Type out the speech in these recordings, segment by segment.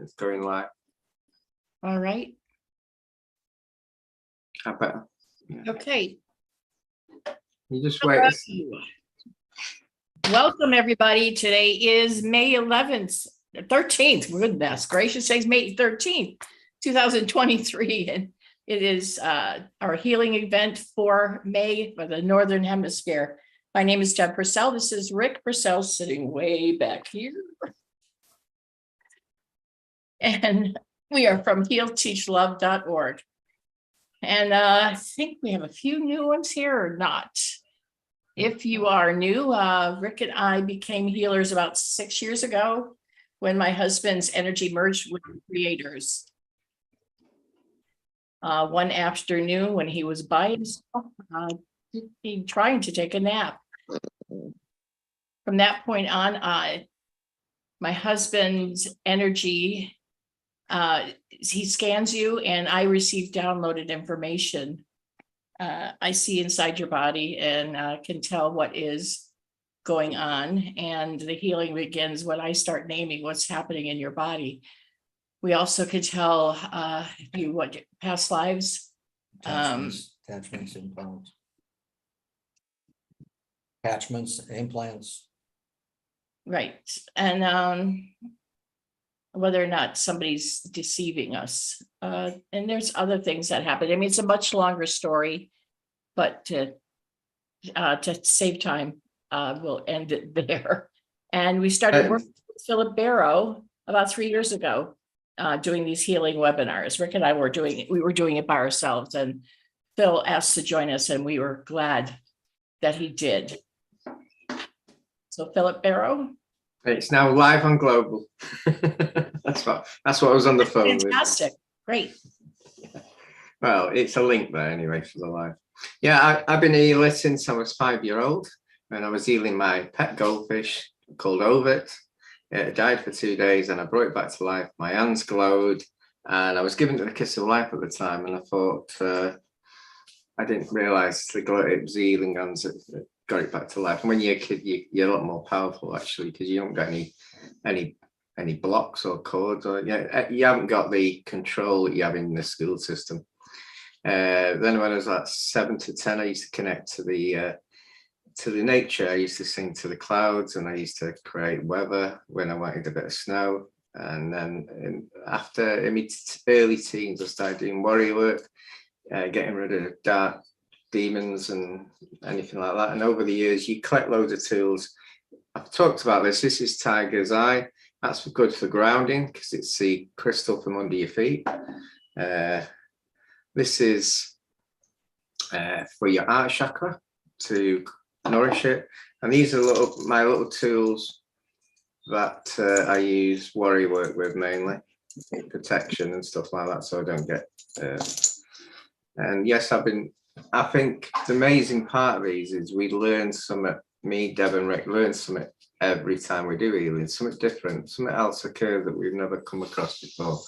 It's going live. All right. I better. Yeah. Okay. You just wait. Welcome, everybody. Today is May 11th, 13th. Goodness gracious sakes, May 13th, 2023. And it is our healing event for May for the Northern Hemisphere. My name is Deb Purcell. This is Rick Purcell sitting way back here. And we are from healteachlove.org. And I think we have a few new ones here or not. If you are new, Rick and I became healers about 6 years ago when my husband's energy merged with the creators. One afternoon when he was by himself, trying to take a nap. From that point on, my husband's energy, he scans you and I receive downloaded information. I see inside your body and can tell what is going on. And the healing begins when I start naming what's happening in your body. We also could tell what past lives. Attachments, implants. Attachments, implants. Right. And whether or not somebody's deceiving us. And there's other things that happen. I mean, it's a much longer story, but to save time, we'll end it there. And we started working with Philip Barrow about 3 years ago, doing these healing webinars. Rick and I were doing it by ourselves, and Phil asked to join us, and we were glad that he did. So Philip Barrow. It's now live on Global. That's what I was on the phone Fantastic. with. Great. Well, it's a link there anyway for the live. Yeah, I've been a healer since I was 5-year-old, and I was healing my pet goldfish called Ovid. It died for 2 days, and I brought it back to life. My hands glowed, and I was given the kiss of life at the time, and I thought I didn't realise it was the healing hands that got it back to life. And when you're a kid, you're a lot more powerful actually, because you don't get any blocks or cords, or you haven't got the control that you have in the school system. Then when I was like 7 to 10, I used to connect to the nature. I used to sing to the clouds, and I used to create weather when I wanted a bit of snow. And then after in my early teens, I started doing warrior work, getting rid of dark demons and anything like that. And over the years, you collect loads of tools. I've talked about this. This is Tiger's Eye. That's good for grounding because it's the crystal from under your feet. This is for your heart chakra to nourish it. And these are my little tools that I use warrior work with mainly, protection and stuff like that, so I don't get. And yes, I think the amazing part of these is we learn something. Me, Deb, and Rick learn something every time we do healing. Something different, something else occurs that we've never come across before.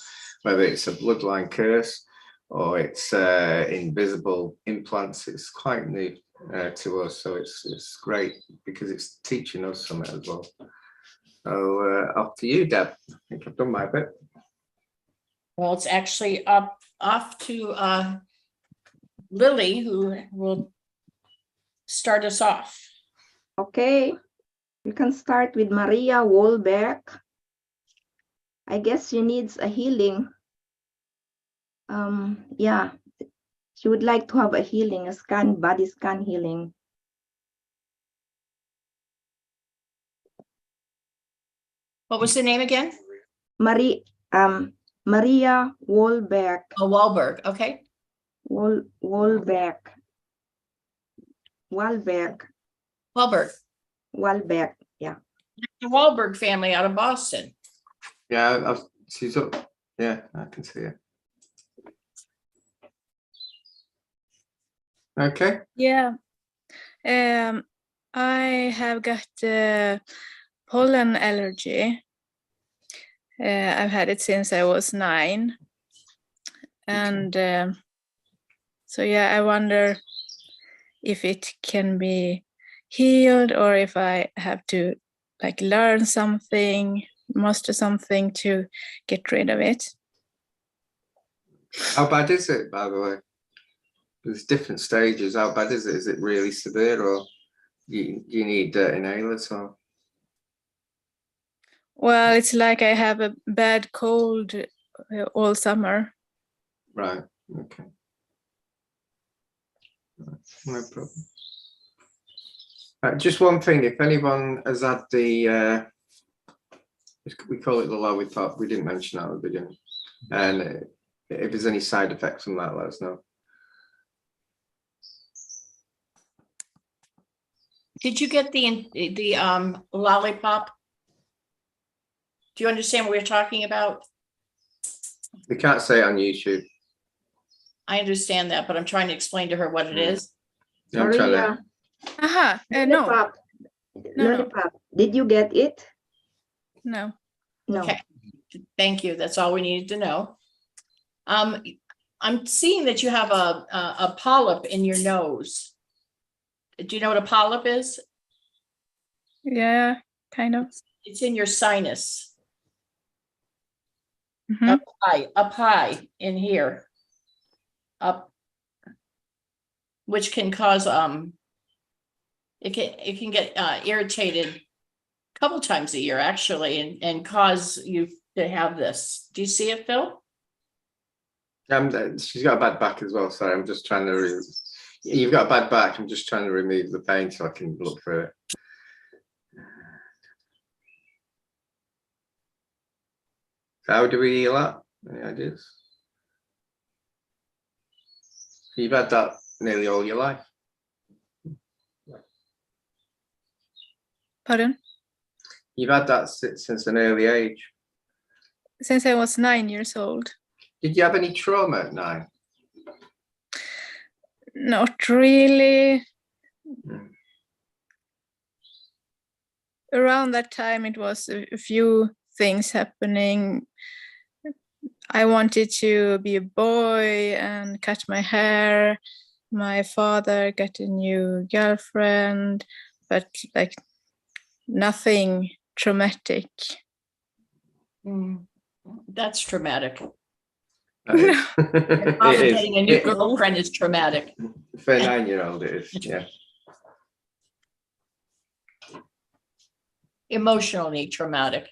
Whether it's a bloodline curse or it's invisible implants, it's quite new to us. So it's great because it's teaching us something as well. So off to you, Deb. I think I've done my bit. Well, it's actually off to Lily, who will start us off. Okay, we can start with Maria Wolbeck. I guess she needs a healing. Yeah, she would like to have a healing, body scan healing. What was the name again? Maria Wolbeck. Oh, Wahlberg. Okay. Wolbeck. Wahlberg, yeah. The Wahlberg family out of Boston. Yeah, she's up. Yeah, I can see it. Okay. Yeah. I have got pollen allergy. I've had it since I was 9. And so, yeah, I wonder if it can be healed or if I have to like learn something. must do something to get rid of it. How bad is it, by the way? There's different stages. How bad is it? Is it really severe, or you need inhalers? Or Well, it's like I have a bad cold all summer. right? Okay, no problem. Just one thing. If anyone has had the, we call it the lollipop. We didn't mention that at the beginning. And if there's any side effects from that, let us know. Did you get the lollipop? Do you understand what we're talking about? We can't say it on YouTube. I understand that, but I'm trying to explain to her what it is. I'm trying to. Maria, Aha, no, lollipop. No. Lollipop. Did you get it? no. No. Okay. Thank you. That's all we needed to know. I'm seeing that you have a polyp in your nose. Do you know what a polyp is? Yeah, kind of. It's in your sinus, Mhm. up high in here. Up, which can cause it can get irritated a couple times a year actually, and cause you to have this. Do you see it, Phil? She's got a bad back as well. Sorry, I'm just trying to. You've got a bad back. I'm just trying to remove the pain so I can look through it. How do we heal that? Any ideas? You've had that nearly all your life. Pardon? You've had that since an early age. Since I was 9 years old. Did you have any trauma at 9? Not really. Mm. Around that time, it was a few things happening. I wanted to be a boy and cut my hair. My father got a new girlfriend, but like nothing traumatic. That's traumatic. That is. Probably getting a new girlfriend is traumatic. For a 9-year-old, it is. Yeah. Emotionally traumatic.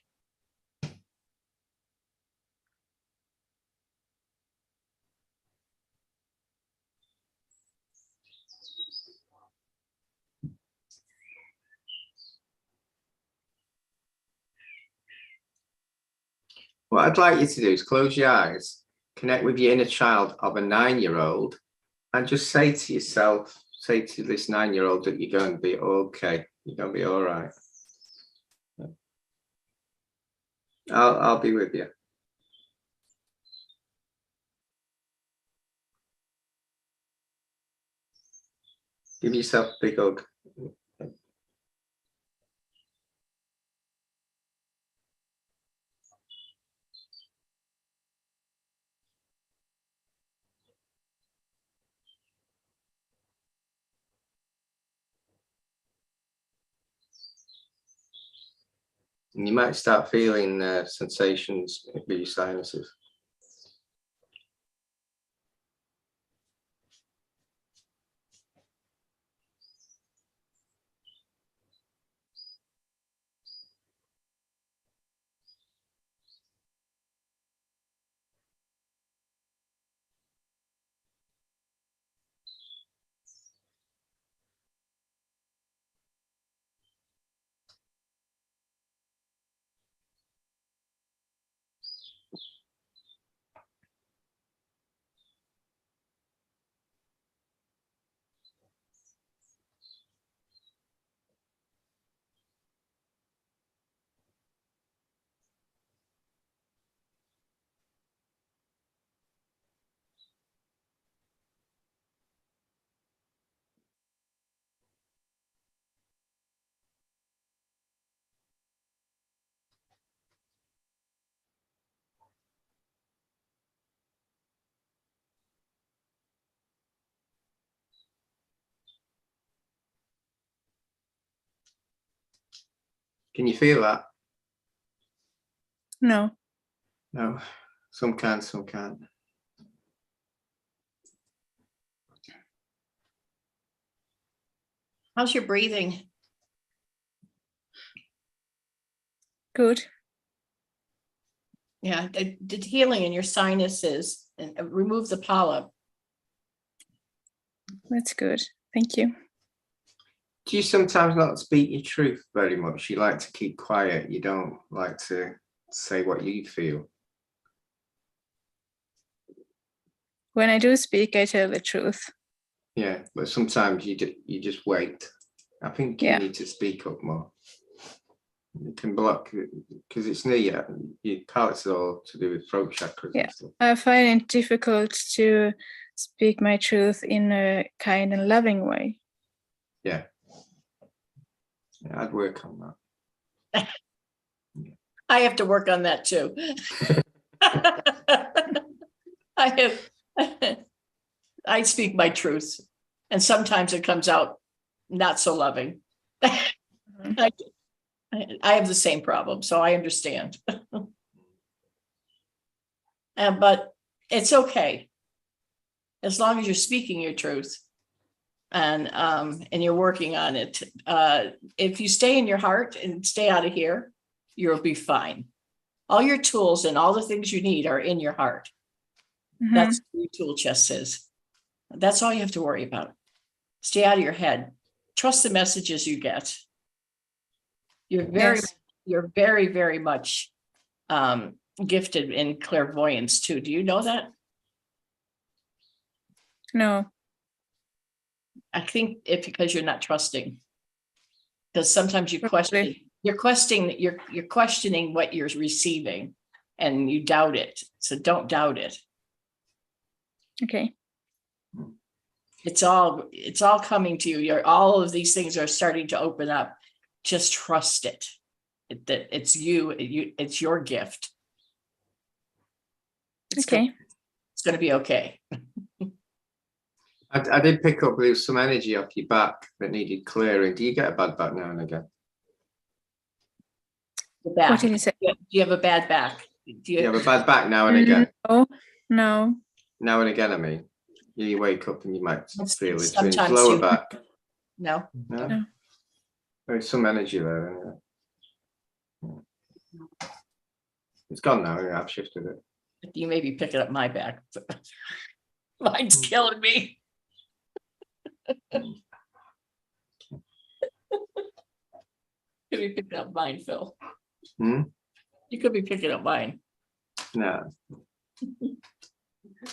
What I'd like you to do is close your eyes, connect with your inner child of a 9-year-old, and just say to yourself, say to this 9-year-old that you're going to be okay. You're going to be all right. I'll be with you. Give yourself a big hug. And you might start feeling sensations with your sinuses. Can you feel that? No. No, some can, some can't. How's your breathing? Good. Yeah, did healing in your sinuses and remove the polyp. That's good. Thank you. Do you sometimes not speak your truth very much? You like to keep quiet. You don't like to say what you feel. When I do speak, I tell the truth. Yeah, but sometimes you just wait. I think you Yeah. need to speak up more. You can block because it's near your palate's all to do with throat chakras Yeah. and stuff. I find it difficult to speak my truth in a kind and loving way. Yeah, I'd work on that. I have to work on that too. I speak my truth, and sometimes it comes out not so loving. I have the same problem, so I understand. But it's okay as long as you're speaking your truth, and you're working on it. If you stay in your heart and stay out of here, you'll be fine. All your tools and all the things you need are in your heart. Mhm. That's what your tool chest is. That's all you have to worry about. Stay out of your head. Trust the messages you get. You're Yes. very, very much gifted in clairvoyance too. Do you know that? No. I think it's because you're not trusting. Because sometimes you question, Probably. you're questioning what you're receiving, and you doubt it. So don't doubt it. Okay. It's all coming to you. All of these things are starting to open up. Just trust it. That it's it's your gift. Okay. It's going to be okay. I did pick up there was some energy off your back that needed clearing. Do you get a bad back now and again? The back. What did you say? Do you have a bad back? Do You have a bad back now and again. No. No. Now and again, I mean. You wake up and you might feel it. Sometimes Lower you- back. No. No? No. There's some energy there anyway. It's gone now. Yeah, I've shifted it. You may be picking up my back. Mine's killing me. Could be picking up mine, Phil. Hmm? You could be picking up mine. No.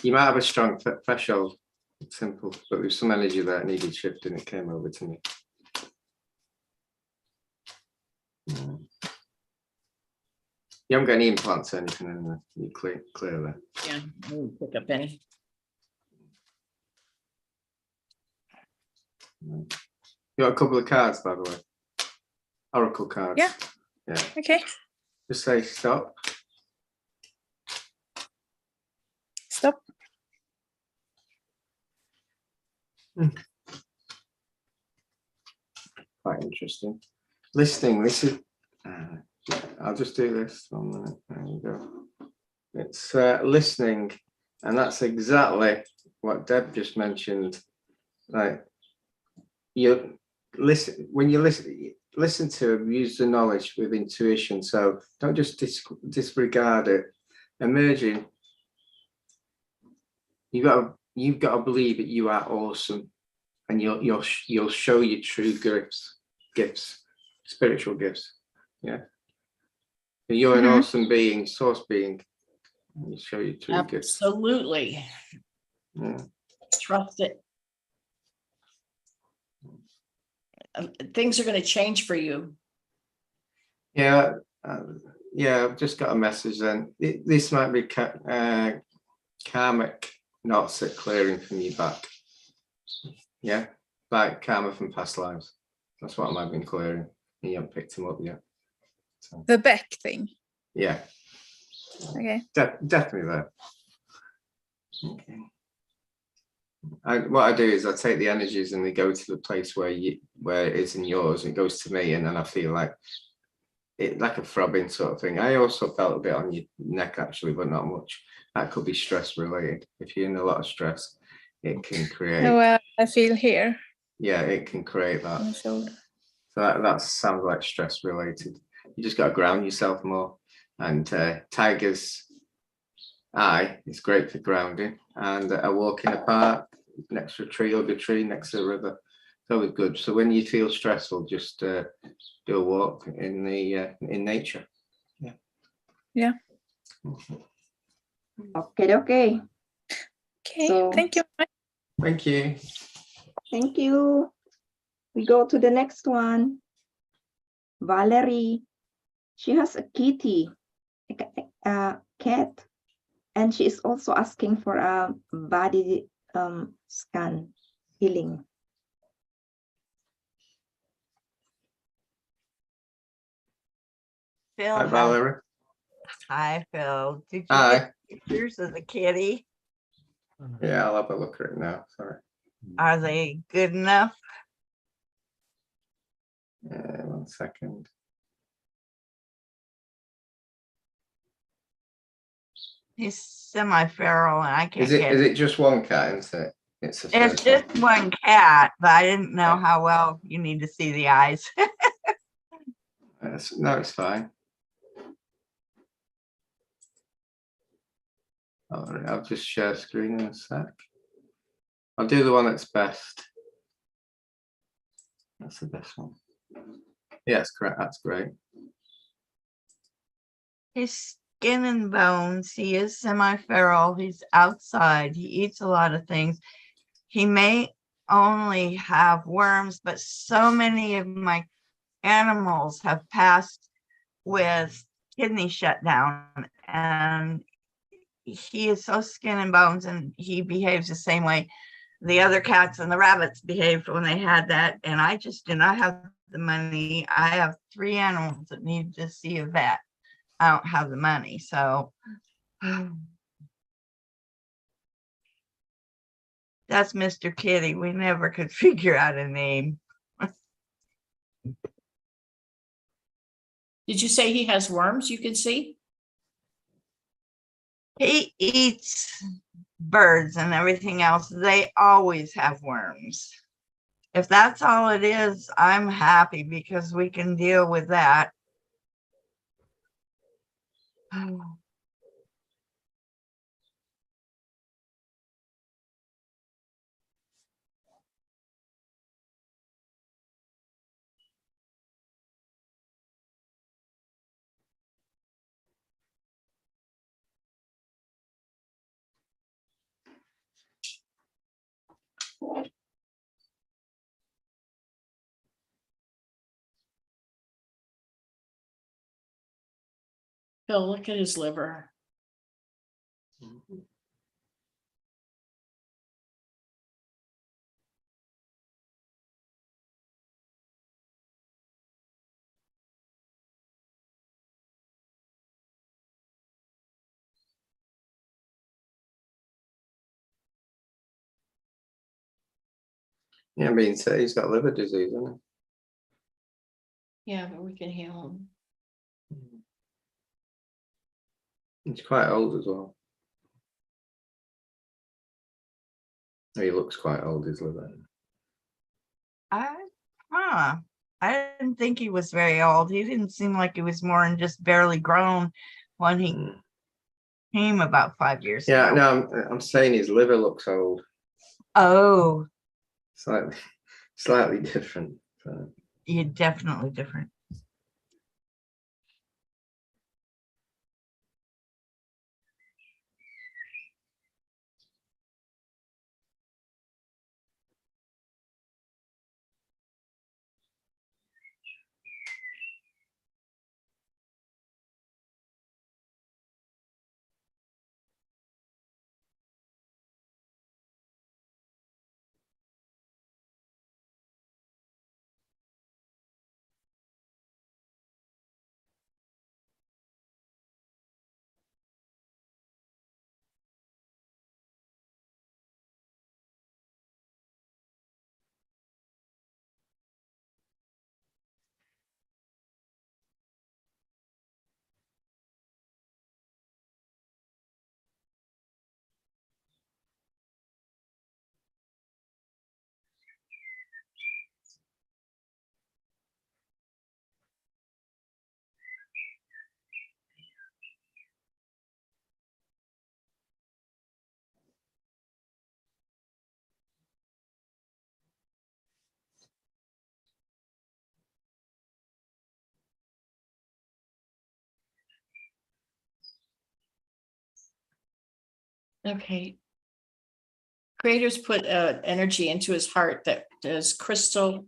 You might have a strong threshold. It's simple, but there's some energy there that needed shifting. It came over to me. You haven't got any implants or anything in there. You clear there. Yeah, I didn't pick up any. You got a couple of cards, by the way. Oracle cards. Yeah. Yeah. Okay. Just say stop. Stop. Quite interesting. Listening. This is. I'll just do this 1 minute. There you go. It's listening, and that's exactly what Deb just mentioned. Like you listen when you listen to use the knowledge with intuition. So don't just disregard it. Emerging. You've got to believe that you are awesome, and you'll show your true gifts, spiritual gifts. Yeah. You're an awesome being, source being. You show your true gifts. Absolutely. Yeah. Trust it. Things are going to change for you. Yeah. Yeah. I've just got a message then. This might be karmic knots that clearing from your back. Yeah. Like karma from past lives. That's what I might have been clearing. And you haven't picked them up yet. So, The back thing. yeah. Okay. Definitely there. Okay. What I do is I take the energies and they go to the place where it is in yours, and it goes to me, and then I feel like it like a throbbing sort of thing. I also felt a bit on your neck actually, but not much. That could be stress related. If you're in a lot of stress, it can create. No, I feel here Yeah, it can create that. on the shoulder. So that sounds like stress related. You just got to ground yourself more. And tiger's eye is great for grounding. And a walk in a park next to a tree, or a tree next to the river. It's always good. So when you feel stressful, just do a walk in nature. Yeah. Yeah. Okay, okay. Okay, So- thank you. Thank you. Thank you. We go to the next one. Valerie. She has a kitty, a cat, and she is also asking for a body scan healing. Phil, Hi, Valerie. hi, Phil. Did you Hi. get pictures of the kitty? Yeah, I'll have a look at it now. Sorry. Are they good enough? 1 second. He's semi-feral, and I can't Is get. it just one cat, isn't it? It's the It's first one. just one cat, but I didn't know how well you need to see the eyes. No, it's fine. I'll just share screen in a sec. I'll do the one that's best. That's the best one. Yeah, that's correct. That's great. His skin and bones. He is semi-feral. He's outside. He eats a lot of things. He may only have worms, but so many of my animals have passed with kidney shutdown, and he is so skin and bones, and he behaves the same way the other cats and the rabbits behaved when they had that. And I just do not have the money. I have 3 animals that need to see a vet. I don't have the money, so that's Mr. Kitty. We never could figure out a name. Did you say he has worms you can see? He eats birds and everything else. They always have worms. If that's all it is, I'm happy because we can deal with that. Phil, look at his liver. Yeah, I mean, so he's got liver disease, isn't Yeah, but we can heal him. he? He's quite old as well. He looks quite old, his liver. I didn't think he was very old. He didn't seem like he was more than just barely grown when he came about 5 years Yeah, ago. no, I'm saying his liver looks old. Oh, Slightly different. So. you're definitely different. Okay. Creators put energy into his heart that does crystal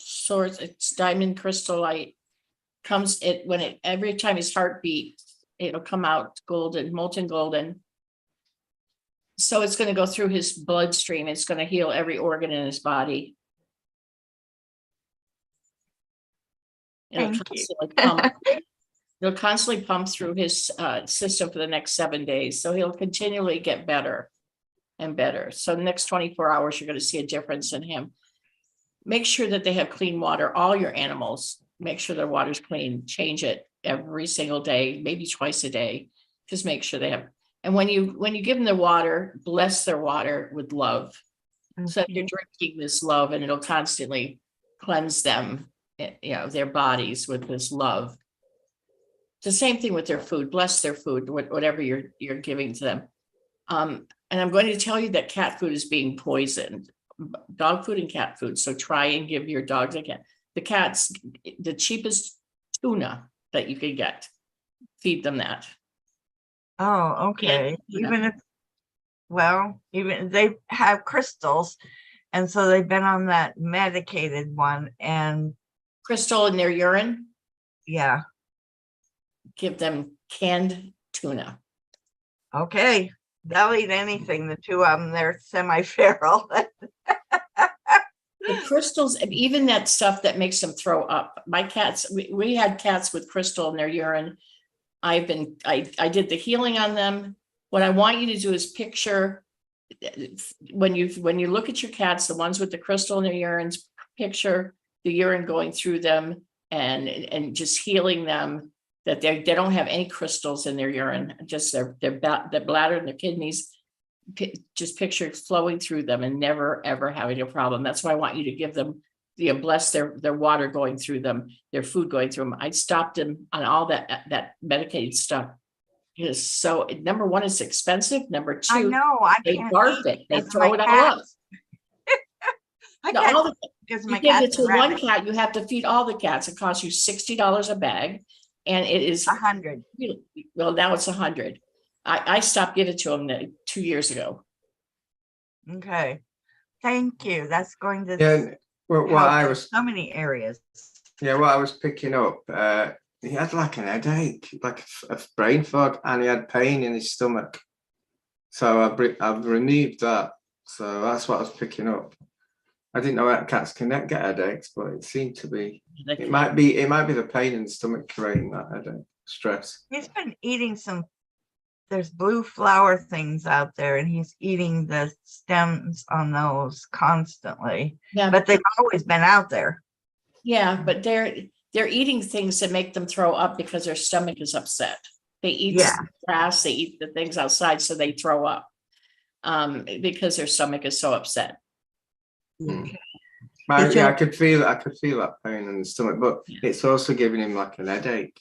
source, it's diamond crystal light. Comes it when it every time his heart beats, it'll come out golden, molten golden. So it's going to go through his bloodstream. It's going to heal every organ in his body. It'll Thank you. constantly pump. It'll constantly pump through his system for the next 7 days. So he'll continually get better and better. So the next 24 hours, you're going to see a difference in him. Make sure that they have clean water. All your animals, make sure their water's clean. Change it every single day, maybe twice a day. Just make sure they have. And when you give them the water, bless their water with love. So you're drinking this love, and it'll constantly cleanse them, their bodies with this love. It's the same thing with their food. Bless their food, whatever you're giving to them. And I'm going to tell you that cat food is being poisoned, dog food and cat food. So try and give your dogs the cats, the cheapest tuna that you can get. Feed them that. Oh, okay. Yeah. Even they have crystals, and so they've been on that medicated one, and Crystal in their urine. yeah. Give them canned tuna. Okay, they'll eat anything. The two of them, they're semi-feral. The crystals, and even that stuff that makes them throw up. My cats, we had cats with crystal in their urine. I did the healing on them. What I want you to do is picture when you look at your cats, the ones with the crystal in their urines, picture the urine going through them and just healing them, that they don't have any crystals in their urine, just their bladder and their kidneys. Just picture it flowing through them and never ever having a problem. That's why I want you to give them bless their water going through them, their food going through them. I stopped them on all that medicated stuff. Because so number one, it's expensive. Number two, I know. I they can't barf eat it. They because of throw my it all cat. up. I No, can't all eat because you my give it cat's to a one rabbit. cat, you have to feed all the cats. It costs you $60 a bag, and it is 100. well, now it's 100. I stopped giving it to them 2 years ago. Okay, thank you. That's going to Yeah, well, what help I in was so many areas. Yeah, what I was picking up, he had like an headache, like a brain fog, and he had pain in his stomach. So I've removed that. So that's what I was picking up. I didn't know that cats can get headaches, but it seemed to be. It might be the pain in the stomach creating that headache, stress. He's been eating there's blue flower things out there, and he's eating the stems on those constantly. Yeah, But they've always been out there. yeah, but they're eating things that make them throw up because their stomach is upset. They eat grass, they eat the things outside, so they throw up because their stomach is so upset. Okay. Yeah, I could feel that pain in the stomach, but it's also giving him like an headache.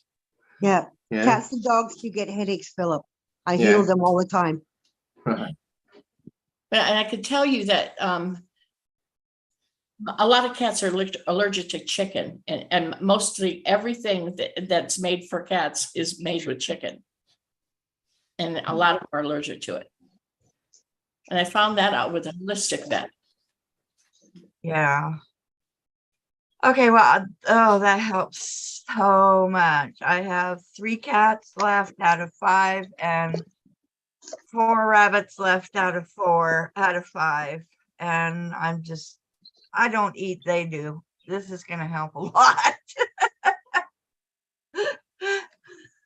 Yeah. Yeah. Cats and dogs do get headaches, Philip. I heal them all the time. And I could tell you that a lot of cats are allergic to chicken, and mostly everything that's made for cats is made with chicken. And a lot of them are allergic to it. And I found that out with a holistic vet. Yeah. Okay, well, that helps so much. I have 3 cats left out of 5 and 4 rabbits left out of 5. And I don't eat, they do. This is going to help a lot.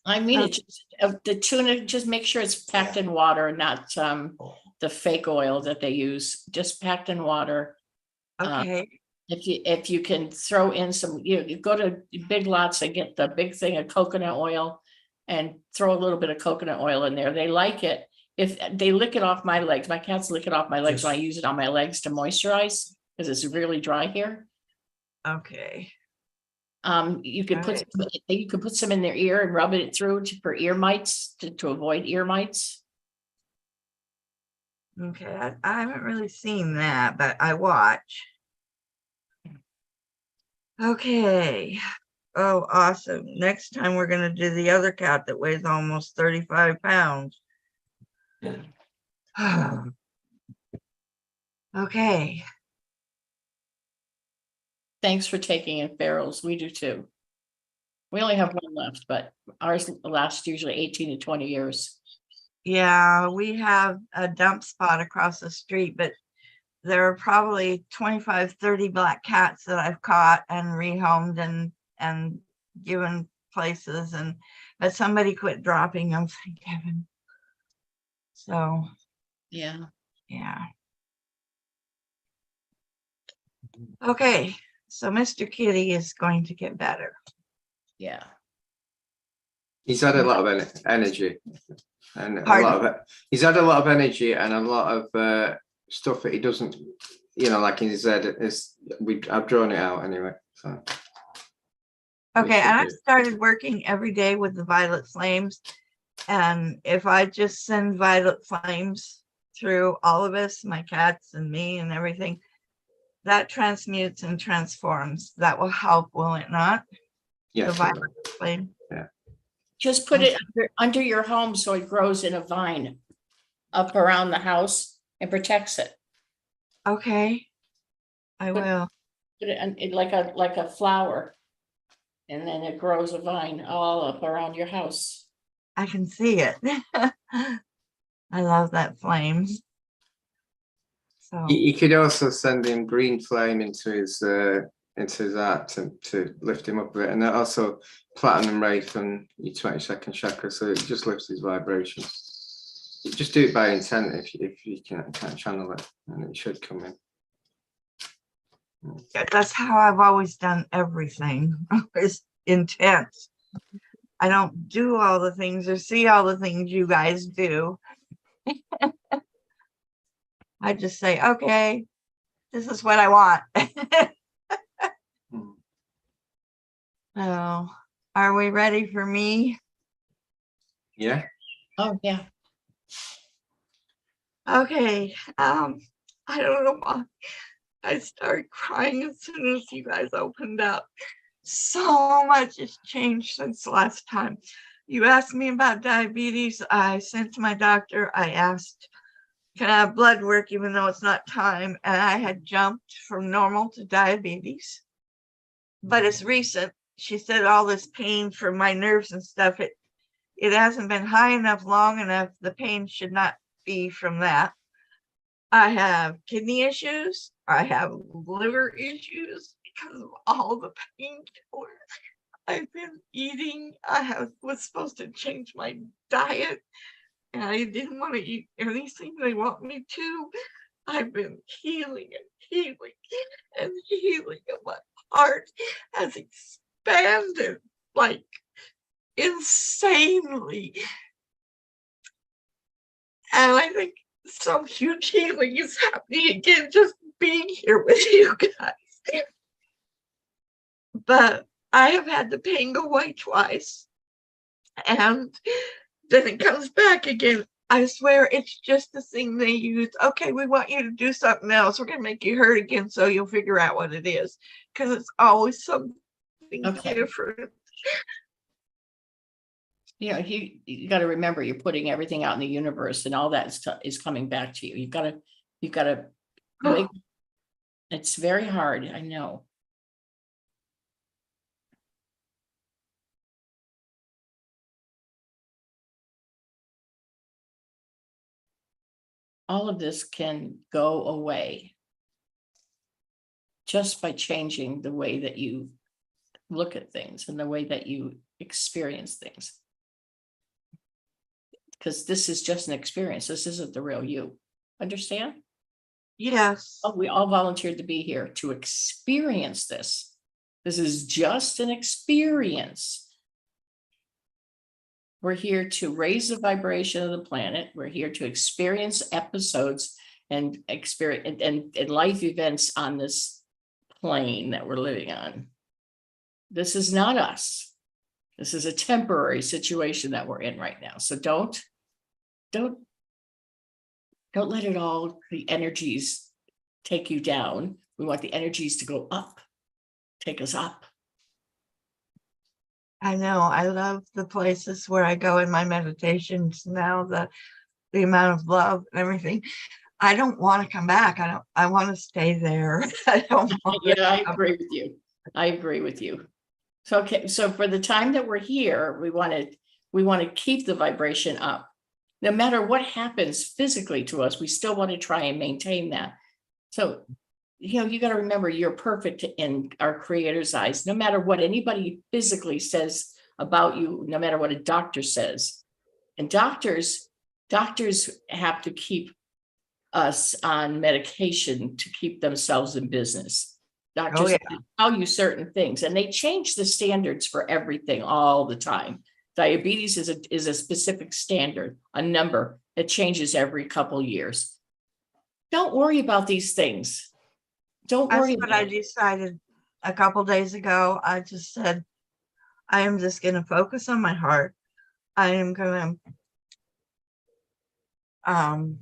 I mean, it just, the tuna, just make sure it's packed in water, not the fake oil that they use, just packed in water. Okay. If you can throw in some, you go to Big Lots and get the big thing of coconut oil and throw a little bit of coconut oil in there. They like it. If they lick it off my legs, my cats lick it off my legs when I use it on my legs to moisturize because it's really dry here. Okay. You could put some in their ear and rub it through for ear mites to avoid ear mites. Okay. I haven't really seen that, but I watch. Okay. Oh, awesome. Next time we're going to do the other cat that weighs almost 35 pounds. Okay. Thanks for taking in ferals. We do too. We only have one left, but ours lasts usually 18 to 20 years. Yeah, we have a dump spot across the street, but there are probably 25, 30 black cats that I've caught and rehomed and given places, and but somebody quit dropping them, thank heaven. So Yeah. yeah. Okay, so Mr. Kitty is going to get better. Yeah. He's had a lot of energy, and Pardon? he's had a lot of energy and a lot of stuff that he doesn't, like in his head. I've drawn it out anyway. So Okay, and I do. started working every day with the violet flames, and if I just send violet flames through all of us, my cats and me and everything, that transmutes and transforms. That will help, will it not? Yes, The violet flame. Just put it under your home so it grows in a vine up around the house and protects it. Okay, I But- will. Put it in like a flower. And then it grows a vine all up around your house. I can see it. I love that flame. So He could also send him green flame into his art to lift him up a bit, and then also platinum ray from your 22nd chakra, so it just lifts his vibration. You just do it by intent if you can't channel it, and it should come in. yeah, that's how I've always done everything. Is intent. I don't do all the things or see all the things you guys do. I just say, okay, this is what I want. So, are we ready for me? Yeah. Oh, yeah. Okay. I don't know why I started crying as soon as you guys opened up. So much has changed since last time. You asked me about diabetes. I sent to my doctor. I asked, can I have blood work even though it's not time? And I had jumped from normal to diabetes. But it's recent. She said all this pain from my nerves and stuff, it hasn't been high enough long enough. The pain should not be from that. I have kidney issues. I have liver issues because of all the painkillers I've been eating. Was supposed to change my diet, and I didn't want to eat anything they want me to. I've been healing and healing and healing, and my heart has expanded like insanely. And I think some huge healing is happening again, just being here with you guys. But I have had the pain go away twice, and then it comes back again. I swear it's just the thing they use. Okay, we want you to do something else. We're going to make you hurt again so you'll figure out what it is. Because it's always something different. You got to remember you're putting everything out in the universe, and all that is coming back to you. You've got to wake. It's very hard, I know. All of this can go away just by changing the way that you look at things and the way that you experience things. Because this is just an experience. This isn't the real you. Understand? Yes. Oh, we all volunteered to be here to experience this. This is just an experience. We're here to raise the vibration of the planet. We're here to experience episodes and experience and life events on this plane that we're living on. This is not us. This is a temporary situation that we're in right now. So don't let it all, the energies, take you down. We want the energies to go up, take us up. I know. I love the places where I go in my meditations now. the amount of love and everything. I don't want to come back. I want to stay there. I don't want Yeah, I agree with you. I agree with you. So, okay, so for the time that we're here, we want to keep the vibration up. No matter what happens physically to us, we still want to try and maintain that. So, you got to remember, you're perfect in our Creator's eyes, no matter what anybody physically says about you, no matter what a doctor says. And doctors have to keep us on medication to keep themselves in business. Doctors yeah. tell you certain things, and they change the standards for everything all the time. Diabetes is a specific standard, a number that changes every couple years. Don't worry about these things. Don't worry That's what about I it. decided a couple days ago. I just said, I am just going to focus on my heart. I am going to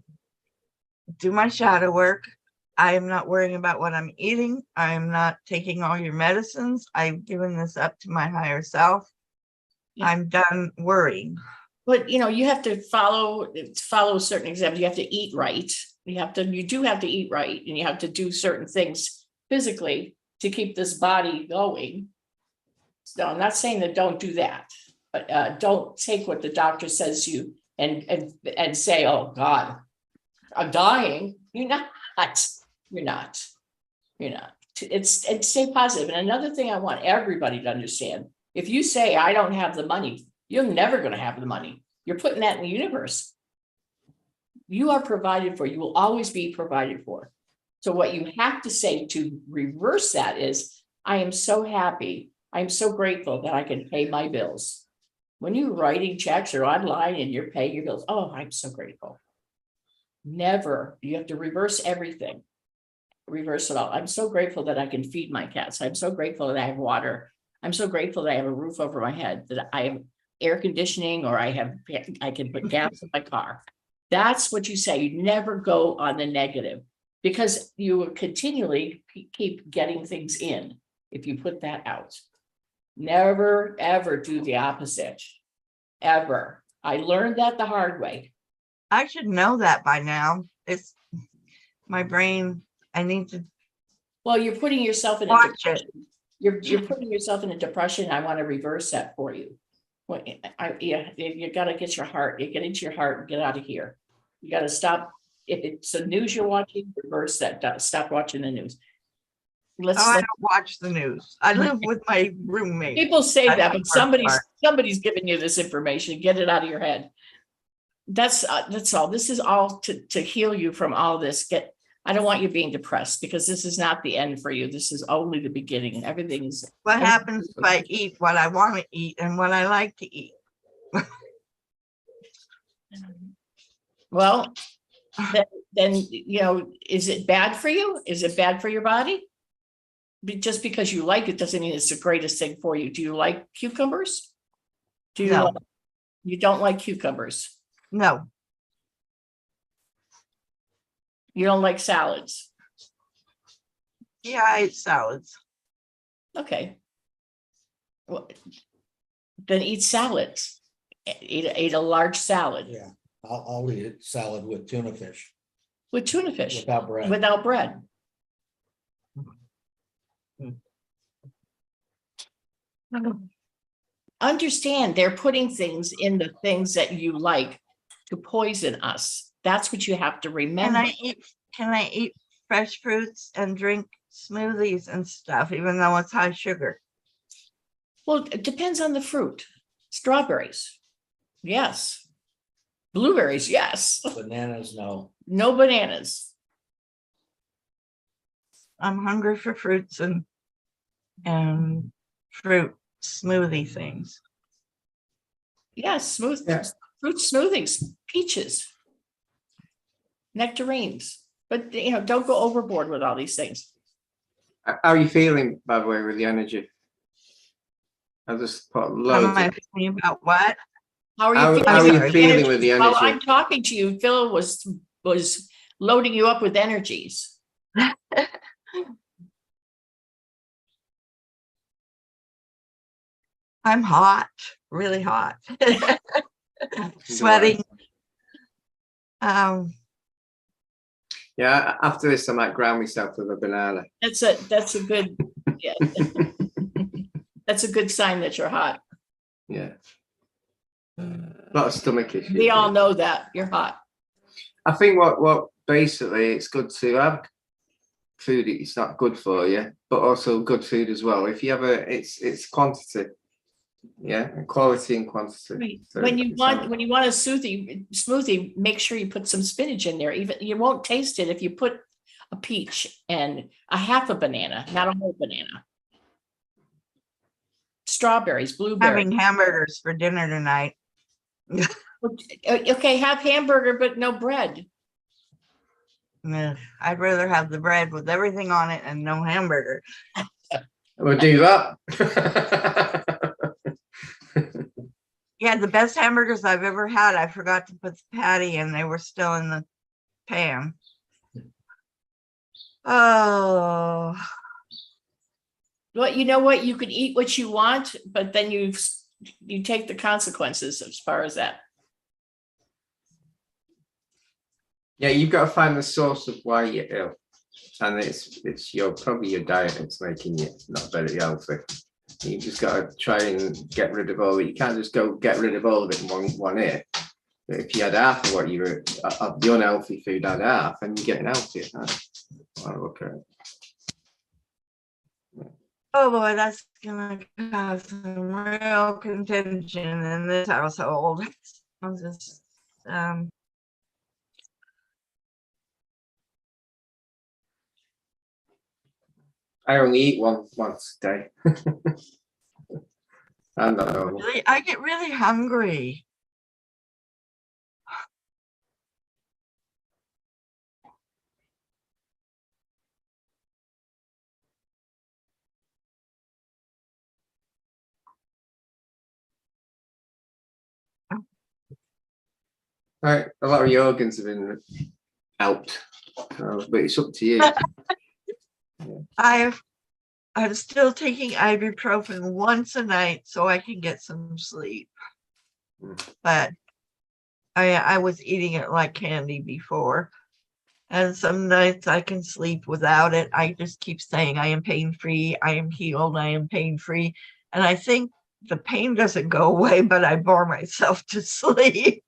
do my shadow work. I am not worrying about what I'm eating. I am not taking all your medicines. I've given this up to my higher self. Yeah. I'm done worrying. But you have to follow certain examples. You have to eat right. You do have to eat right, and you have to do certain things physically to keep this body going. So I'm not saying that don't do that, but don't take what the doctor says to you and say, oh God, I'm dying. You're not. You're not. You're not. It's stay positive. And another thing I want everybody to understand: if you say I don't have the money, you're never going to have the money. You're putting that in the universe. You are provided for. You will always be provided for. So what you have to say to reverse that is, I am so happy. I'm so grateful that I can pay my bills. When you're writing checks or online and you're paying your bills, oh, I'm so grateful. Never. You have to reverse everything. Reverse it all. I'm so grateful that I can feed my cats. I'm so grateful that I have water. I'm so grateful that I have a roof over my head, that I have air conditioning, or I can put gas in my car. That's what you say. You never go on the negative, because you will continually keep getting things in if you put that out. Never, ever do the opposite. Ever. I learned that the hard way. I should know that by now. It's my brain. I need to Well, you're putting yourself in a watch depression. it. You're putting yourself in a depression. I want to reverse that for you. Well, you got to get your heart. You get into your heart and get out of here. You got to stop. If it's the news you're watching, reverse that. Stop watching the news. I don't watch the news. I live with my roommate. People say That's that, the but worst part. somebody's giving you this information. Get it out of your head. That's all. This is all to heal you from all this. I don't want you being depressed, because this is not the end for you. This is only the beginning. Everything is. What happens if I eat what I want to eat and what I like to eat? Well, then is it bad for you? Is it bad for your body? Just because you like it doesn't mean it's the greatest thing for you. Do you like cucumbers? No. You don't like cucumbers? No. You don't like salads? Yeah, I eat salads. Okay. Well, then eat salads. Eat a large salad. Yeah, I'll eat it salad with tuna fish With tuna fish. without bread. Without bread. Understand, they're putting things in the things that you like to poison us. That's what you have to remember. Can I eat fresh fruits and drink smoothies and stuff, even though it's high sugar? Well, it depends on the fruit. Strawberries, yes. Blueberries, yes. Bananas, no. No bananas. I'm hungry for fruits and fruit smoothie things. Yes, Yeah. fruit smoothies, peaches, nectarines. But don't go overboard with all these things. How are you feeling, by the way, with the energy? I just put How loads. am I feeling about what? How are How you feeling? are you with feeling with the Well, energy? I'm talking to you. Phil was loading you up with energies. I'm hot, really hot. Sweating. Yeah, after this, I might ground myself with a banana. That's a good, yeah. That's a good sign that you're hot. Yeah. A lot of stomach issues. We all know that you're hot. I think what basically it's good to have food it's not good for you, but also good food as well. If you have it's quantity, yeah, and quality and quantity. Right. So When you it's want a smoothie, make sure you put some spinach in there. Even you won't taste it if you put a peach and a half a banana, not a whole banana. Strawberries, blueberries. Having hamburgers for dinner tonight. Okay, have hamburger, but no bread. Ugh, I'd rather have the bread with everything on it and no hamburger. We'll do that. Yeah, the best hamburgers I've ever had. I forgot to put the patty and they were still in the pan. Oh, Well, you know what? You can eat what you want, but then you take the consequences as far as that. Yeah, you've got to find the source of why you're ill, and it's probably your diet that's making you not very healthy. You just got to try and get rid of all of it. You can't just go get rid of all of it in one hit. But if you had half of what you were of the unhealthy food, had half, and you're getting healthier. Okay. oh boy, that's gonna cause some real contention in this household. I'm just, I only eat once a day. I'm not normal. really, I get really hungry. Right, a lot of your organs have been helped, but it's up to you. I'm still taking ibuprofen once a night so I can get some sleep. But I was eating it like candy before. And some nights I can sleep without it. I just keep saying I am pain-free, I am healed, I am pain-free. And I think the pain doesn't go away, but I bore myself to sleep.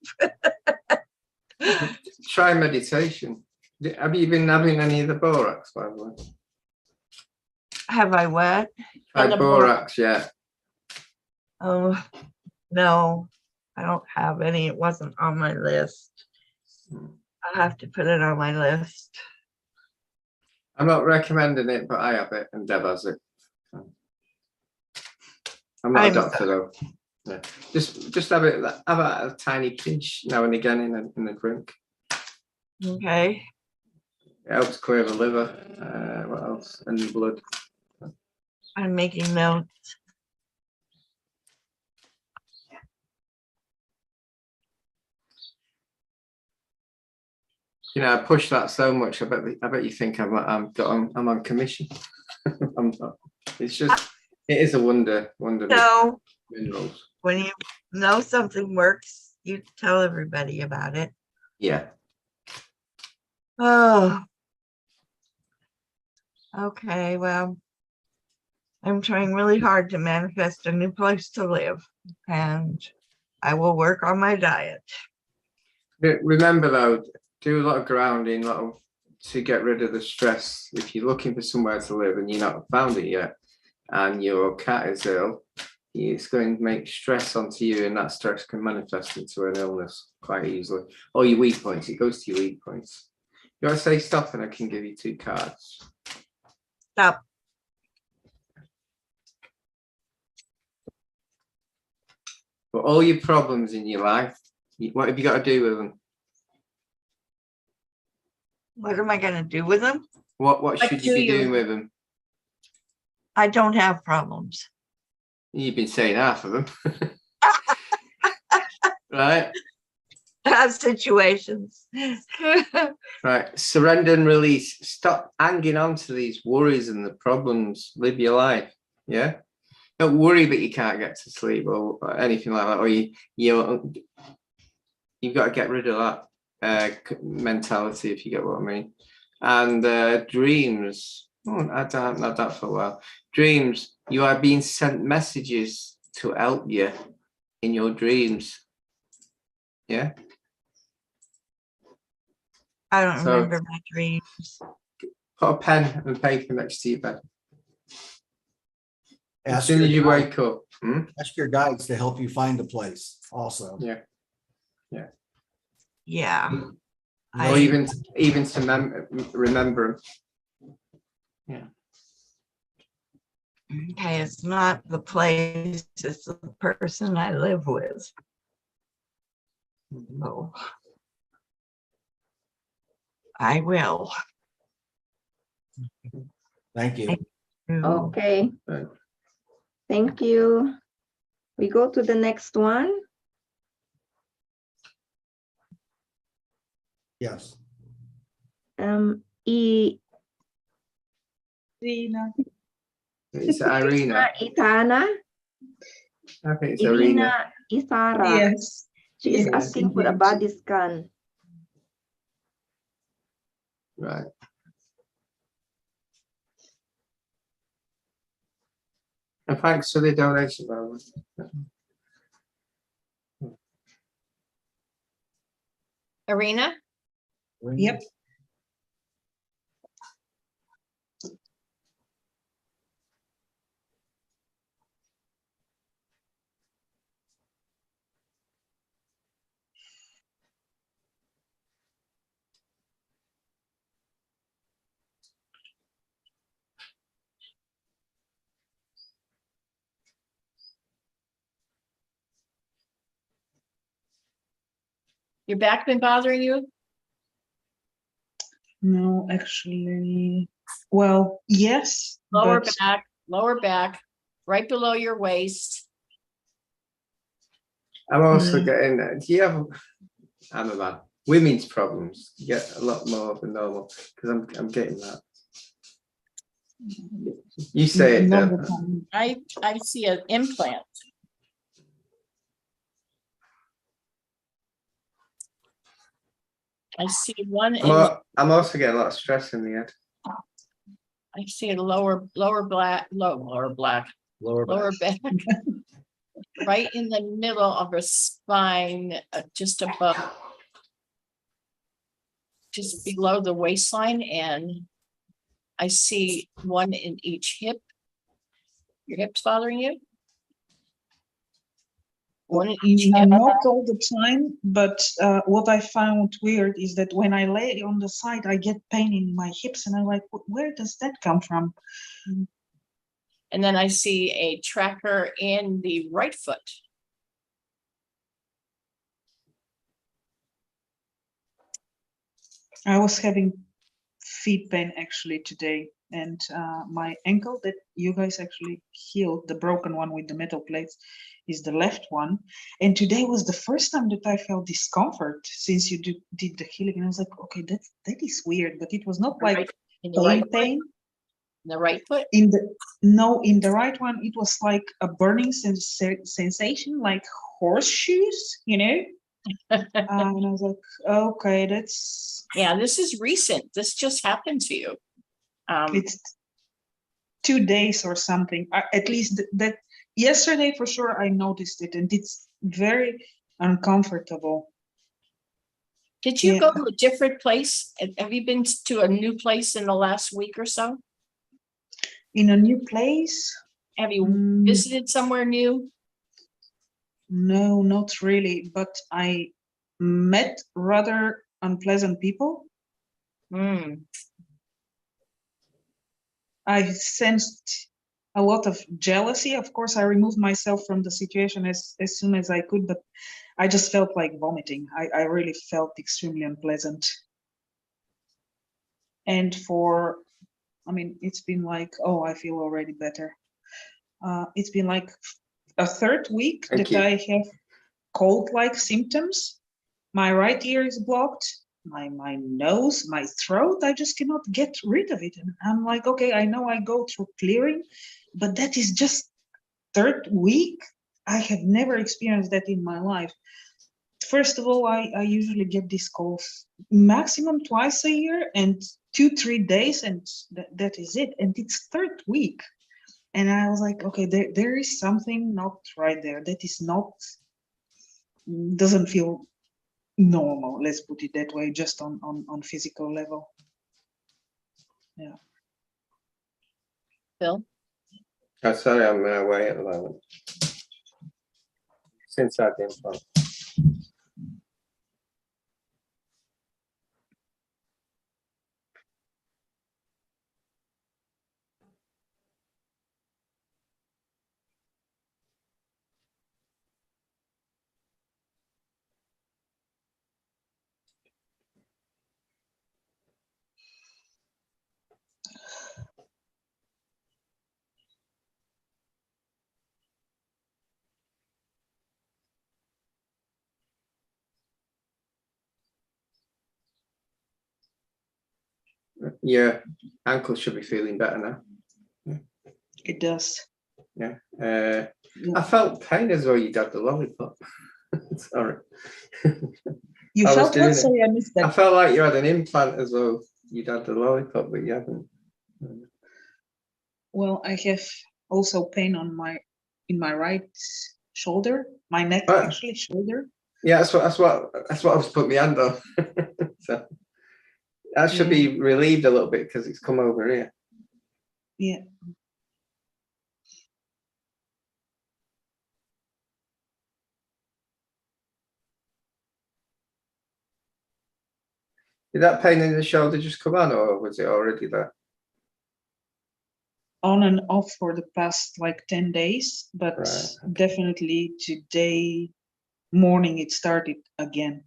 Try meditation. Have you been having any of the borax, by the way? Have I what? Tried the borax, yeah. Oh, no, I don't have any. It wasn't on my list. I'll have to put it on my list. I'm not recommending it, but I have it, and Deb has it. I'm not a doctor though. Yeah. Just have it. Have a tiny pinch now and again in a drink. Okay. It helps clear the liver. What else? And the blood. I'm making notes. You know, I push that so much. I bet you think I'm on commission. I'm not. It's just it is a wonder. So Minerals. when you know something works, you tell everybody about it. Yeah. Oh. Okay, well, I'm trying really hard to manifest a new place to live, and I will work on my diet. Remember though, do a lot of grounding, to get rid of the stress. If you're looking for somewhere to live and you're not found it yet, and your cat is ill, it's going to make stress onto you, and that stress can manifest into an illness quite easily. Or your weak points, it goes to your weak points. You want to say stop, and I can give you 2 cards. Stop. But all your problems in your life, what have you got to do with them? What am I going to do with them? What should you be doing with them? I don't have problems. You've been saying half of them. Right? I have situations. Right. Surrender and release. Stop hanging on to these worries and the problems. Live your life. Yeah. Don't worry that you can't get to sleep or anything like that. Or you've got to get rid of that. mentality, if you get what I mean. And dreams. Oh, I don't know that for a while. Dreams. You are being sent messages to help you in your dreams. Yeah. I don't So- remember my dreams. Put a pen and paper next to your bed. As Ask soon your as you guide- wake up. ask your guides to help you find the place also. Yeah. Yeah. Or I- even to remember them. Okay, it's not the place, it's the person I live with. Oh. I will. Thank you. Okay, Right. thank you. We go to the next one. Yes. I It's Irina. Itana, I think it's Irina. Irina Isara. Yes. She is Yes, asking for a indeed. body scan. Right. And thanks for the donation, Barrow. Arena, Yep. your back been bothering you? No, actually, well, yes, Lower but back, right below your waist. I'm also Yeah. getting, do you have, I'm a man, women's problems? You get a lot more than normal because I'm getting that. You say it, not Deb. the time. I see an implant. I see one in, I'm also getting a lot of stress in the head. I see a lower back, Lower lower back. back. Right in the middle of her spine, just above, just below the waistline, and I see one in each hip. Your hips bothering you? One in each hip. Not all the time, but what I found weird is that when I lay on the side, I get pain in my hips, and I'm like, where does that come from? And then I see a tracker in the right foot. I was having feet pain actually today, and my ankle that you guys actually healed, the broken one with the metal plates, is the left one. And today was the first time that I felt discomfort since you did the healing. And I was like, okay, that is weird, but it was not like In the right foot, pain. the right foot. In the right one, it was like a burning sensation, like horseshoes, you know. And I was like, okay, that's Yeah, this is recent. This just happened to you. it's 2 days or something. At least that yesterday for sure I noticed it, and it's very uncomfortable. Did you Yeah. go to a different place? Have you been to a new place in the last week or so? In a new place? Have you Mm, visited somewhere new? No, not really, but I met rather unpleasant people. Hmm. I sensed a lot of jealousy. Of course, I removed myself from the situation as soon as I could, but I just felt like vomiting. I really felt extremely unpleasant. And it's been like, oh, I feel already better. It's been like a third week Thank that you. I have cold-like symptoms. My right ear is blocked. My nose, my throat, I just cannot get rid of it. And I'm like, okay, I know I go through clearing, but that is just third week. I have never experienced that in my life. first of all, I usually get these calls maximum twice a year and 2-3 days, and that is it. And it's third week. And I was like, okay, there is something not right there. That is not, doesn't feel normal, let's put it that way, just on physical level. Yeah. Bill? Oh, sorry, I'm away at the moment. Since I've been from. Your ankle should be feeling better now. It does. Yeah. I felt pain as though you'd had the lollipop. Sorry. You I was felt doing what? it. Sorry, I missed I that. felt like you had an implant as though you'd had the lollipop, but you haven't. Well, I have also pain on in my right shoulder, my neck, Ah. actually, shoulder. Yeah, that's what I was putting my hand on. So that should be relieved a little bit because it's come over here. Yeah. Did that pain in the shoulder just come on, or was it already there? On and off for the past like 10 days, but Right, okay. definitely today morning it started again.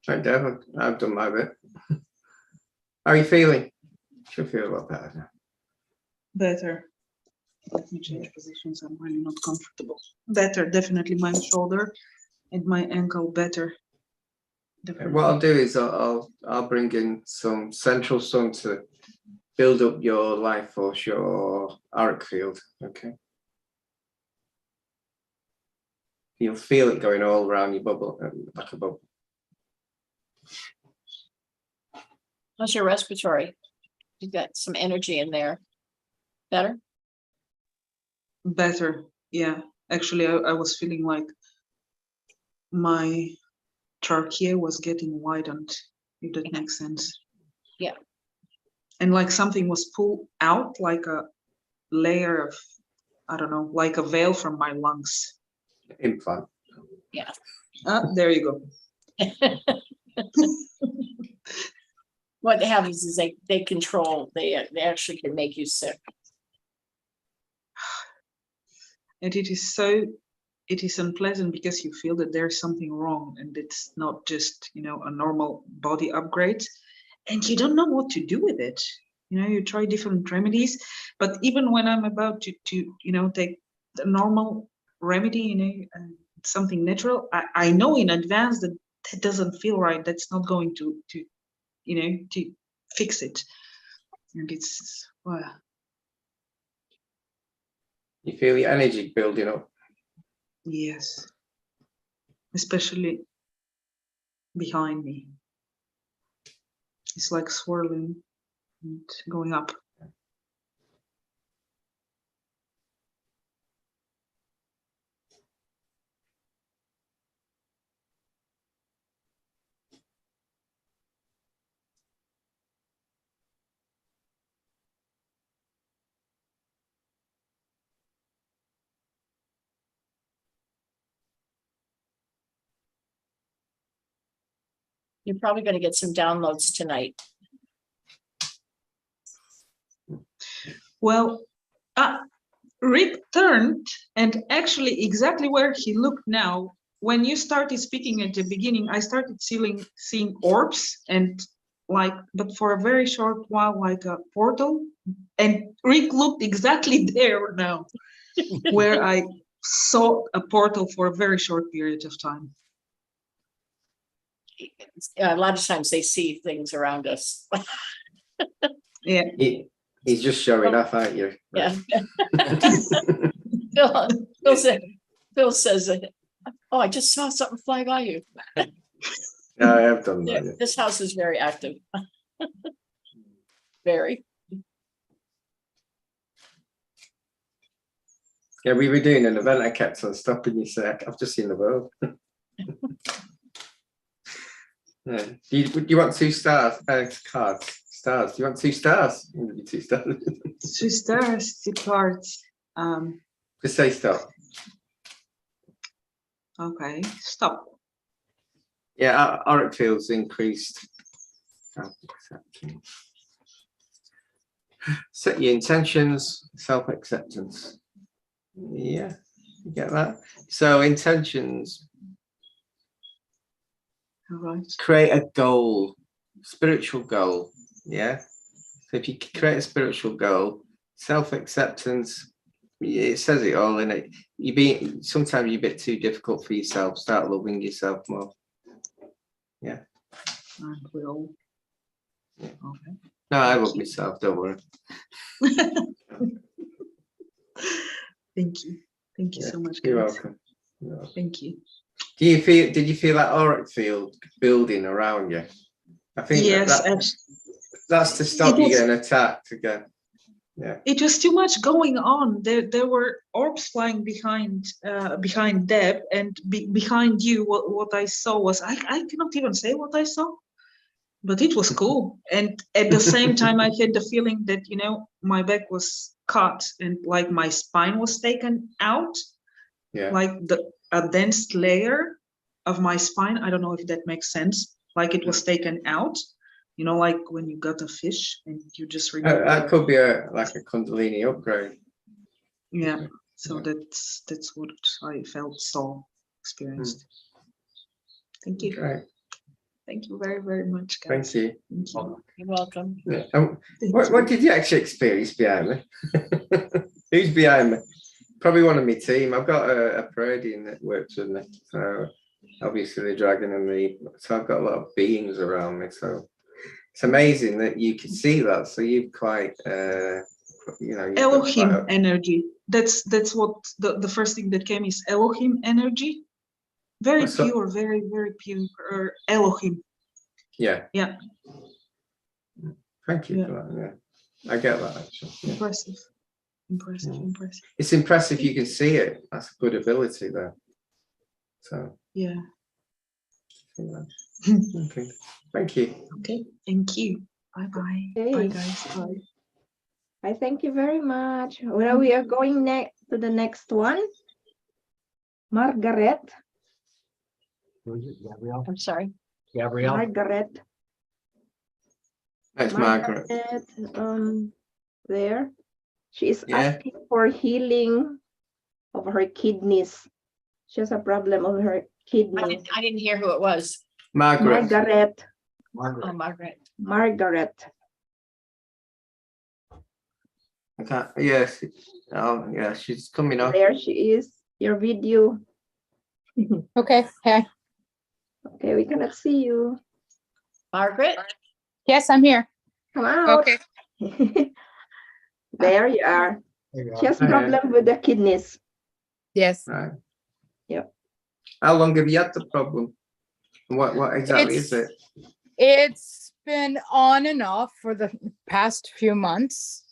Right, Deb, I've done my bit. How are you feeling? Should feel a lot better now. Better. Let me change positions. I'm really not comfortable. Better, definitely my shoulder and my ankle better. Definitely. What I'll do is I'll bring in some central sun to build up your life force, your auric field. Okay. You'll feel it going all around your bubble, like a bubble. How's your respiratory? You've got some energy in there. Better? Better, yeah. Actually, I was feeling like my trachea was getting widened, if that makes sense. Yeah. And like something was pulled out, like a layer of, I don't know, like a veil from my lungs. Implant. Yeah. There you go. What happens is they control, they actually can make you sick. And it is unpleasant because you feel that there's something wrong and it's not just, a normal body upgrade, and you don't know what to do with it. You try different remedies, but even when I'm about to take the normal remedy, something natural, I know in advance that doesn't feel right. That's not going to fix it. And it's, well. You feel your energy building up. Yes. Especially behind me. It's like swirling and going up. You're probably going to get some downloads tonight. Well, Rick turned, and actually exactly where he looked now, when you started speaking at the beginning, I started seeing orbs and like, but for a very short while, like a portal. And Rick looked exactly there now, where I saw a portal for a very short period of time. A lot of times they see things around us. Yeah. He's just showing off, aren't you? Yeah. Phil says, oh, I just saw something fly by you. Yeah, I have done that. Yeah. This house is very active. Very. Yeah, we were doing an event. I kept on stopping you. Say, I've just seen the world. Yeah. Do you want 2 stars? Cards. Stars. Do you want 2 stars? 2 stars. 2 stars, 2 cards. Just say stop. Okay, stop. Yeah, auric fields increased. Set your intentions, self-acceptance. Yeah, you get that. So intentions. All right. Create a goal, spiritual goal. Yeah. So if you create a spiritual goal, self-acceptance, it says it all in it. Sometimes you're a bit too difficult for yourself. Start loving yourself more. Yeah. I will. Yeah. Okay. No, I love myself. Don't worry. Thank you. Thank you so much, guys. You're welcome. You're welcome. Thank you. Did you feel that auric field building around you? I think Yes, that's to stop you getting attacked again. Yeah. It was too much going on. There were orbs flying behind Deb, and behind you. What I saw was I cannot even say what I saw, but it was cool. And at the same time, I had the feeling that my back was cut and like my spine was taken out. Yeah. Like a dense layer of my spine. I don't know if that makes sense. Like it was taken out. Like when you got a fish and you just remove. That could be like a Kundalini upgrade. Yeah. So that's what I felt, saw, experienced. Thank you. Right. Thank you very, very much, Thank guys. you. Thank you. You're welcome. Yeah. What did you actually experience behind me? Who's behind me? Probably one of my team. I've got a Pleiadian that works with me. So obviously the dragon and so I've got a lot of beings around me. So it's amazing that you can see that. So you've quite, Elohim energy. That's what the first thing that came is Elohim energy. Very pure, very, very pure Elohim. Yeah. Yeah. Thank you for that. Yeah. I get that actually. Yeah. Impressive. It's impressive you can see it. That's a good ability there. So yeah. Okay. Thank you. Okay. Thank you. Bye-bye. Okay. Bye guys. Bye. I thank you very much. Well, we are going to the next one. Margaret. Gabrielle? I'm sorry. Gabrielle? Margaret. That's Margaret. There. She is asking for healing of her kidneys. She has a problem of her kidney. I didn't hear who it was. Margaret. Oh, Margaret. Margaret. Okay. Yes. Oh, yeah. She's coming up. There she is. Your video. Okay. Hey. Okay, we cannot see you. Margaret? Yes, I'm here. Come out. Okay. There you are. She has problem with the kidneys. Yes. Right. Yep. How long have you had the problem? What exactly is it? It's been on and off for the past few months.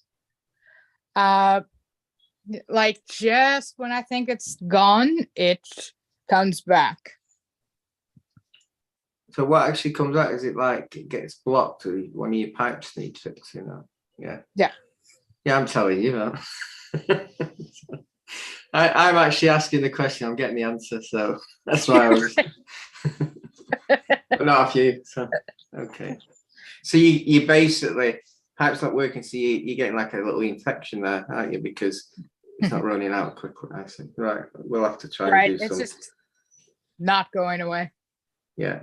Like just when I think it's gone, it comes back. So what actually comes out? Is it like it gets blocked or one of your pipes needs fixing? Yeah. Yeah. Yeah, I'm telling you that. I'm actually asking the question. I'm getting the answer, so that's why I was. But not a few. So okay. So you basically pipes not working. So you're getting like a little infection there, aren't you? Because it's not running out quickly. I see. Right. We'll have to try and do It's something. just not going away. Yeah.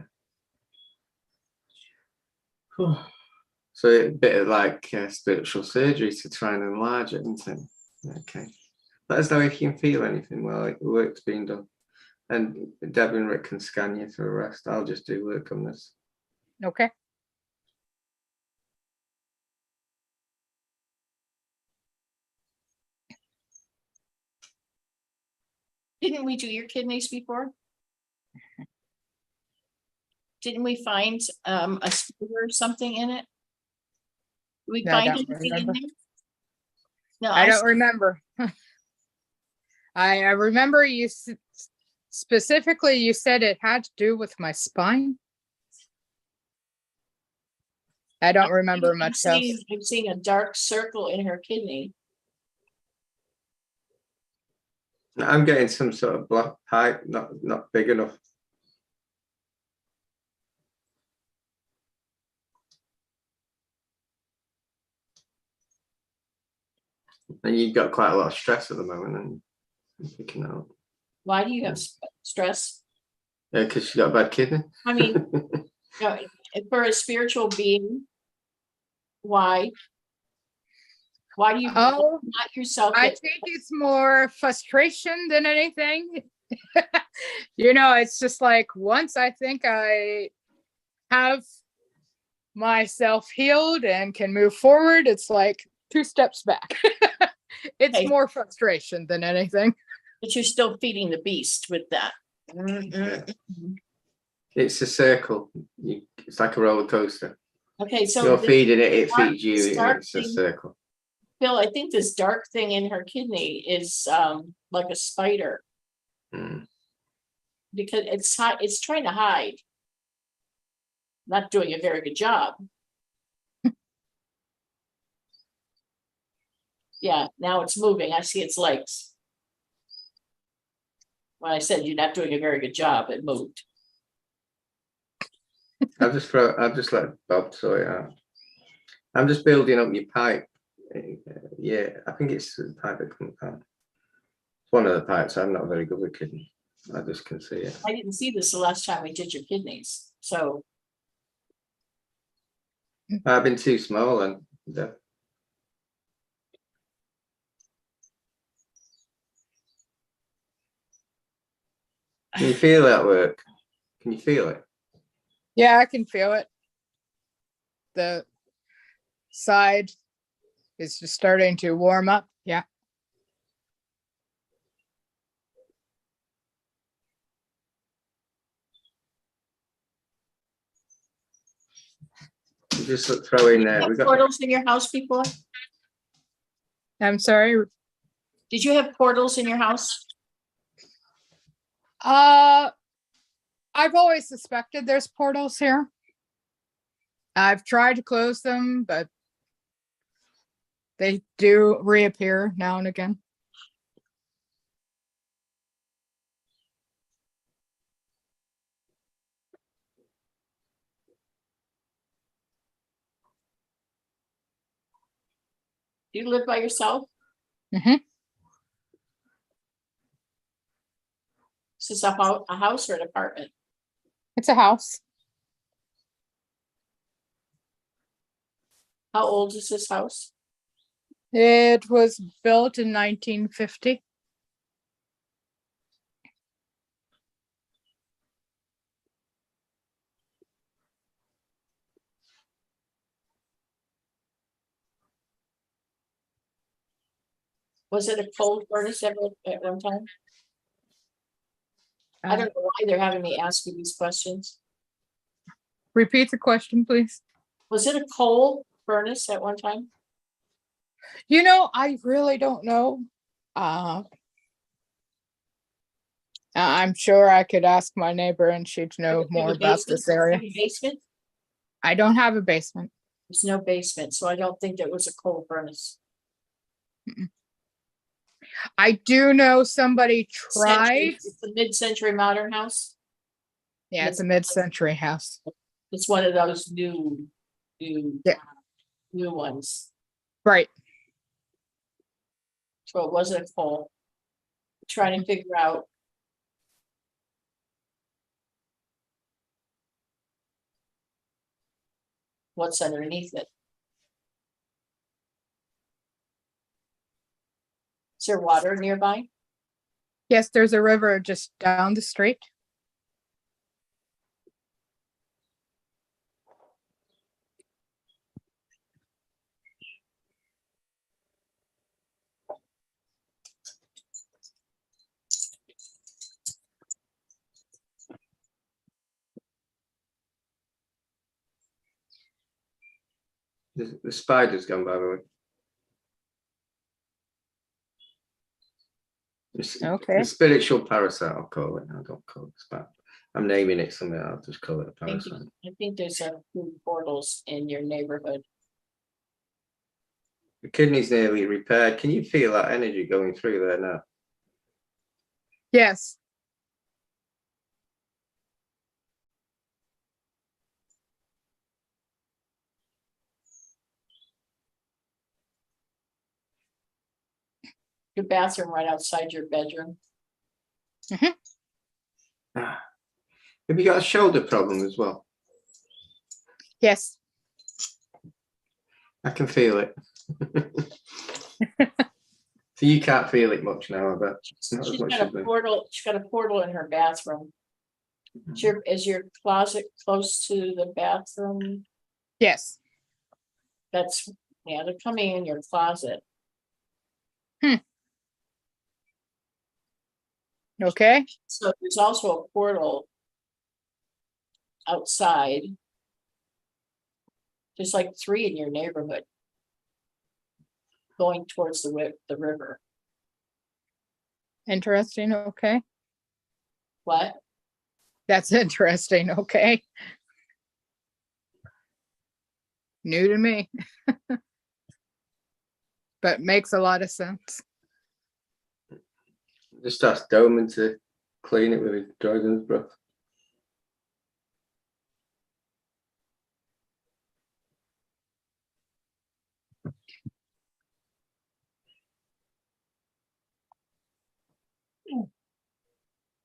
So a bit of like spiritual surgery to try and enlarge it, isn't it? Okay. Let us know if you can feel anything while the work's being done. And Deb and Rick can scan you for a rest. I'll just do work on this. Okay. Didn't we do your kidneys before? Didn't we find a spear or something in it? We No, I find don't anything in remember. there? No, I don't remember. I remember you specifically, you said it had to do with my spine. I don't remember much else. I'm seeing a dark circle in her kidney. I'm getting some sort of black pipe, not big enough. And you've got quite a lot of stress at the moment, and you're picking that up. Why do you have stress? Yeah, because she's got a bad kidney. I mean, for a spiritual being, why? Why do you Oh, not yourself? I think it's more frustration than anything. It's just like once I think I have myself healed and can move forward, it's like 2 steps back. It's Okay. more frustration than anything. But you're still feeding the beast with that. It's a circle. It's like a roller coaster. Okay, so You're this feeding it, it dark- feeds you, this and dark it's a thing- circle. Phil, I think this dark thing in her kidney is like a spider Mm. because it's trying to hide. Not doing a very good job. Yeah, now it's moving. I see its legs. When I said you're not doing a very good job, it moved. I'll just let Bob sort it out. I'm just building up your pipe. Yeah, I think it's the pipe that comes out. It's one of the pipes. I'm not very good with kidney. I just can see it. I didn't see this the last time we did your kidneys. So I've been too small, and can you feel that work? Can you feel it? Yeah, I can feel it. The side is just starting to warm up. Yeah. You just throw in there. have portals in your house before? I'm sorry. Did you have portals in your house? I've always suspected there's portals here. I've tried to close them, but they do reappear now and again. Do you live by yourself? Mhm. Is this a house or an apartment? It's a house. How old is this house? It was built in 1950. Was it a coal furnace at one time? I don't know why they're having me ask you these questions. Repeat the question, please. Was it a coal furnace at one time? I really don't know. I'm sure I could ask my neighbor and she'd know Do you more have a about basement? this area. Do you have a basement? I don't have a basement. There's no basement, so I don't think there was a coal furnace. I do know somebody tried. It's a mid-century modern house. Yeah, it's a mid-century house. It's one of those new Yeah. new ones. Right. So it wasn't a coal. Trying to figure out What's underneath it? Is there water nearby? Yes, there's a river just down the street. The spider's gone, by the way. Okay. The spiritual parasite, I'll call it. I don't call it spider. I'm naming it something. I'll just call it a parasite. I think there's some portals in your neighborhood. The kidney's nearly repaired. Can you feel that energy going through there now? Yes. Your bathroom right outside your bedroom. Have you got a shoulder problem as well? Yes. I can feel it. So you can't feel it much now, I bet. Not as She's much got a as me. portal. She's got a portal in her bathroom. Is your closet close to the bathroom? Yes. That's, yeah, they're coming in your closet. Okay. So there's also a portal outside. There's like 3 in your neighborhood going towards the river. Interesting. Okay. What? That's interesting. Okay. New to me. But makes a lot of sense. Just ask Doman to clean it with a dragon's breath. You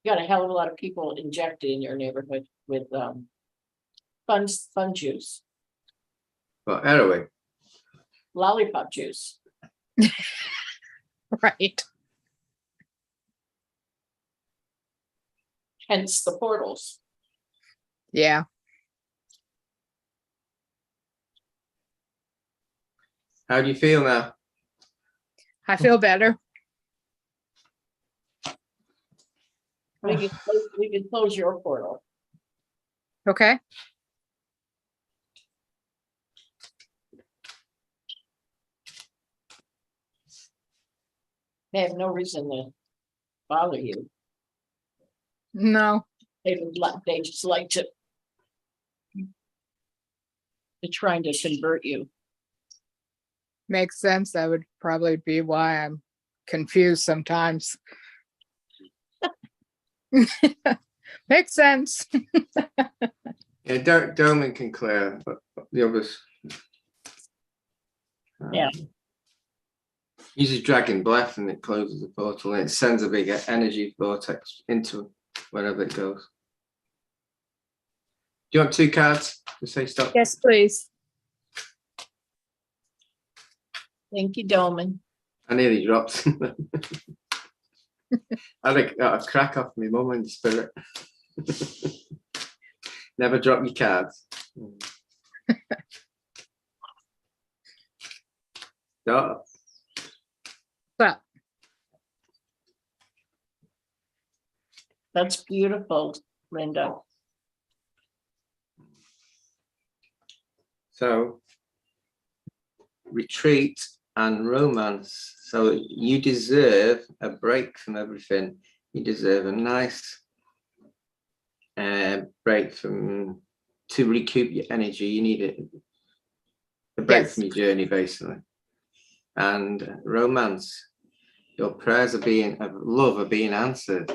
got a hell of a lot of people injected in your neighborhood with fun juice, But anyway, lollipop juice. Right. Hence the portals. Yeah. how do you feel now? I feel better. We can close your portal. Okay. They have no reason to bother you. No. They just like to. They're trying to convert you. Makes sense. That would probably be why I'm confused sometimes. Makes sense. Yeah, Doman can clear, but the others. Yeah. Uses dragon breath and it closes the portal and it sends a big energy vortex into wherever it goes. Do you want 2 cards to say stop? Yes, please. Thank you, Doman. I nearly dropped. I had a crack off my mum in the spirit. Never drop your cards. Stop. Well, That's beautiful, Linda. So, retreat and romance. So you deserve a break from everything. You deserve a nice break from to recoup your energy. You need a break Yes. from your journey, basically. And romance. Your prayers of love are being answered.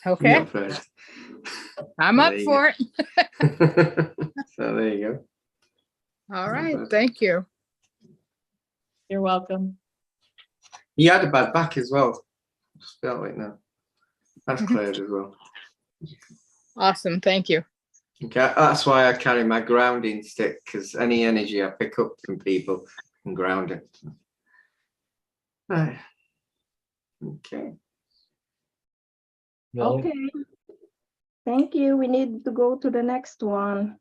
okay. Your prayers. I'm up There you for it. So there you go. All right. Thank you. You're welcome. You had a bad back as well. Just felt it now. That's cleared as well. Awesome. Thank you. Okay, that's why I carry my grounding stick, because any energy I pick up from people can ground it. Right. Okay. Okay. Thank you. We need to go to the next one.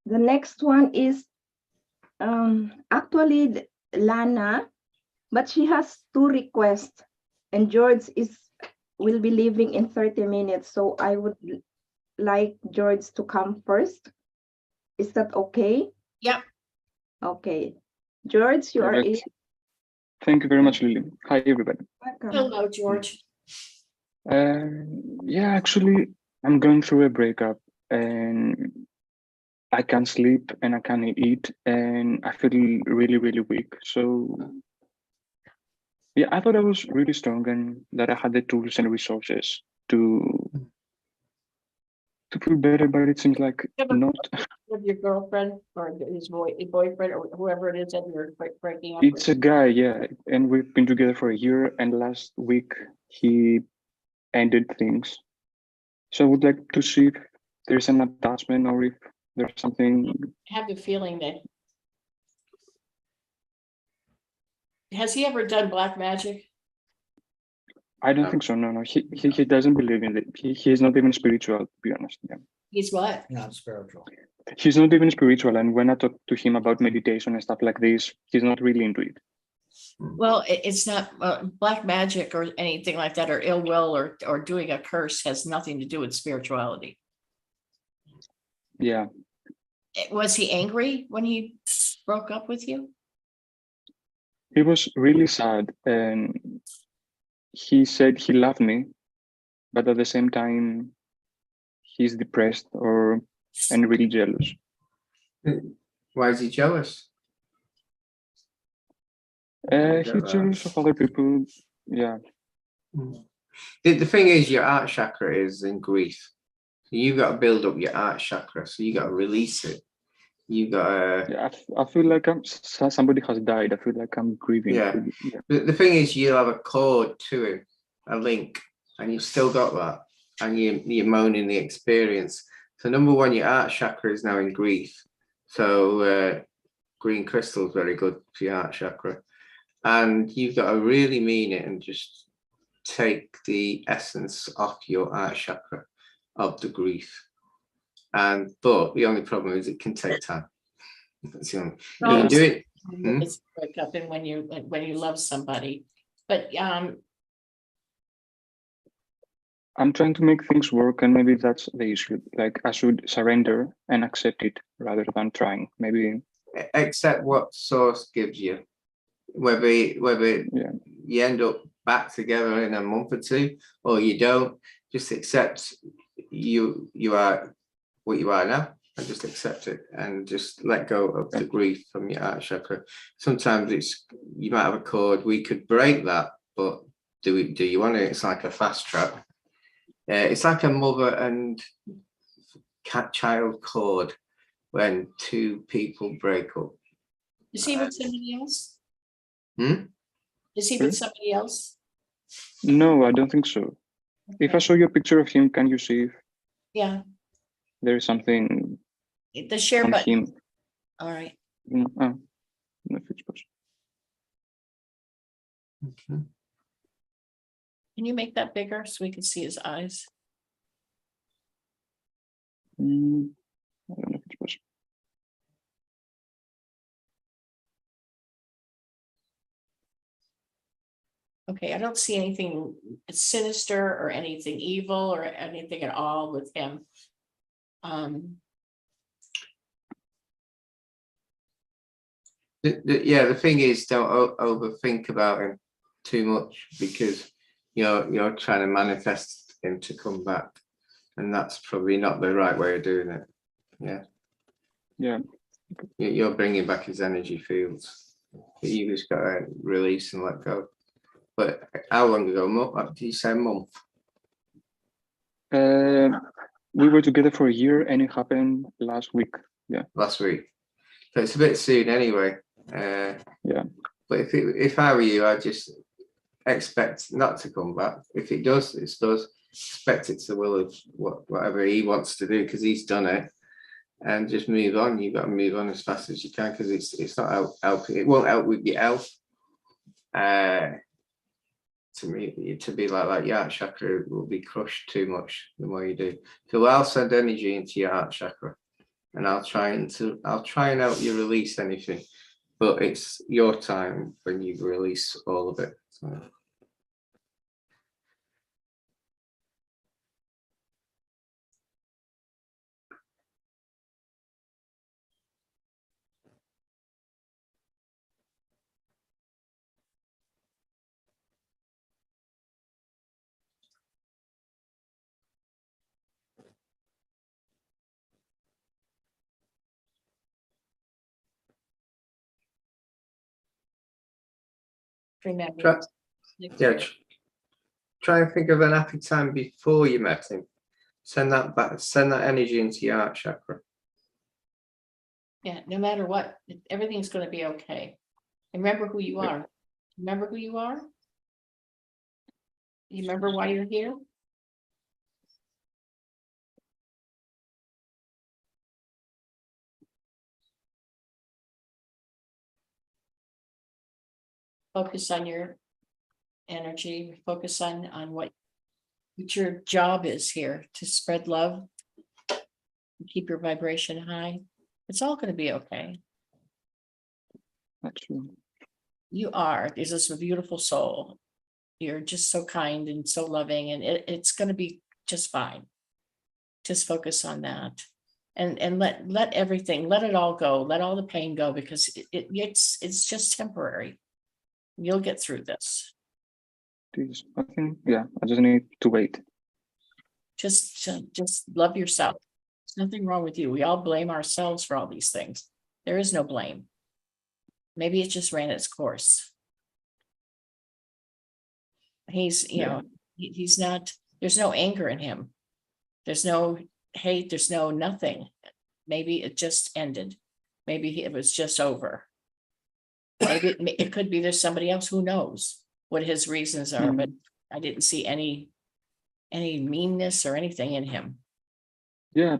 The next one is actually Lana, but she has 2 requests, and George will be leaving in 30 minutes. So I would like George to come first. Is that okay? Yep. Okay. George, you are in. Perfect. Thank you very much, Lily. Hi, everybody. Welcome. Hello, George. Yeah, actually, I'm going through a breakup and I can't sleep and I can't eat and I feel really, really weak. So, yeah, I thought I was really strong and that I had the tools and resources to feel better, but it seems like not. With your girlfriend or his boyfriend or whoever it is that you're breaking up It's a with? guy, yeah, and we've been together for a year and last week he ended things. So I would like to see if there's an attachment or if there's something. I have the feeling that. Has he ever done black magic? I don't think so. No. He doesn't believe in it. He's not even spiritual, to be honest. Yeah. He's what? Not spiritual. He's not even spiritual. And when I talk to him about meditation and stuff like this, he's not really into it. Well, it's not black magic or anything like that, or ill will or doing a curse has nothing to do with spirituality. Yeah. Was he angry when he broke up with you? He was really sad and he said he loved me, but at the same time, he's depressed and really jealous. Why is he jealous? He's jealous of other people. Yeah. The thing is, your heart chakra is in grief. So you've got to build up your heart chakra. So you got to release it. You got to. Yeah, I feel like somebody has died. I feel like I'm grieving. Yeah. Yeah. The thing is, you'll have a cord to him, a link, and you've still got that, and you're moaning the experience. So number one, your heart chakra is now in grief. So green crystal is very good for your heart chakra, and you've got to really mean it and just take the essence off your heart chakra of the grief. But the only problem is it can take time. That's the only. You can do it. It's break up and when you love somebody, but I'm trying to make things work, and maybe that's the issue. Like I should surrender and accept it rather than trying. Maybe accept what source gives you. Whether you end up back together in a month or two, or you don't, just accept you are what you are now, and just accept it, and just let go of the grief from your heart chakra. Sometimes you might have a cord. We could break that, but do you want it? It's like a fast track. It's like a mother and child cord when 2 people break up. is he with somebody else? Is he Hmm? with somebody else? no, I don't think so. If I show you a picture of him, can you see if Yeah, there is something the share on button. him? All right. No, it's possible. Okay. Can you make that bigger so we can see his eyes? I don't know if it's possible. Okay, I don't see anything sinister or anything evil or anything at all with him. The thing is, don't overthink about him too much, because you're trying to manifest him to come back, and that's probably not the right way of doing it. Yeah. You're bringing back his energy fields. You just got to release and let go. But how long ago? Did you say a month? We were together for a year, and it happened last week. Yeah. Last week. So it's a bit soon anyway. Yeah. But if I were you, I'd just expect not to come back. If it does, it does. expect it's the will of whatever he wants to do, because he's done it, and just move on. You've got to move on as fast as you can, because it's not helping. It won't help with your health. To me, to be like that, your heart chakra will be crushed too much the more you do. So I'll send energy into your heart chakra, and I'll try and help you release anything. But it's your time when you release all of it. So. Remember. Try and think of an happy time before you met him. Send that back. Send that energy into your heart chakra. Yeah, no matter what, everything's going to be okay. And remember who you are. Remember who you are? You remember why you're here? Focus on your energy, focus on what your job is here, to spread love, keep your vibration high. It's all going to be okay. That's true. You are. There's this beautiful soul. You're just so kind and so loving, and it's going to be just fine. Just focus on that, and let everything, let it all go, let all the pain go, because it's just temporary. You'll get through this. I think, yeah, I just need to wait. Just love yourself. There's nothing wrong with you. We all blame ourselves for all these things. There is no blame. Maybe it just ran its course. He's, you know, he's not, there's no anger in him. There's no hate. There's no nothing. Maybe it just ended. Maybe it was just over. Maybe it could be there's somebody else who knows what his reasons are, but I didn't see any meanness or anything in him. Yeah,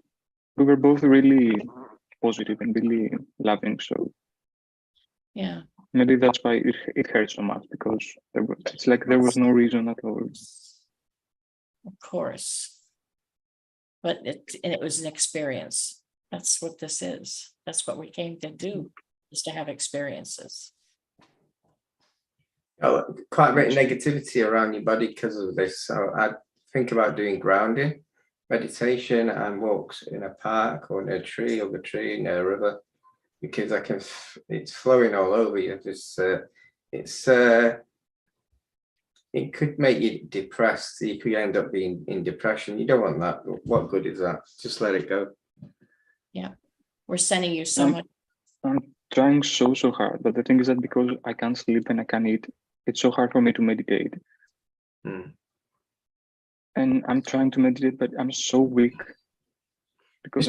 we were both really positive and really loving. So yeah, maybe that's why it hurts so much, because it's like there was no reason at all. Of course, but it was an experience. That's what this is. That's what we came to do, is to have experiences. Quite a bit of negativity around your body because of this. So I think about doing grounding, meditation, and walks in a park or near a tree, or a tree near a river, because it's flowing all over you. It could make you depressed. You could end up being in depression. You don't want that. What good is that? Just let it go. Yeah, we're sending you so much. I'm trying so hard, but the thing is that because I can't sleep and I can't eat, it's so hard for me to meditate. And I'm trying to meditate, but I'm so weak. Because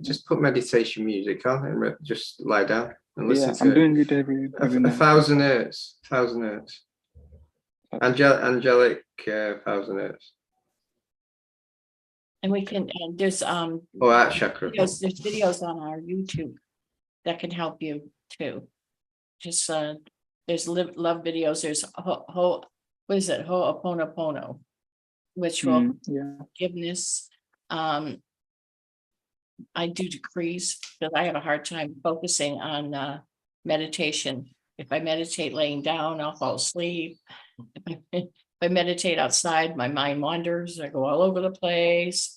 just put meditation music on and just lie down and listen to I'm it. doing it every night. 1,000 hertz. Angelic 1,000 hertz. And we can, and there's heart chakra. there's videos on our YouTube that can help you too. Just there's love videos. There's what is it? Ho'oponopono, which will forgiveness. I do decrees because I have a hard time focusing on meditation. If I meditate laying down, I'll fall asleep. If I meditate outside, my mind wanders. I go all over the place.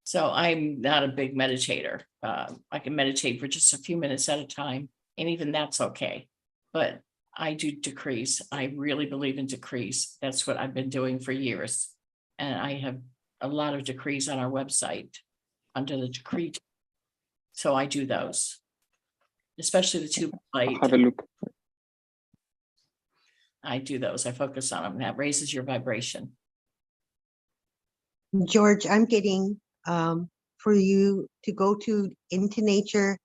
So I'm not a big meditator. I can meditate for just a few minutes at a time, and even that's okay. But I do decrees. I really believe in decrees. That's what I've been doing for years. And I have a lot of decrees on our website under the decree. So I do those, especially the 2 light. Have a look. I do those. I focus on them. That raises your vibration. George, I'm getting for you to go into nature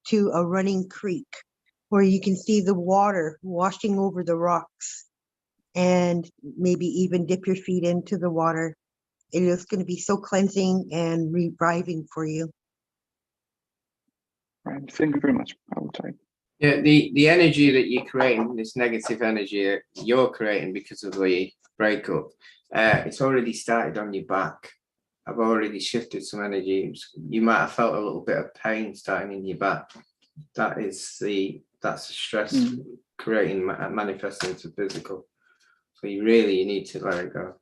to a running creek where you can see the water washing over the rocks, and maybe even dip your feet into the water It is going to be so cleansing and reviving for you. Right. Thank you very much. I will try. Yeah, the energy that you're creating, this negative energy that you're creating because of the breakup, it's already started on your back. I've already shifted some energy. You might have felt a little bit of pain starting in your back. That's the stress creating, manifesting to physical. So you need to let it go.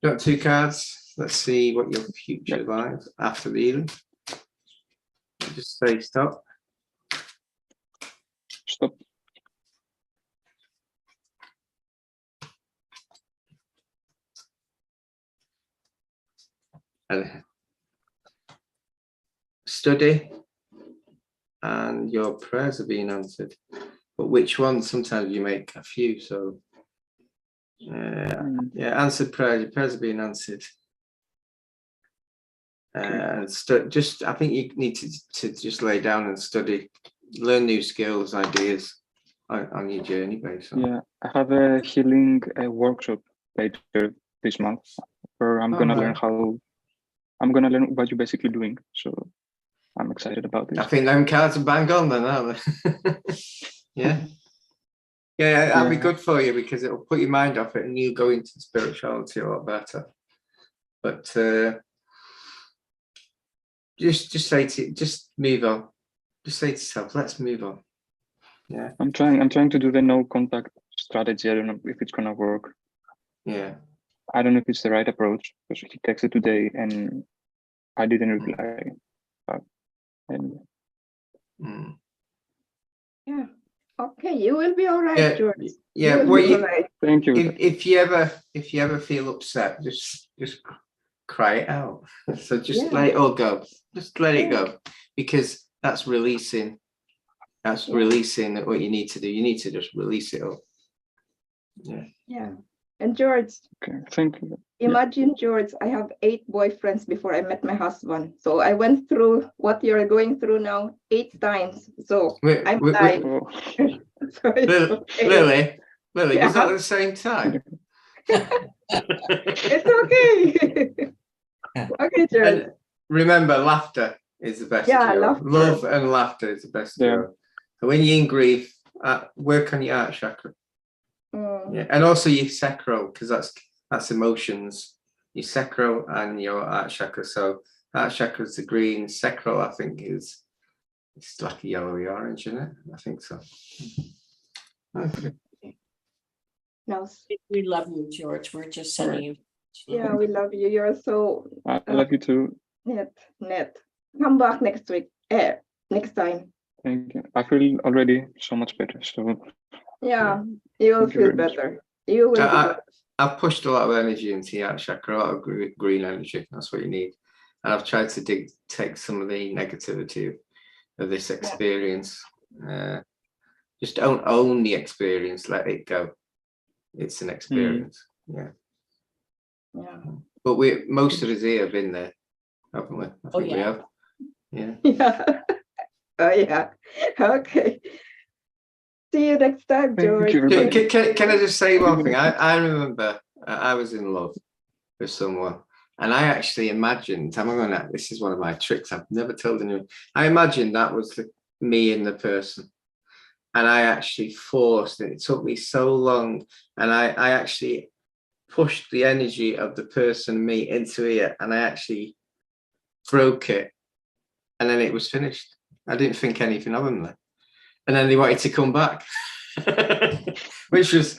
Got 2 cards. Let's see what your future lies after the healing. Just say stop. Stop. And study, and your prayers are being answered. But which one? Sometimes you make a few. So answered prayers. Your prayers are being answered. And I think you need to just lay down and study, learn new skills, ideas on your journey, basically. Yeah, I have a healing workshop later this month where I'm gonna learn what you're basically doing. So I'm excited about this. I think them cards are bang on then, aren't they? Yeah. Yeah, that'll be good for you because it'll put your mind off it and you go into spirituality a lot better. But just move on. Just say to yourself, let's move on. Yeah. I'm trying to do the no contact strategy. I don't know if it's gonna work. Yeah. I don't know if it's the right approach because he texted today and I didn't reply. But anyway. Yeah. Okay, you will be all right, Yeah. George. Yeah. You will be all right. Thank you. If you ever feel upset, just cry it out. So just let it all go. Just let it go, because that's releasing. That's releasing what you need to do. You need to just release it all. Yeah. Yeah. And George, Okay, thank you. imagine, George, I have 8 boyfriends before I met my husband. So I went through what you're going through now 8 times. So I'm dying. So it's okay. Lily, Yeah. was that at the same time? It's okay. Okay, George. And remember, laughter is the best cure. Love and laughter is the best cure. So when you're in grief, work on your heart chakra. Yeah, and also your sacral, because that's emotions. Your sacral and your heart chakra. So heart chakra is the green. Sacral, I think, it's like a yellowy orange, isn't it? I think so. Okay. No. We love you, George. We're just sending you. Yeah, we love you. You're so I love you too. net. Come back next week. Next time. Thank you. I feel already so much better. So yeah, you will feel better. You will. I've pushed a lot of energy into the heart chakra, a lot of green energy. That's what you need. And I've tried to take some of the negativity of this experience. Just don't own the experience. Let it go. It's an experience. Yeah. But most of us here have been there, haven't we? I think we have. Yeah. Yeah. Oh yeah. Okay. See you next time, George. Can I just say one thing? I remember I was in love with someone, and I actually imagined. This is one of my tricks. I've never told anyone. I imagined that was me and the person, and I actually forced it. It took me so long, and I actually pushed the energy of the person, me, into it, and I actually broke it, and then it was finished. I didn't think anything of them then. And then they wanted to come back, which was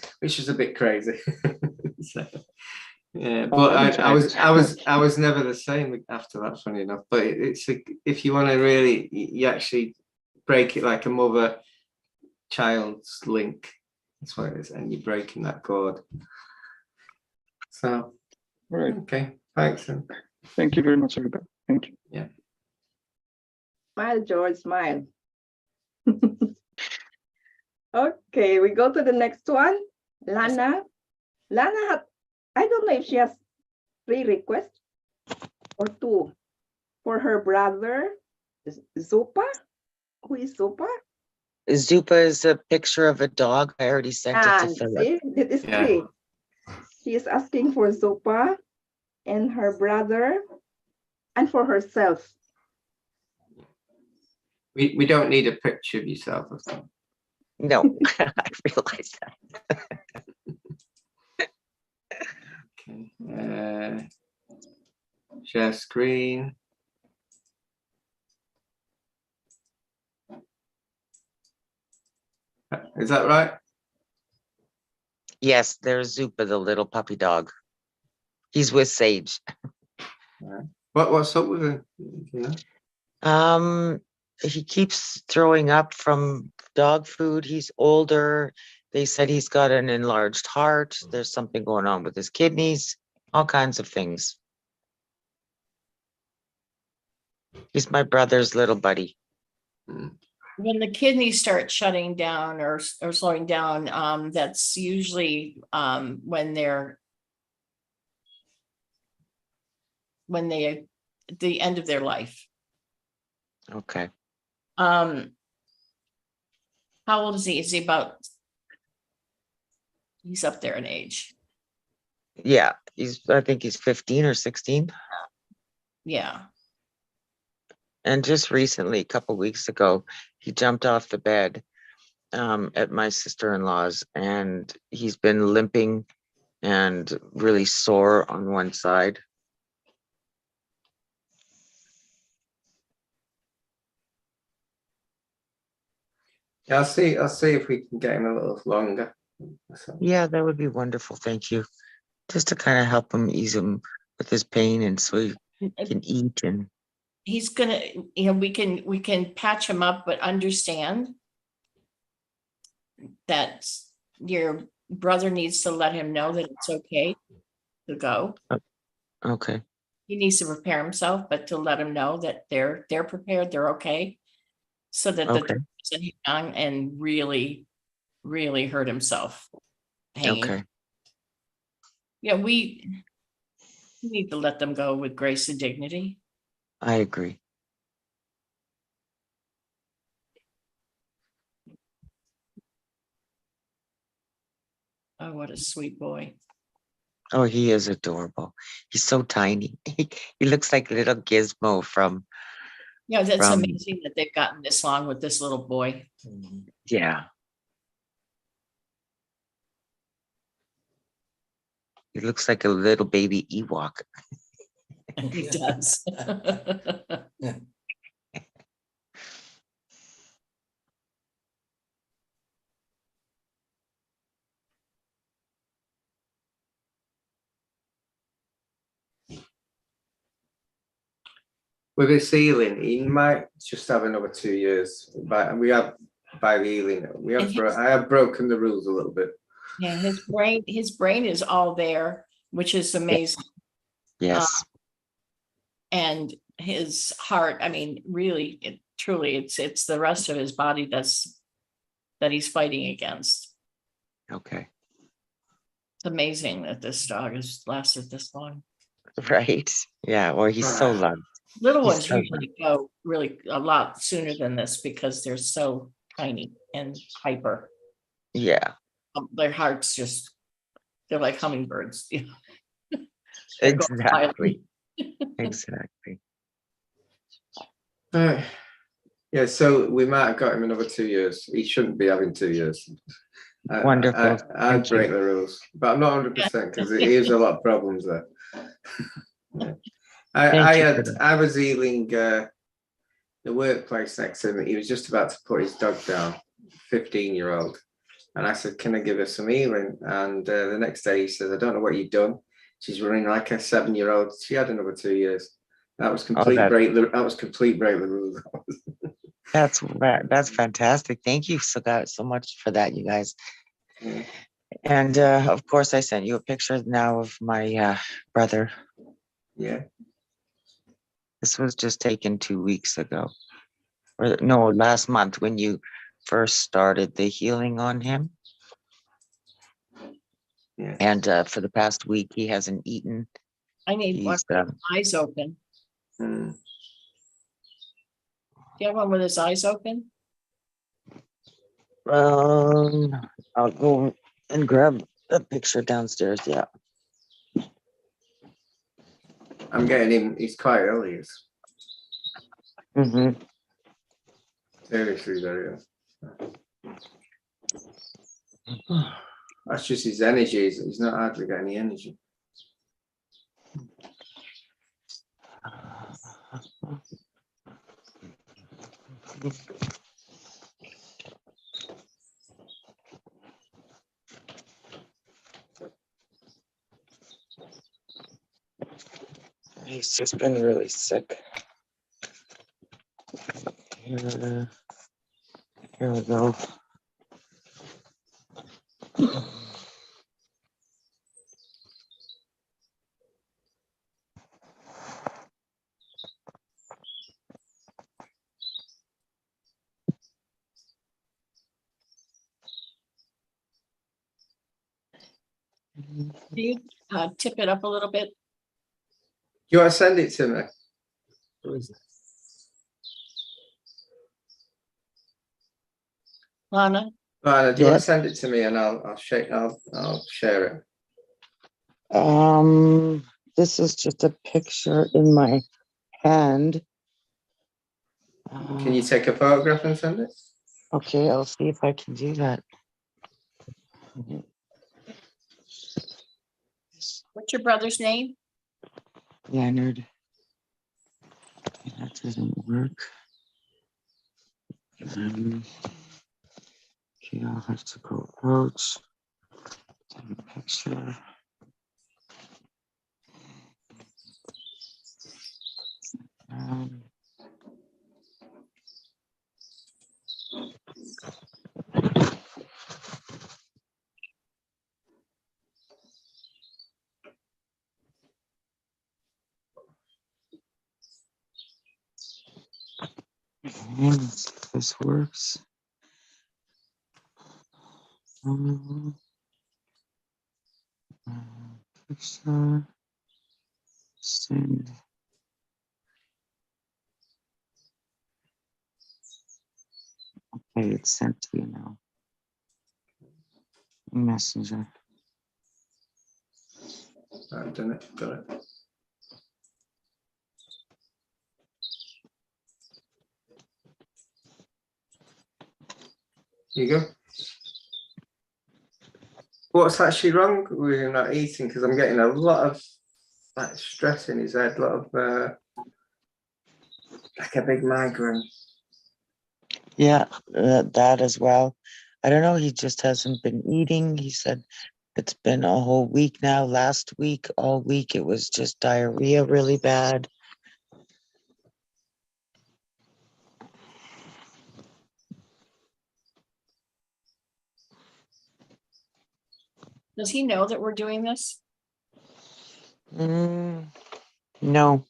a bit crazy. So, yeah, but I was never the same after that. Funny enough, but if you want to really, you actually break it like a mother-child's link. That's what it is, and you're breaking that cord. So, right. Okay, thanks. Thank you very much, everybody. Thank you. Yeah. Smile, George, smile. Okay, we go to the next one. Lana. Lana, I don't know if she has 3 requests or 2 for her brother, Zupa. Who is Zupa? Zupa is a picture of a dog. I already sent it to Philip. See, it is 3. She is asking for Zupa and her brother, and for herself. We don't need a picture of yourself or something. No, I realize that. Okay. Share screen. Is that right? Yes, there's Zupa, the little puppy dog. He's with Sage. What's up with him? You know? He keeps throwing up from dog food. He's older. They said he's got an enlarged heart. There's something going on with his kidneys, all kinds of things. He's my brother's little buddy. When the kidneys start shutting down or slowing down, that's usually when they're at the end of their life. Okay. How old is he? Is he about? He's up there in age. Yeah, I think he's 15 or 16. Yeah. And just recently, a couple weeks ago, he jumped off the bed at my sister-in-law's, and he's been limping and really sore on one side. I'll see if we can get him a little longer. Yeah, that would be wonderful. Thank you. Just to kind of help him, ease him with his pain, and so he can eat. And He's gonna, we can patch him up, but understand that your brother needs to let him know that it's okay to go. okay. He needs to prepare himself, but to let him know that they're prepared, they're okay. So that the Okay. doesn't hang and really hurt himself. Hanging. Okay. Yeah, we need to let them go with grace and dignity. I agree. Oh, what a sweet boy. Oh, he is adorable. He's so tiny. He looks like little Gizmo from. Yeah, that's From- amazing that they've gotten this long with this little boy. Yeah. He looks like a little baby Ewok. He does. With his healing, he might just have another 2 years. But we have by the healing, I have broken the rules a little bit. Yeah, his brain is all there, which is amazing. Yes. And his heart, I mean, really, truly, it's the rest of his body that he's fighting against. Okay. It's amazing that this dog has lasted this long. Right. Yeah. Well, he's so loved. Little He's ones so usually go really a lot sooner than this because they're so tiny and hyper. Yeah. Their hearts they're like hummingbirds. Exactly. Exactly. Yeah, so we might have got him another 2 years. He shouldn't be having 2 years. Wonderful. I'd break the rules, but I'm not 100% because it is a lot of problems there. Yeah. I was healing the workplace next to him. He was just about to put his dog down, 15-year-old. And I said, can I give her some healing? And the next day he says, I don't know what you've done. She's running like a 7-year-old. She had another 2 years. That was complete break the rules. That's fantastic. Thank you so much for that, you guys. Yeah. And of course, I sent you a picture now of my brother. Yeah. This was just taken 2 weeks ago, or no, last month when you first started the healing on him. Yeah. And for the past week, he hasn't eaten. I need one with his eyes open. Hmm. Do you have one with his eyes open? I'll go and grab a picture downstairs. Yeah. I'm getting him. He's quite ill. He is Mm-hmm. seriously very ill. That's just his energy. He's not hardly got any energy. He's just been really sick. Here we go. Can you tip it up a little bit? You want to send it to me? Who is it? Lana? Lana, do you want Yeah. to send it to me and I'll share it. This is just a picture in my hand. Can you take a photograph and send it? Okay, I'll see if I can do that. What's your brother's name? Leonard. That doesn't work. Okay, I'll have to go out. Take a picture. Let's see if this works. Picture. Send. Okay, it's sent to you now. Messenger. I've done it. Got it. Here you go. What's actually wrong with him not eating? Because I'm getting a lot of like stress in his head, a lot of like a big migraine. Yeah, that as well. I don't know. He just hasn't been eating. He said it's been a whole week now. Last week, all week, it was just diarrhea really bad. Does he know that we're doing this? No.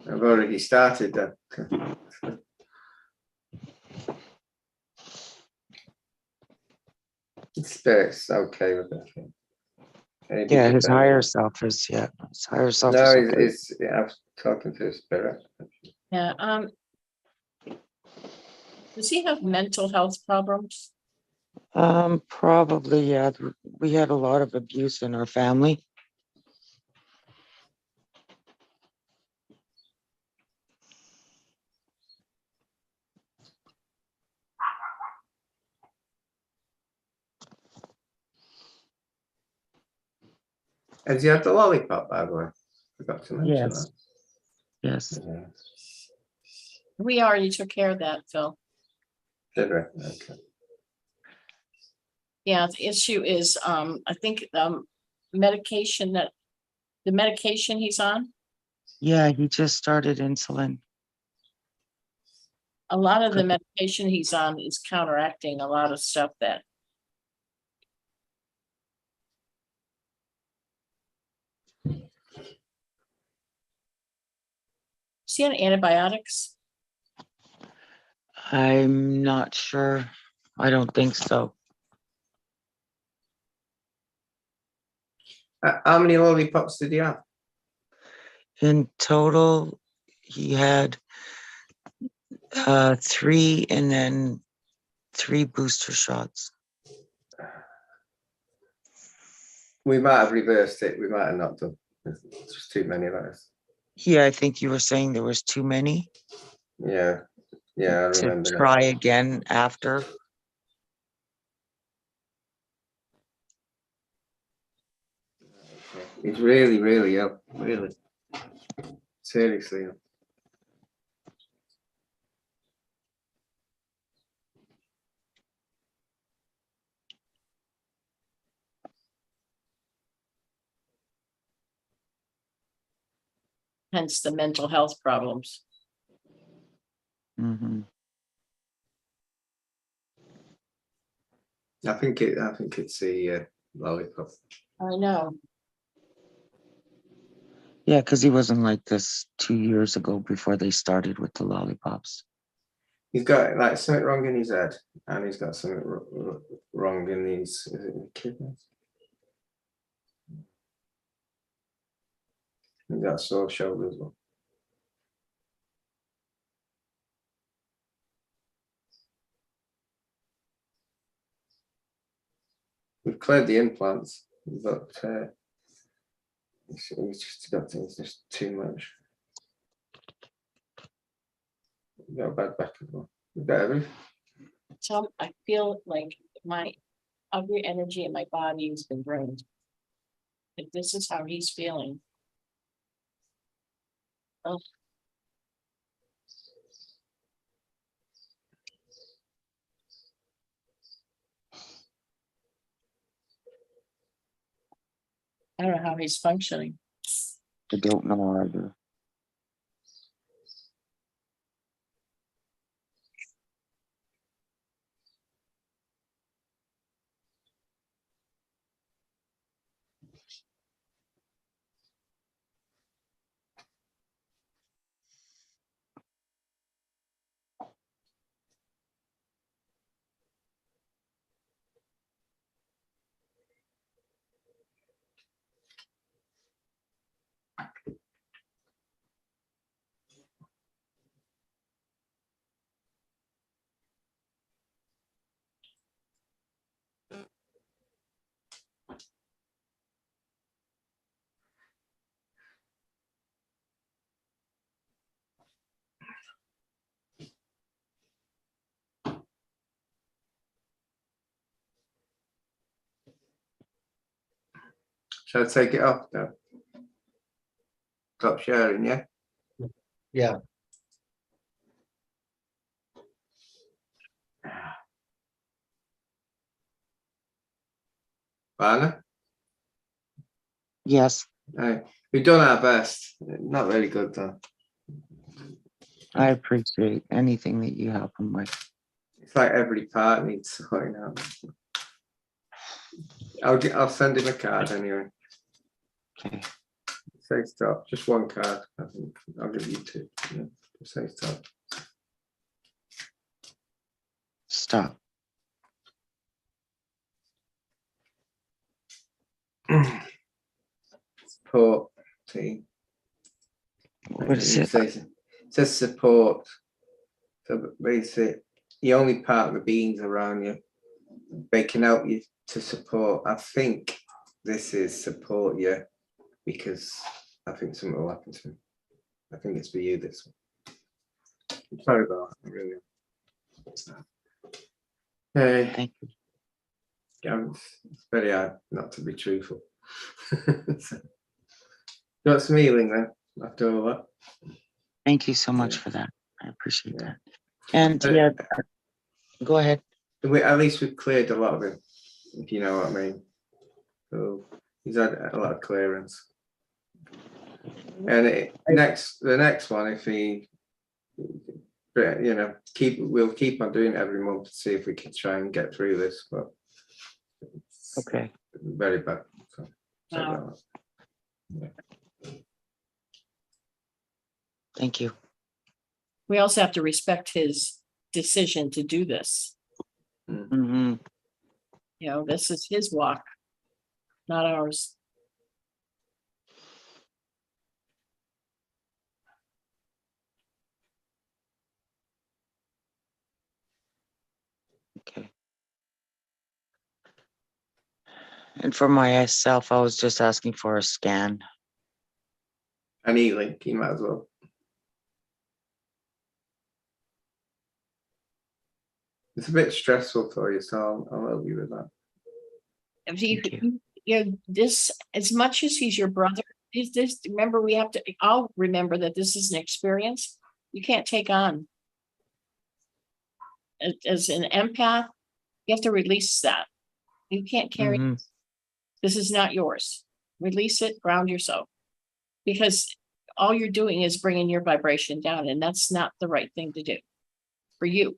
I've already started that. Spirit's okay with it. Maybe Yeah, his depending higher on- self is, yeah. His higher self No, is okay. I was talking to his spirit. Yeah. Does he have mental health problems? Probably, yeah. We had a lot of abuse in our family. Has he had the lollipop, by the way? Forgot to mention Yes. Yes. that. Yeah. We already took care of that, Phil. Did we? Okay. Yeah, the issue is, I think, the medication he's on, Yeah, he just started insulin. a lot of the medication he's on is counteracting a lot of stuff that. Is he on antibiotics? I'm not sure. I don't think so. How many lollipops did he have? In total, he had 3 and then 3 booster shots. We might have reversed it. We might have not done. There's just too many letters. Yeah, I think you were saying there was too many Yeah, yeah, I to remember that. try again after. He's really, really ill. Really, seriously ill. Hence the mental health problems. Mhm. I think it's the lollipop. I know. Yeah, because he wasn't like this 2 years ago before they started with the lollipops. He's got like something wrong in his head, and he's got something wrong in his kidneys. He's got a sore shoulder as well. We've cleared the implants, but he's just got things just too much. We've got a bad back as well. We've got everything. So I feel like my every energy in my body has been drained. If this is how he's feeling. Oh. I don't know how he's functioning. I don't know either. Shall I take it off now? Stop sharing, yeah? Yeah. Anna? Yes, Right. We've done our best. Not really good though. I appreciate anything that you help him with. It's like every part needs sorting out. I'll send him a card anyway. Okay. Say stop. Just one card. I think I'll give you two. Yeah. Just say stop. Stop. Support team. What is it? It says support. So basically, the only part of the beings around you, they can help you to support. I think this is support you because I think something will happen to me. I think it's for you this one. I'm sorry about that, really. Hey, Thank you. it's very hard not to be truthful. Got some healing then after all that. Thank you so much Yeah. for that. I appreciate Yeah. that. And yeah, go ahead. At least we've cleared a lot of it, if you know what I mean. So he's had a lot of clearance. And the next one, if he, we'll keep on doing it every month to see if we can try and get through this. But it's Okay. very bad. So, sorry Wow. about that. Yeah. Thank you. We also have to respect his decision to do this. Mm-hmm. You know, this is his walk, not ours. Okay. And for myself, I was just asking for a scan. An E-link, you might as well. It's a bit stressful for you, so I'll help you with that. If Thank you. you know, this, as much as he's your brother, is this, remember, I'll remember that this is an experience you can't take on. As an empath, you have to release that. You can't carry, Mhm. this is not yours. Release it, ground yourself. Because all you're doing is bringing your vibration down, and that's not the right thing to do for you.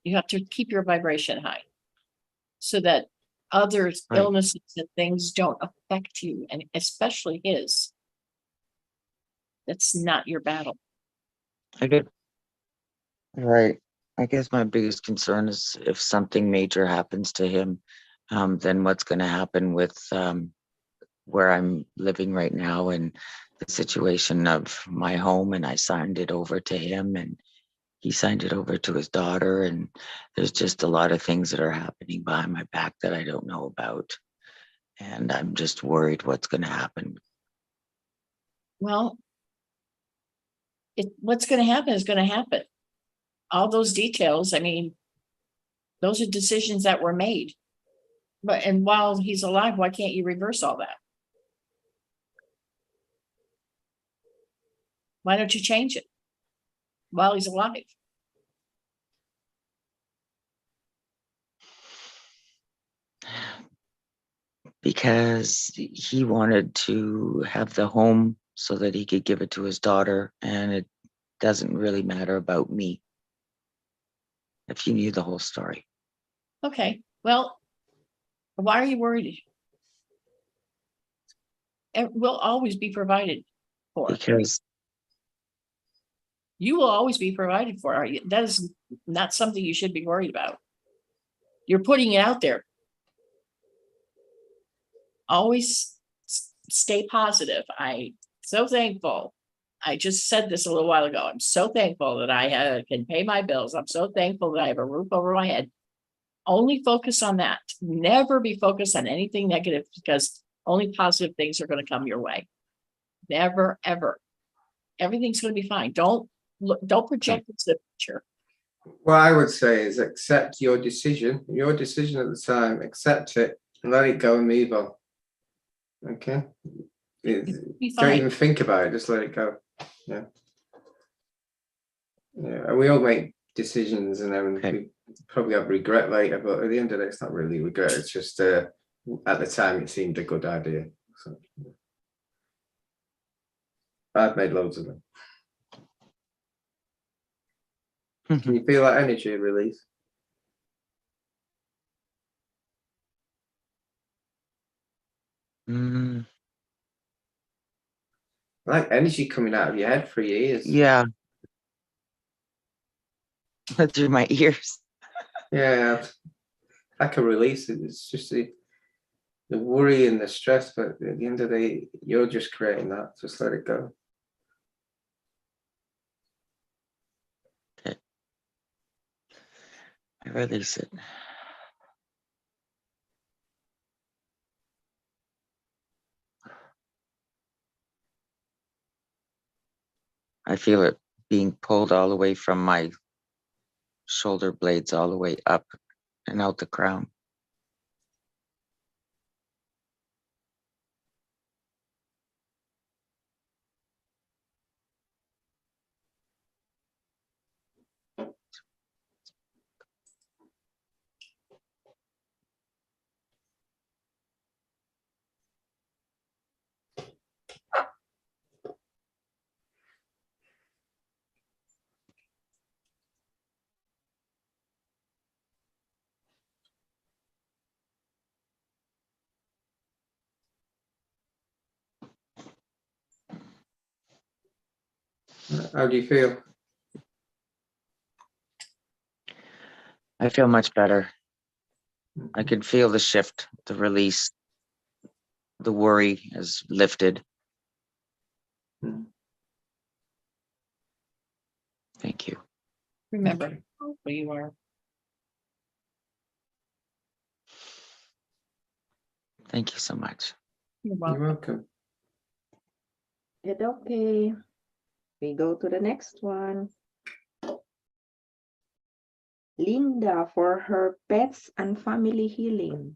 You have to keep your vibration high so that other Right. illnesses and things don't affect you, and especially his. That's not your battle. I get right. I guess my biggest concern is if something major happens to him, then what's going to happen with where I'm living right now and the situation of my home. And I signed it over to him, and he signed it over to his daughter. And there's just a lot of things that are happening behind my back that I don't know about. And I'm just worried what's going to happen. Well, what's going to happen is going to happen. All those details, I mean, those are decisions that were made. But, and while he's alive, why can't you reverse all that? Why don't you change it while he's alive? Because he wanted to have the home so that he could give it to his daughter, and it doesn't really matter about me. If you knew the whole story. Okay, well, why are you worried? It will always be provided for. Because you will always be provided for. That is not something you should be worried about. You're putting it out there. Always stay positive. I'm so thankful. I just said this a little while ago. I'm so thankful that I can pay my bills. I'm so thankful that I have a roof over my head. Only focus on that. Never be focused on anything negative, because only positive things are going to come your way. Never, ever. Everything's going to be fine. Don't project into the future. What I would say is accept your decision at the time, accept it and let it go and move on. Okay? Don't even think about it, just let it go. Yeah. Yeah, and we all make decisions and then we probably have regret later, but at the end of it, it's not really regret. It's just at the time it seemed a good idea. So, I've made loads of them. Can you feel that energy release? Like energy coming out of your head for your ears. Yeah. Through my ears. Yeah. Like a release. It's just the worry and the stress, but at the end of the day, you're just creating that. Just let it go. Okay. I release it. I feel it being pulled all the way from my shoulder blades all the way up and out the crown. How do you feel? I feel much better. I can feel the shift, the release. The worry is lifted. Thank you. Remember who you are. Thank you so much. You're You're welcome. welcome. Okay. We go to the next one. Linda for her pets and family healing.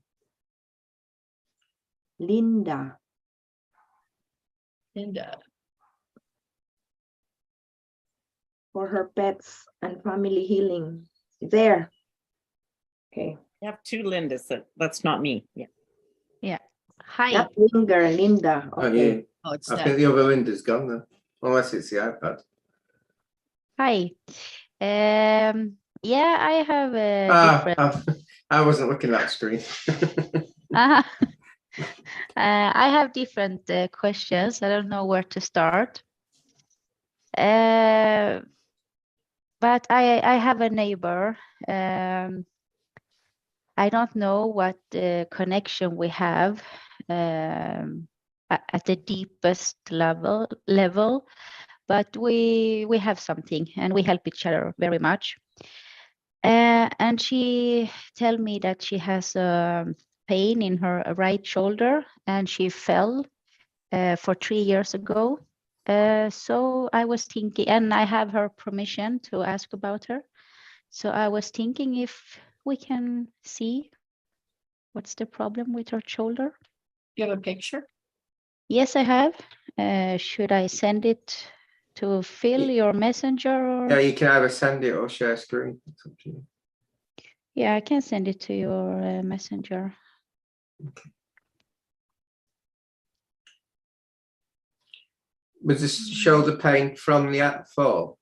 Linda. And For her pets and family healing. There. Okay. You have two Lindas. That's not me. Yeah. Hi. Not Linger, Linda. Oh, Okay. yeah. oh, it's I that. think the other Linda's gone now. Unless it's the iPad. Hi. Yeah, I have a different. I wasn't looking at that screen. Uh, I have different questions. I don't know where to start. But I have a neighbor. I don't know what connection we have at the deepest level, but we have something and we help each other very much. And she tell me that she has pain in her right shoulder and she fell for 3 years ago. So I was thinking, and I have her permission to ask about her. So I was thinking if we can see what's the problem with her shoulder. You have a picture? Yes, I have. Should I send it to Phil, your messenger? Or? Yeah, you can either send it or share screen. It's up to you. Yeah, I can send it to your messenger. Was this shoulder pain from the fall?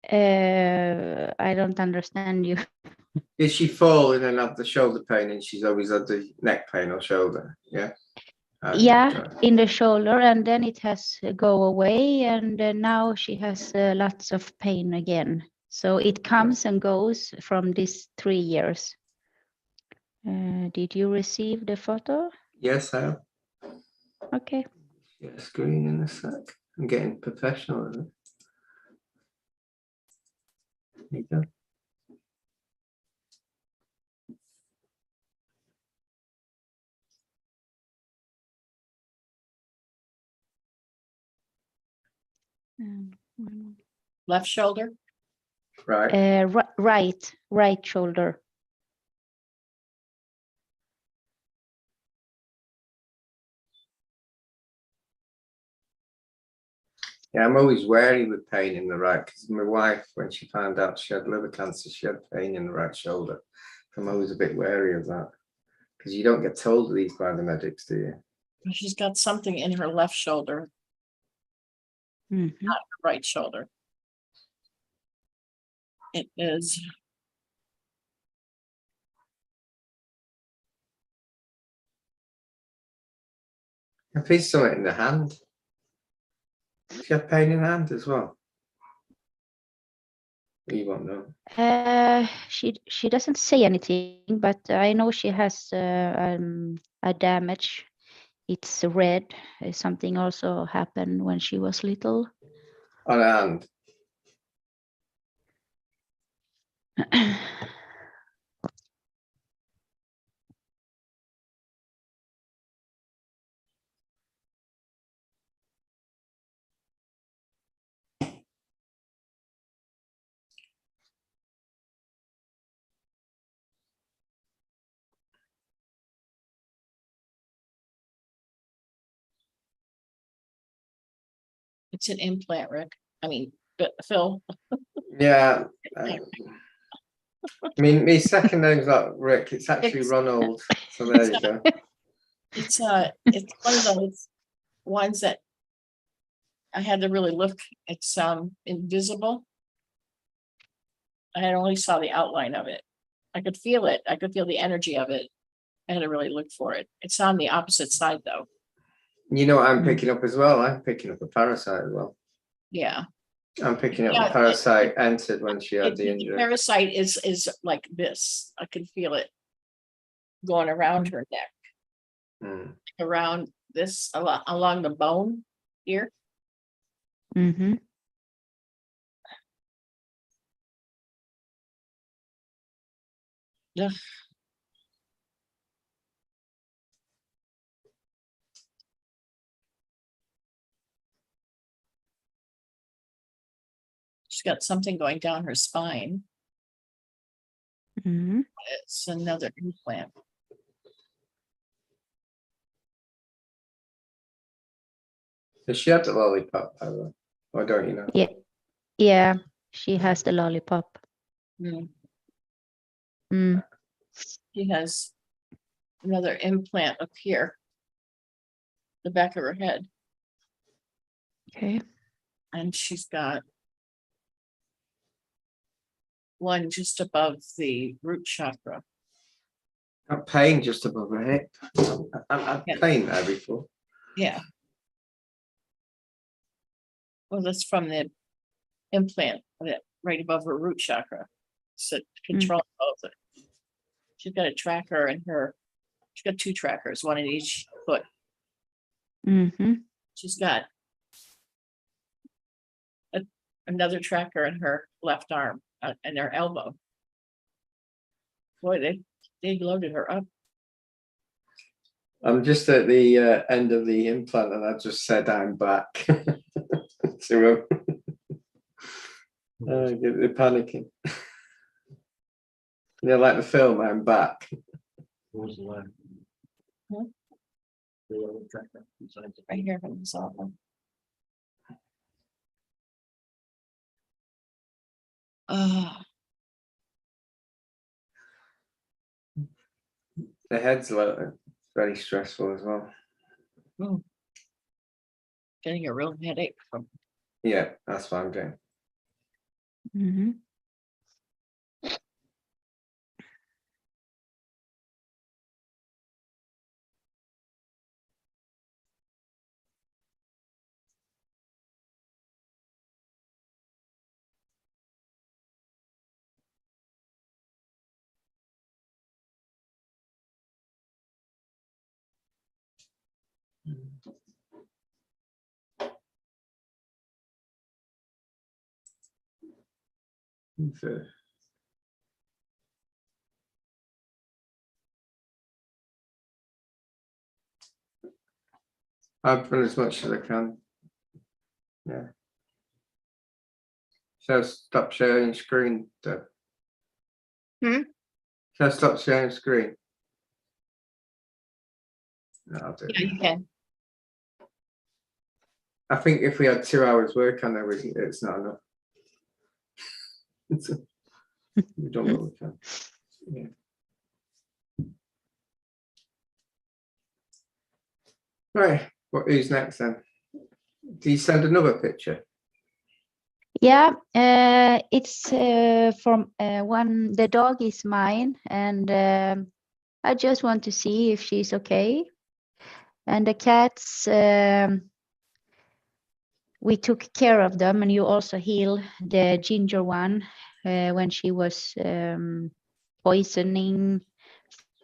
I don't understand you. Did she fall and then have the shoulder pain and she's always had the neck pain or shoulder? Yeah. Yeah, in the shoulder, and then it has go away, and now she has lots of pain again. So it comes and goes from these 3 years. Did you receive the photo? Yes, I have. Okay. Share screen in a sec. I'm getting professional at it. There you go. Left shoulder? Right. Right shoulder. Yeah, I'm always wary with pain in the right, because my wife, when she found out she had liver cancer, she had pain in the right shoulder. I'm always a bit wary of that, because you don't get told these by the medics, do you? She's got something in her left shoulder, not her right shoulder. It is. I feel something in the hand. She had pain in the hand as well. You won't know. She doesn't say anything, but I know she has a damage. It's red. Something also happened when she was little. On her hand. It's an implant, Rick. I mean, Phil. Yeah. I mean, my second name's not Rick. It's actually It's- Ronald. So there you go. It's one of those ones that I had to really look. It's invisible. I only saw the outline of it. I could feel it. I could feel the energy of it. I had to really look for it. It's on the opposite side though. You know what I'm picking up as well? I'm picking up a parasite as well. Yeah. I'm picking up Yeah, the parasite entered when she had the injury. Parasite is like this. I could feel it going around her neck, around this along the bone here. Mm-hmm. Yeah. She's got something going down her spine. Mhm. It's another implant. Does she have the lollipop, by the way? Or don't you know? Yeah, yeah, she has the lollipop. Mm. Mm. She has another implant up here, the back of her head, Okay. and she's got one just above the root chakra. I'm pain just above her hip. I've Yeah. pain there before. Yeah. Well, that's from the implant right above her root chakra. So control both. She's got a tracker in her. She's got 2 trackers, one in each foot. Mm-hmm. She's got another tracker in her left arm and her elbow. Boy, they loaded her up. I'm just at the end of the implant and I just said I'm back. So they're panicking. You know, like the film, I'm back. What was the last? Hmm? The little tracker inside the- Right here from the cell phone. The head's very stressful as well. Getting a real headache from. Yeah, that's what I'm doing. Mm-hmm. So, I've done as much as I can. Yeah. So stop sharing screen, Deb. Hmm? So stop sharing screen. No, I'll do it. Yeah, you can. I think if we had 2 hours work on everything, it's not enough. We don't know what we can. Yeah. Right, who's next then? Do you send another picture? Yeah, it's from one. The dog is mine, and I just want to see if she's okay. And the cats, we took care of them, and you also heal the ginger one when she was poisoning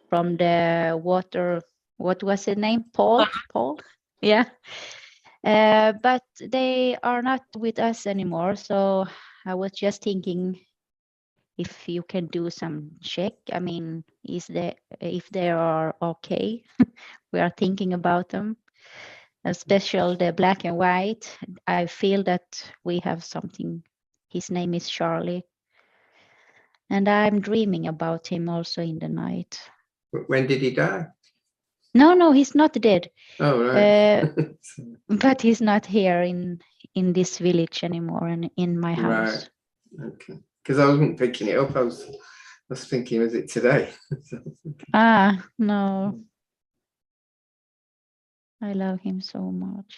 from the water. What was the name? Paul? Paul? Yeah. But they are not with us anymore. So I was just thinking if you can do some check. I mean, if they are okay. We are thinking about them, especially the black and white. I feel that we have something. His name is Charlie. And I'm dreaming about him also in the night. When did he die? No, he's not dead. Oh, right. But he's not here in this village anymore and in my house. Right. Okay. Because I wasn't picking it up. I was thinking, was it today? No. I love him so much.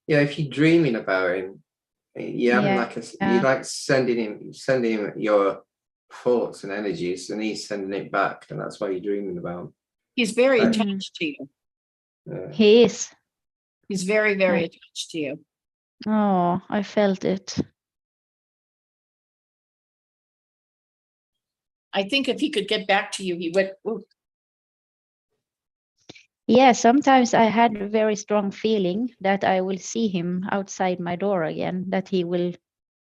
Yeah, if you're dreaming about him, you having you like sending him your thoughts and energies, and he's sending it back, and that's why you're dreaming about him. He's very attached to you. He is. He's very, very attached to you. Oh, I felt it. I think if he could get back to you, he would. Ooh. Yeah, sometimes I had a very strong feeling that I will see him outside my door again, that he will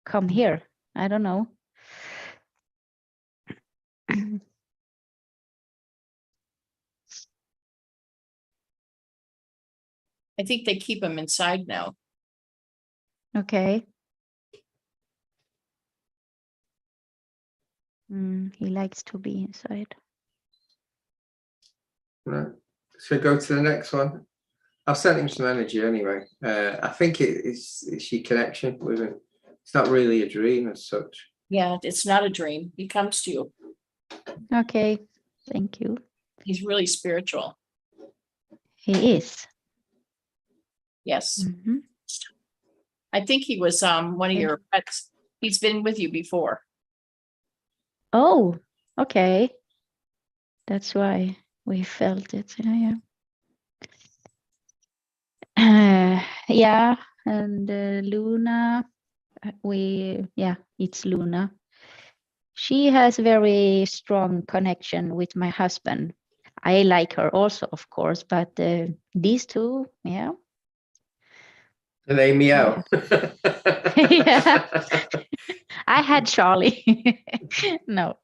come here. I don't know. I think they keep him inside now. Okay. He likes to be inside. Right. Should we go to the next one? I've sent him some energy anyway. I think it's your connection with him. It's not really a dream as such. Yeah, it's not a dream. He comes to you. Okay. Thank you. He's really spiritual. He is. Yes. Mhm. I think he was one of Okay. your pets. He's been with you before. Oh, okay. That's why we felt it. Yeah, yeah. Yeah, and Luna, it's Luna. She has very strong connection with my husband. I like her also, of course, but these two, yeah. And they meow. Yeah. I had Charlie. No,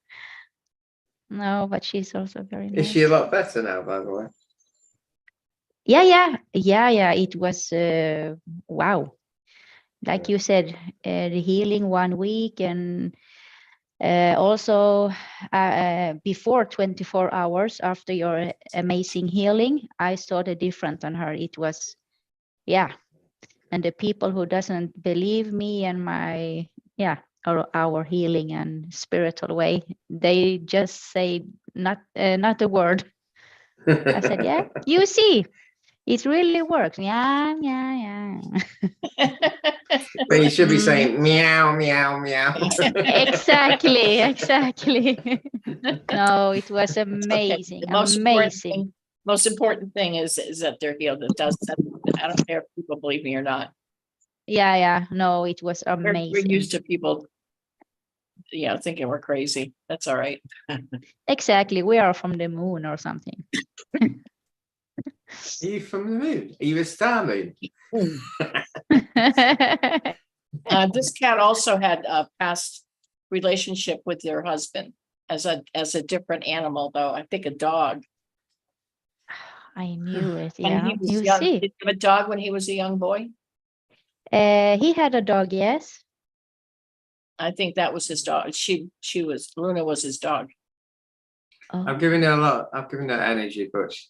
but she's also very Is nice. she a lot better now, by the way? Yeah. It was wow. Like you said, the healing 1 week, and also before 24 hours after your amazing healing, I saw the difference on her. It was, yeah. And the people who doesn't believe me and my, our healing and spiritual way, they just say not a word. I said, yeah, you see, it really works. Yeah. But you should be saying meow, meow, meow. Exactly. No, it was Okay. amazing. The most important thing is that they're healed. It does. I don't care if people believe me or not. Yeah. No, it was We're amazing. used to people, thinking we're crazy. That's all right. Exactly. We are from the moon or something. Are you from the moon? Are you a star moon? This cat also had a past relationship with your husband as a different animal, though. I think a dog. I knew it. When Yeah, he was you young. see. Did you have a dog when he was a young boy? He had a dog, yes. I think that was his dog. Luna was his dog. Oh. I've given her a lot. I've given her energy, but she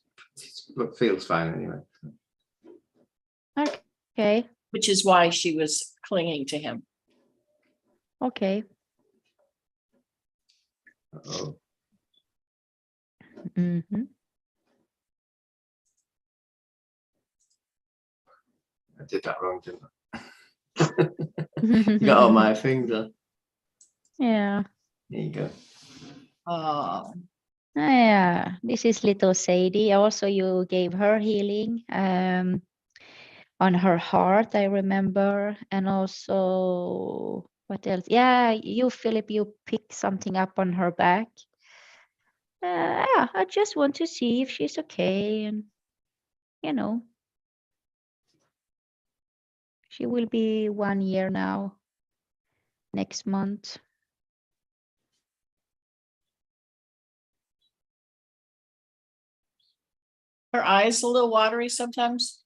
feels fine anyway. Okay. Which is why she was clinging to him. Okay. Uh-oh. Mm-hmm. I did that wrong, didn't I? You got all my finger. Yeah. There you go. Oh. Yeah. This is little Sadie. Also, you gave her healing on her heart, I remember. And also, what else? Yeah, you, Philip, you picked something up on her back. Yeah, I just want to see if she's okay. And, she will be 1 year now, next month. Her eyes a little watery sometimes.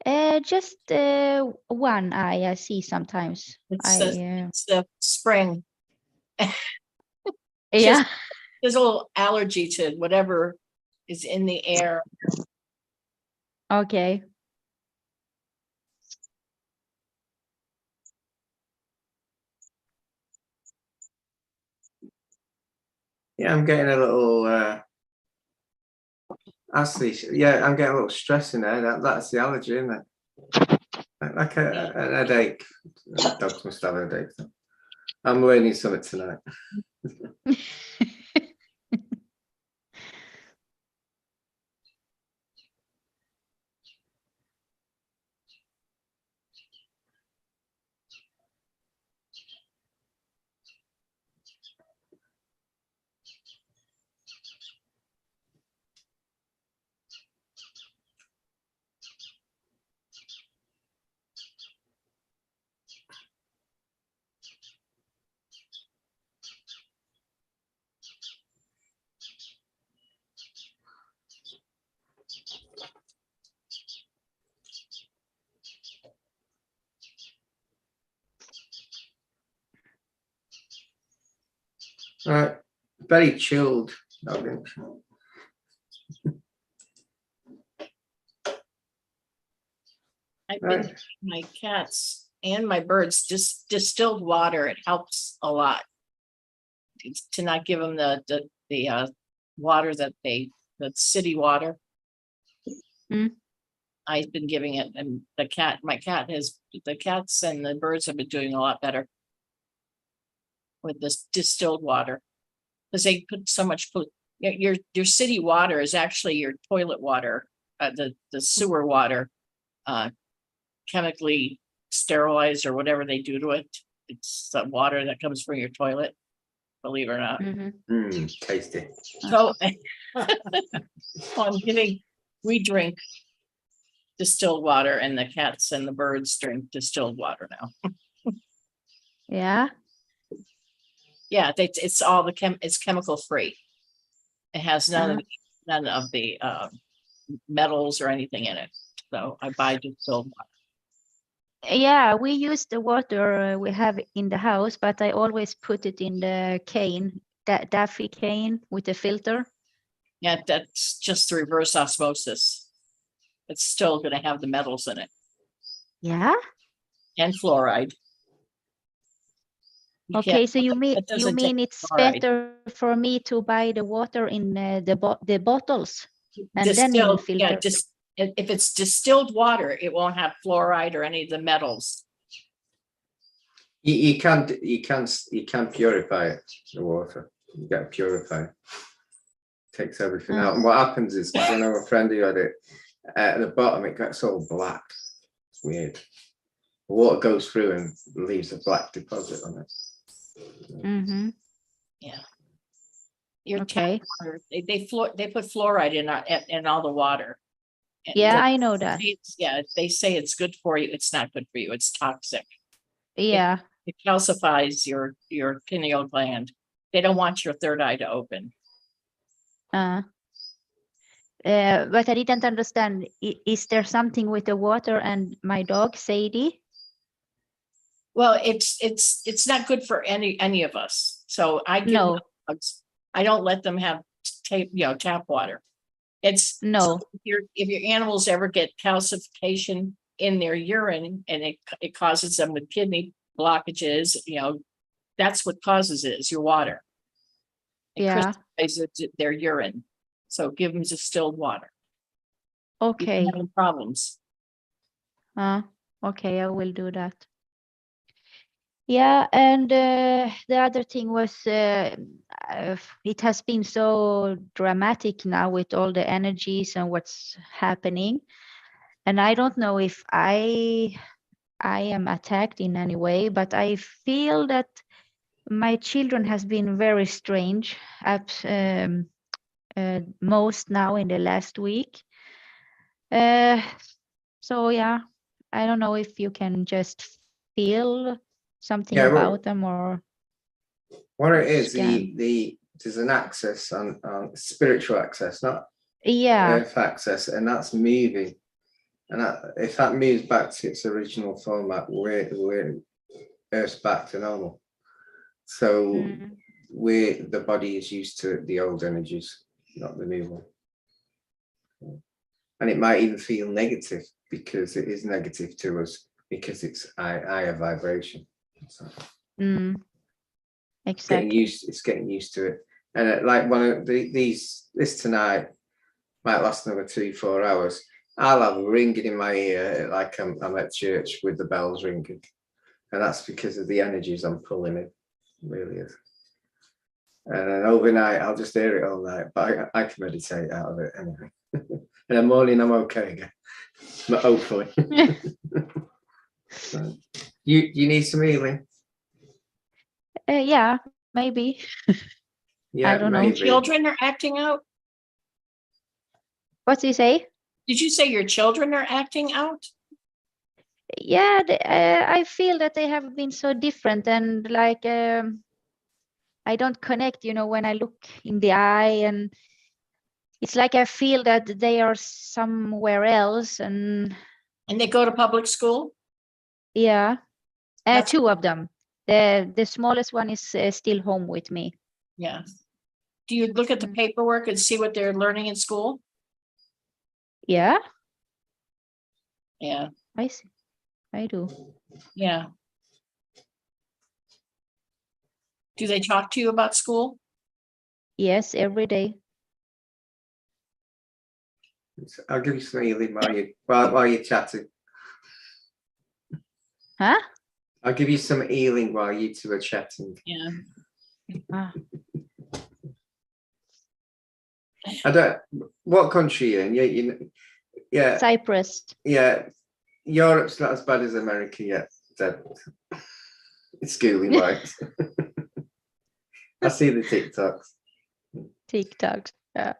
Just one eye I see sometimes. It's the spring. Yeah. There's a little allergy to whatever is in the air. Okay. Yeah, I'm getting a little. Actually, yeah, I'm getting a little stress in there. That's the allergy, isn't it? Like an headache. Dogs must have a headache. I'm learning something tonight. Very chilled. I think. I've been giving my cats and my birds just distilled water. It helps a lot. To not give them the water that the city water. I've been giving it, and the cats and the birds have been doing a lot better with this distilled water, because they put so much food. Your city water is actually your toilet water, the sewer water, chemically sterilized or whatever they do to it. It's the water that comes from your toilet, believe it or not. Tasty. So we drink distilled water, and the cats and the birds drink distilled water now. Yeah. Yeah, it's all it's chemical free. It has none of the metals or anything in it. So I buy distilled water. Yeah, we use the water we have in the house, but I always put it in the cane, that Daffy cane with the filter. Yeah, that's just the reverse osmosis. It's still going to have the metals in it. Yeah. And fluoride. Okay, so you mean it's fluoride. better for me to buy the water in the bottles and Distilled, then in filter? yeah, if it's distilled water, it won't have fluoride or any of the metals. You can't purify it, the water. You got to purify it. Takes everything out. And what happens is, because I know a friend who had it, at the bottom it gets all black. It's weird. The water goes through and leaves a black deposit on it. Yeah. Your tap water, they put fluoride in all the water. And yeah, I know that. They say it's good for you. It's not good for you. It's toxic. Yeah. It calcifies your pineal gland. They don't want your third eye to open. But I didn't understand. Is there something with the water and my dog Sadie? Well, it's not good for any of us. So I give No. dogs, I don't let them have tap water. It's no. If your animals ever get calcification in their urine and it causes them with kidney blockages, that's what causes it, is your water. It crystallizes their urine. So give them distilled water. Okay. No problems. Okay, I will do that. Yeah, and the other thing was it has been so dramatic now with all the energies and what's happening. And I don't know if I am attacked in any way, but I feel that my children has been very strange most now in the last week. So yeah, I don't know if you can just feel something about them or what it is, there's an access on spiritual access, not earth access, and that's moving. And if that moves back to its original format, we're Earth's back to normal. So the body is used to the old energies, not the new one. And it might even feel negative because it is negative to us because it's higher vibration. So exactly. It's getting used to it. And like one of this tonight might last another 2-4 hours. I'll have a ringing in my ear like I'm at church with the bells ringing. And that's because of the energies I'm pulling in. It really is. And then overnight, I'll just hear it all night. But I can meditate out of it anyway. In the morning, I'm okay again. But hopefully. So, you need some healing? Yeah, maybe. Yeah, I don't know. Your children are acting out? What do you say? Did you say your children are acting out? Yeah, I feel that they have been so different and like I don't connect, when I look in the eye, and it's like I feel that they are somewhere else. And they go to public school? Yeah, two of them. The smallest one is still home with me. Yeah. Do you look at the paperwork and see what they're learning in school? Yeah, Yeah, I see. I do. yeah. Do they talk to you about school? Yes, every day. I'll give you some healing while you're chatting. Huh? I'll give you some healing while you two are chatting. Yeah. Ah, I don't. What country are you in? Yeah, Cyprus. yeah. Europe's not as bad as America yet. Deb. It's schooling wise. I see the TikToks. TikTok. Yeah.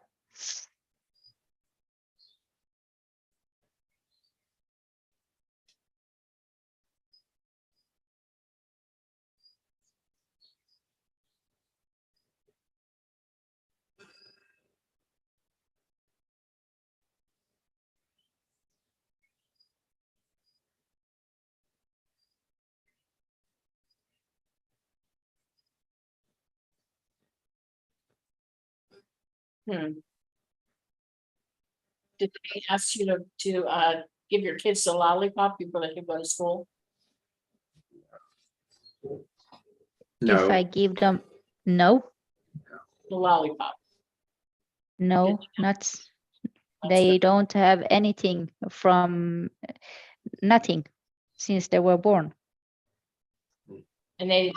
Hmm. Did they ask you to give your kids a lollipop before they can go to school? If I No, give them, no, The lollipop. no, not. They don't have anything from nothing since they were born. And they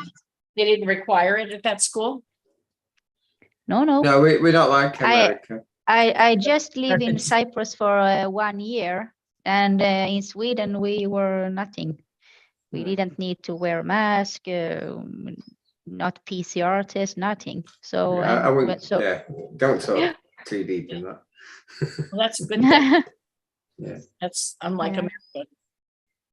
didn't require it at that school? No, no. no, we're not like America. I just live in Cyprus for 1 year, and in Sweden we were nothing. We didn't need to wear a mask, not PCR test, nothing. So, I wouldn't. so Yeah, don't talk too deep in that. Well, that's a good thing. Yeah. That's unlike Yeah. America.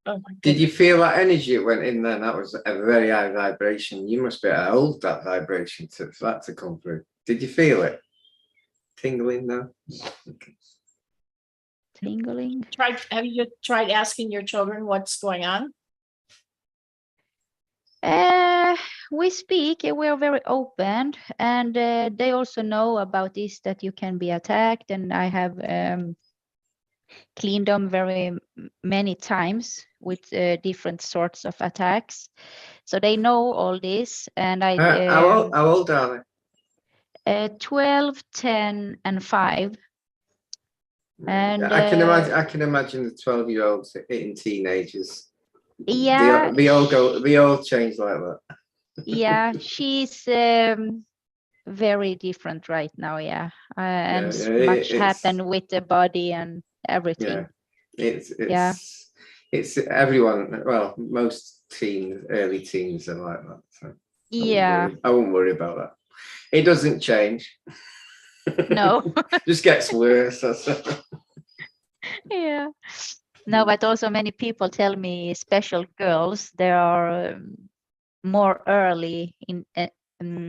Oh my Did you goodness. feel that energy that went in there? That was a very high vibration. You must be able to hold that vibration for that to come through. Did you feel it? Tingling now? Okay. tingling. Have you tried asking your children what's going on? We speak, we are very open, and they also know about this, that you can be attacked, and I have cleaned them very many times with different sorts of attacks. So they know all this, and How old are they? 12, 10, and 5. And I can imagine the 12-year-olds hitting teenagers. yeah, They all change like that. yeah, she's very different right now. Yeah, and much happened with the body and everything. Yeah, it's everyone. Well, most early teens are like that. So Yeah, I won't worry about that. It doesn't change. no. Just gets worse. Yeah. No, but also many people tell me, special girls, they are more early in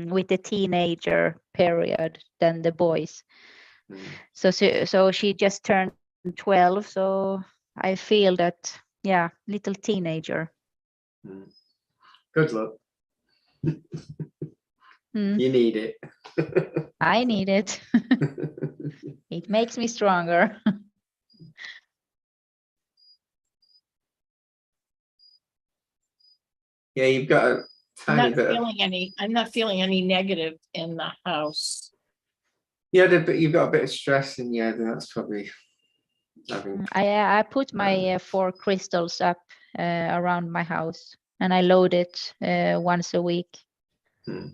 with the teenager period than the boys. So she just turned 12, so I feel that, yeah, little teenager. Good luck. You need it. I need it. It makes me stronger. Yeah, you've got a tiny bit of. I'm not feeling any negative in the house. Yeah, but you've got a bit of stress in you, and that's probably. I put my 4 crystals up around my house, and I load it once a week. Yeah,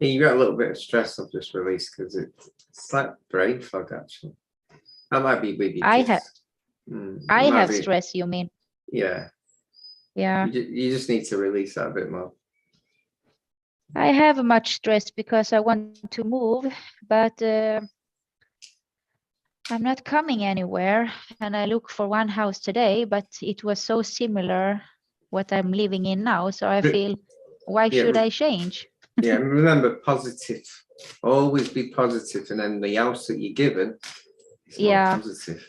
you got a little bit of stress I've just released because it's like brain fog actually. That might be with you. I have stress, you mean? Yeah. Yeah. You just need to release that a bit more. I have much stress because I want to move, but I'm not coming anywhere. And I look for one house today, but it was so similar what I'm living in now. So I feel, why should I change? Yeah, remember, positive. Always be positive, and then the house that you're given is more positive.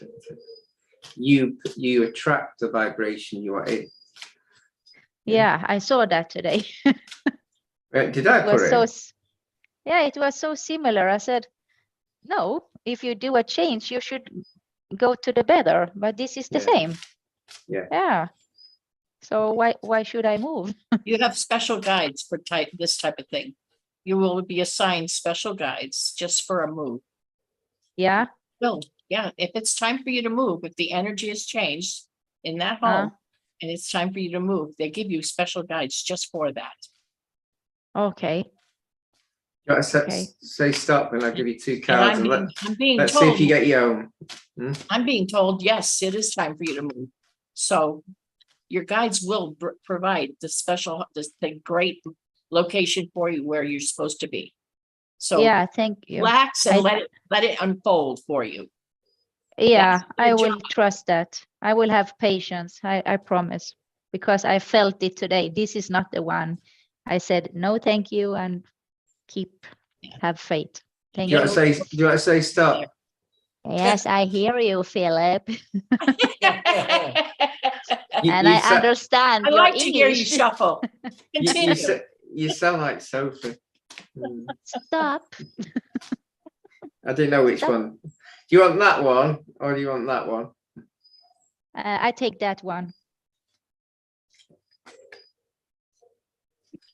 You attract the vibration you are in. Yeah, I saw that today. Did I It put was it so, in? yeah, it was so similar. I said, no, if you do a change, you should go to the better, but this is the Yeah. same. Yeah. Yeah. So why should I move? You have special guides for this type of thing. You will be assigned special guides just for a move. Yeah. Well, yeah, if it's time for you to move, if the energy has changed in that home and it's time for you to move, they give you special guides just for that. Okay. You gotta Okay. say stop, and I'll give you 2 And cards. I'm being Let's see told, if you get your own. I'm being told, yes, it is time for you to move. So your guides will provide the great location for you where you're supposed to be. So Yeah, thank you. relax and let it unfold for you. Yeah, That's their I will job. trust that. I will have patience. I promise, because I felt it today. This is not the one. I said no, thank you, and have faith. Do Thank you you. want to say stop? Yes, I hear you, Philip. You, And you I sa- understand I your like to hear you English. shuffle. Continue. you sound like Sophie. Stop. I didn't know which Stop. one. Do you want that one or do you want that one? I take that one.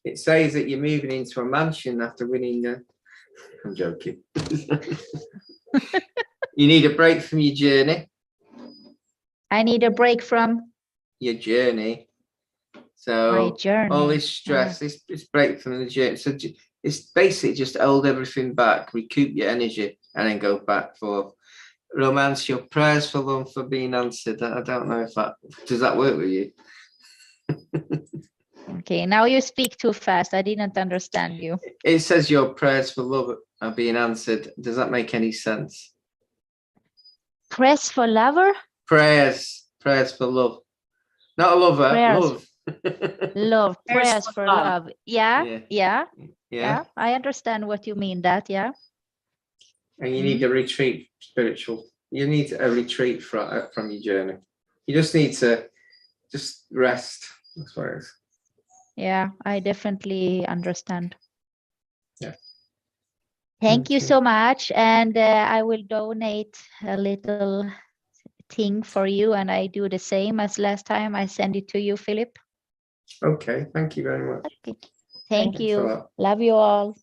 It says that you're moving into a mansion after winning. I'm joking. You need a break from your journey. I need a break from Your journey. my So journey. all this stress, this break from the journey. So it's basically just hold everything back, recoup your energy, and then go back for romance. Your prayers for love for being answered. I don't know if does that work with you. Okay, now you speak too fast. I didn't understand you. It says your prayers for love are being answered. Does that make any sense? Press for lover? Prayers for love. Not a lover, Prayers. love. Love, prayers for love. Yeah. Yeah. I understand what you mean that, yeah. And you need a retreat, spiritual. You need a retreat from your journey. You just need to just rest. That's what it is. Yeah, I definitely understand. Yeah. Thank you so much. And I will donate a little thing for you, and I do the same as last time. I send it to you, Philip. Okay, thank you very much. Okay. Thank Thanks a you. lot. Love you all.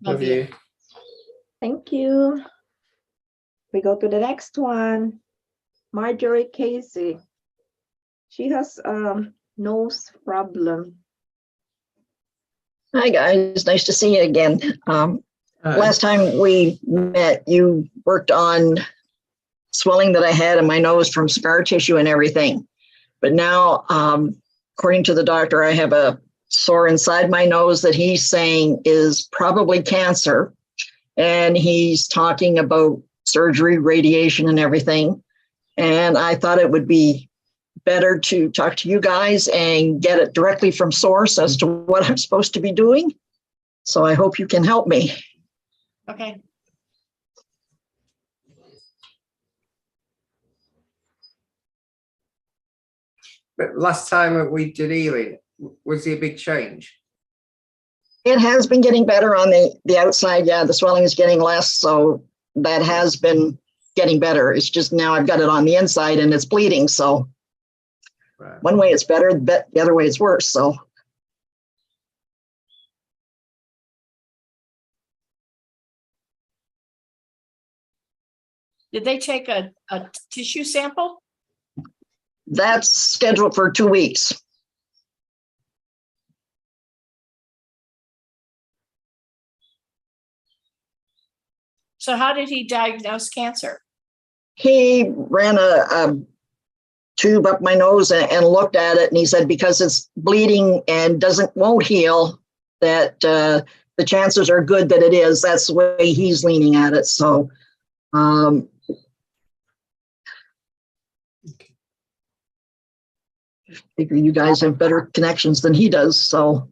Love you. Thank you. We go to the next one. Marjorie Casey. She has nose problem. Hi guys, nice to see you again. Last time we met, you worked on swelling that I had in my nose from scar tissue and everything. But now, according to the doctor, I have a sore inside my nose that he's saying is probably cancer. And he's talking about surgery, radiation, and everything. And I thought it would be better to talk to you guys and get it directly from source as to what I'm supposed to be doing. So I hope you can help me. Okay. But last time we did healing, was there a big change? It has been getting better on the outside. Yeah, the swelling is getting less. So that has been getting better. It's just now I've got it on the inside and it's bleeding. So one way it's better, the other way it's worse. So Did they take a tissue sample? that's scheduled for 2 weeks. So how did he diagnose cancer? He ran a tube up my nose and looked at it, and he said because it's bleeding and won't heal, that the chances are good that it is. That's the way he's leaning at it. So figure you guys have better connections than he does. So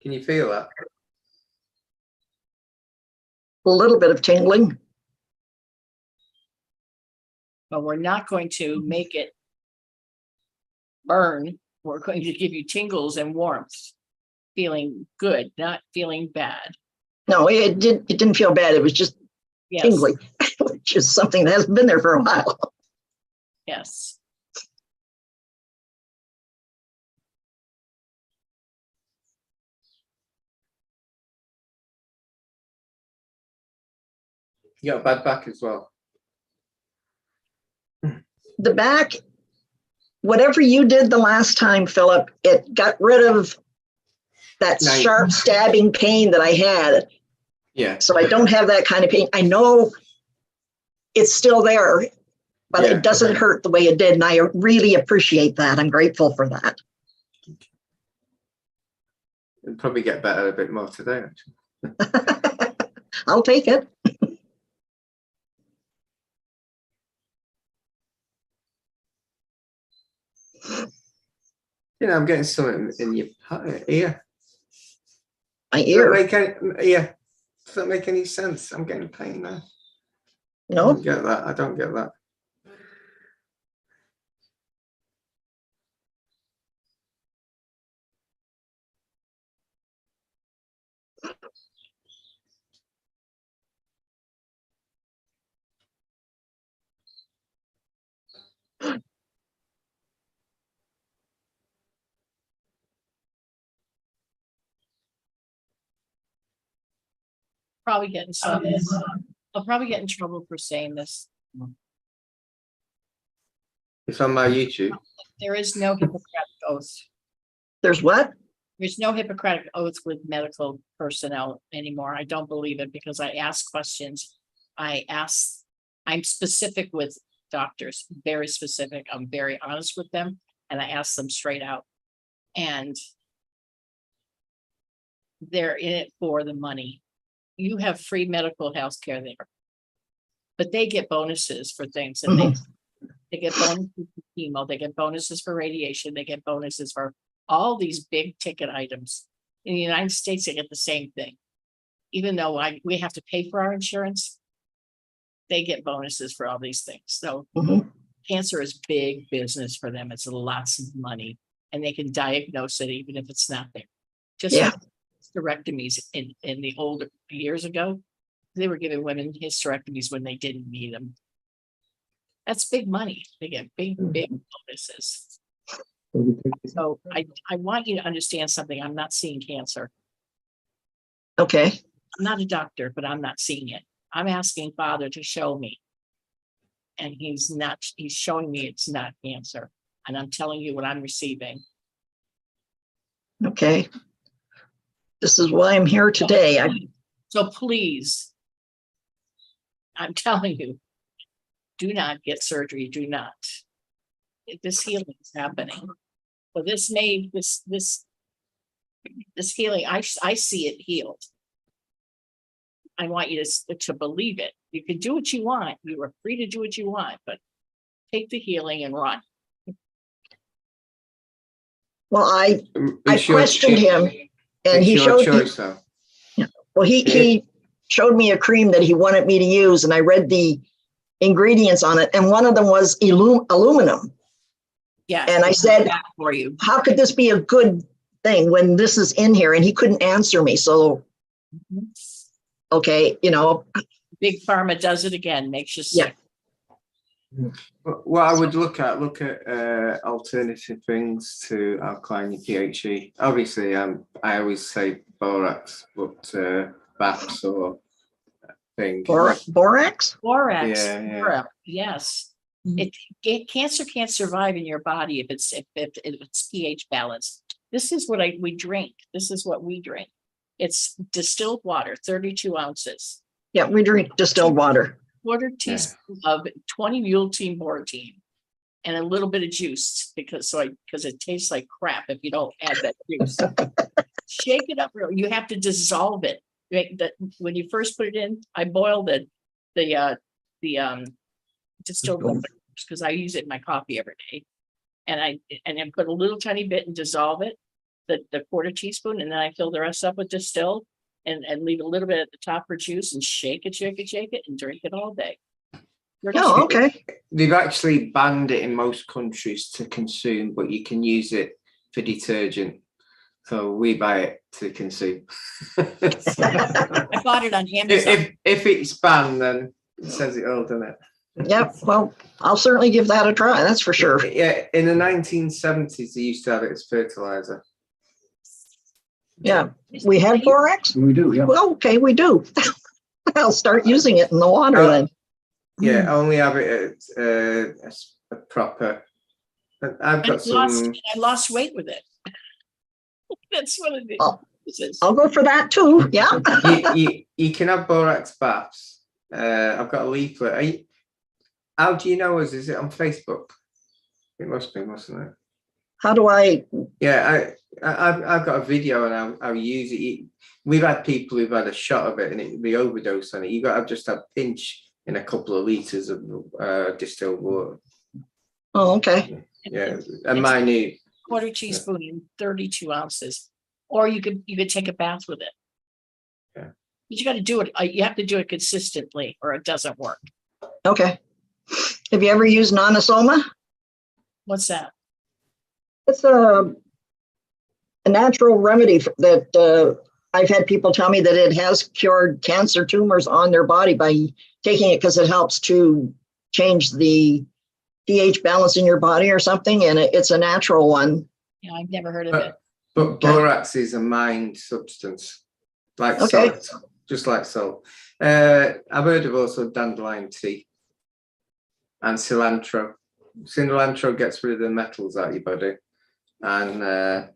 Can you feel that? A little bit of tingling. But we're not going to make it burn. We're going to give you tingles and warmth, feeling good, not feeling bad. No, it didn't feel bad. It was just Yes. tingly, which is something that hasn't been there for a while. Yes. You got a bad back as well. The back, whatever you did the last time, Philip, it got rid of that Nice. sharp stabbing pain that I had. Yeah. So I don't have that kind of pain. I know it's still there, but Yeah. it doesn't hurt the way it did. And I really appreciate that. I'm grateful for that. It'll probably get better a bit more today, actually. I'll take it. You know, I'm getting something in your ear. My ear? Does that make any sense? I'm getting pain there. No. I don't get that. I don't get that. Probably get in some. I'll probably get in trouble for saying this. It's on my YouTube. There is no Hippocratic oath. There's what? There's no Hippocratic oath with medical personnel anymore. I don't believe it because I ask questions. I'm specific with doctors, very specific. I'm very honest with them and I ask them straight out. And they're in it for the money. You have free medical health care there, but they get bonuses for things and they get bonuses for chemo, they get bonuses for radiation, they get bonuses for all these big ticket items. In the United States, they get the same thing. Even though we have to pay for our insurance, they get bonuses for all these things. So cancer is big business for them. It's lots of money and they can diagnose it even if it's not there. Just like hysterectomies in the older years ago, they were giving women hysterectomies when they didn't need them. That's big money. They get big bonuses. So I want you to understand something. I'm not seeing cancer. Okay. I'm not a doctor, but I'm not seeing it. I'm asking Father to show me. And he's showing me it's not cancer. And I'm telling you what I'm receiving. Okay. This is why I'm here today. So please, I'm telling you, do not get surgery. Do not. This healing is happening. So this healing, I see it healed. I want you to believe it. You can do what you want. You are free to do what you want, but take the healing and run. Well, I questioned him and he showed me. Well, he showed me a cream that he wanted me to use and I read the ingredients on it and one of them was aluminum. Yeah. And I said, for you, how could this be a good thing when this is in here? And he couldn't answer me. So, okay, you know. Big Pharma does it again, makes you sick. Well, I would look at alternative things to alkaline your pH. Obviously, I always say borax, but BAPS or thing. Borax? Borax. Yeah. Yes. Cancer can't survive in your body if it's pH balanced. This is what we drink. This is what we drink. It's distilled water, 32 ounces. Yeah, we drink distilled water. Quarter teaspoon of 20 Mule-Team Borotein and a little bit of juice because it tastes like crap if you don't add that juice. Shake it up real. You have to dissolve it. When you first put it in, I boiled the distilled water because I use it in my coffee every day, and then put a little tiny bit and dissolve it. the quarter teaspoon, and then I fill the rest up with distilled and leave a little bit at the top for juice and shake it and drink it all day. Oh, okay. They've actually banned it in most countries to consume, but you can use it for detergent. So we buy it to consume. I bought it on Amazon. If it's banned, then it says it all, doesn't it? Yep. Well, I'll certainly give that a try. That's for sure. Yeah, in the 1970s, they used to have it as fertilizer. Yeah. We have borax? We do, yeah. Well, okay, we do. I'll start using it in the water then. Yeah, only have it at a proper. I've got some. I lost weight with it. That's one of the. I'll go for that too. Yeah. you can have borax baths. I've got a leaflet. How do you know us? Is it on Facebook? It must be, mustn't it? How do I? Yeah, I've got a video and I'll use it. We've had people who've had a shot of it and the overdose on it. You got to just have a pinch in a couple of liters of distilled water. Oh, okay. Yeah, a minute. Quarter teaspoon in 32 ounces, or you could take a bath with it. Yeah, but you got to do it. You have to do it consistently, or it doesn't work. Okay. Have you ever used Nanosoma? What's that? It's a natural remedy that I've had people tell me that it has cured cancer tumors on their body by taking it because it helps to change the pH balance in your body or something, and it's a natural one. Yeah, I've never heard of it. But borax is a mined substance, like salt, just like salt. I've heard of also dandelion tea and cilantro. Cilantro gets rid of the metals out of your body, and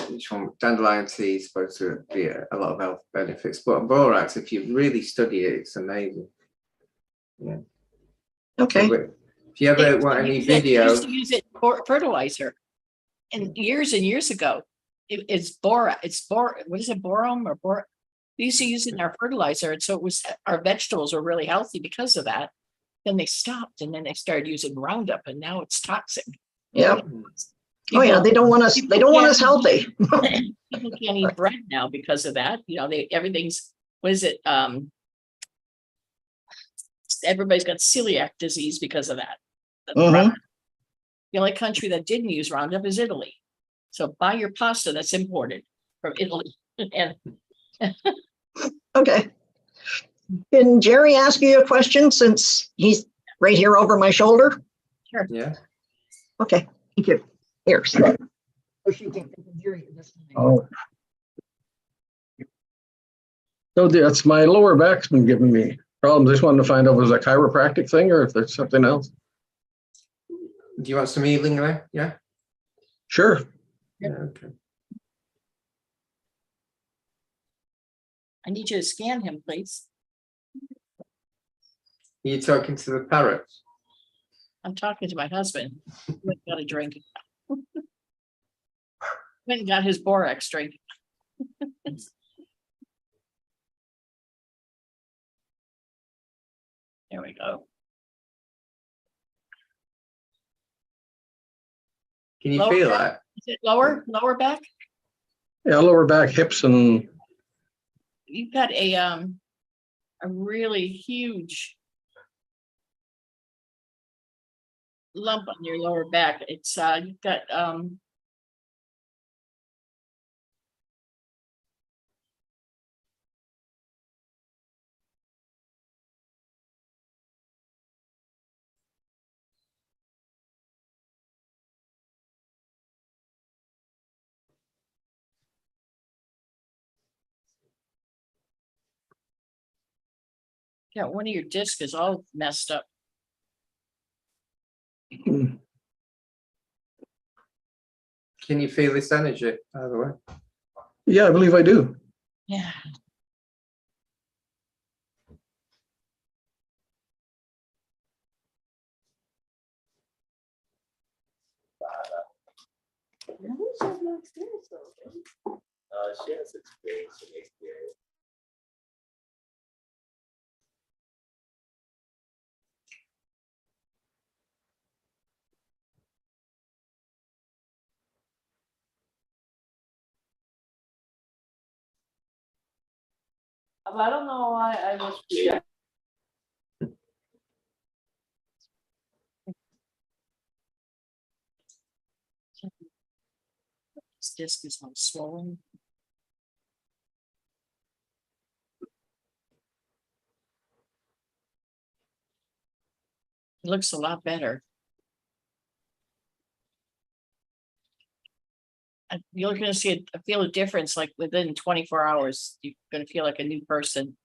which one? Dandelion tea is supposed to be a lot of health benefits, but borax, if you really study it, it's amazing. Yeah. Okay. So if you ever want any video, used to use it for fertilizer, and years ago, it's bora. What is it, boron or bor? We used to use it in our fertilizer, and so it was our vegetables were really healthy because of that. Then they stopped, and then they started using Roundup, and now it's toxic. Yeah. Oh yeah, they don't want us. They don't want us healthy. People can't eat bread now because of that. You know, everything's. What is it? Everybody's got celiac disease because of that. Mm-hmm. The only country that didn't use Roundup is Italy. So buy your pasta that's imported from Italy. And okay. Can Jerry ask you a question since he's right here over my shoulder? Sure. Yeah. Okay. Thank you. Here. Oh. So that's my lower back's been giving me problems. I just wanted to find out if it was a chiropractic thing or if there's something else. Do you want some healing there? Yeah. Sure. Yeah. Okay. I need you to scan him, please. Are you talking to the parrot? I'm talking to my husband. He went and got a drink. Went and got his borax drink. There we go. Can you feel that? Is it lower back? Yeah, lower back, hips, and You've got a really huge lump on your lower back. It's you've got one of your discs is all messed up. Can you feel this energy, by the way? yeah, I believe I do. Yeah. She has experience in APA. I don't know why I was. This disc is all swollen. It looks a lot better. You're going to see feel a difference like within 24 hours. You're going to feel like a new person.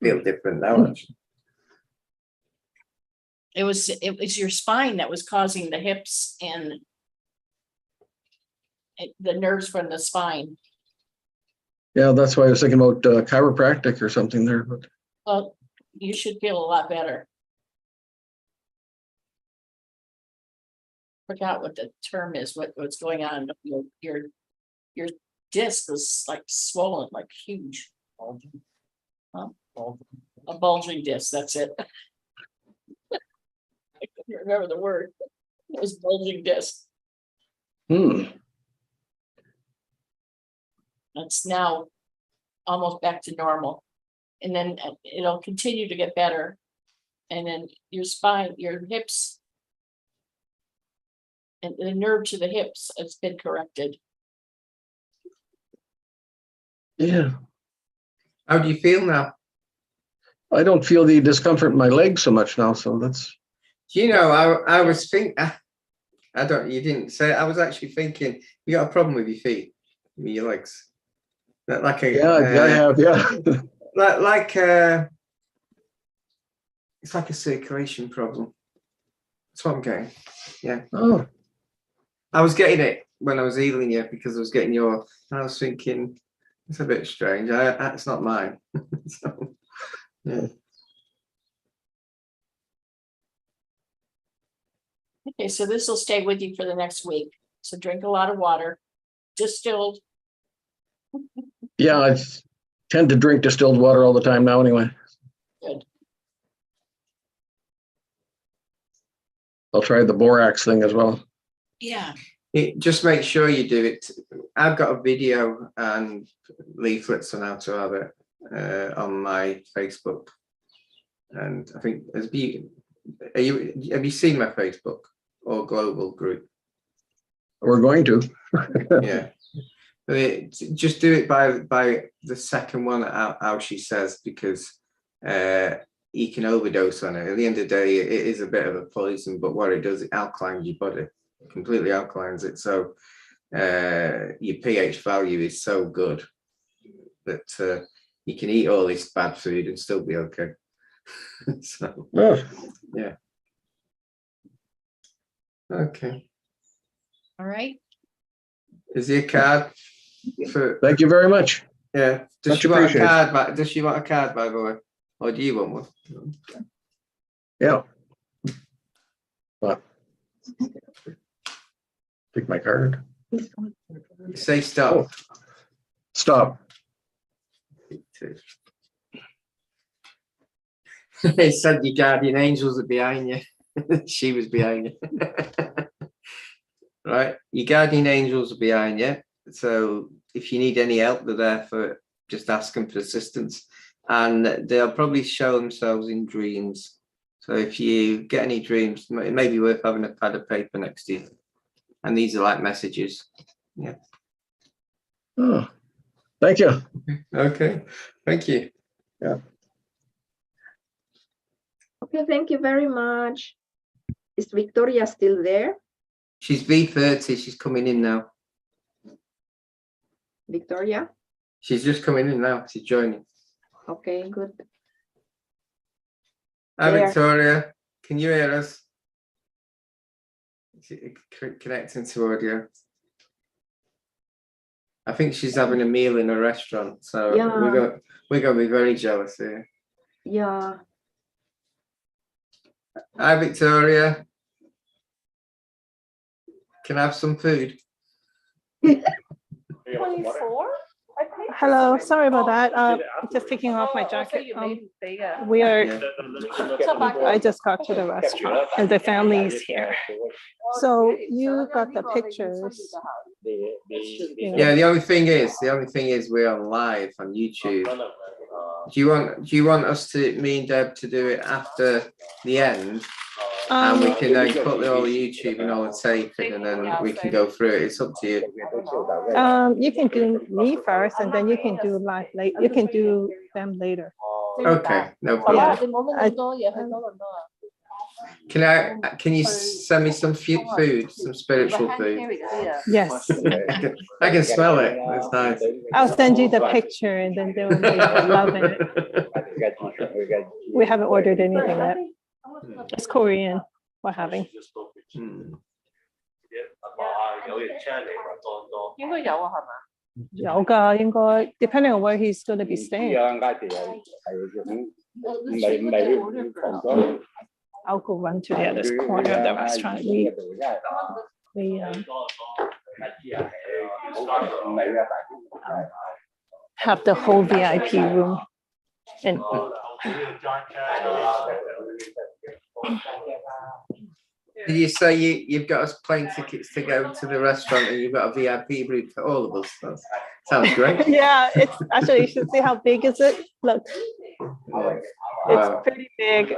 Feel different now, actually. It was your spine that was causing the hips and the nerves from the spine. Yeah, that's why I was thinking about chiropractic or something there. But Well, you should feel a lot better. Forgot what the term is, what's going on. Your disc is like swollen, like huge. Huh? A bulging disc, that's it. I couldn't remember the word. It was bulging disc. That's now almost back to normal. And then it'll continue to get better. And then your spine, your hips, and the nerve to the hips has been corrected. yeah, How do you feel now? I don't feel the discomfort in my legs so much now. So that's. Do you know, I was thinking, I don't, you didn't say, I was actually thinking, you got a problem with your feet, with your legs. Like a, Yeah, I have. Yeah. It's like a circulation problem. That's what I'm getting. Yeah. Oh. I was getting it when I was healing you because I was getting and I was thinking, it's a bit strange. That's not mine. So, yeah. Okay, so this will stay with you for the next week. So drink a lot of water, distilled. Yeah, I tend to drink distilled water all the time now anyway. Good. I'll try the borax thing as well. Yeah. Just make sure you do it. I've got a video and leaflets on how to have it on my Facebook. And I think have you seen my Facebook or global group? We're going to. Yeah. Just do it by the second one how she says, because you can overdose on it. At the end of the day, it is a bit of a poison, but what it does, it alkalines your body, completely alkalines it. So your pH value is so good that you can eat all this bad food and still be okay. So, yeah. Okay. All right. Is there a card? Thank you very much. Yeah. Does she want a card? Does she want a card, by the way? Or do you want one? Yeah. What? Take my card. Say stop. Oh. Stop. It said your guardian angels are behind you. She was behind you. Right. Your guardian angels are behind you. So if you need any help, they're there for, just ask them for assistance. And they'll probably show themselves in dreams. So if you get any dreams, it may be worth having a pad of paper next to you. And these are like messages. Yeah. Oh, thank you. Okay. Thank you. Yeah. Okay, thank you very much. Is Victoria still there? She's V30. She's coming in now. Victoria? She's just coming in now. She's joining. Okay, good. Hi, There. Victoria. Can you hear us? Connecting to audio. I think she's having a meal in a restaurant, so Yeah. we're gonna be very jealous here. Yeah. Hi, Victoria. Can I have some food? 24? Hello, sorry about that. Just taking off my jacket. We are, I just got to the restaurant and the family is here. So you got the pictures Yeah, the only thing is we're on live on YouTube. Do you want us to, me and Deb, to do it after the end? And we can then put all the YouTube and all the taping, and then we can go through it. It's up to you. You can do me first, and then you can do live late. You can do them later. Okay, no problem. Can you send me some food, some spiritual food? Yes. I can smell it. That's nice. I'll send you the picture, and then they will be loving it. We haven't ordered anything yet. It's Korean we're having. Hmm. 有㗎，應該 depending on where he's going to be staying. I'll go run to the other corner of the restaurant. We have the whole VIP room, and Did you say you've got us plane tickets to go to the restaurant, and you've got a VIP room for all of us? That sounds great. yeah, it's actually, you should see how big is it. Look, it's Wow. pretty big.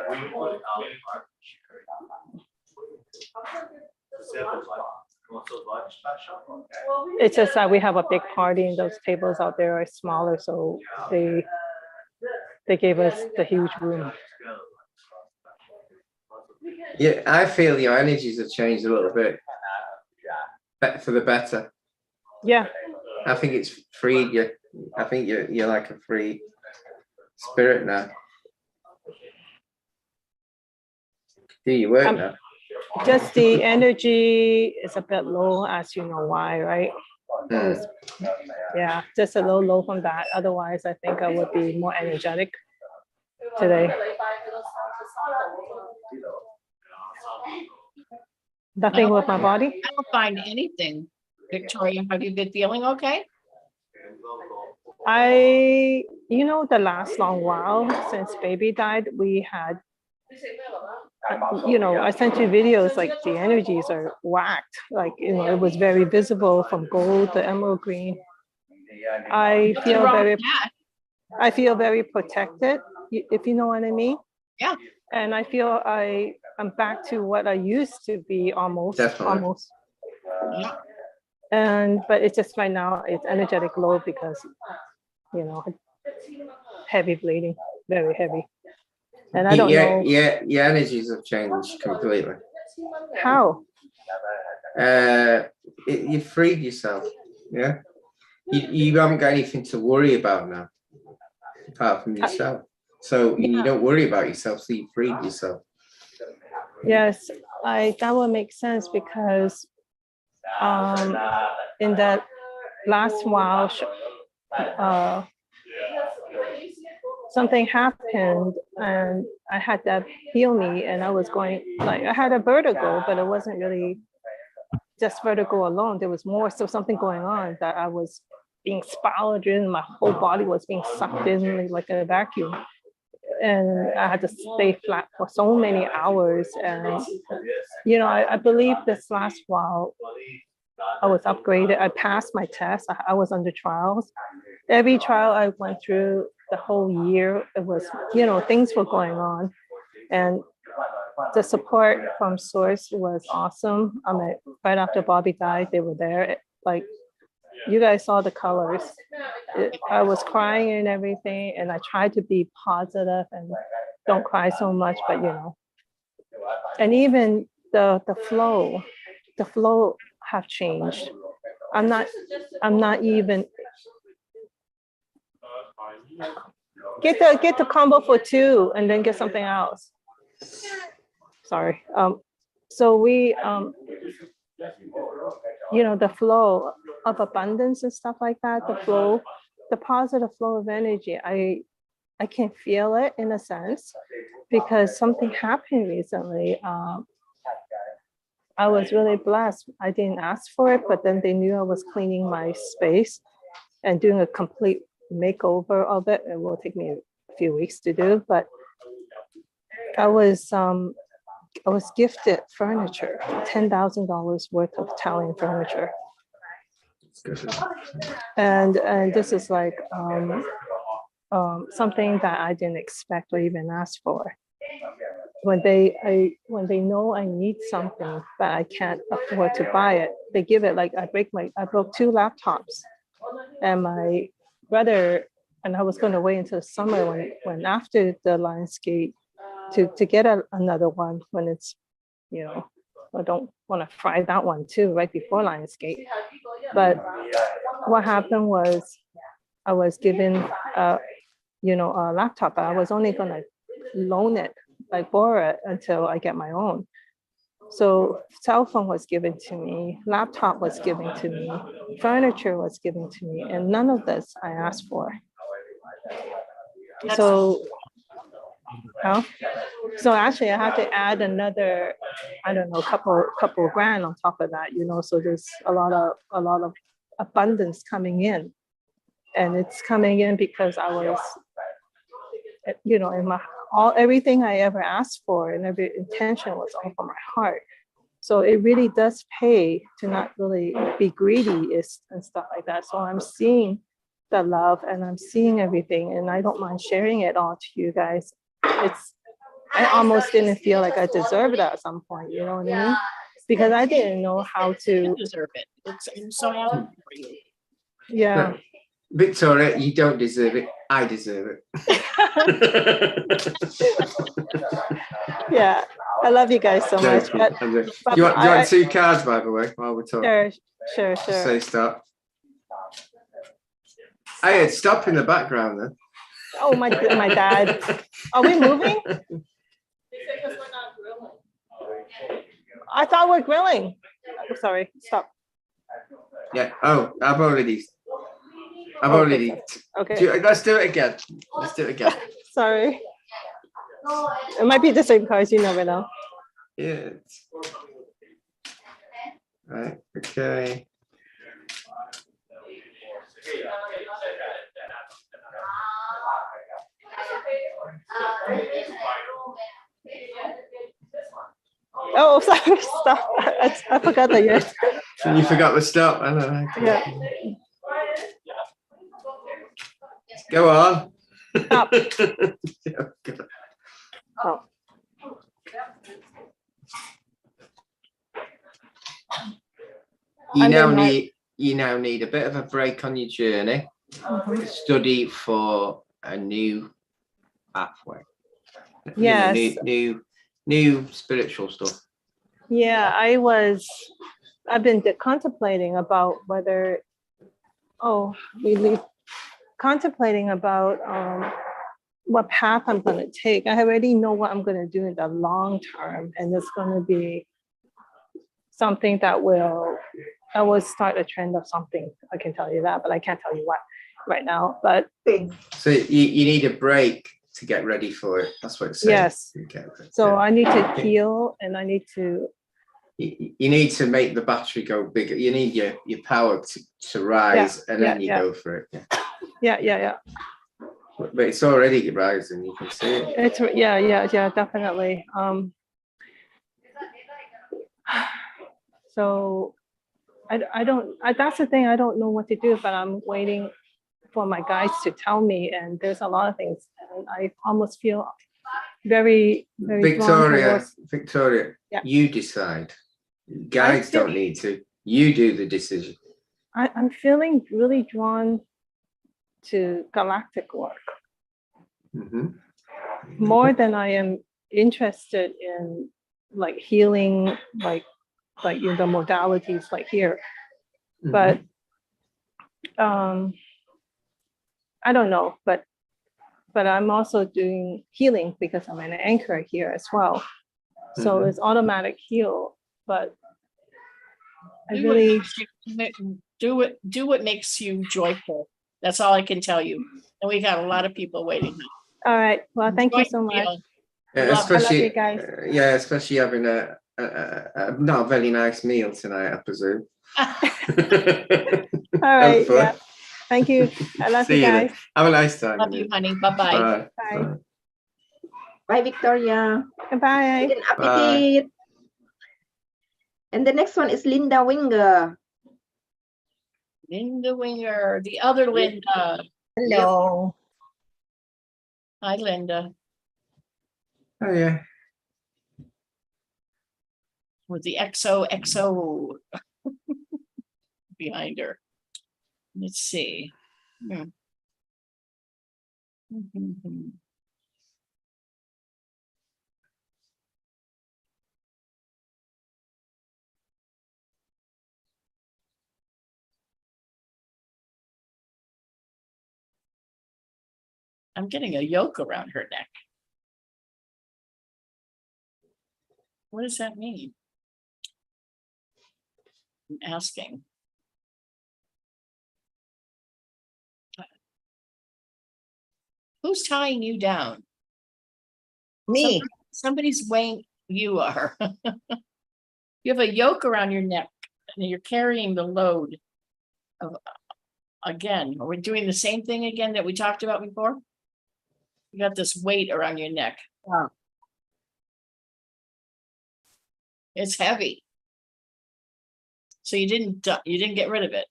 It's just that we have a big party, and those tables out there are smaller, so they gave us the huge room. Yeah, I feel your energies have changed a little bit for the better. Yeah. I think it's freed you. I think you're like a free spirit now. Do you work now? Just the energy is a bit low, as you know why, right? Yeah, just a little low from that. Otherwise, I think I would be more energetic today. Nothing with my body? I don't find anything. Victoria, have you been feeling okay? The last long while since baby died, we had, I sent you videos, like the energies are whacked. Like, it was very visible from gold to emerald green. I feel very protected, if you know what I mean. Yeah. And I feel I'm back to what I used to be almost. Definitely. Yeah. But it's just right now, it's energetic low because, heavy bleeding, very heavy. And I don't know. Yeah, your energies have changed completely. How? You freed yourself. Yeah. You haven't got anything to worry about now, apart from yourself. So you don't worry about yourself, so you freed yourself. Yes, that would make sense because in that last while, something happened and I had that heal me, and I was going, like, I had a vertigo, but it wasn't really just vertigo alone. There was more, so something going on that I was being spiraled in, my whole body was being sucked in like a vacuum. And I had to stay flat for so many hours. And, I believe this last while I was upgraded. I passed my test. I was under trials. Every trial I went through the whole year, it was, things were going on. And the support from Source was awesome. Right after Bobby died, they were there. Like, you guys saw the colors. I was crying and everything, and I tried to be positive and don't cry so much, but and even the flow have changed. I'm not even get the combo for 2 and then get something else. Sorry. So we the flow of abundance and stuff like that, the positive flow of energy, I can feel it in a sense because something happened recently. I was really blessed. I didn't ask for it, but then they knew I was cleaning my space and doing a complete makeover of it. It will take me a few weeks to do, but I was gifted furniture, $10,000 worth of Italian furniture. And this is like something that I didn't expect or even ask for. When they know I need something but I can't afford to buy it, they give it. Like I broke 2 laptops, and my brother and I was going to wait until summer when after the Lionsgate to get another one when it's, you know, I don't want to fry that one too right before Lionsgate. But what happened was I was given a laptop, but I was only going to loan it, like borrow it until I get my own. So cell phone was given to me, laptop was given to me, furniture was given to me, and none of this I asked for. So actually I had to add another, I don't know, couple grand on top of that, so there's a lot of abundance coming in. And it's coming in because I was, in everything I ever asked for and every intention was all from my heart. So it really does pay to not really be greedy and stuff like that. So I'm seeing the love and I'm seeing everything, and I don't mind sharing it all to you guys. I almost didn't feel like I deserved it at some point, you know what I mean? Because I didn't know how to. You deserve it. I'm so happy for you. Yeah. No, Victoria, you don't deserve it. I deserve it. Yeah, I love you guys so much. But do you want 2 cards, by the way, while we're talking? Sure. Say stop. I heard stop in the background then. Oh, my dad. Are we moving? I thought we're grilling. Oh, sorry, stop. Yeah. Oh, I've already. Okay. Let's do it again. Sorry. It might be the same cards, you never know. Yeah. Right. Okay. Oh, sorry. Stop. I forgot that you're. You forgot the stop. I know. Yeah. Go on. Stop. Oh. You now need a bit of a break on your journey. Mm-hmm. Study for a new pathway. Yes. New spiritual stuff. Yeah, I've been contemplating about whether, contemplating about what path I'm going to take. I already know what I'm going to do in the long term, and it's going to be something that I will start a trend of something. I can tell you that, but I can't tell you what right now. But so you need a break to get ready for it. That's what it's saying. Yes. Okay. So I need to heal, and I need to. You need to make the battery go bigger. You need your power to rise, and then you go for it. Yeah. But it's already rising. You can see it. It's definitely. So I don't. That's the thing. I don't know what to do, but I'm waiting for my guides to tell me. And there's a lot of things, and I almost feel very, very Victoria, you decide. Guides don't need to. You do the decision. I'm feeling really drawn to galactic work. Mm-hmm. More than I am interested in like healing, like the modalities like here. Mm-hmm. But I don't know, but I'm also doing healing because I'm an anchor here as well. So it's automatic heal, but I really do what makes you joyful. That's all I can tell you. And we got a lot of people waiting. All right. Well, thank you so much. Especially, I love you guys. Especially having a not a very nice meal tonight, I presume. All right. Yeah. Thank you. I love you guys. Have a nice time. Love you, honey. Bye-bye. Bye. Bye, Victoria. Bye. Good appetite. And the next one is Linda Winger. Linda Winger, the other Linda. Hello. Hi, Linda, Oh yeah. with the XOXO behind her. Let's see. Mhm. I'm getting a yoke around her neck. What does that mean? I'm asking. Who's tying you down? Me. Somebody's weighing, you are. You have a yoke around your neck and you're carrying the load of, again, are we doing the same thing again that we talked about before? You got this weight around your neck. Yeah. It's heavy. So you didn't get rid of it.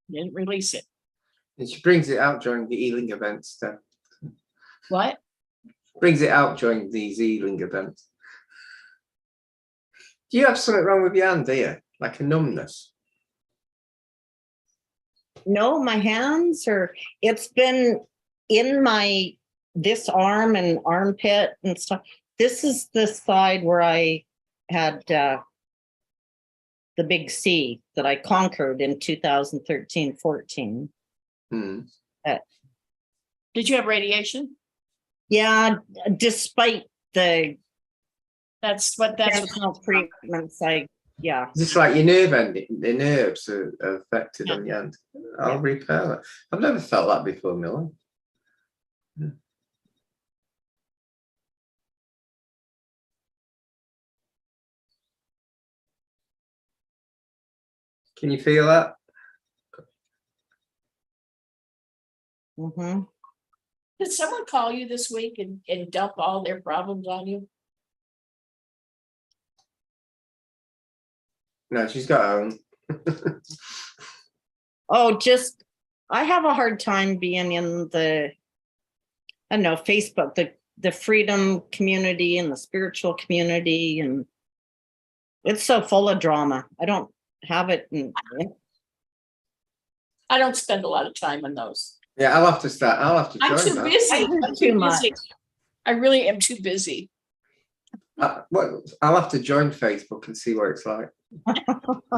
You didn't release it. And she brings it out during the healing events. Then. What? Brings it out during these healing events. Do you have something wrong with your hand, do you? Like a numbness? No, my hands are, it's been in my, this arm and armpit and stuff. This is the side where I had the big C that I conquered in 2013-14. Did you have radiation? Yeah, despite the that's intentional treatments, yeah. Just like your nerve ending, the nerves are affected on your hand. I'll repair that. I've never felt that before, Miller. Can you feel that? Mm-hmm. Did someone call you this week and dump all their problems on you? No, she's got her own. Oh, just, I have a hard time being in the, I don't know, Facebook, the freedom community and the spiritual community, and it's so full of drama. I don't have it. I don't spend a lot of time on those. Yeah, I'll have to start. I'll have to join I'm too that. busy. I'm too too much. busy. I really am too busy. I'll have to join Facebook and see what it's like.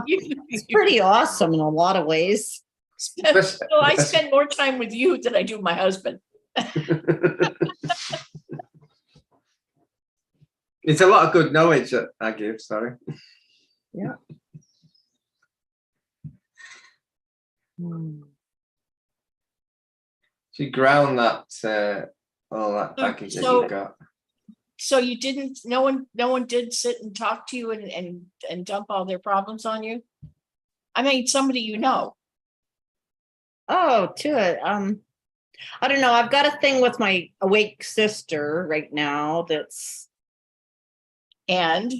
It's pretty awesome in a lot of ways. Well, I spend more time with you than I do my husband. It's a lot of good knowledge that I give, sorry. Yeah. She ground that all that package that you got. So you didn't, no one did sit and talk to you and dump all their problems on you? I mean, somebody you know. Oh, to it. I don't know. I've got a thing with my awake sister right now that's. And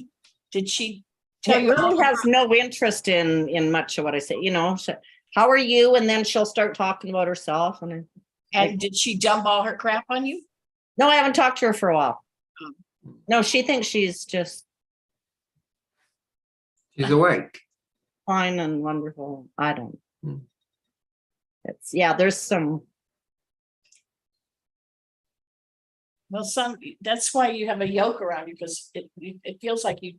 did she tell you? Really has no interest in much of what I say. You know, how are you? And then she'll start talking about herself. And did she dump all her crap on you? No, I haven't talked to her for a while. No, she thinks she's just. She's awake. Fine and wonderful. I don't. It's there's some. Well, that's why you have a yoke around you, because it feels like you,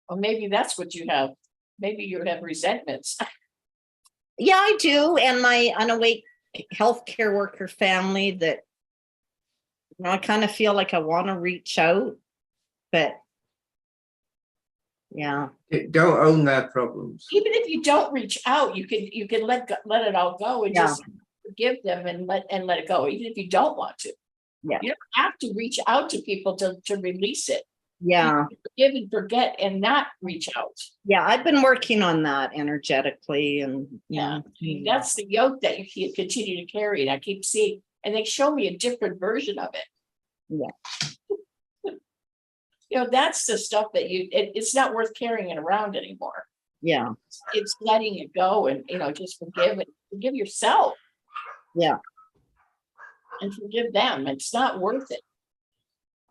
or maybe that's what you have. Maybe you have resentments. Yeah, I do. And my unawake healthcare worker family that, I kind of feel like I want to reach out, but yeah. Don't own their problems. Even if you don't reach out, you can let it all go and just forgive them and let it go, even if you don't want to. Yeah. You don't have to reach out to people to release it. Yeah. Forgive and forget and not reach out. Yeah, I've been working on that energetically, and that's the yoke that you continue to carry. And I keep seeing, and they show me a different version of it. Yeah. That's the stuff that it's not worth carrying it around anymore. Yeah. It's letting it go and, just forgive it. Forgive yourself Yeah. and forgive them. It's not worth it.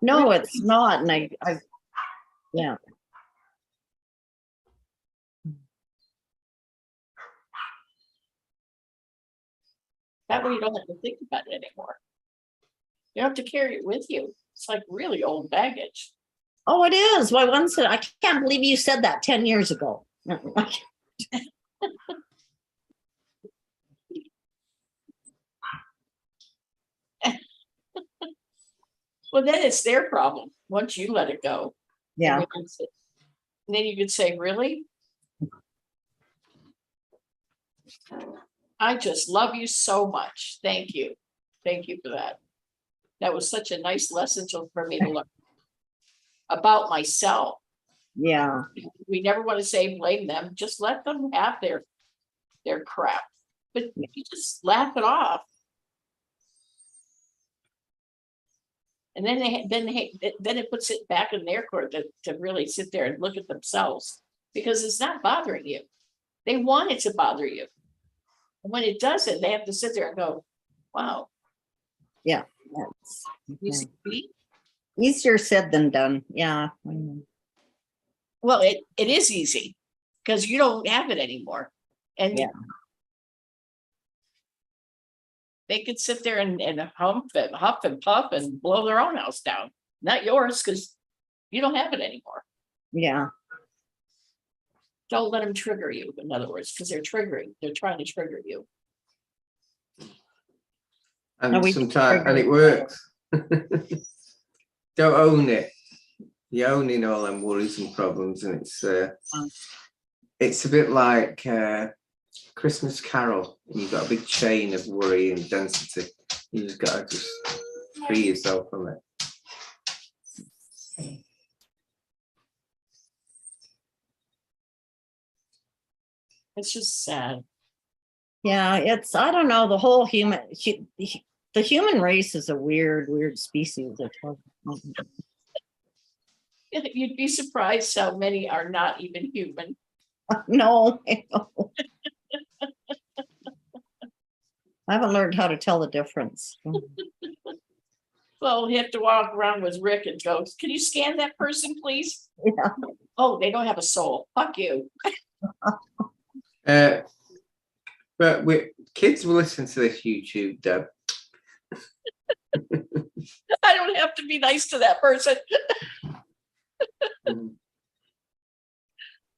No, it's not. And yeah. That way you don't have to think about it anymore. You don't have to carry it with you. It's like really old baggage. Oh, it is. Why one said, I can't believe you said that 10 years ago. Well, then it's their problem once you let it go. Yeah. And then you could say, really? I just love you so much. Thank you. Thank you for that. That was such a nice lesson for me to learn about myself. Yeah. We never want to say blame them. Just let them have their crap. But you just laugh it off. And then then it puts it back in their court to really sit there and look at themselves, because it's not bothering you. They want it to bother you. And when it doesn't, they have to sit there and go, wow. Yeah. Easier said than done. Yeah. Well, it is easy because you don't have it anymore. And they could sit there and huff and puff and blow their own house down. Not yours, because you don't have it anymore. Yeah. Don't let them trigger you, in other words, because they're triggering. They're trying to trigger you. And sometimes, and it works. Don't own it. You're owning all them worries and problems, and it's a bit like Christmas Carol. You've got a big chain of worry and density. You just got to free yourself from it. It's just sad. Yeah, I don't know, the whole the human race is a weird species. You'd be surprised how many are not even human. No, I know. I haven't learned how to tell the difference. Well, you have to walk around with Rick and go, can you scan that person, please? Yeah. Oh, they don't have a soul. Fuck you. But kids will listen to this YouTube, Deb. I don't have to be nice to that person.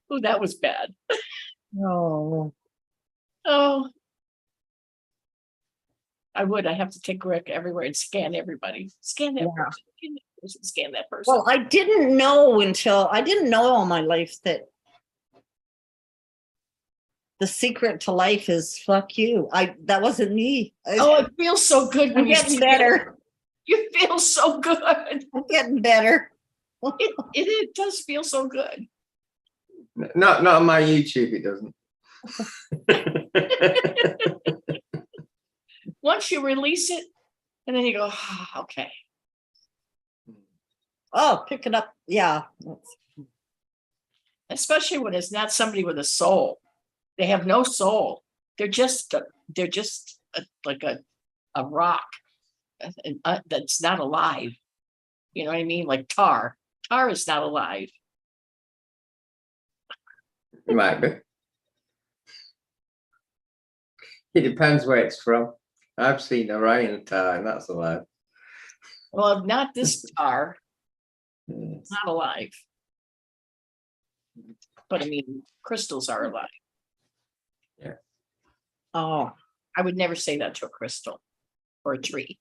Oh, that was bad. No. Oh. I have to take Rick everywhere and scan everybody. Scan that person. Scan that person. Well, I didn't know all my life that the secret to life is fuck you. That wasn't me. Oh, it feels so good when I'm getting better. You feel so good. I'm getting better. It does feel so good. Not on my YouTube, it doesn't. Once you release it, and then you go, oh, okay. Oh, pick it up. Yeah. Especially when it's not somebody with a soul. They have no soul. They're just like a rock that's not alive. You know what I mean? Like tar. Tar is not alive. It might be. It depends where it's from. I've seen Orion tar, and that's alive. Well, not this tar. It's not alive. But I mean, crystals are alive. Yeah. Oh, I would never say that to a crystal or a tree.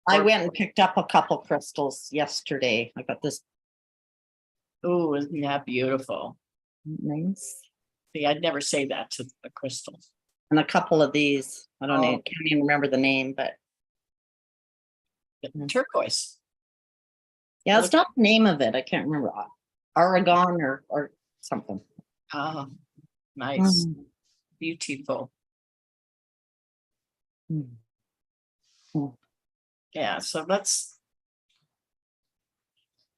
I went and picked up a couple crystals yesterday. I got this. Oh, isn't that beautiful? Nice. See, I'd never say that to a crystal. And a couple of these. I don't know. Can't even remember the name, but turquoise. Yeah, it's not the name of it. I can't remember. Aragon or something. Oh, nice. Beautiful. Yeah, so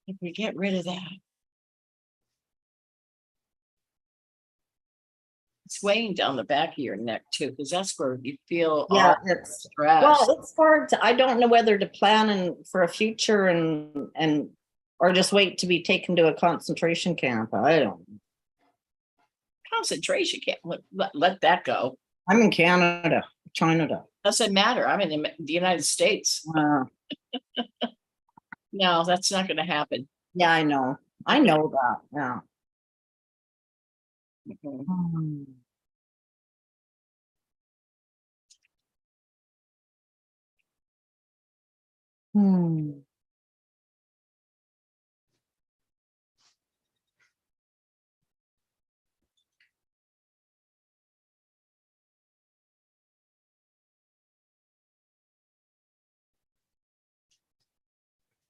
if we get rid of that. swaying down the back of your neck too, because that's where you feel Yeah, all it's stress. well, it's hard to, I don't know whether to plan for a future and or just wait to be taken to a concentration camp. I don't know. Concentration camp. Let that go. I'm in Canada, China. Doesn't matter. I'm in the United States. No, that's not going to happen. Yeah, I know. I know that. Yeah. Mhm. Hmm.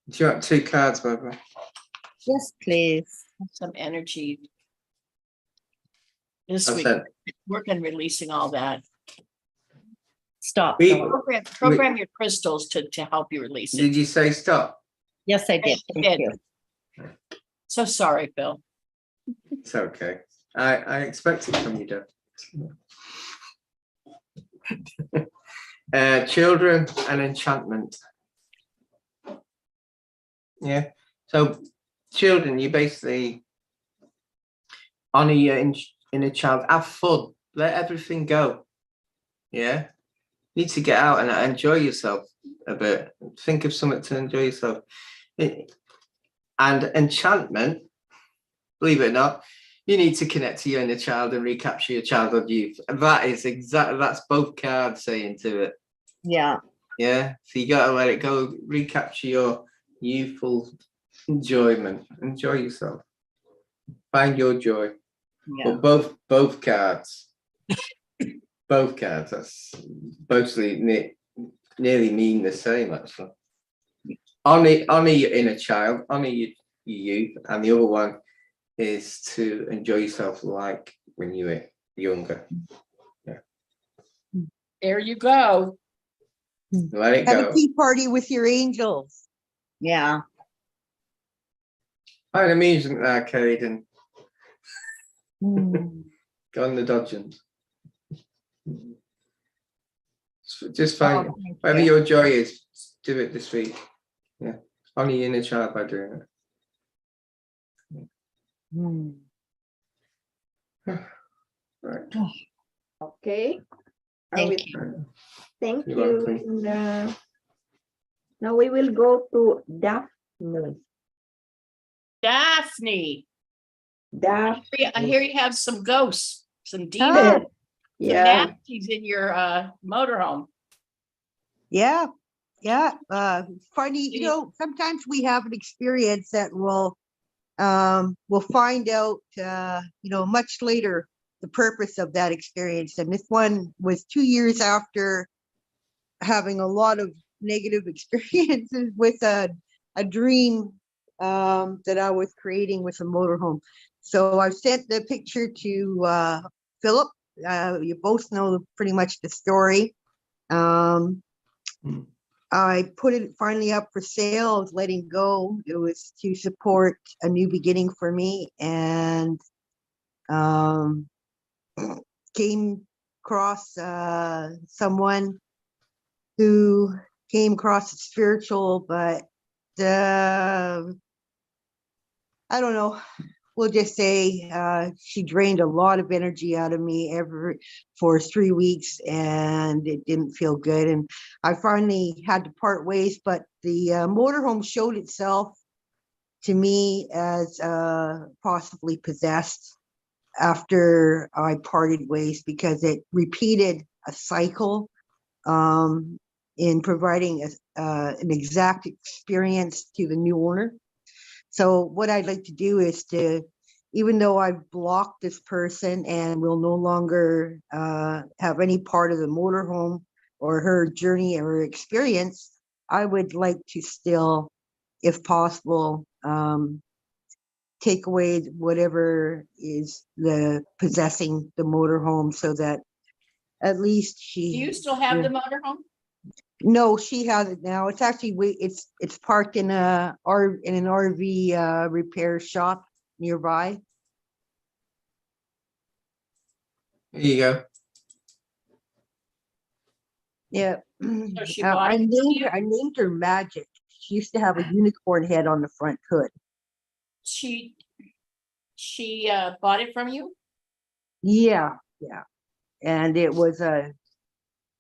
Do you want 2 cards, Barbara? Yes, please. Some energy this I week. said- Work on releasing all that. Stop. We- Dawn. Program your crystals to help you release it. Did you say stop? Yes, I did. I Thank did. you. So sorry, Phil. It's okay. I expect it from you, Deb. Children and enchantment. Yeah. So children, you basically honor your inner child. Have fun. Let everything go. Yeah. You need to get out and enjoy yourself a bit. Think of something to enjoy yourself. And enchantment, believe it or not, you need to connect to your inner child and recapture your childhood youth. And that is exactly, that's both cards saying to it. Yeah. Yeah. So you gotta let it go, recapture your youthful enjoyment. Enjoy yourself. Find your joy. Yeah. But both cards. Both cards, that's mostly nearly mean the same actually. Honor your inner child, honor your youth, and the other one is to enjoy yourself like when you were younger. Yeah. There you go. Let it Have go. a tea party with your angels. Yeah. Find an amusement arcade and Hmm. go on the dodgems. Just find whatever your joy is, do it this week. Yeah. Honor your inner child by doing it. Hmm. Right. Okay. Thank you. Thank You're you. welcome. And, now we will go to Daphne. Daphne. Daphne. I hear you have some ghosts, some demons. Yeah. Some nasties in your motorhome. Yeah. Yeah. Funny, sometimes we have an experience that we'll find out, much later the purpose of that experience. And this one was 2 years after having a lot of negative experiences with a dream that I was creating with a motorhome. So I've sent the picture to Philip. You both know pretty much the story. I put it finally up for sale. I was letting go. It was to support a new beginning for me, and came across someone who came across as spiritual, but I don't know. We'll just say she drained a lot of energy out of me for 3 weeks, and it didn't feel good. And I finally had to part ways, but the motorhome showed itself to me as possibly possessed after I parted ways, because it repeated a cycle in providing an exact experience to the new owner. So what I'd like to do is even though I've blocked this person and will no longer have any part of the motorhome or her journey or experience, I would like to still, if possible, take away whatever is the possessing the motorhome, so that at least she. Do you still have the motorhome? No, she has it now. It's actually it's parked in an RV repair shop nearby. There you go. Yeah. she bought I it from named you? her, I named her Magic. She used to have a unicorn head on the front hood. She bought it from you? Yeah, yeah. And it was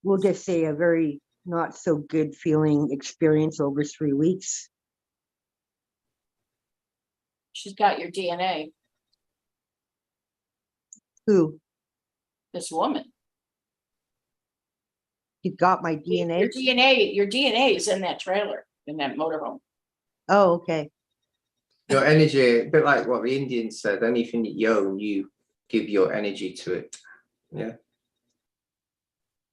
we'll just say a very not so good feeling experience over 3 weeks. She's got your DNA, Who? this woman. You got my DNA? Your DNA is in that trailer, in that motorhome. Oh, okay. Your energy, a bit like what the Indians said, anything that you own, you give your energy to it. Yeah.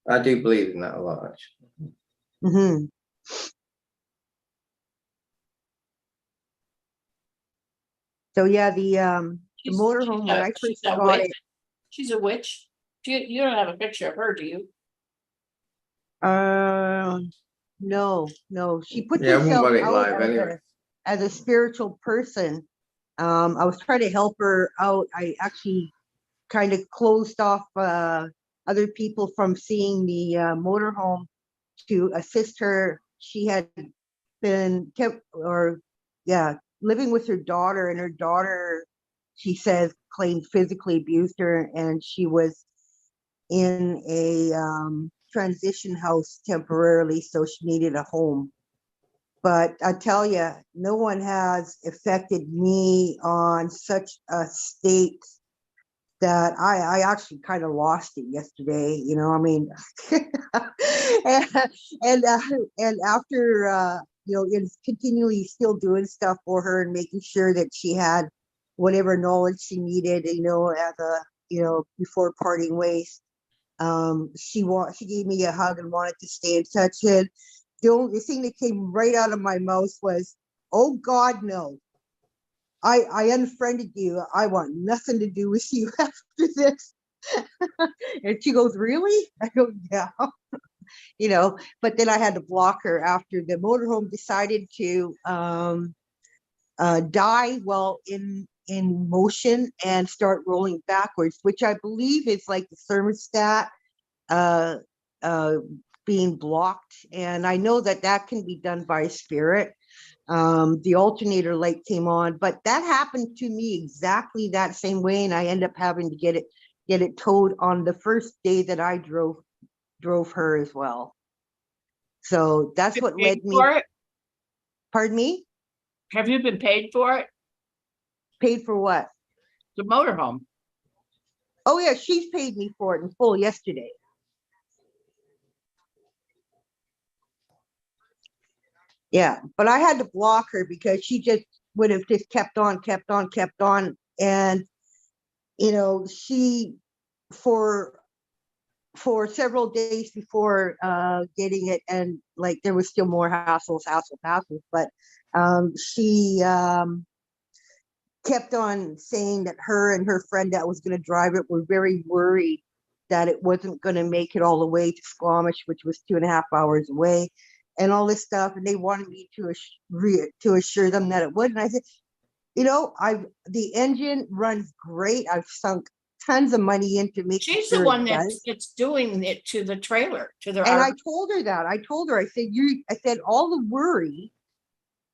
I do believe in that a lot, actually. Mm-hmm. So yeah, the motorhome, when I first got it. She's a witch. You don't have a picture of her, do you? No. She put Yeah, I wouldn't herself want it out live anyway. as a spiritual person. I was trying to help her out. I actually kind of closed off other people from seeing the motorhome to assist her. She had been living with her daughter, and her daughter, she says, claimed physically abused her, and she was in a transition house temporarily, so she needed a home. But I tell you, no one has affected me on such a state that I actually kind of lost it yesterday. You know, I mean, and after it's continually still doing stuff for her and making sure that she had whatever knowledge she needed, as a before parting ways. She gave me a hug and wanted to stay in touch. And the only thing that came right out of my mouth was, "Oh God, no. I unfriended you. I want nothing to do with you after this." And she goes, "Really?" I go, "Yeah." But then I had to block her after the motorhome decided to die while in motion and start rolling backwards, which I believe is like the thermostat being blocked. And I know that can be done by spirit. The alternator light came on, but that happened to me exactly that same way, and I end up having to get it towed on the first day that I drove her as well. So that's what led me. Pardon me? Have you been paid for it? Paid for what? The motorhome. Oh yeah, she's paid me for it in full yesterday. Yeah, but I had to block her because she just would have just kept on. And, she, for several days before getting it, and like there was still more hassles, but she kept on saying that her and her friend that was going to drive it were very worried that it wasn't going to make it all the way to Squamish, which was 2.5 hours away, and all this stuff. And they wanted me to assure them that it would. And I said, the engine runs great. I've sunk tons of money into making She's sure the one it does. that's doing it to the trailer, to the. And I told her that. I said, all the worry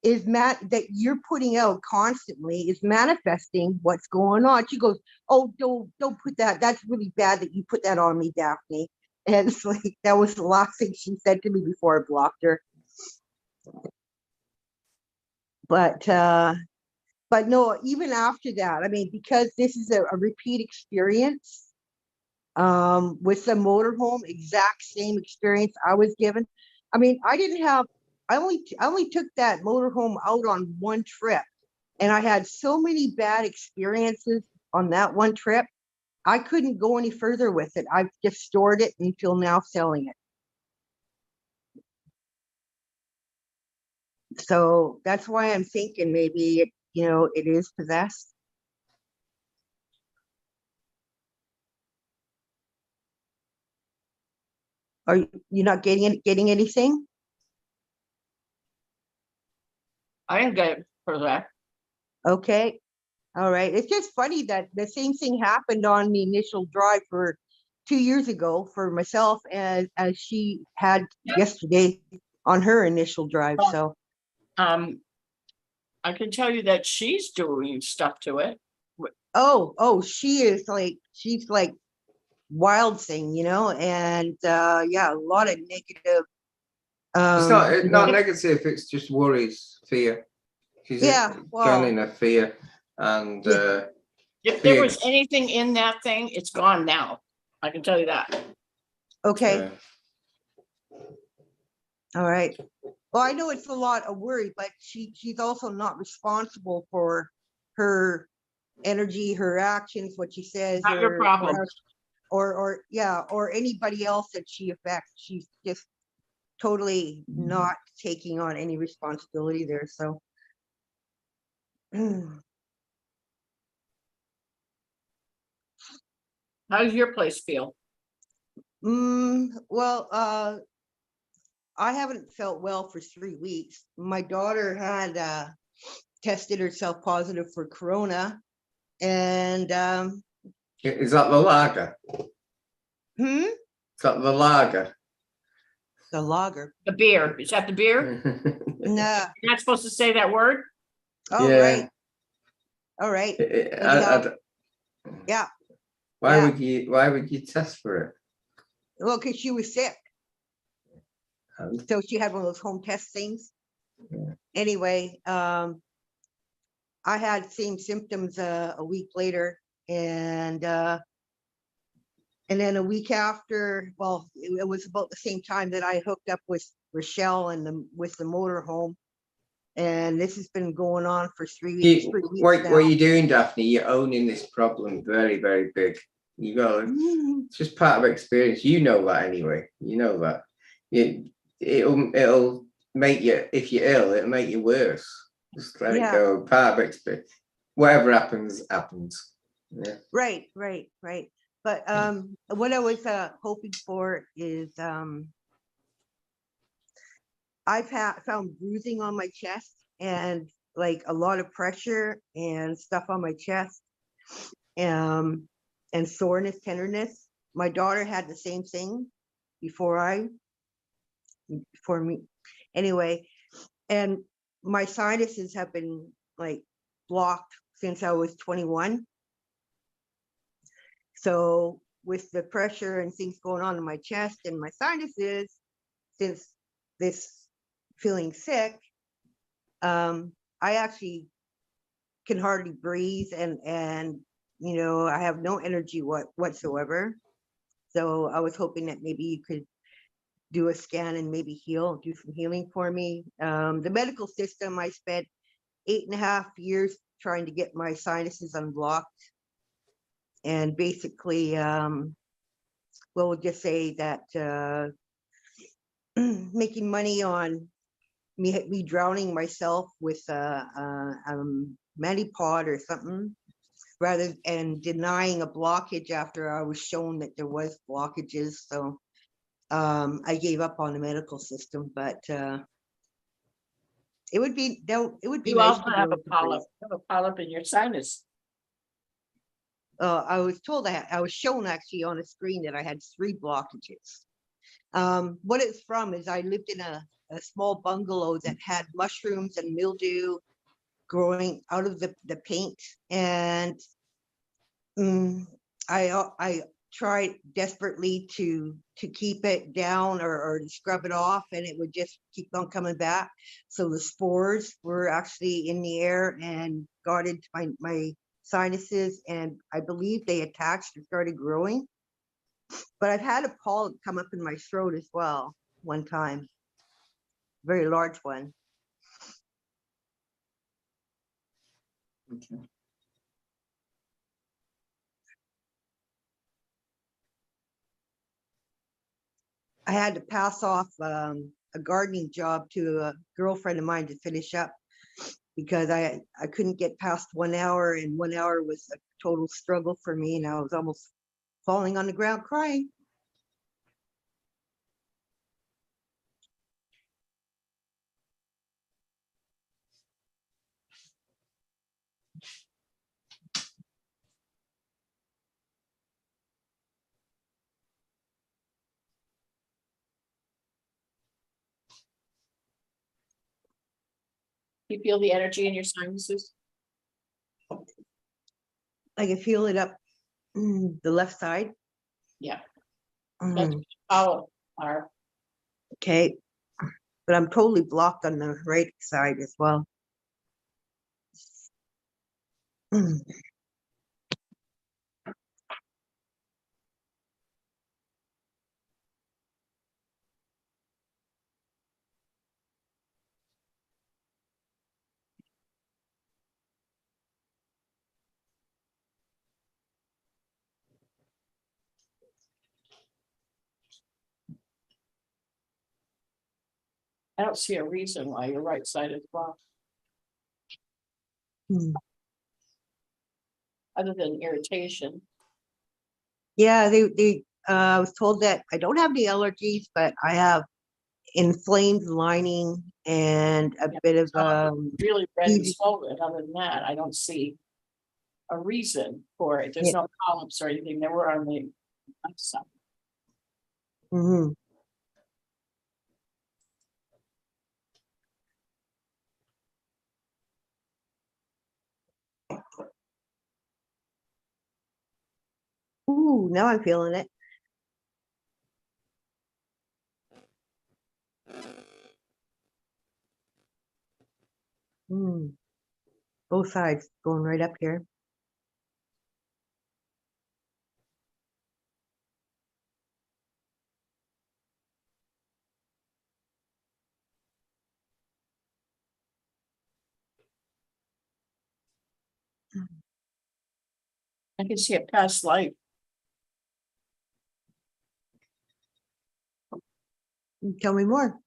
is that you're putting out constantly is manifesting what's going on. She goes, "Oh, don't put that. That's really bad that you put that on me, Daphne." And it's like, that was the last thing she said to me before I blocked her. But no, even after that, I mean, because this is a repeat experience with the motorhome, exact same experience I was given. I mean, I only took that motorhome out on one trip, and I had so many bad experiences on that one trip. I couldn't go any further with it. I've just stored it until now selling it. So that's why I'm thinking maybe it is possessed. Are you not getting anything? I didn't get it for that. Okay. All right. It's just funny that the same thing happened on the initial drive for 2 years ago for myself, as she had yesterday on her initial drive. So I can tell you that she's doing stuff to it. she's like wild thing, and yeah, a lot of negative. It's not negative, it's just worries, fear. She's drowning in fear. And if there was anything in that thing, it's gone now. I can tell you that. Okay. All right. Well, I know it's a lot of worry, but she's also not responsible for her energy, her actions, what she says, Not your problem. or anybody else that she affects. She's just totally not taking on any responsibility there. So how does your place feel? Well, I haven't felt well for 3 weeks. My daughter had tested herself positive for corona, and is that the lager? Is that the lager? The lager. The beer. Is that the beer? No. You're not supposed to say that word? Oh, Yeah. right. All right. Yeah. Why would you test for it? Well, because she was sick. So she had one of those home test things. Yeah. Anyway, I had same symptoms a week later, and then a week after, well, it was about the same time that I hooked up with Rochelle and with the motorhome. And this has been going on for 3 weeks. What are you doing, Daphne? You're owning this problem very, very big. You go, it's just part of experience. You know that anyway. You know that. It'll make you, if you're ill, it'll make you worse. Just let it go. Part of experience. Whatever happens, happens. Yeah. Right. But what I was hoping for is I've found bruising on my chest and like a lot of pressure and stuff on my chest, and soreness, tenderness. My daughter had the same thing before me. Anyway, and my sinuses have been like blocked since I was 21. So with the pressure and things going on in my chest and my sinuses, since this feeling sick, I actually can hardly breathe, and I have no energy whatsoever. So I was hoping that maybe you could do a scan and maybe do some healing for me. The medical system, I spent 8.5 years trying to get my sinuses unblocked. And basically, we'll just say that making money on me drowning myself with Manipod or something, rather and denying a blockage after I was shown that there was blockages. So I gave up on the medical system, but it would be You nice also to have be a able to breathe. polyp. You have a polyp in your sinus. I was told I was shown actually on a screen that I had 3 blockages. What it's from is I lived in a small bungalow that had mushrooms and mildew growing out of the paint, and I tried desperately to keep it down or to scrub it off, and it would just keep on coming back. So the spores were actually in the air and got into my sinuses, and I believe they attached and started growing. But I've had a polyp come up in my throat as well one time, very large one. Okay. I had to pass off a gardening job to a girlfriend of mine to finish up because I couldn't get past 1 hour, and 1 hour was a total struggle for me, and I was almost falling on the ground crying. You feel the energy in your sinuses? I can feel it up the left side. Yeah. That's how our Okay. But I'm totally blocked on the right side as well. I don't see a reason why your right side is blocked, other than irritation. Yeah, I was told that I don't have any allergies, but I have inflamed lining and a bit of Really red and easy- swollen. Other than that, I don't see a reason for it. There's no polyps or anything. They were on the left side. Mhm. Ooh, now I'm feeling it. Both sides going right up here. I can see a past life. Tell me more.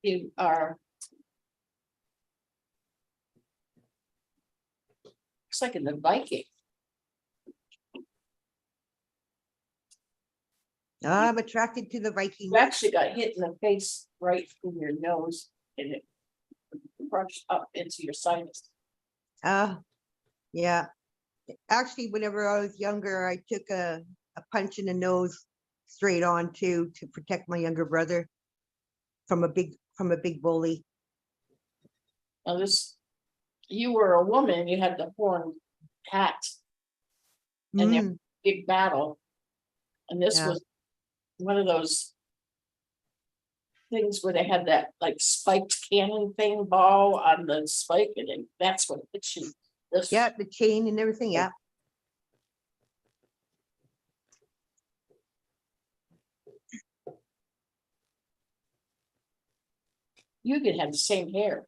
You are. It's like in the Viking. I'm attracted to the Vikings. You actually got hit in the face right in your nose and it brushed up into your sinus. Yeah. Actually, whenever I was younger, I took a punch in the nose straight on too to protect my younger brother from a big bully. Now you were a woman, you had the horned hat and there was a big battle. And this was one of those things where they had that like spiked cannon thing ball on the spike and then that's what hit you. Yeah, the chain and everything. Yeah. You could have the same hair.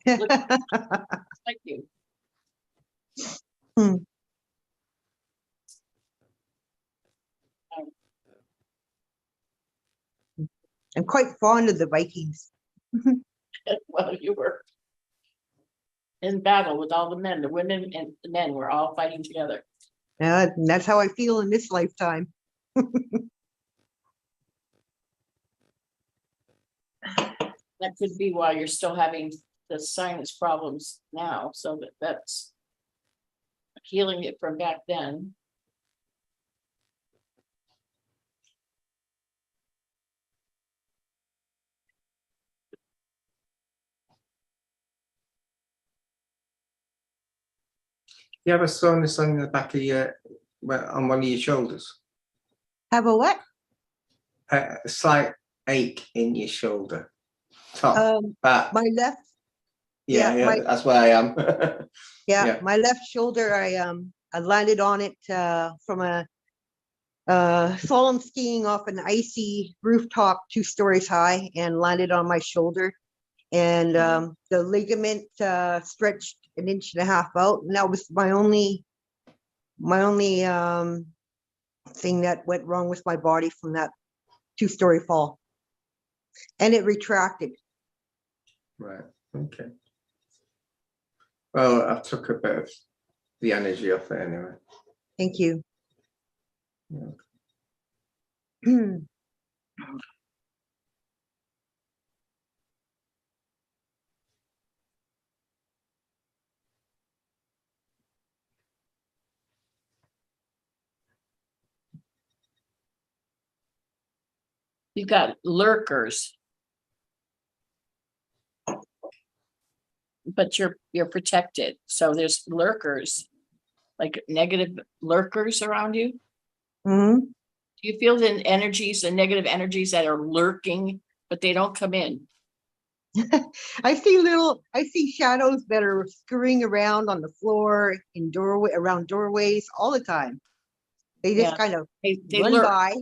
Look, like you. I'm quite fond of the Vikings. Well, you were in battle with all the men, the women and the men were all fighting together. Yeah, and that's how I feel in this lifetime. That could be why you're still having the sinus problems now, so that's healing it from back then. You have a soreness on the back of your, on one of your shoulders? Have a what? A slight ache in your shoulder. Top, back. My left. Yeah, my- that's where I am. Yeah, my left shoulder. I landed on it from a slalom skiing off an icy rooftop 2 stories high and landed on my shoulder. And the ligament stretched 1.5 inches out, and that was my only thing that went wrong with my body from that 2-story fall. And it retracted. Right. Okay. Well, I took a bit of the energy off it anyway. Thank you. Yeah. You've got lurkers. But you're protected. So there's lurkers, like negative lurkers around you. Mhm. Do you feel the energies, the negative energies that are lurking, but they don't come in? I see shadows that are scurrying around on the floor, in doorway, around doorways all the time. They just Yeah. kind of They run lurk. by.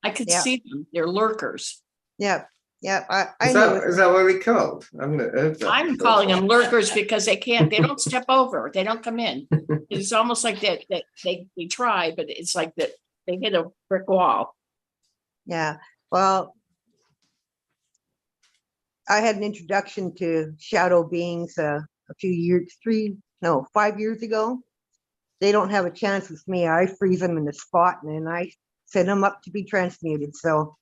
I could Yeah. see them. They're lurkers. Yeah, yeah. I Is know. that what we called? I've not heard that. I'm before. calling them lurkers because they don't step over. They don't come in. It's almost like that they try, but it's like that they hit a brick wall. Yeah. Well, I had an introduction to shadow beings a few years, 5 years ago. They don't have a chance with me. I freeze them in the spot and then I send them up to be transmuted. So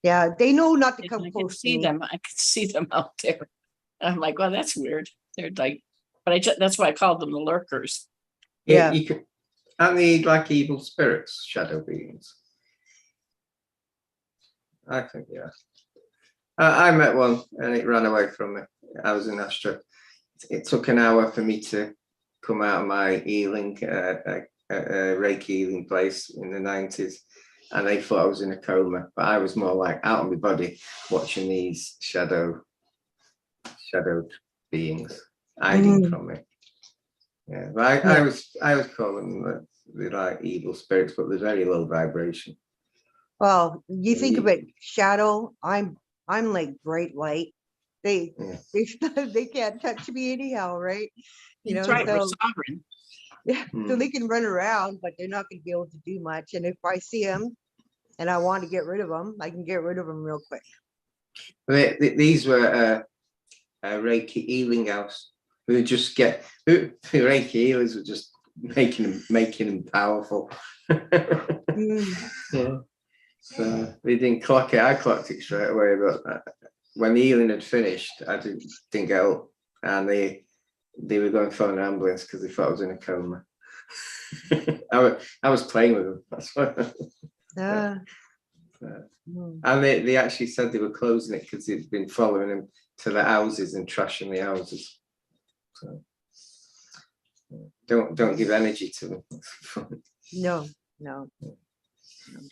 yeah, they know not to come I can close to see me. them. I could see them out there. I'm like, well, that's weird. They're like, but that's why I called them the lurkers. Yeah. You could, aren't they like evil spirits, shadow beings? I think, yeah. I met one and it ran away from me. I was in Astra. It took an hour for me to come out of my healing, Reiki healing place in the 90s. And they thought I was in a coma, but I was more like out of my body watching these shadow beings hiding from me. Yeah, but I was calling them the like evil spirits, but they're very low vibration. Well, you think of it, shadow. I'm like bright light. They can't touch me anyhow, right? You That's know, right. We're so sovereign. yeah, so they can run around, but they're not going to be able to do much. And if I see them and I want to get rid of them, I can get rid of them real quick. These were Reiki healing house. Who just get Reiki healers were just making them powerful. Yeah. So they didn't clock it. I clocked it straight away, but when the healing had finished, I didn't get up, and they were going for an ambulance because they thought I was in a coma. I was playing with them. That's what. And they actually said they were closing it because they'd been following them to the houses and trashing the houses. So don't give energy to them. No.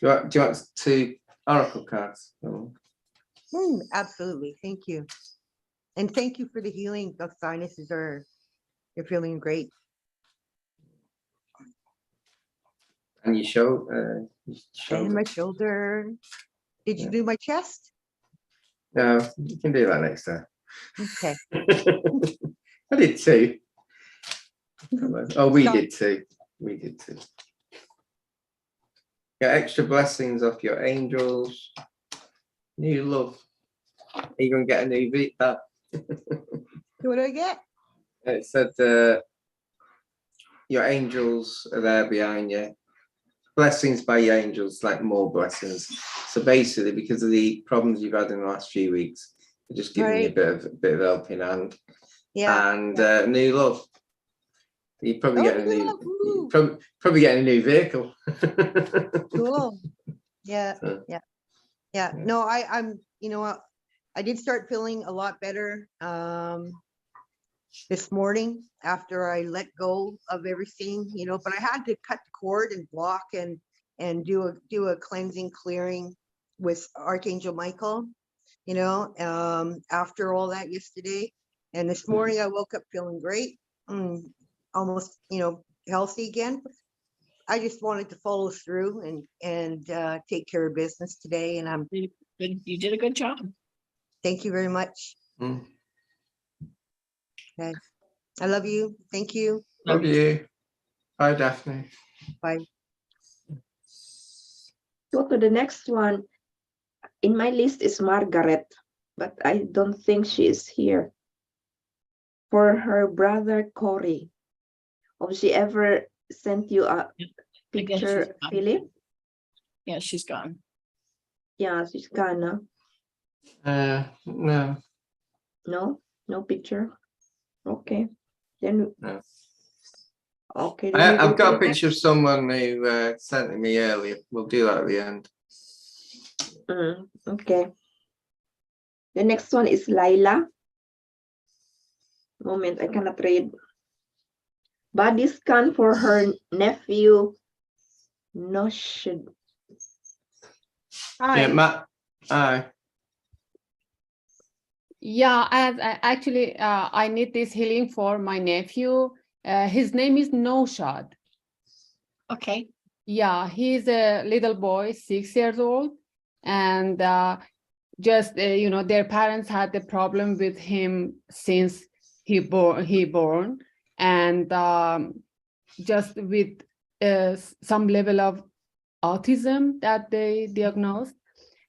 Do you want 2 oracle cards? Absolutely. Thank you. And thank you for the healing. The sinuses you're feeling great. And your shoulder. And my shoulder. Did you do my chest? No, you can do that next time. Okay. I did 2. Oh, we did 2. We did 2. Get extra blessings off your angels. New love. Are you going to get a new Vita? What do I get? It said your angels are there behind you. Blessings by your angels, like more blessings. So basically, because of the problems you've had in the last few weeks, they're just giving you a bit of helping hand. Yeah. And new love. You're probably getting a new vehicle. Cool. Yeah. No, I'm. You know what? I did start feeling a lot better this morning after I let go of everything. You know, but I had to cut the cord and block and do a cleansing, clearing with Archangel Michael. You know, after all that yesterday, and this morning I woke up feeling great. Almost, healthy again. I just wanted to follow through and take care of business today. And I'm good. You did a good job. Thank you very much. Okay. I love you. Thank you. Love you. Bye, Daphne. Bye. Go to the next one. In my list is Margaret, but I don't think she is here. For her brother Corey. Have she ever sent you a picture, Philip? Yeah, she's gone. Yeah, she's gone. No. No picture. Okay. Then No. okay. I've got a picture of someone who sent it me earlier. We'll do that at the end. Okay. The next one is Laila. Moment, I cannot read. Body scan for her nephew. No should. Hi. Yeah, Matt. Aye. Yeah, actually, I need this healing for my nephew. His name is Noshad. Okay. Yeah, he's a little boy, 6 years old, and just their parents had the problem with him since he born, and just with some level of autism that they diagnosed,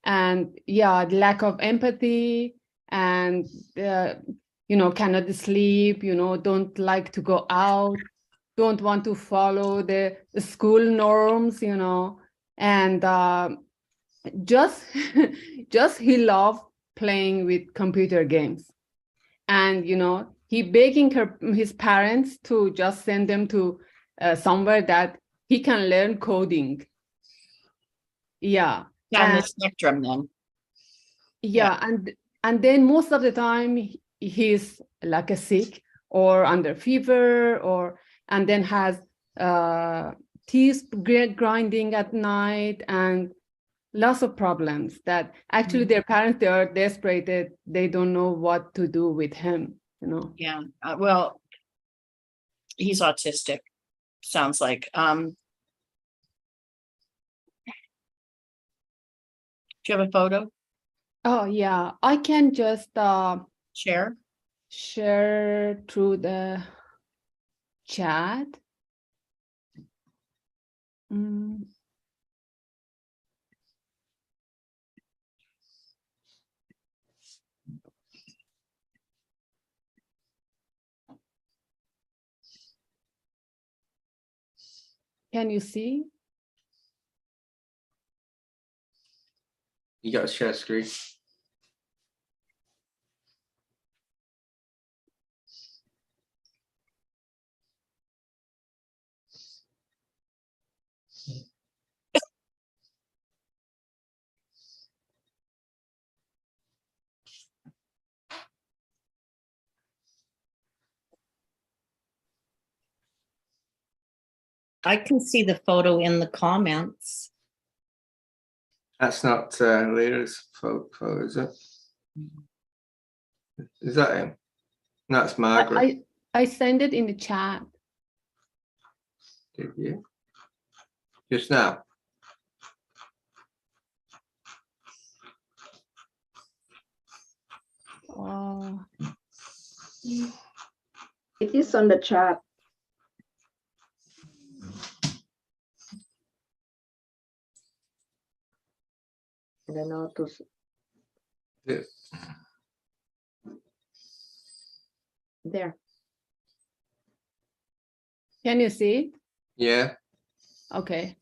and yeah, lack of empathy, and cannot sleep, don't like to go out, don't want to follow the school norms, and just just he loved playing with computer games. And he begging his parents to just send them to somewhere that he can learn coding. Yeah. On the spectrum then. Yeah, and then most of the time he's like a sick or under fever, and then has teeth grinding at night, and lots of problems that actually their parents, they are desperate. They don't know what to do with him, Yeah. Well, he's autistic. Sounds like. Do you have a photo? Oh yeah, I can just share through the chat. Can you see? You got to share screen. I can see the photo in the comments. That's not Lyra's photo, is it? Is that him? That's Margaret. I send it in the chat. Did you? Just now? Oh. It is on the chat. I don't know how to. Yeah. There. Can you see it? Yeah. Okay.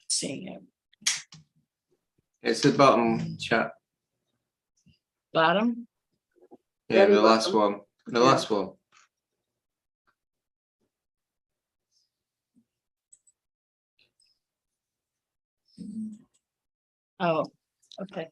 See. It's the bottom chat. Bottom? Yeah, Very the last bottom. one. The Yeah. last one. Oh, okay.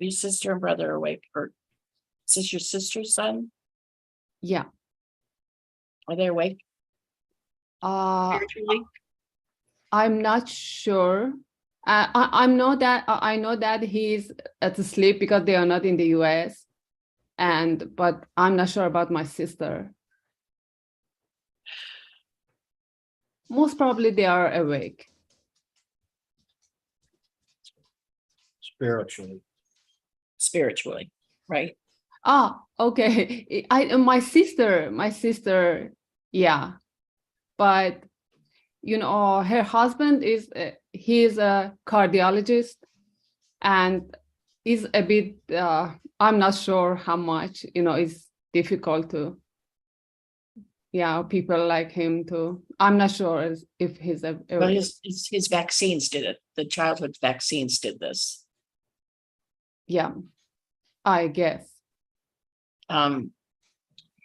Your sister and brother are awake, or is this your sister's son? Yeah. Are they awake spiritually? I'm not sure. I know that he's at sleep because they are not in the US, but I'm not sure about my sister. Most probably they are awake. Spiritually, right? Okay. My sister, yeah, but you know, her husband is he's a cardiologist, and is a bit I'm not sure how much, you know, it's difficult to, yeah, people like him to, I'm not sure if he's a Well, his vaccines did it. The childhood vaccines did this. Yeah, I guess. But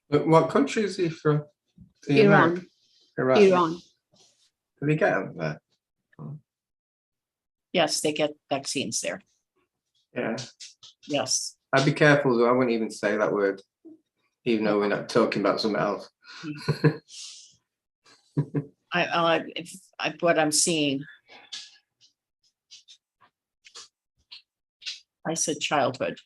what country is he from? Iran. Iran. Do they get them there? Yes, they get vaccines there. Yeah. Yes. I'd be careful though. I wouldn't even say that word, even though we're not talking about something else. What I'm seeing. I said childhood.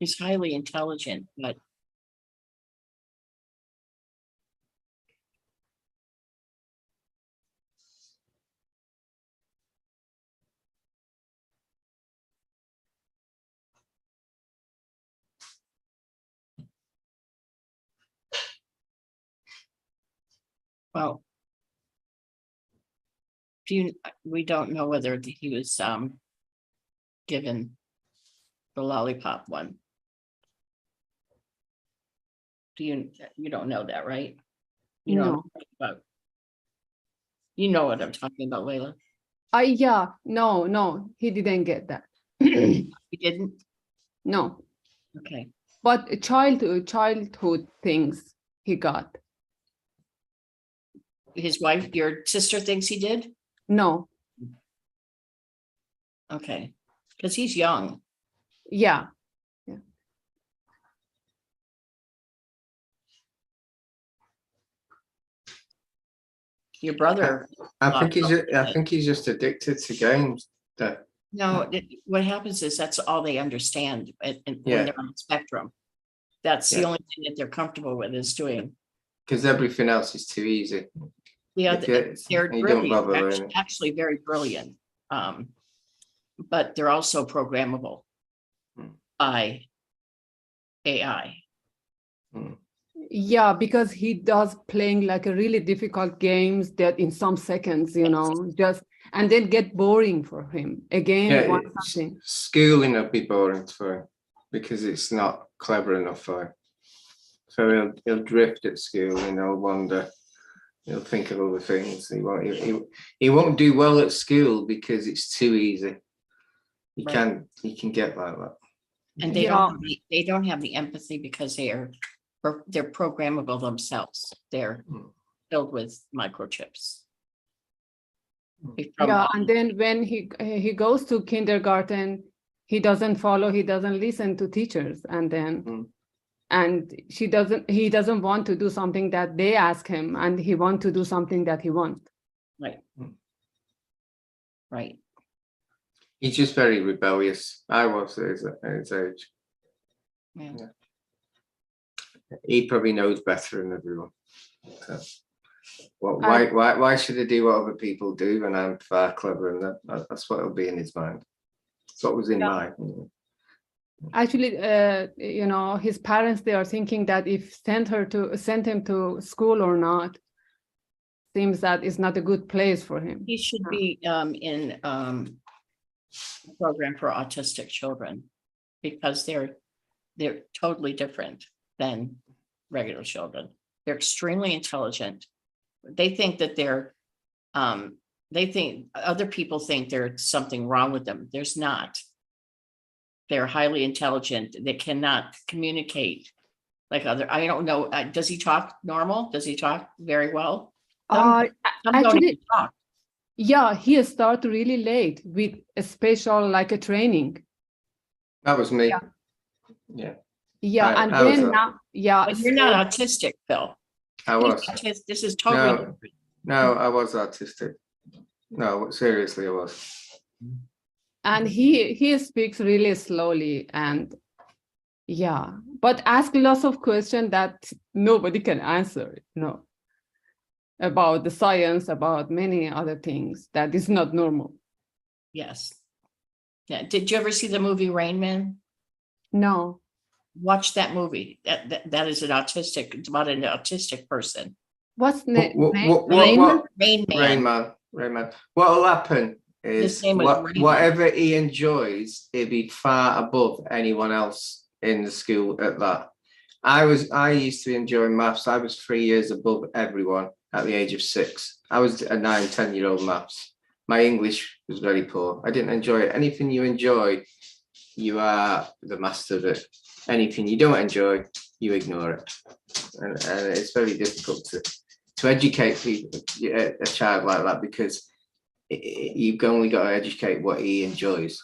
He's highly intelligent, but well, we don't know whether he was given the lollipop one. You don't know that, right? You know No. what I'm talking about. You know what I'm talking about, Layla. Yeah, no, he didn't get that. He didn't? No. Okay. But childhood things he got. His wife, your sister thinks he did? No. Okay. Because he's young. Yeah. Your brother. I think he's just addicted to games. No, what happens is that's all they understand when they're on the spectrum. That's the only thing that they're comfortable with is doing. Because everything else is too easy. Yeah, they're brilliant, actually very brilliant. But they're also programmable by AI. Yeah, because he does playing like a really difficult games that in some seconds, you know, just and then get boring for him again. Something. Schooling will be boring for him because it's not clever enough for him. So he'll drift at school and he'll wander. He'll think of other things. He won't do well at school because it's too easy. He can get like that. And they Yeah. don't have they don't have the empathy because they're programmable themselves. They're filled with microchips. Yeah, and then when he goes to kindergarten, he doesn't follow, he doesn't listen to teachers, and then and he doesn't want to do something that they ask him, and he wants to do something that he wants. Right. Right. He's just very rebellious. I was at his age. Yeah. He probably knows better than everyone. So, why should I do what other people do when I'm far cleverer than that? That's what will be in his mind. That's what was in mine. Actually, you know, his parents, they are thinking that if send him to school or not, seems that it's not a good place for him. He should be in a program for autistic children because they're totally different than regular children. They're extremely intelligent. They think that they think other people think there's something wrong with them. There's not. They're highly intelligent. They cannot communicate like other. I don't know. Does he talk normal? Does he talk very well? Some don't Actually, even talk. yeah, he started really late with a special, like a training. That was me. Yeah. Yeah. And then now, yeah. But you're not autistic, Phil. I was. This is totally different. No, I was autistic. No, seriously, I was. And he speaks really slowly, and yeah, but ask lots of questions that nobody can answer, you know, about the science, about many other things that is not normal. Yes. Yeah. Did you ever see the movie Rain Man? No. Watch that movie. That is an autistic. It's about an autistic person. What's name? Rain Man. Rain Man. What will happen is whatever he enjoys, he'll be far above anyone else in the school at that. I used to enjoy maths. I was 3 years above everyone at the age of 6. I was a 9-10-year-old maths. My English was very poor. I didn't enjoy it. Anything you enjoy, you are the master of it. Anything you don't enjoy, you ignore it. And it's very difficult to educate people, a child like that, because you've only got to educate what he enjoys.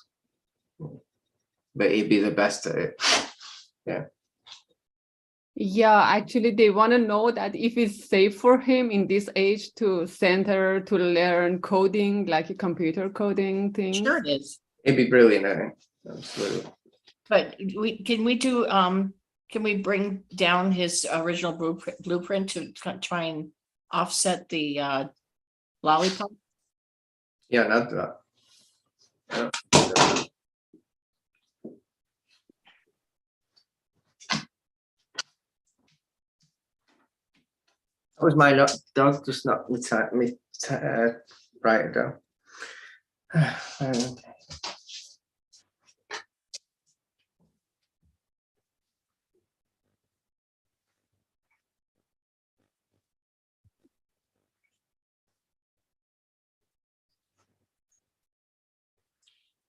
But he'd be the best at it. Yeah. Yeah, actually, they want to know that if it's safe for him in this age to send her to learn coding, like a computer coding thing. Sure it is. It'd be brilliant, I think. Absolutely. But can we bring down his original blueprint to try and offset the lollipop? Yeah, not that. Yeah. That was my dog just knocked me write it down.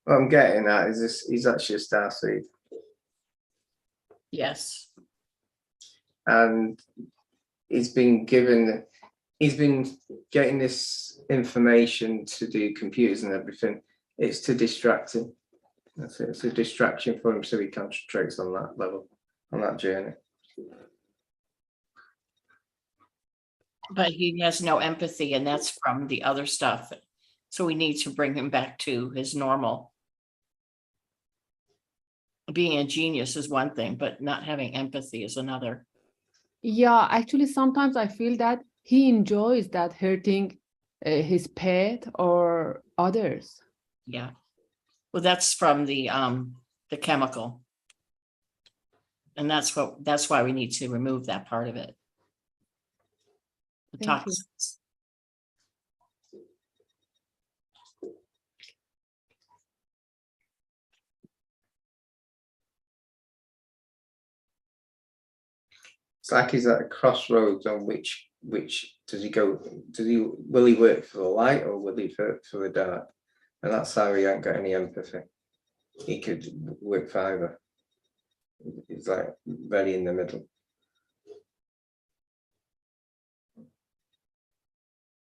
What I'm getting at is this: he's actually a starseed. Yes. And he's been getting this information to do computers and everything. It's to distract him. That's it. It's a distraction for him, so he concentrates on that level, on that journey. But he has no empathy, and that's from the other stuff. So we need to bring him back to his normal. Being a genius is one thing, but not having empathy is another. Yeah, actually, sometimes I feel that he enjoys that hurting his pet or others. Yeah. Well, that's from the chemical. And that's why we need to remove that part of it. The Thank you. toxins. It's like he's at a crossroads on which does he go? Will he work for the light or will he work for the dark? And that's how he ain't got any empathy. He could work for either. He's like very in the middle.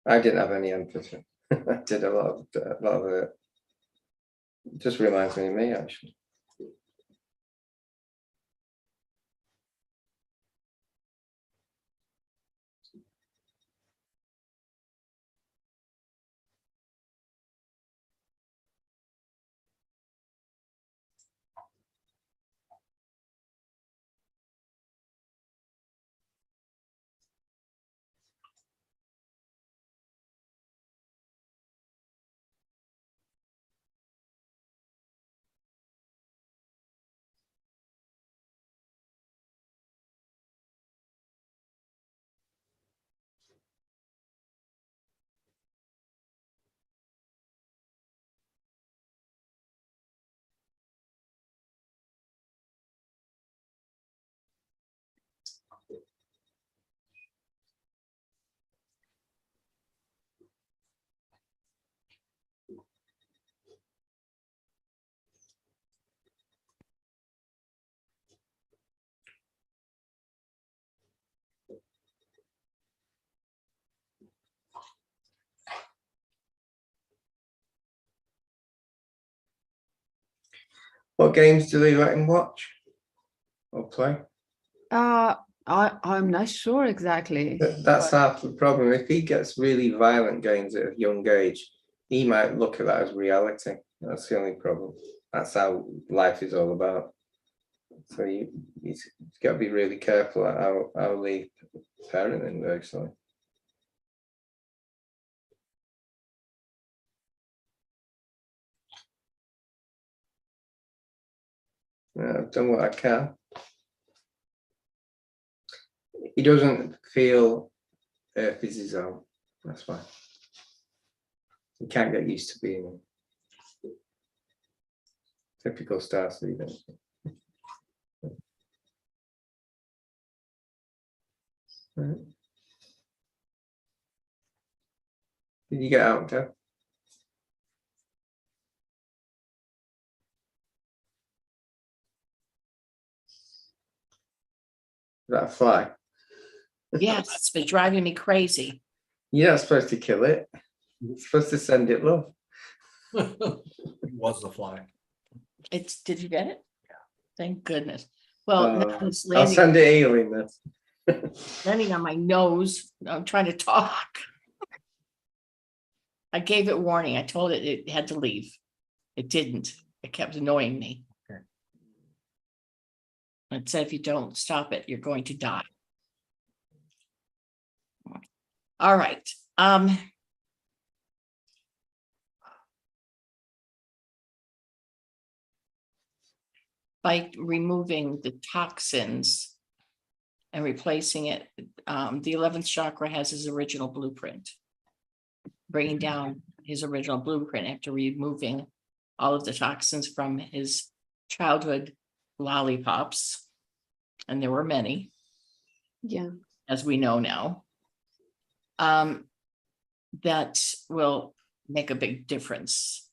I didn't have any empathy. I did a lot of it. Just reminds me of me, actually. What games do they let him watch or play? I'm not sure exactly. That's half the problem. If he gets really violent games at a young age, he might look at that as reality. That's the only problem. That's how life is all about. So he's got to be really careful at how they parent him, actually. Yeah, I've done what I can. He doesn't feel Earth is his own. That's why. He can't get used to being in. Typical star seed. Right. Did you get out, Deb? Is that a fly? Yes, it's been driving me crazy. You're not supposed to kill it. You're supposed to send it love. It was the fly. Did you get it? Yeah. Thank goodness. Well, now it's I'll send it healing then. landing on my nose. I'm trying to talk. I gave it warning. I told it had to leave. It didn't. It kept annoying me. Okay. It said, if you don't stop it, you're going to die. All right. By removing the toxins and replacing it, the 11th chakra has his original blueprint. Bringing down his original blueprint after removing all of the toxins from his childhood lollipops. And there were many. Yeah. As we know now. That will make a big difference.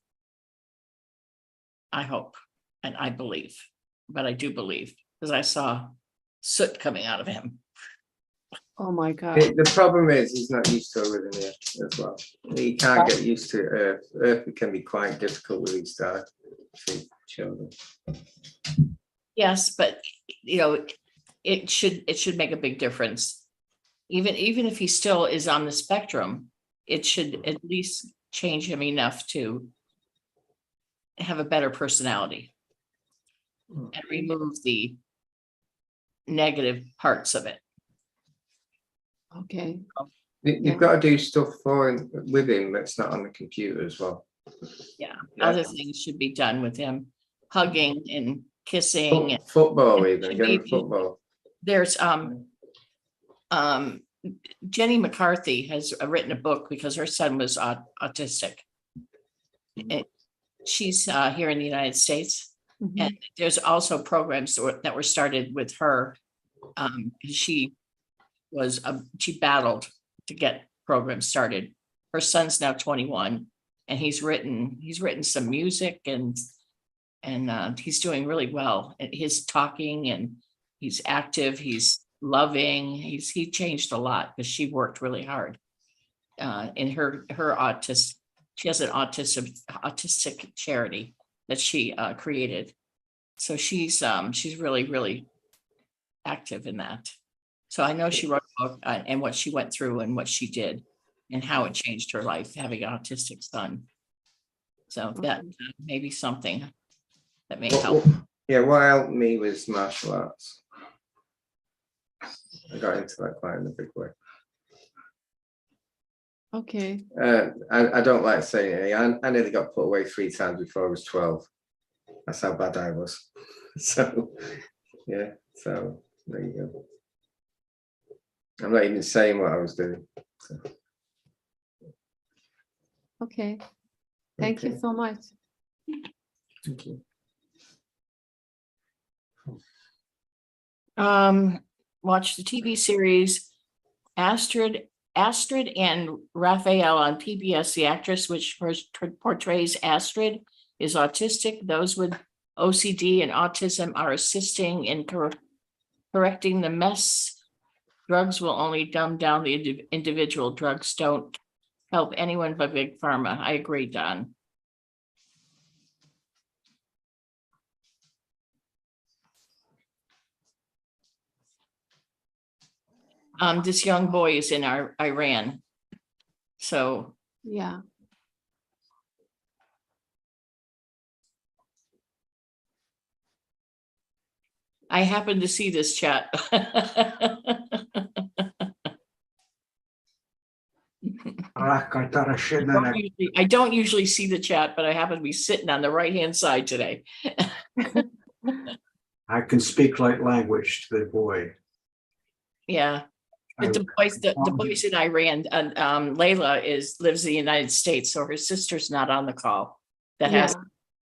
I hope, and I believe, but I do believe, because I saw soot coming out of him. Oh my God. The problem is he's not used to living here as well. He can't get used to Earth. Earth can be quite difficult with these children. Yes, but it should make a big difference. Even if he still is on the spectrum, it should at least change him enough to have a better personality and remove the negative parts of it. Okay. You've got to do stuff with him that's not on the computer as well. Yeah, other things should be done with him, hugging and kissing. Football, even get him football. There's Jenny McCarthy has written a book because her son was autistic. She's here in the United States, and there's also programs that were started with her. She battled to get programs started. Her son's now 21, and he's written some music and And he's doing really well. His talking, and he's active, he's loving, he changed a lot because she worked really hard. In her autism, she has an autistic charity that she created. So she's really, really active in that. So I know she wrote a book and what she went through and what she did and how it changed her life, having an autistic son. So that may be something that may help. Yeah, what helped me was martial arts. I got into that quite in a big way. Okay. I don't like saying it. I nearly got put away 3 times before I was 12. That's how bad I was. So, yeah, so there you go. I'm not even saying what I was doing. So. Okay. Thank you so much. Thank you. Watch the TV series Astrid and Raphael on PBS. The actress which portrays Astrid is autistic. Those with OCD and autism are assisting in correcting the mess. Drugs will only dumb down the individual. Drugs don't help anyone but big pharma. I agree, Don. This young boy is in Iran. So yeah. I happened to see this chat. I thought I shouldn't have. I don't usually see the chat, but I happen to be sitting on the right-hand side today. I can speak light language to the boy. Yeah. But the boys in Iran, and Layla lives in the United States, so her sister's not on the call. That has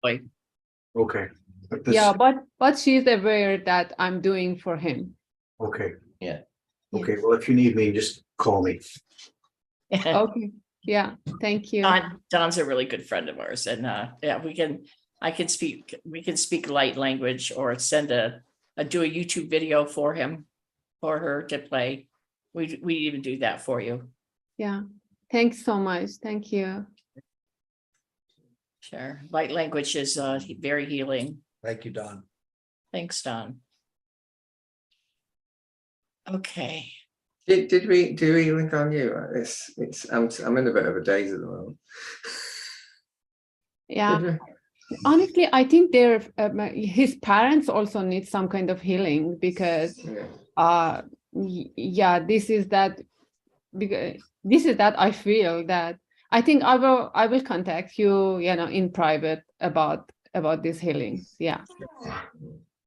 boy. Okay. Yeah, but she's aware that I'm doing for him. Okay. Yeah. Okay. Well, if you need me, just call me. Okay. Yeah. Thank you. Don's a really good friend of ours, and yeah, we can speak light language or send do a YouTube video for her to play. We even do that for you. Yeah. Thanks so much. Thank you. Sure. Light language is very healing. Thank you, Don. Thanks, Don. Okay. Did we do healing on you? I'm in a bit of a daze at the moment. Yeah. Honestly, I think his parents also need some kind of healing because yeah, this is that I feel that I think I will contact you, in private about these healings. Yeah.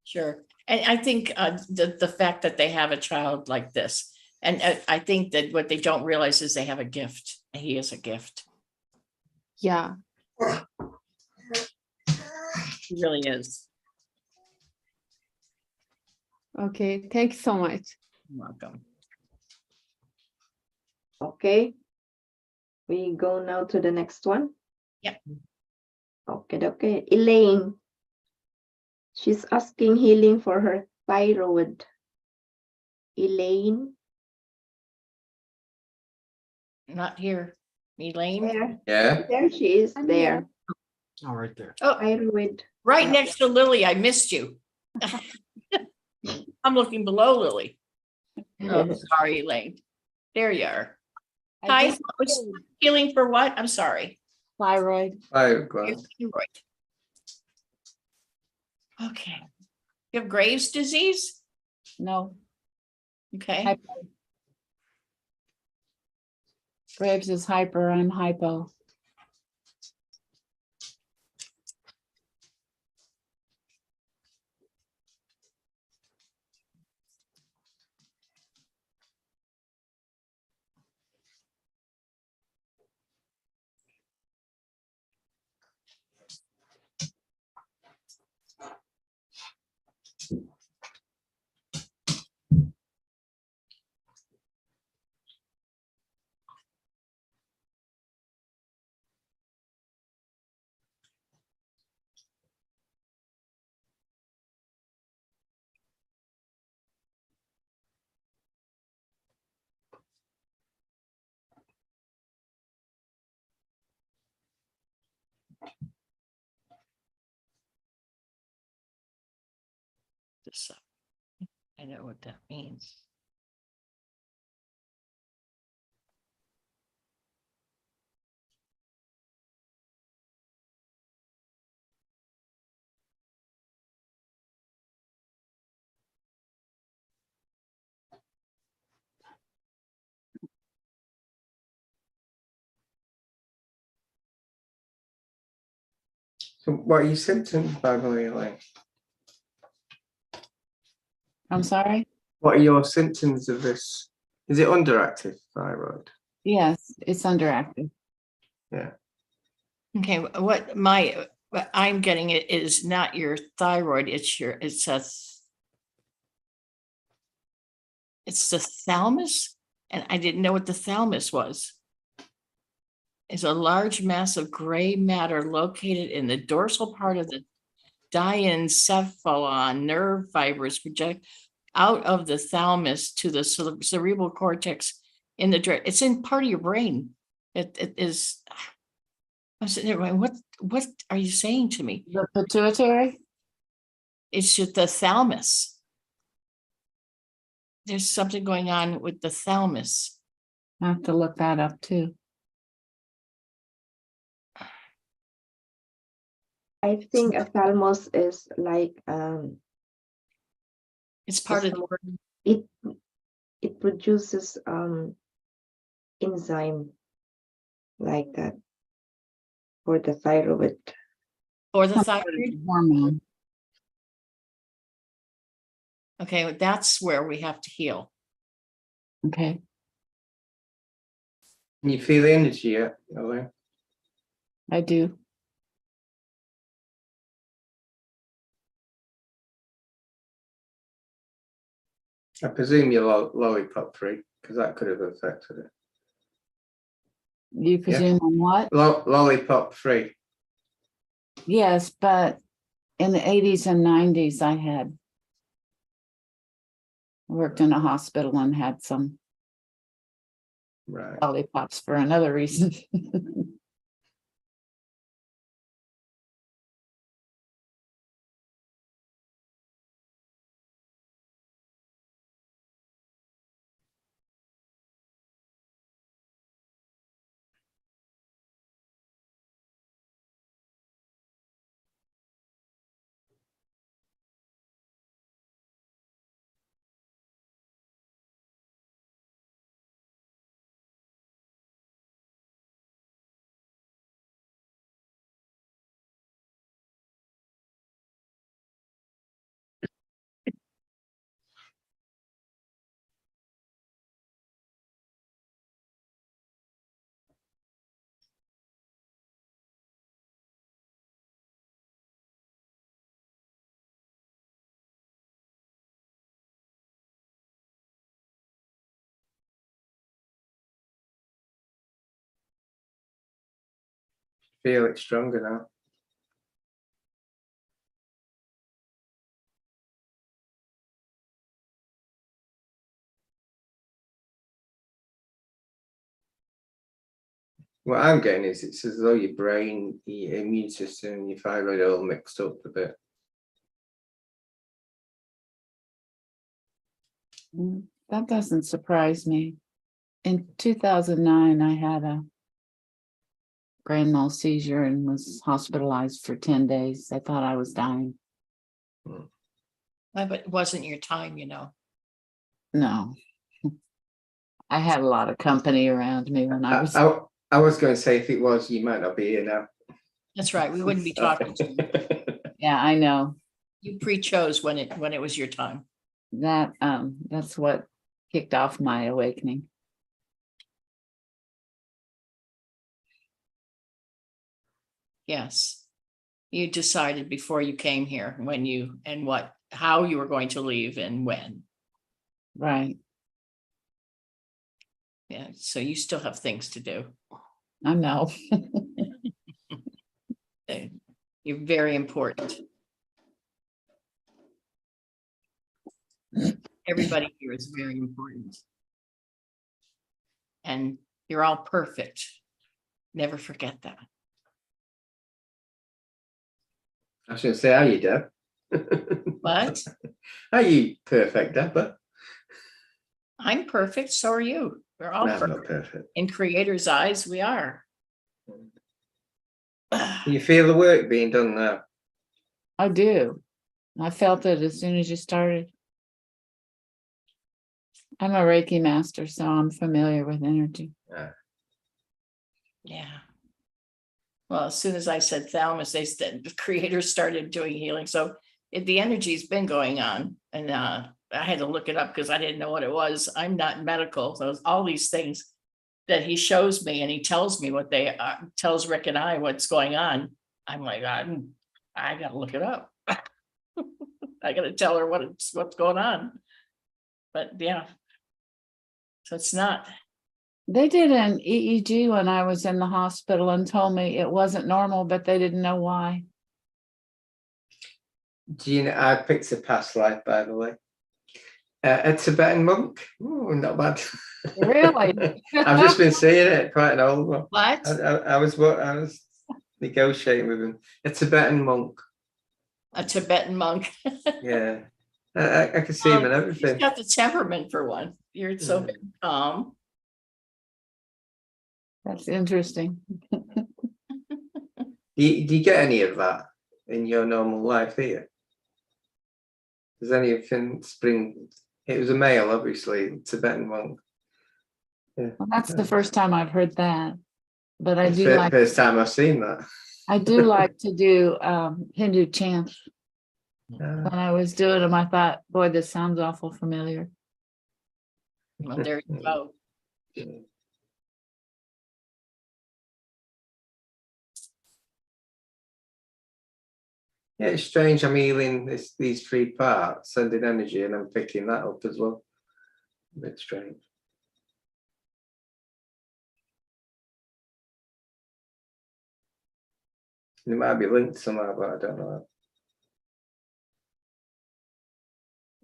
Sure. And I think the fact that they have a child like this, and I think that what they don't realize is they have a gift. He is a gift. Yeah. He really is. Okay. Thanks so much. You're welcome. Okay. We go now to the next one. Yep. Okay. Elaine. She's asking healing for her thyroid. Elaine. Not here. Elaine. There. Yeah. There she is. There. Oh, right there. Oh, Thyroid. right next to Lily. I missed you. I'm looking below Lily. Oh, sorry, Elaine. There you are. Hi. Healing for what? I'm sorry. Thyroid. Thyroid. Okay. You have Graves' disease? No. Okay. Graves is hyper and hypo. this up. I know what that means. So what are your symptoms, by the way, Elaine? I'm sorry? What are your symptoms of this? Is it underactive thyroid? Yes, it's underactive. Yeah. Okay, what I'm getting it is not your thyroid, it's the thalamus, and I didn't know what the thalamus was. It's a large mass of gray matter located in the dorsal part of the diencephalon nerve fibers project out of the thalamus to the cerebral cortex in the it's in part of your brain. It is. I'm sitting there going, what are you saying to me? The pituitary? It's just the thalamus. There's something going on with the thalamus. I have to look that up too. I think a thalamus is like it's part of it produces enzyme like that for the thyroid. Or the thyroid hormone. Okay, well, that's where we have to heal. Okay. Can you feel the energy yet, Elaine? I do. I presume you're lollipop free, because that could have affected it. You presume on what? Lollipop free. Yes, but in the 80s and 90s, I had worked in a hospital and had some lollipops for another reason. Feel it stronger now. What I'm getting is it's as though your brain, your immune system, and your thyroid are all mixed up a bit. That doesn't surprise me. In 2009, I had a grand mal seizure and was hospitalized for 10 days. I thought I was dying. But it wasn't your time, you know. No. I had a lot of company around me when I was. I was going to say, if it was, you might not be here now. That's right. We wouldn't be talking to you. Yeah, I know. You pre-chose when it was your time. That's what kicked off my awakening. Yes. You decided before you came here how you were going to leave and when. Right. Yeah. So you still have things to do. I know. You're very important. Everybody here is very important. And you're all perfect. Never forget that. I was going to say, how are you, Deb? What? Are you perfect, Deborah? I'm perfect, so are you. We're all No, I'm not perfect. perfect. In Creator's eyes, we are. You feel the work being done now? I do. I felt it as soon as you started. I'm a Reiki master, so I'm familiar with energy. Yeah. Well, as soon as I said thalamus, they said the Creator started doing healing. So the energy's been going on, and I had to look it up because I didn't know what it was. I'm not medical, so all these things that he shows me, and he tells me what they are, tells Rick and I what's going on. I'm like, I gotta look it up. I gotta tell her what's going on. But yeah, so it's not. They did an EEG when I was in the hospital and told me it wasn't normal, but they didn't know why. Do you know, I picked a past life, by the way. A Tibetan monk. Oh, not bad. Really? I've just been seeing it, quite an old one. What? I was negotiating with him. A Tibetan monk. A Tibetan monk. Yeah. I can see him and He's everything. got the temperament for one. You're so calm. That's interesting. Do you get any of that in your normal life here? Does anything spring? It was a male, obviously, Tibetan monk. Yeah. Well, that's the first time I've heard that, but I It's do the like. first time I've seen that. I do like to do Hindu chants. When I was doing them, I thought, boy, this sounds awful familiar. Well, there you go. Yeah, it's strange. I'm healing these three parts, sending energy, and I'm picking that up as well. A bit strange. It might be linked somehow, but I don't know.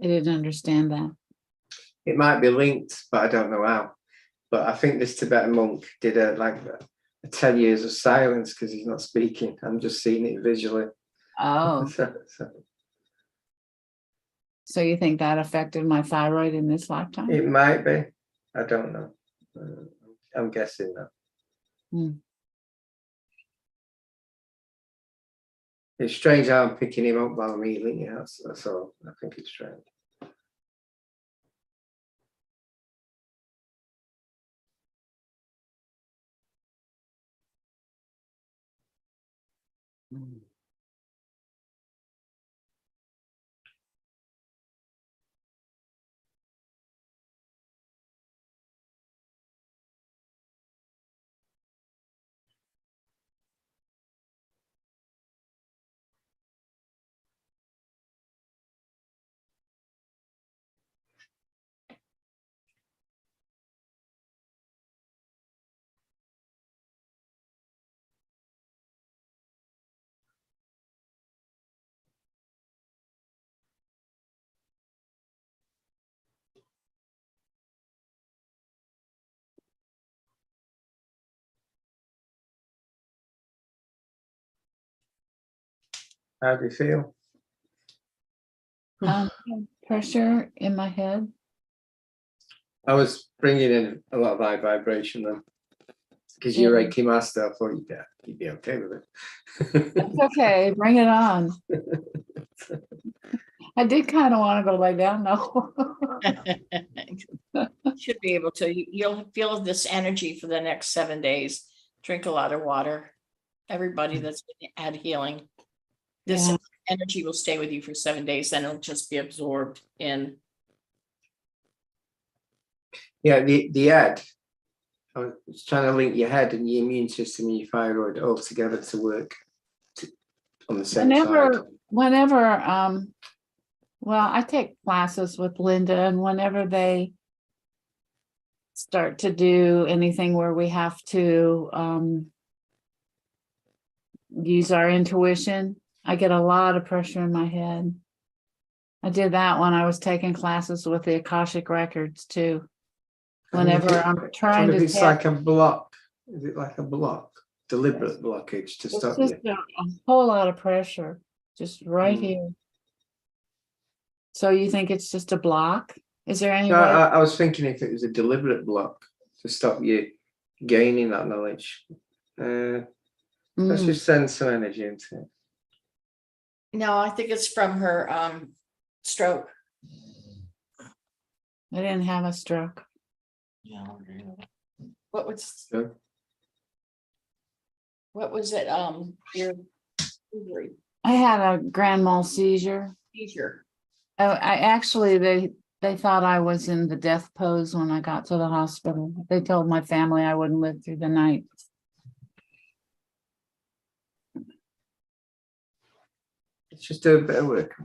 I didn't understand that. It might be linked, but I don't know how. But I think this Tibetan monk did a 10 years of silence because he's not speaking. I'm just seeing it visually. Oh, So so you think that affected my thyroid in this lifetime? it might be. I don't know. I'm guessing that. Hmm. It's strange how I'm picking him up while I'm healing. Yeah, that's all. I think it's strange. How do you feel? Pressure in my head. I was bringing in a lot of high vibration then, because you're Reiki master. I thought you'd be okay with it. It's okay, bring it on. I did kind of want to go lay down though. Should be able to. You'll feel this energy for the next 7 days. Drink a lot of water. Everybody that's had healing, this energy will stay with you for 7 days, then it'll just be absorbed in. Yeah, the head. I was trying to link your head and your immune system and your thyroid all together to work on the same side. Well, I take classes with Linda, and whenever they start to do anything where we have to use our intuition, I get a lot of pressure in my head. I did that when I was taking classes with the Akashic Records too. Whenever I'm trying to. It's like a block. Is it like a block? Deliberate blockage to stop It's just you? a whole lot of pressure, just right here. So you think it's just a block? Is there any No, way? I was thinking if it was a deliberate block to stop you gaining that knowledge. Let's Mm. just send some energy into it. No, I think it's from her stroke. I didn't have a stroke. What was Sure. what was it? Your seizure. I had a grand mal seizure. Seizure. I actually they thought I was in the death pose when I got to the hospital. They told my family I wouldn't live through the night. Let's just do a bit of work.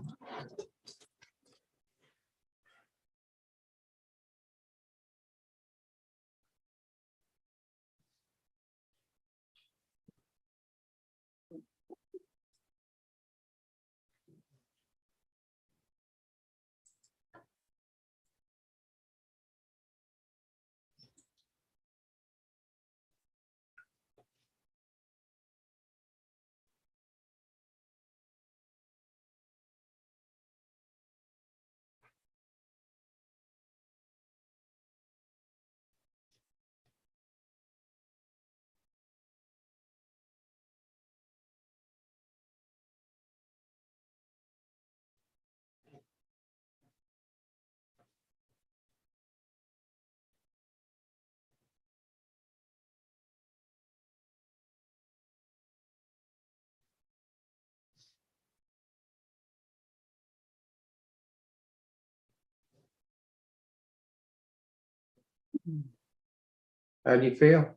How do you feel?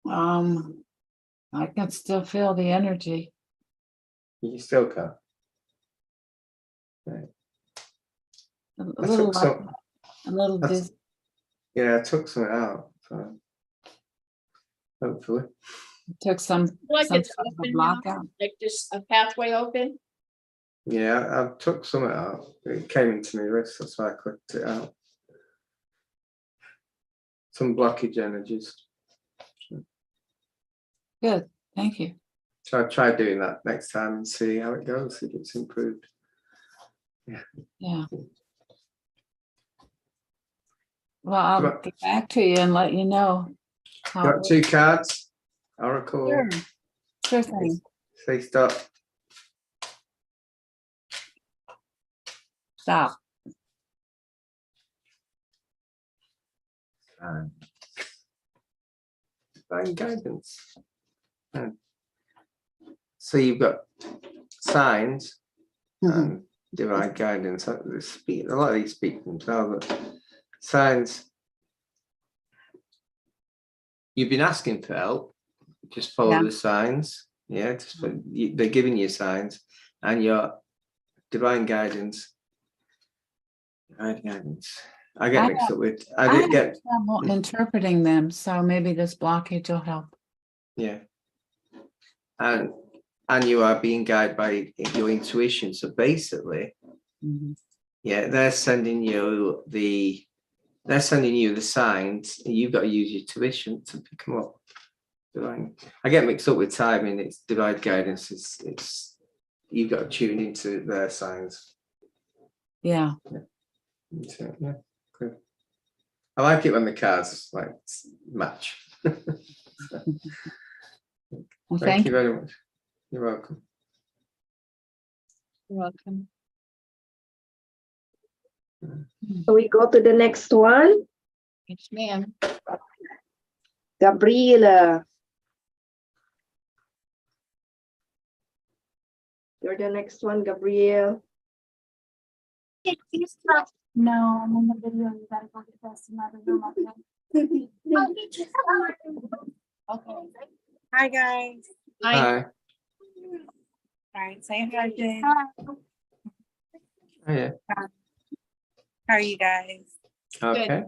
I can still feel the energy. You still can. Right. A I little took some. a little That's- dizzy. Yeah, I took some out. So hopefully. Took some Like some it's sort of a open block now, out. like just a pathway open. Yeah, I took some out. It came into my wrist, that's why I clicked it out. Some blockage energies. Good, thank you. So I'll try doing that next time and see how it goes, if it's improved. Yeah. Well, I'll Got- get back to you and let you know. how it Got 2 cards. Oracle. Sure. Sure thing. Say stop. Stop. Divine guidance. So you've got signs and divine guidance. A lot of these speak for themselves, but signs. You've been asking for help. Just follow the signs. Yeah, they're giving you signs, and your divine guidance. Divine guidance. I get mixed up with. I have did get. trouble interpreting them, so maybe this blockage will help. Yeah. And you are being guided by your intuition. So basically, yeah, they're sending you the signs, and you've got to use your intuition to pick them up. Divine. I get mixed up with timing. It's divine guidance. It's you've got to tune into their signs. Yeah. Yeah. Good. I like it when the cards like match. Well, Thank you very much. You're welcome. You're welcome. So we go to the next one. Yes, ma'am. Gabriela. You're the next one, Gabrielle. No, I'm in the video. You gotta go get dressed in another room. Okay. Hi, guys. Hi. All right, say hi, Jane. Oh, yeah. How are you guys? Okay.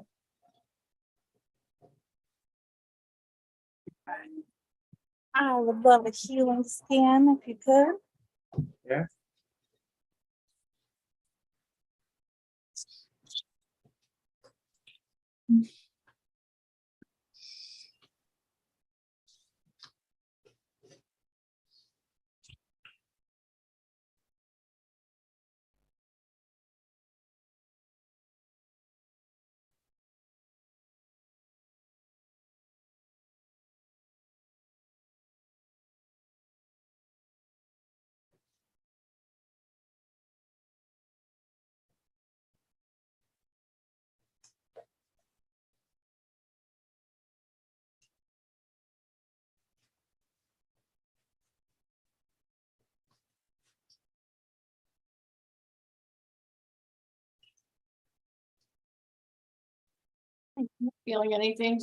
I would love a healing scan if you could. Yeah. feeling anything?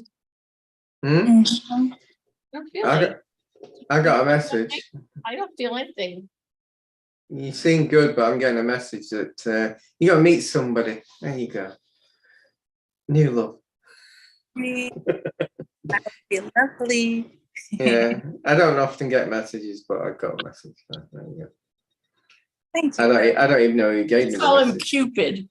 Hmm? Don't feel I it. got, I got a message. I don't feel anything. You seem good, but I'm getting a message that you got to meet somebody. There you go. New love. That would be lovely. Yeah, I don't often get messages, but I got a message. So there you go. Thank I don't even know who gave me the Call him message. Cupid.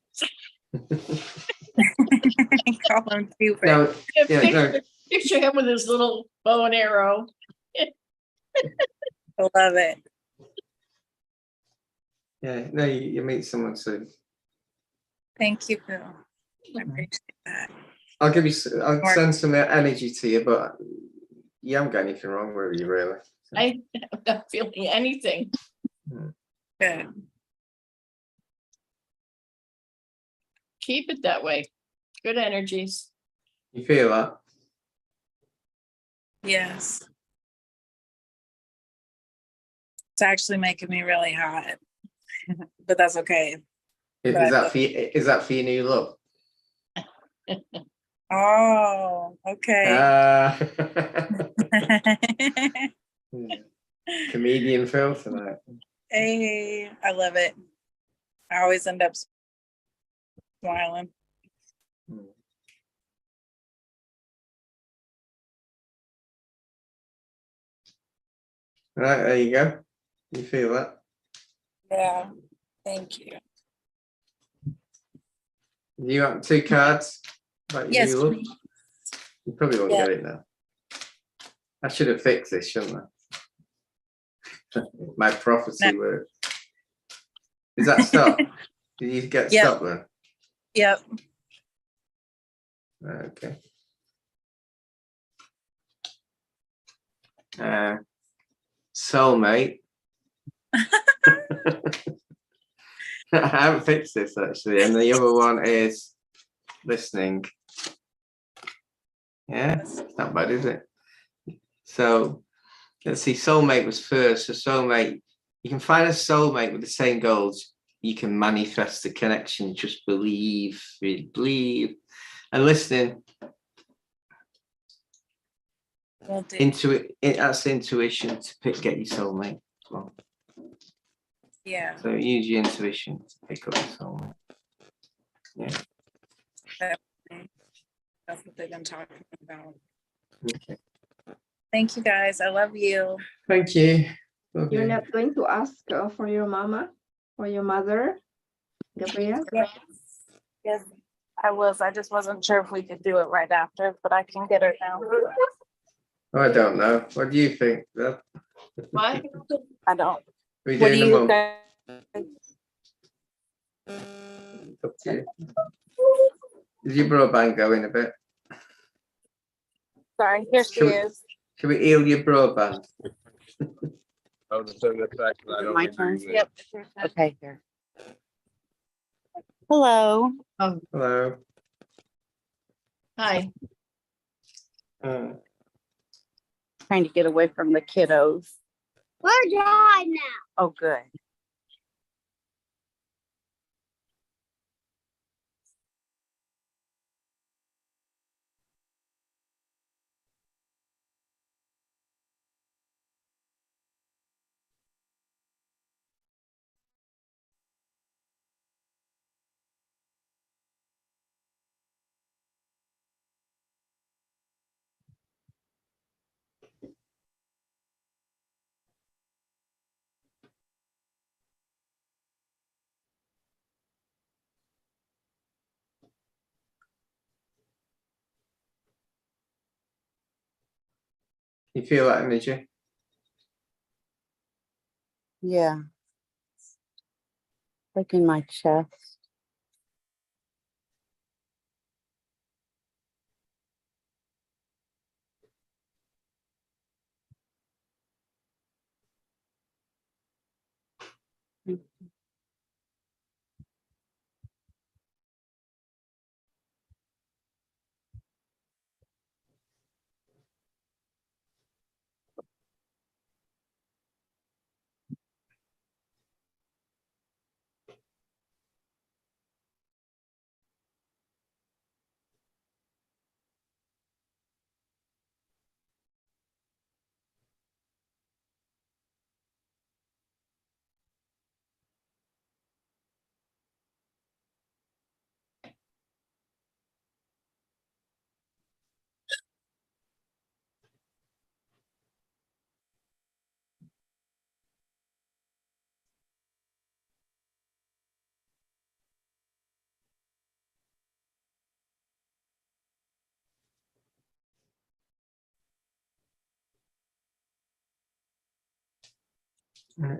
Call him Cupid. No, yeah, no. Picture him with his little bow and arrow. I love it. Yeah, no, you meet someone soon. Thank you, Bill. I appreciate that. I'll send some energy to you, but you haven't got anything wrong with you, really. I'm not feeling anything. Good. Keep it that way. Good energies. You feel that? Yes. It's actually making me really hot, but that's okay. But Is that for your new look? Oh, okay. Comedian Phil tonight. Hey, I love it. I always end up smiling. Right, there you go. You feel that? Yeah, thank you. You got 2 cards? About your Yes, new look? please. You probably won't Yeah. get it now. I should have fixed this, shouldn't I? My prophecy worked. Is that stop? Did you get Yep. stop then? Yep. Okay. Soulmate. I haven't fixed this actually, and the other one is listening. Yeah, it's not bad, is it? So let's see. Soulmate was first. So soulmate, you can find a soulmate with the same goals. You can manifest the connection. Just believe, believe, and listening. Will do. That's intuition to get your soulmate as well. Yeah. So use your intuition to pick up your soulmate. Yeah. That's what they've been talking about. Okay. Thank you guys. I love you. Thank you. You're not going to ask for your mama or your mother, Gabrielle? Yes. Yes, I was. I just wasn't sure if we could do it right after, but I can get her now. I don't know. What do you think? What? I don't. We What do doing a you month? guys? It's up to you. Is your broadband going a bit? Sorry, here she is. Should we heal your broadband? My turn? Yep. Okay, here. Hello. Hello. Hi. Trying to get away from the kiddos. We're dry now. Oh, good. You feel that energy? Yeah. Like in my chest.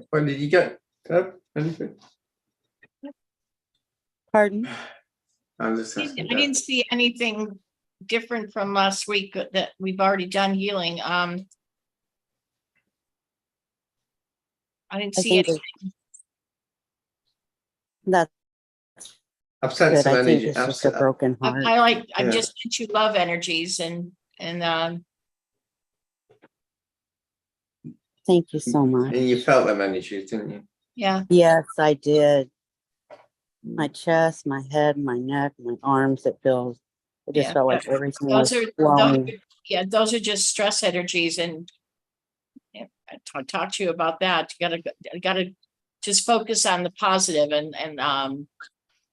What did you get? Anything? Pardon? I'm just I asking. didn't see anything different from last week that we've already done healing. I didn't I see think anything. that's I've sent good. some I think energy. it's just a broken heart. I've Yeah. just sent you love energies and Thank you so much. And you felt them energies, didn't you? yeah. Yes, I did. My chest, my head, my neck, my arms, it just Yeah, felt like everything those was are flowing. those are just stress energies, and I talk to you about that. You gotta just focus on the positive and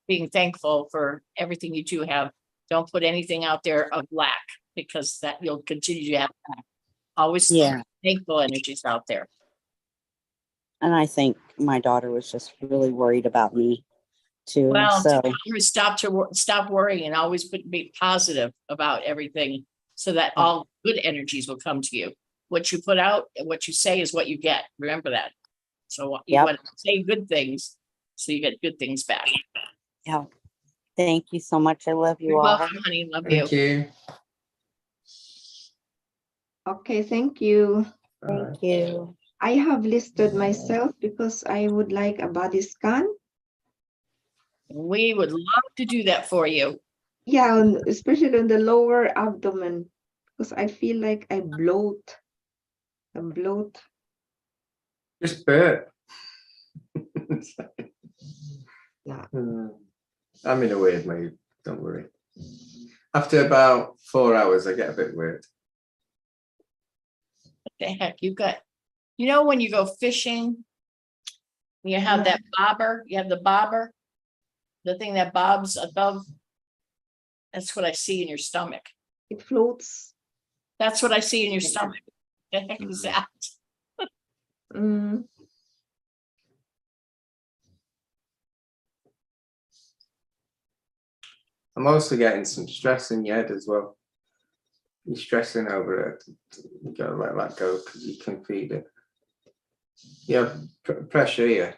being thankful for everything you do have. Don't put anything out there of lack, because that you'll continue to have lack. Always thankful energies out there. And I think my daughter was just really worried about me too. Well, So stop worrying and always be positive about everything, so that all good energies will come to you. What you put out and what you say is what you get. Remember that. So you want to say good things, so you get good things back. yeah. Thank you so much. I love you You're all. welcome, honey. Love Thank you. Okay, thank you. Thank you. I have listed myself because I would like a body scan. We would love to do that for you. Yeah, especially on the lower abdomen, because I feel like I bloat. I bloat. Just burp. Yeah. I'm in a weird mood. Don't worry. After about 4 hours, I get a bit weird. What the heck? You know, when you go fishing, you have that bobber, you have the bobber, the thing that bobs above. That's what I see in your stomach. It floats. That's what I see in your stomach. The heck is that? I'm also getting some stress in your head as well. You're stressing over it. You gotta let that go because you can feed it. You have pressure here.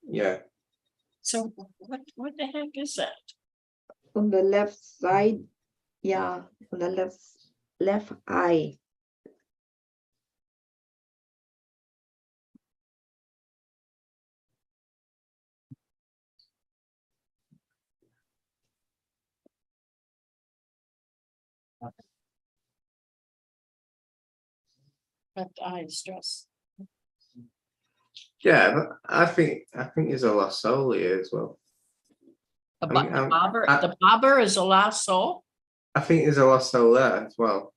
Yeah. So what the heck is that? On the left side, yeah, on the left eye. Left eye stress. Yeah, but I think there's a lost soul here as well. The bobber is a lost soul. I think there's a lost soul there as well,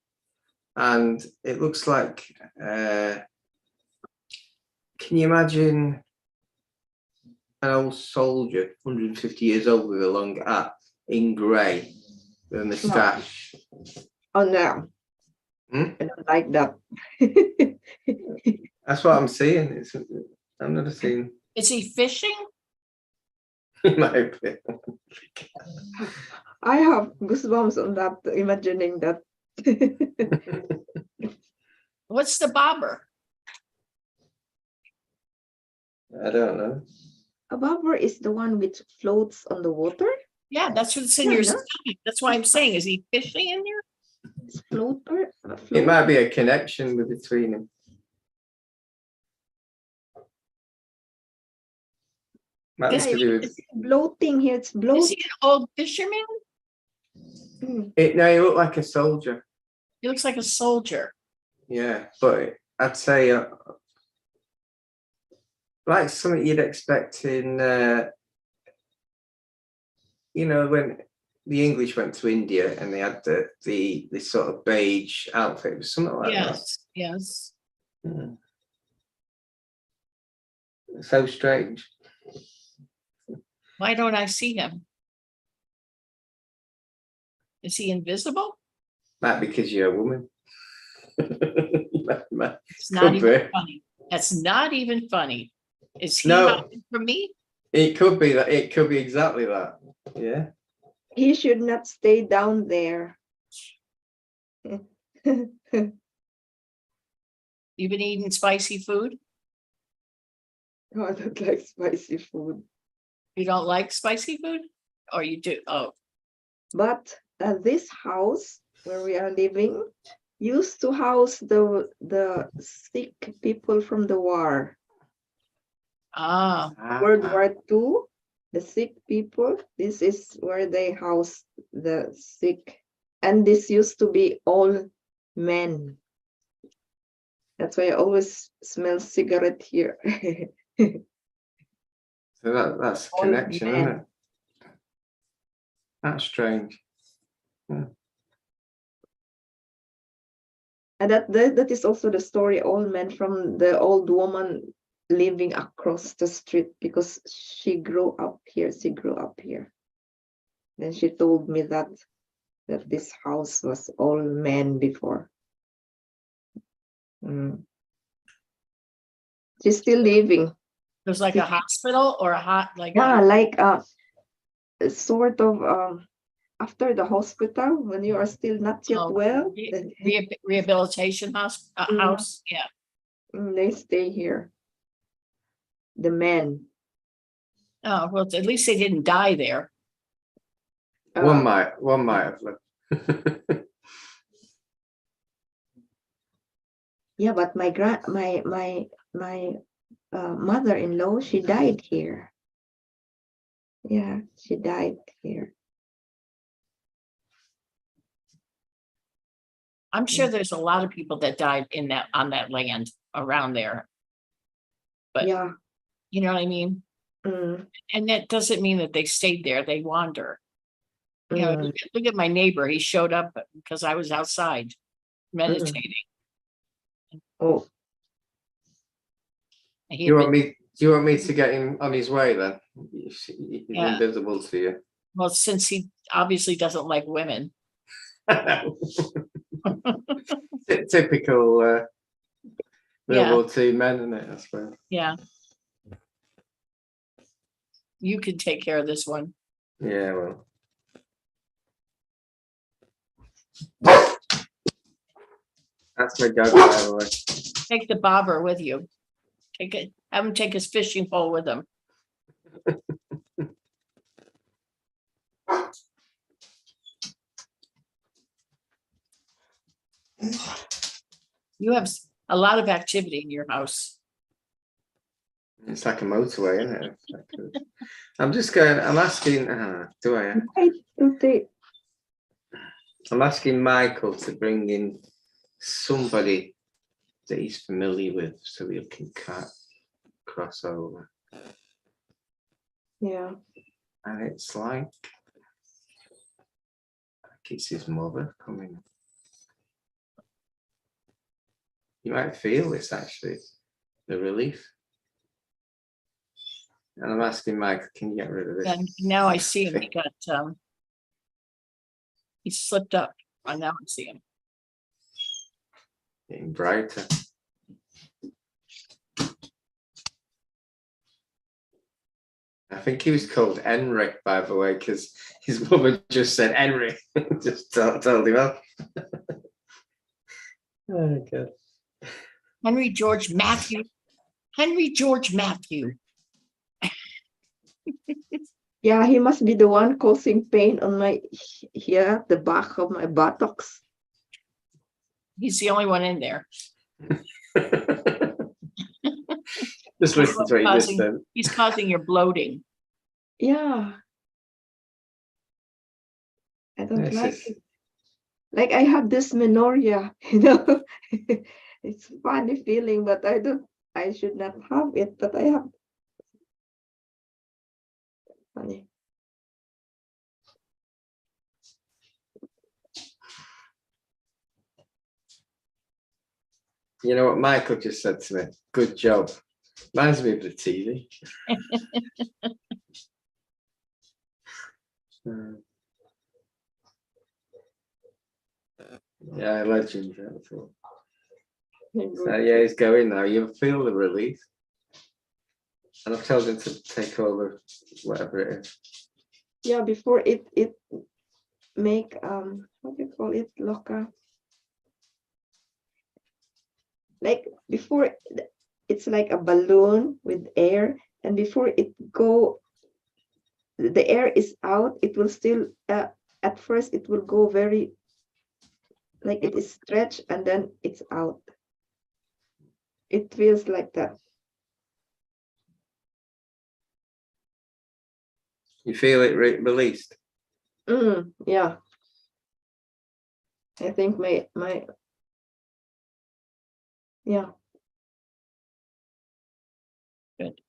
and it looks like. Can you imagine an old soldier, 150 years old, with a long hat in grey, with a moustache? Oh no, I don't like that. That's what I'm seeing. I'm not seeing. Is he fishing? He might be. I have goosebumps on that, imagining that. What's the bobber? I don't know. A bobber is the one which floats on the water. Yeah, that's what's in your stomach. That's why I'm saying, is he fishing in there? It's floater. It might be a connection between them. Might be to do with. It's bloating here. It's bloating. Is he an old fisherman? No, he looked like a soldier. He looks like a soldier. Yeah, but I'd say like something you'd expect in, when the English went to India and they had the sort of beige outfit, it was something like that. Yes. So strange. Why don't I see him? Is he invisible? Might be because you're a woman. It's not even funny. That's not even funny. Is he hiding from me? It could be that. It could be exactly that. Yeah. He should not stay down there. You've been eating spicy food? No, I don't like spicy food. You don't like spicy food? Or you do? Oh, But this house where we are living used to house the sick people from the war. ah, World War II, the sick people. This is where they house the sick. And this used to be all men. That's why I always smell cigarette here. So that's a All connection, isn't men. it? That's strange. Yeah. And that is also the story, all men, from the old woman living across the street, because she grew up here. She grew up here. Then she told me that this house was all men before. She's still living. there's like a hospital or a hot, like, Yeah, like a sort of after the hospital, when you are still not yet Oh, well, rehabilitation house, house, yeah. They stay here. The men. Oh, well, at least they didn't die there. One might have lived. Yeah, but my mother-in-law, she died here. Yeah, she died here. I'm sure there's a lot of people that died on that land around there. But yeah, you know what I mean? And that doesn't mean that they stayed there, they wander. You know, look at my neighbor. He showed up because I was outside meditating. Oh. Do you want me to get him on his way then? He's Yeah. invisible to you. Well, since he obviously doesn't like women. Typical World Yeah. War II men, isn't it? I suppose. Yeah. You can take care of this one. Yeah, well. That's my dog, by the way. Take the bobber with you. Take it. Have him take his fishing pole with him. You have a lot of activity in your house. It's like a motorway, isn't it? I'm asking, do I? I'm asking Michael to bring in somebody that he's familiar with so we can cross over. Yeah. And it's like it's his mother coming. You might feel this actually, the relief. And I'm asking Mike, can you get rid of this? And now I see him. He got he slipped up. Now I see him. Getting brighter. I think he was called Enric, by the way, because his mother just said Enric. Just told him off. Oh, God. Henry George Matthew. Henry George Matthew. Yeah, he must be the one causing pain on my here, the back of my buttocks. He's the only one in there. Just listen to what he just said. He's causing your bloating. Yeah. I don't like it. Like I have dysmenorrhea, you know. It's a funny feeling, but I should not have it, but I have. Funny. You know what Michael just said to me? Good job. Reminds me of the TV. Yeah, legend. So, yeah, he's going now. You feel the relief. And I've told him to take over whatever it is. Yeah, before it make what do you call it, loca? like before, it's like a balloon with air, and before it go, the air is out, it will still, at first it will go very, like it is stretched and then it's out. It feels like that. You feel it released? Yeah. I think my yeah. Good.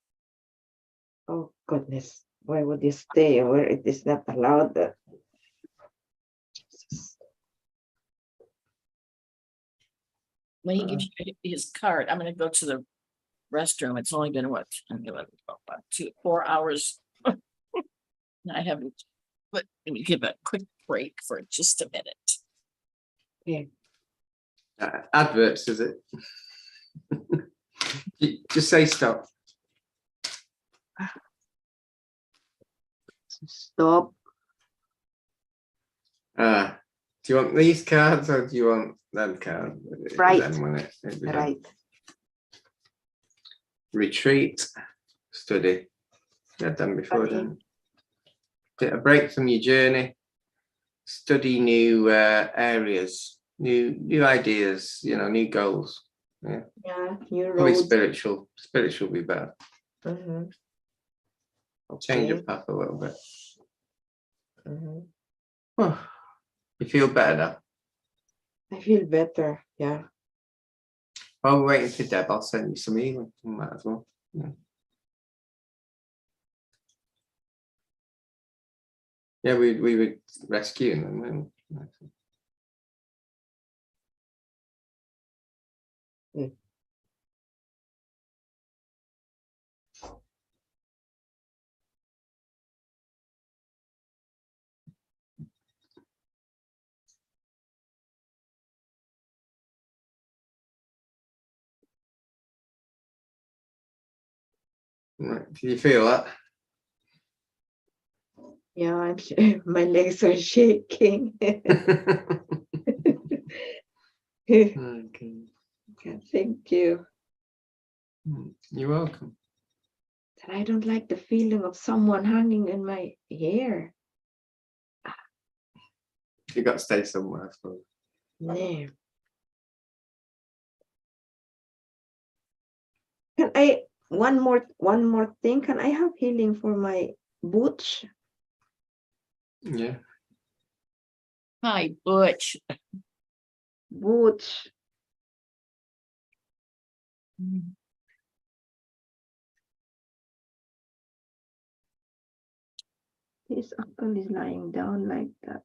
Oh goodness, why would you stay where it is not allowed? Jesus. When he gives you his card, I'm gonna go to the restroom. It's only been what, about 4 hours. I haven't, but let me give a quick break for just a minute. Yeah. Adverts, is it? Just say stop. Stop. Do you want these cards or do you want them cards? Right. Right. Retreat, study. You had them before, didn't you? Get a break from your journey. Study new areas, new ideas, new goals. Yeah. Yeah, new Probably roads. spiritual will be better. Mm-hmm. Change your Okay. path a little bit. Mm-hmm. Oh, you feel better now? I feel better. Yeah. While we're waiting for Deb, I'll send you some healing. You might as well. Yeah. Yeah, we were rescuing them. weren't we? Right. Do you feel that? Yeah, I'm my legs are shaking. Okay. Yeah, thank you. You're welcome. I don't like the feeling of someone hanging in my hair. You got to stay somewhere, I suppose. No. Can I one more thing? Can I have healing for my butch? Yeah. Hi, Butch. Butch. His uncle is lying down like that.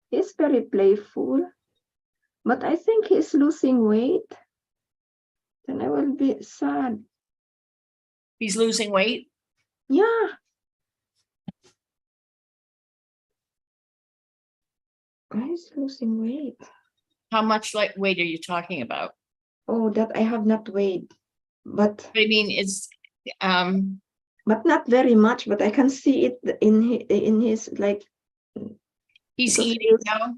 He's very playful, but I think he's losing weight. Then I will be sad. He's losing weight? Yeah. He's losing weight. How much weight are you talking about? Oh, that I have not weighed, but I mean, it's but not very much. But I can see it in his like. He's because eating now.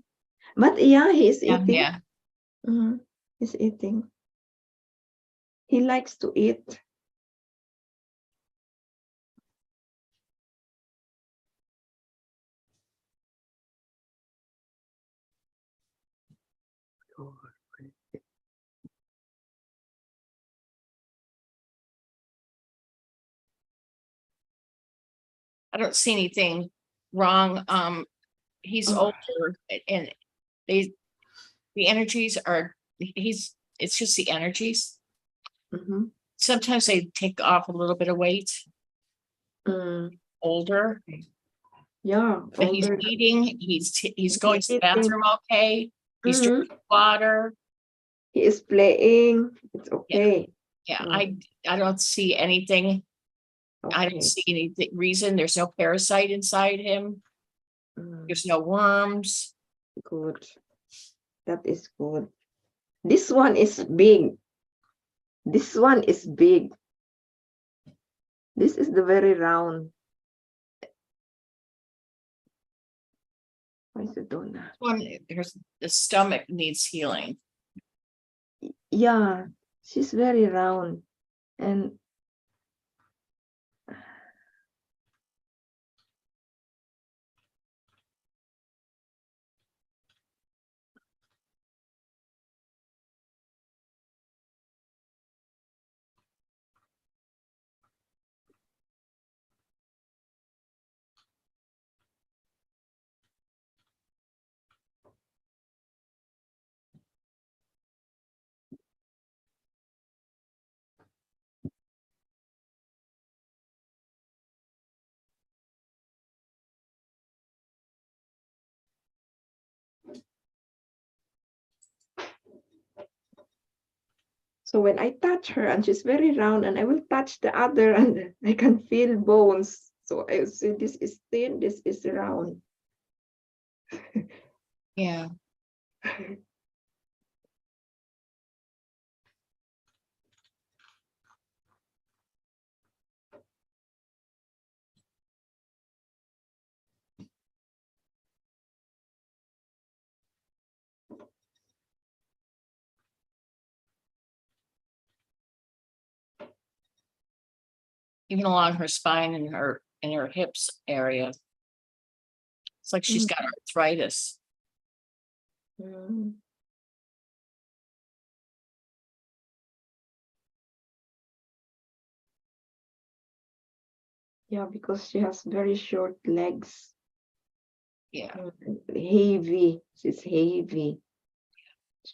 But yeah, he's Yeah, eating. yeah. He's eating. He likes to eat. I don't see anything wrong. He's older, and the energies are. It's just the energies. Sometimes they take off a little bit of weight. Older. Yeah, but he's older. eating. He's going to the bathroom. Okay. He's drinking water. He is playing. It's okay. Yeah, I don't see anything. I don't see any reason. There's no parasite inside him. There's no worms. Good. That is good. This one is big. This one is big. This is the very round. Donna. The stomach needs healing. Yeah, she's very round and so when I touch her and she's very round and I will touch the other and I can feel bones. So I say this is thin, this is round. Yeah. Even along her spine and her hips area. It's like she's got arthritis. Mm. Yeah, because she has very short legs. Yeah. Heavy. She's heavy.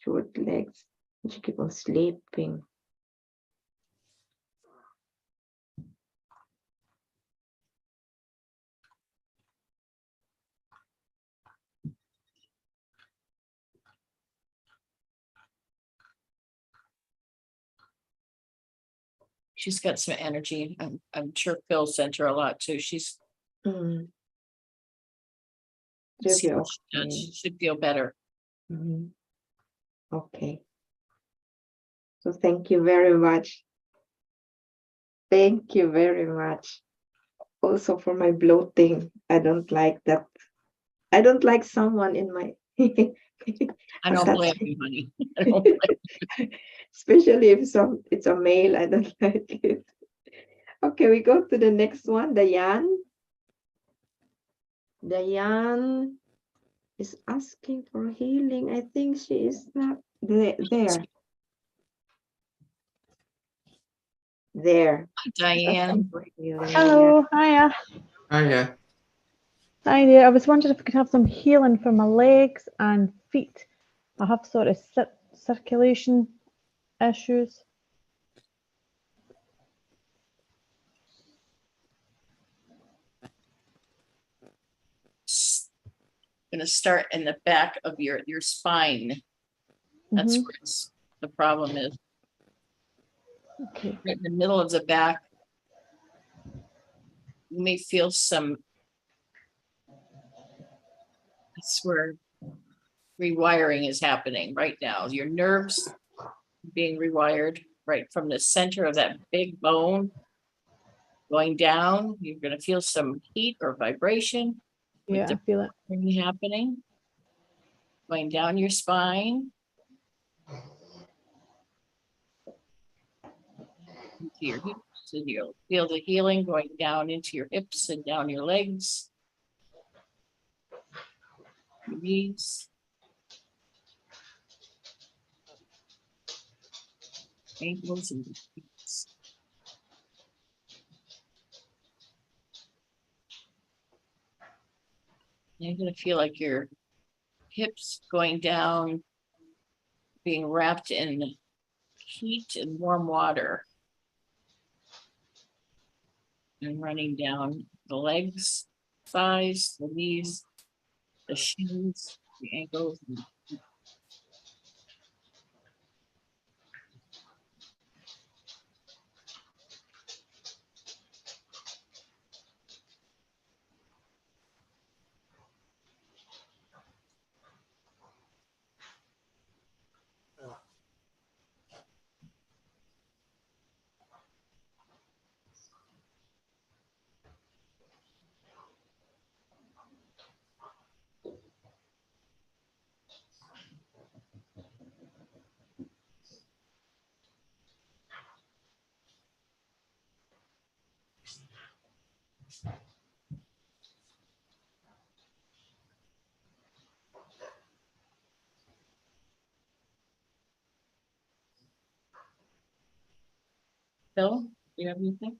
Short legs. And she keep on sleeping. She's got some energy. I'm sure Phil sent her a lot too. She's see what she does. She should feel better. Okay. So thank you very much. Thank you very much. Also for my bloating. I don't like that. I don't like someone in my I don't blame you, honey. I don't blame you. especially if it's a male, I don't like it. Okay, we go to the next one, Diane. Diane is asking for healing. I think she is not there. There. Hi, Diane. Hello, hiya. Hiya. Hi there. I was wondering if I could have some healing for my legs and feet. I have sort of circulation issues. Going to start in the back of your spine. That's where the problem is. Okay. Right in the middle of the back. You may feel some. That's where rewiring is happening right now. Your nerves being rewired right from the center of that big bone going down. You're going to feel some heat or vibration. Yeah, I feel it happening. Going down your spine. Into your hips. So you'll feel the healing going down into your hips and down your legs. Your knees. Ankles and feet. You're going to feel like your hips going down, being wrapped in heat and warm water. And running down the legs, thighs, the knees, the shins, the ankles. And Phil, you have anything?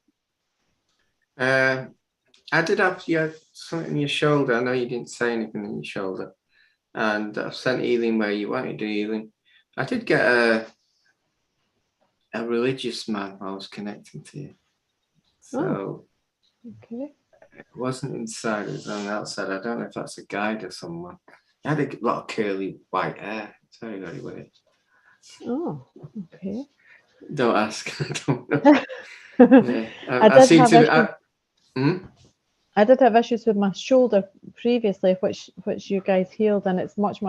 I did have something in your shoulder. I know you didn't say anything in your shoulder, and I've sent healing where you wanted to healing. I did get a religious man I was connecting to you. So Okay. it wasn't inside, it was on the outside. I don't know if that's a guide or someone. I had a lot of curly white hair. It's very, very weird. Oh, okay. Don't ask. I don't know. Yeah. I did have issues with my shoulder previously, which you guys healed, and it's much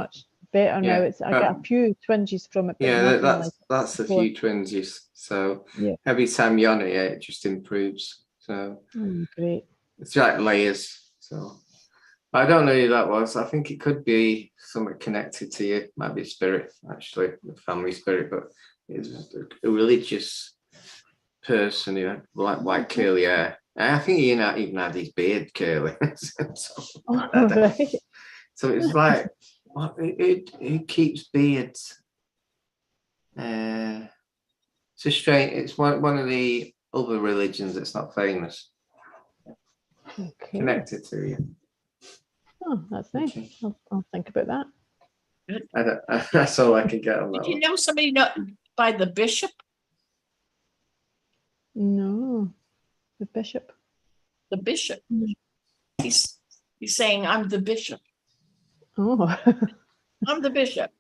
better now. Yeah. I get a few twinges from it. But Yeah, nothing that's like that's a before. few twinsies. So Yeah. every time you're on it, yeah, it just improves. So Great. it's like layers. So I don't know who that was. I think it could be something connected to you. Might be a spirit, actually, the family spirit, but it's a religious person who had like white curly hair. And I think he even had his beard curly. So it's like, what, it keeps beards. It's a strange. It's one of the other religions that's not famous. Okay. Connected to you. Oh, that's nice. Okay. I'll think about that. That's all I can get on that. Did you one. know somebody by the bishop? No, the bishop. The bishop. He's saying, I'm the bishop. Oh. I'm the bishop.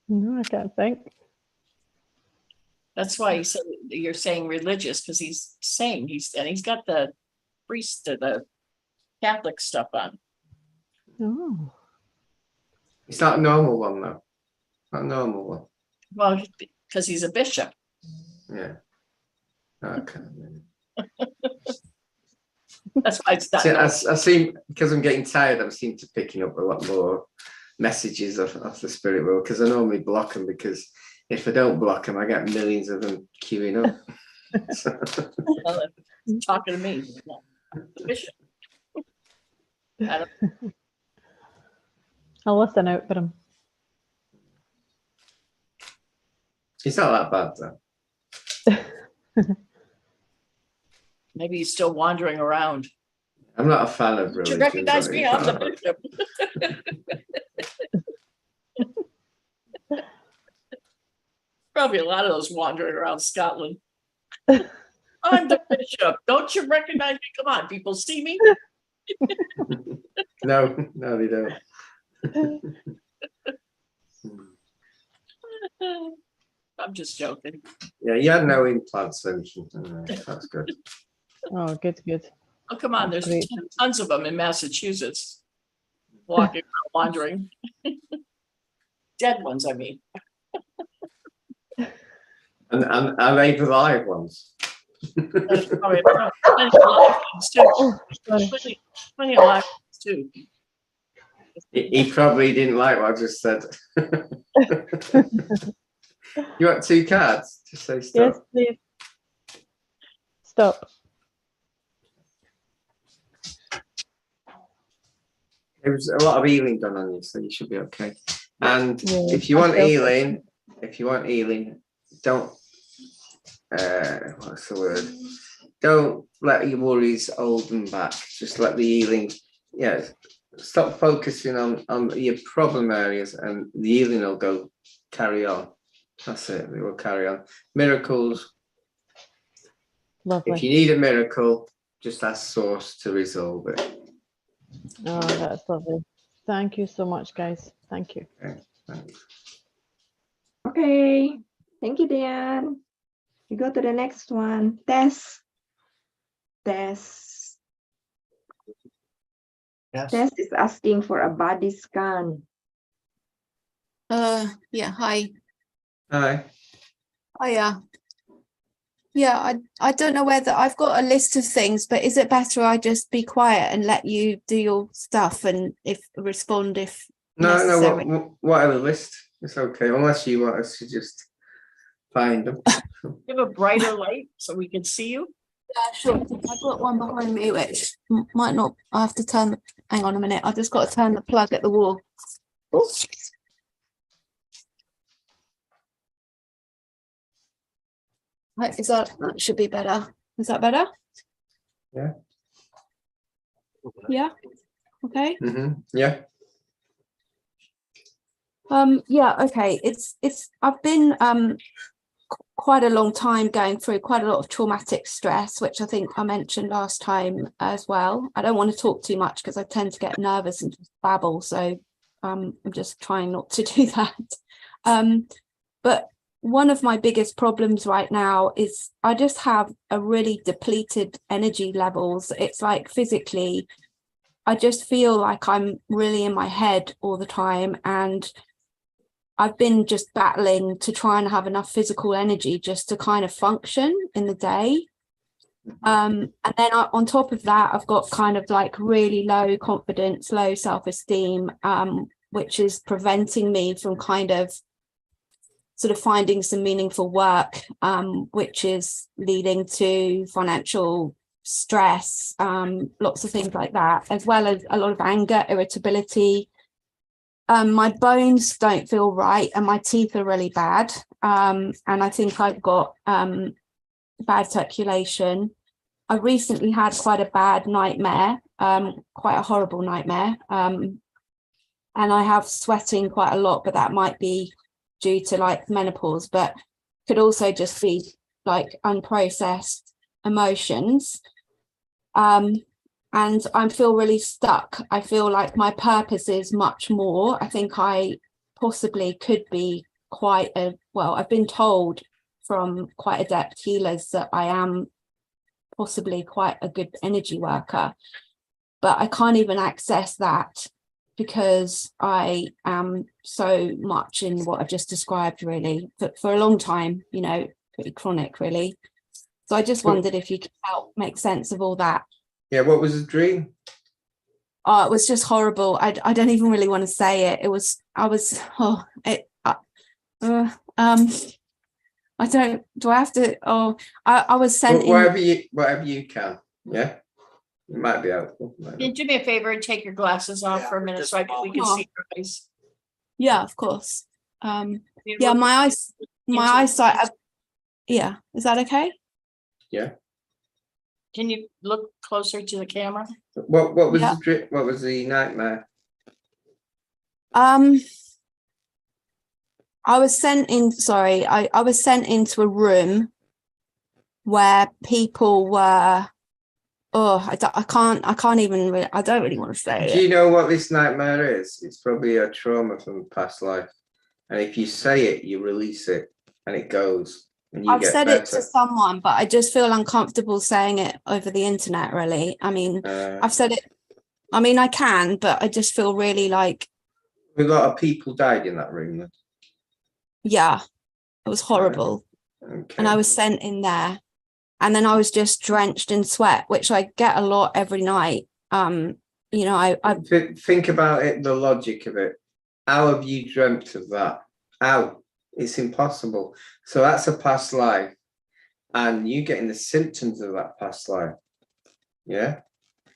No, I can't think. That's why he said you're saying religious, because he's saying he's got the priest or the Catholic stuff on. Oh. It's not a normal one though. Not a normal one. Well, because he's a bishop. Yeah. Okay. That's why it's not. See, I seem, because I'm getting tired, I seem to picking up a lot more messages of the spirit world, because I normally block them, because if I don't block them, I get millions of them queuing up. Well, talking to me. The bishop. I'll listen out for him. It's not that bad though. Maybe he's still wandering around. I'm not a fan of Did religion. you recognize me? I'm the bishop. Probably a lot of those wandering around Scotland. I'm the bishop. Don't you recognize me? Come on, people see me. No, they don't. I'm just joking. Yeah, you had no implants or anything. That's good. Oh, good. Oh, come on, there's Great. tons of them in Massachusetts. Walking around, wandering. Dead ones, I mean. And are they the live ones? There's probably plenty of live ones too. Plenty of live ones too. He probably didn't like what I just said. You want 2 cards? Just say stop. Yes, please. Stop. There was a lot of healing done on you, so you should be okay. And Yeah, if you want healing, don't what's the word? Don't let your worries hold them back. Just let the healing, stop focusing on your problem areas, and the healing will carry on. That's it, it will carry on. Miracles. Lovely. If you need a miracle, just ask Source to resolve it. Oh, that's lovely. Thank you so much, guys. Thank you. Okay, thanks. Okay. Thank you, Dan. We go to the next one. Tess. Yes. Tess is asking for a body scan. Yeah, hi. Hi. Yeah, I don't know whether I've got a list of things, but is it better I just be quiet and let you do your stuff and respond if necessary? No, whatever list, it's okay, unless you want us to just find them. Give a brighter light so we can see you. Yeah, sure. I've got one behind me which might not. I have to turn. Hang on a minute. I've just got to turn the plug at the wall. Oops. Is that should be better? Is that better? Yeah. Yeah. Okay. Yeah. Yeah, okay. It's I've been quite a long time going through quite a lot of traumatic stress, which I think I mentioned last time as well. I don't want to talk too much because I tend to get nervous and just babble, so I'm just trying not to do that. But one of my biggest problems right now is I just have a really depleted energy levels. It's like physically, I just feel like I'm really in my head all the time, and I've been just battling to try and have enough physical energy just to kind of function in the day. And then on top of that, I've got kind of like really low confidence, low self-esteem, which is preventing me from kind of sort of finding some meaningful work, which is leading to financial stress, lots of things like that, as well as a lot of anger, irritability. My bones don't feel right and my teeth are really bad. And I think I've got bad circulation. I recently had quite a bad nightmare, quite a horrible nightmare. And I have sweating quite a lot, but that might be due to like menopause, but could also just be like unprocessed emotions. And I feel really stuck. I feel like my purpose is much more. I think I possibly could be quite a, well, I've been told from quite adept healers that I am possibly quite a good energy worker, but I can't even access that because I am so much in what I've just described, really, for a long time, you know, pretty chronic, really. So I just wondered if you could help make sense of all that. Yeah, what was the dream? Oh, it was just horrible. I don't even really want to say it. I don't, do I have to, I was sent Whatever you can, yeah? It might be helpful. Can you do me a favor and take your glasses off for a minute so we can see your eyes? Yeah, of course. Yeah, my eyesight, yeah, is that okay? Yeah. Can you look closer to the camera? What was the dream? What was the nightmare? I was sent in, sorry, I was sent into a room where people were, I can't even, I don't really want to say it. Do you know what this nightmare is? It's probably a trauma from past life. And if you say it, you release it and it goes. And you I've get said better. it to someone, but I just feel uncomfortable saying it over the internet, really. I mean, I've said it, I mean, I can, but I just feel really like. A lot of people died in that room then? Yeah, it was horrible. Okay. And I was sent in there. And then I was just drenched in sweat, which I get a lot every night. You know, I think about it, the logic of it. How have you dreamt of that? How? It's impossible. So that's a past life, and you're getting the symptoms of that past life. Yeah,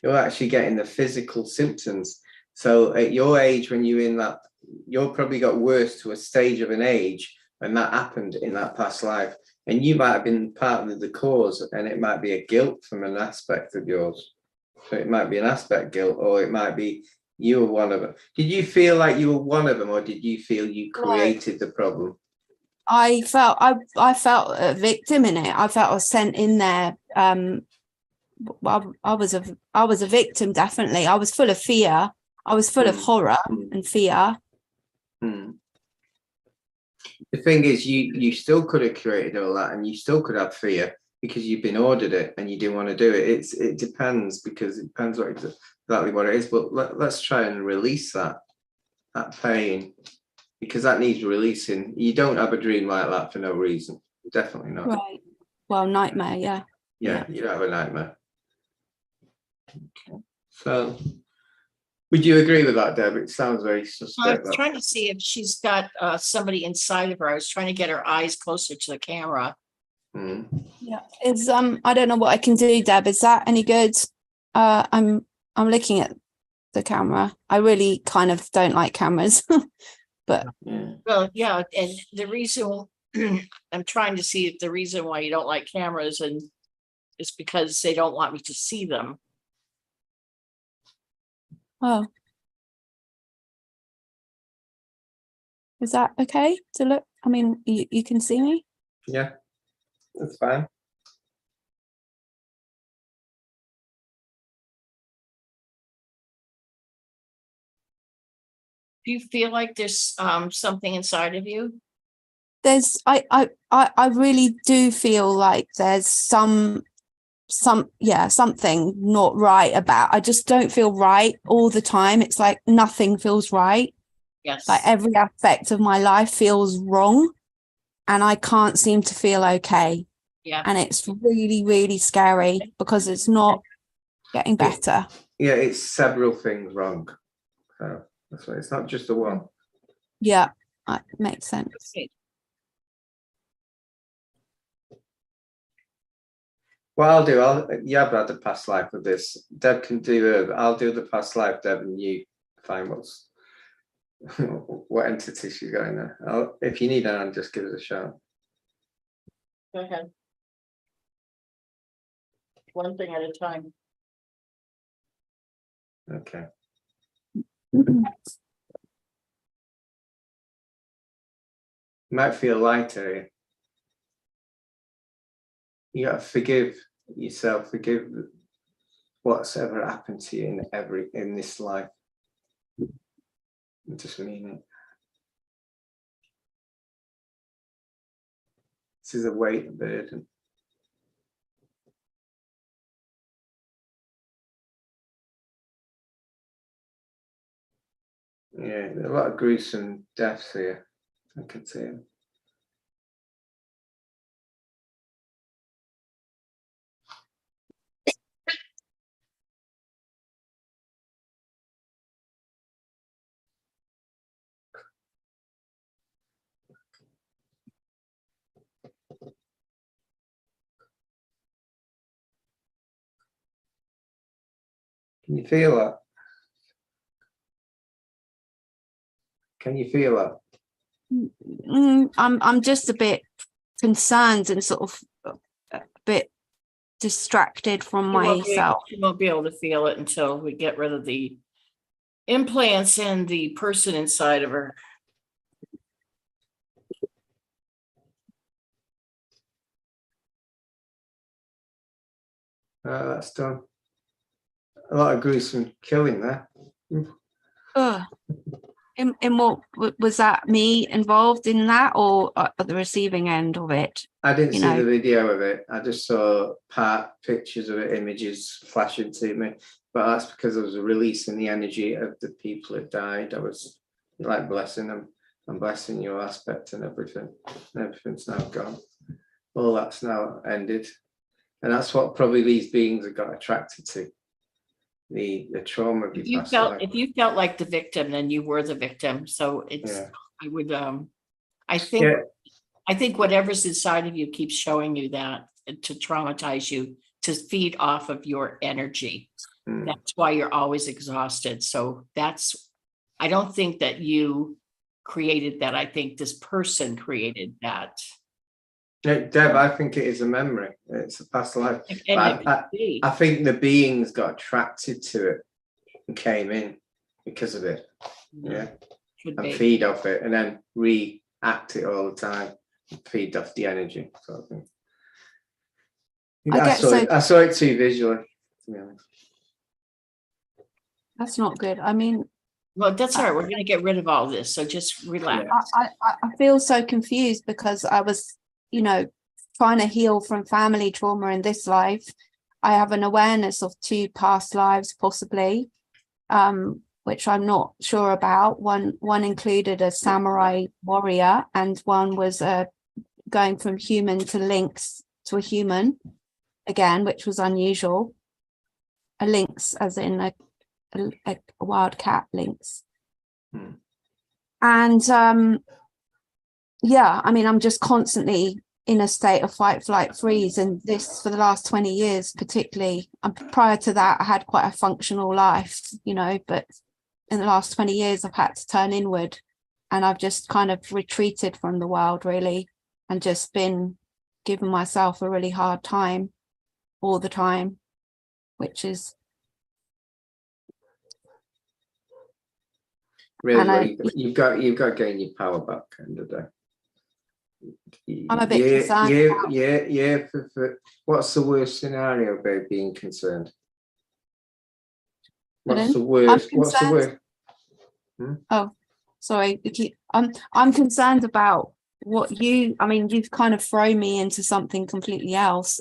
you're actually getting the physical symptoms. So at your age, when you're in that, you're probably got worse to a stage of an age when that happened in that past life. And you might have been part of the cause, and it might be a guilt from an aspect of yours. So it might be an aspect guilt, or it might be you were one of them. Did you feel like you were one of them, or did you feel you created the problem? I felt a victim in it. I felt I was sent in there. Well, I was a victim, definitely. I was full of fear. I was full of horror and fear. The thing is, you still could have created all that, and you still could have fear because you've been ordered it and you didn't want to do it. It depends, because it depends exactly what it is. But let's try and release that pain, because that needs releasing. You don't have a dream like that for no reason. Definitely not. Right. Well, nightmare, yeah. Yeah, you don't have a nightmare. Okay. So, would you agree with that, Deb? It sounds very suspect. I'm trying to see if she's got somebody inside of her. I was trying to get her eyes closer to the camera. Yeah. Is I don't know what I can do, Deb. Is that any good? I'm looking at the camera. I really kind of don't like cameras. But well, yeah, and the reason I'm trying to see if the reason why you don't like cameras and is because they don't want me to see them. Oh. Is that okay to look? I mean, you can see me? Yeah, that's fine. Do you feel like there's something inside of you? There's I really do feel like there's something not right about. I just don't feel right all the time. It's like nothing feels right. Yes. Like every aspect of my life feels wrong and I can't seem to feel okay. Yeah. And it's really, really scary because it's not getting better. Yeah, it's several things wrong. So that's why it's not just the one. Yeah, that makes sense. What I'll do, I've had a past life with this. Deb can do I'll do the past life, Deb, and you find what entity she's got in there. If you need her, just give us a shout. Go ahead. One thing at a time. Okay. Might feel lighter. You gotta forgive yourself, forgive what's ever happened to you in this life. I just mean it. This is a weight, a burden. Yeah, a lot of gruesome deaths here. I can see it. Can you feel that? Can you feel that? I'm just a bit concerned and sort of a bit distracted from myself. You won't be able to feel it until we get rid of the implants and the person inside of her. That's done. A lot of gruesome killing there. In what was that, me involved in that or at the receiving end of it? I didn't see the video of it. I just saw part pictures of it, images flashing to me. But that's because I was releasing the energy of the people that died. I was like blessing them. I'm blessing your aspect and everything. Everything's now gone. All that's now ended. And that's what probably these beings have got attracted to. The trauma of your past life. If you felt like the victim, then you were the victim. So it's I would I think whatever's inside of you keeps showing you that to traumatize you, to feed off of your energy. That's why you're always exhausted. So I don't think that you created that. I think this person created that. Deb, I think it is a memory. It's a past life. I think the beings got attracted to it and came in because of it. Yeah. And feed off it and then react it all the time and feed off the energy sort of thing. I saw it too visually, to be honest. That's not good. I mean, well, that's all right. We're going to get rid of all this. So just relax. I feel so confused because I was, trying to heal from family trauma in this life. I have an awareness of 2 past lives, possibly, which I'm not sure about. One included a samurai warrior, and one was going from human to lynx to a human again, which was unusual. A lynx, as in a wildcat lynx. And I mean, I'm just constantly in a state of fight, flight, freeze, and this for the last 20 years particularly. Prior to that, I had quite a functional life, but in the last 20 years I've had to turn inward, and I've just kind of retreated from the world, really. and just been giving myself a really hard time all the time, which is really, you've got to gain your power back end of the day. I'm a bit concerned. What's the worst scenario about being concerned? What's Pardon? the worst? What's the worst? Oh, sorry. I'm concerned about what you've kind of thrown me into something completely else.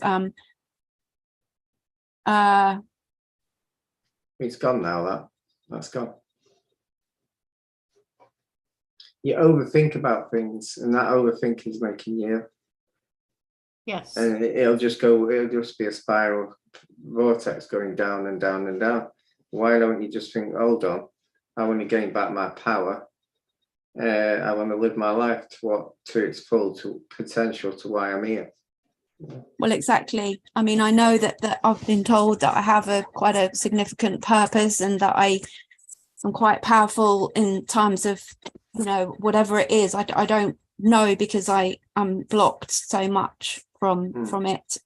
It's gone now. That's gone. You overthink about things, and that overthinking is making you ill. Yes. And it'll just be a spiral vortex going down and down and down. Why don't you just think, hold on, I want to gain back my power. I want to live my life to its full potential, to why I'm here. Well, exactly. I mean, I know that I've been told that I have quite a significant purpose, and that I'm quite powerful in times of, whatever it is. I don't know, because I'm blocked so much from it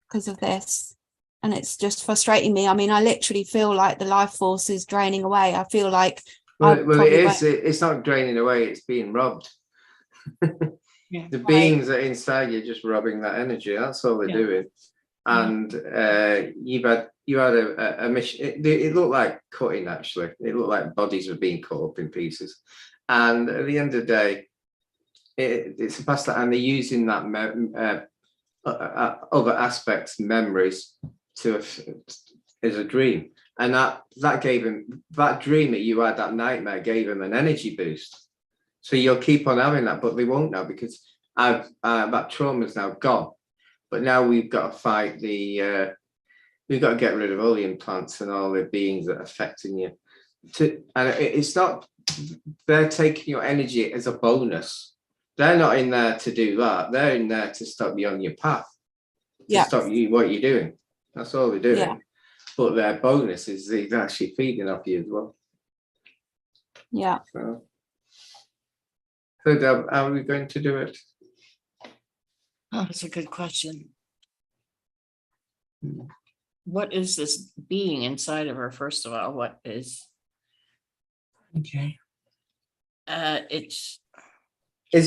because of this, and it's just frustrating me. I mean, I literally feel like the life force is draining away. I feel like it's not draining away, it's being robbed. The beings that are inside you just robbing that energy. That's all they're doing. And you had a mission. It looked like cutting, actually. It looked like bodies were being cut up in pieces. And at the end of the day, it's a past that, and they're using that other aspects, memories, as a dream. And that gave him, that dream that you had, that nightmare, gave him an energy boost. So you'll keep on having that, but they won't now, because that trauma is now gone. But now we've got to fight we've got to get rid of all the implants and all the beings that are affecting you. And it's not, they're taking your energy as a bonus. They're not in there to do that. They're in there to stop you on your path. To stop you what you're doing. That's all they're doing. Yeah. But their bonus is they're actually feeding off you as well. Yeah. So Deb, how are we going to do it? Oh, that's a good question. What is this being inside of her? First of all, what is? Okay. Is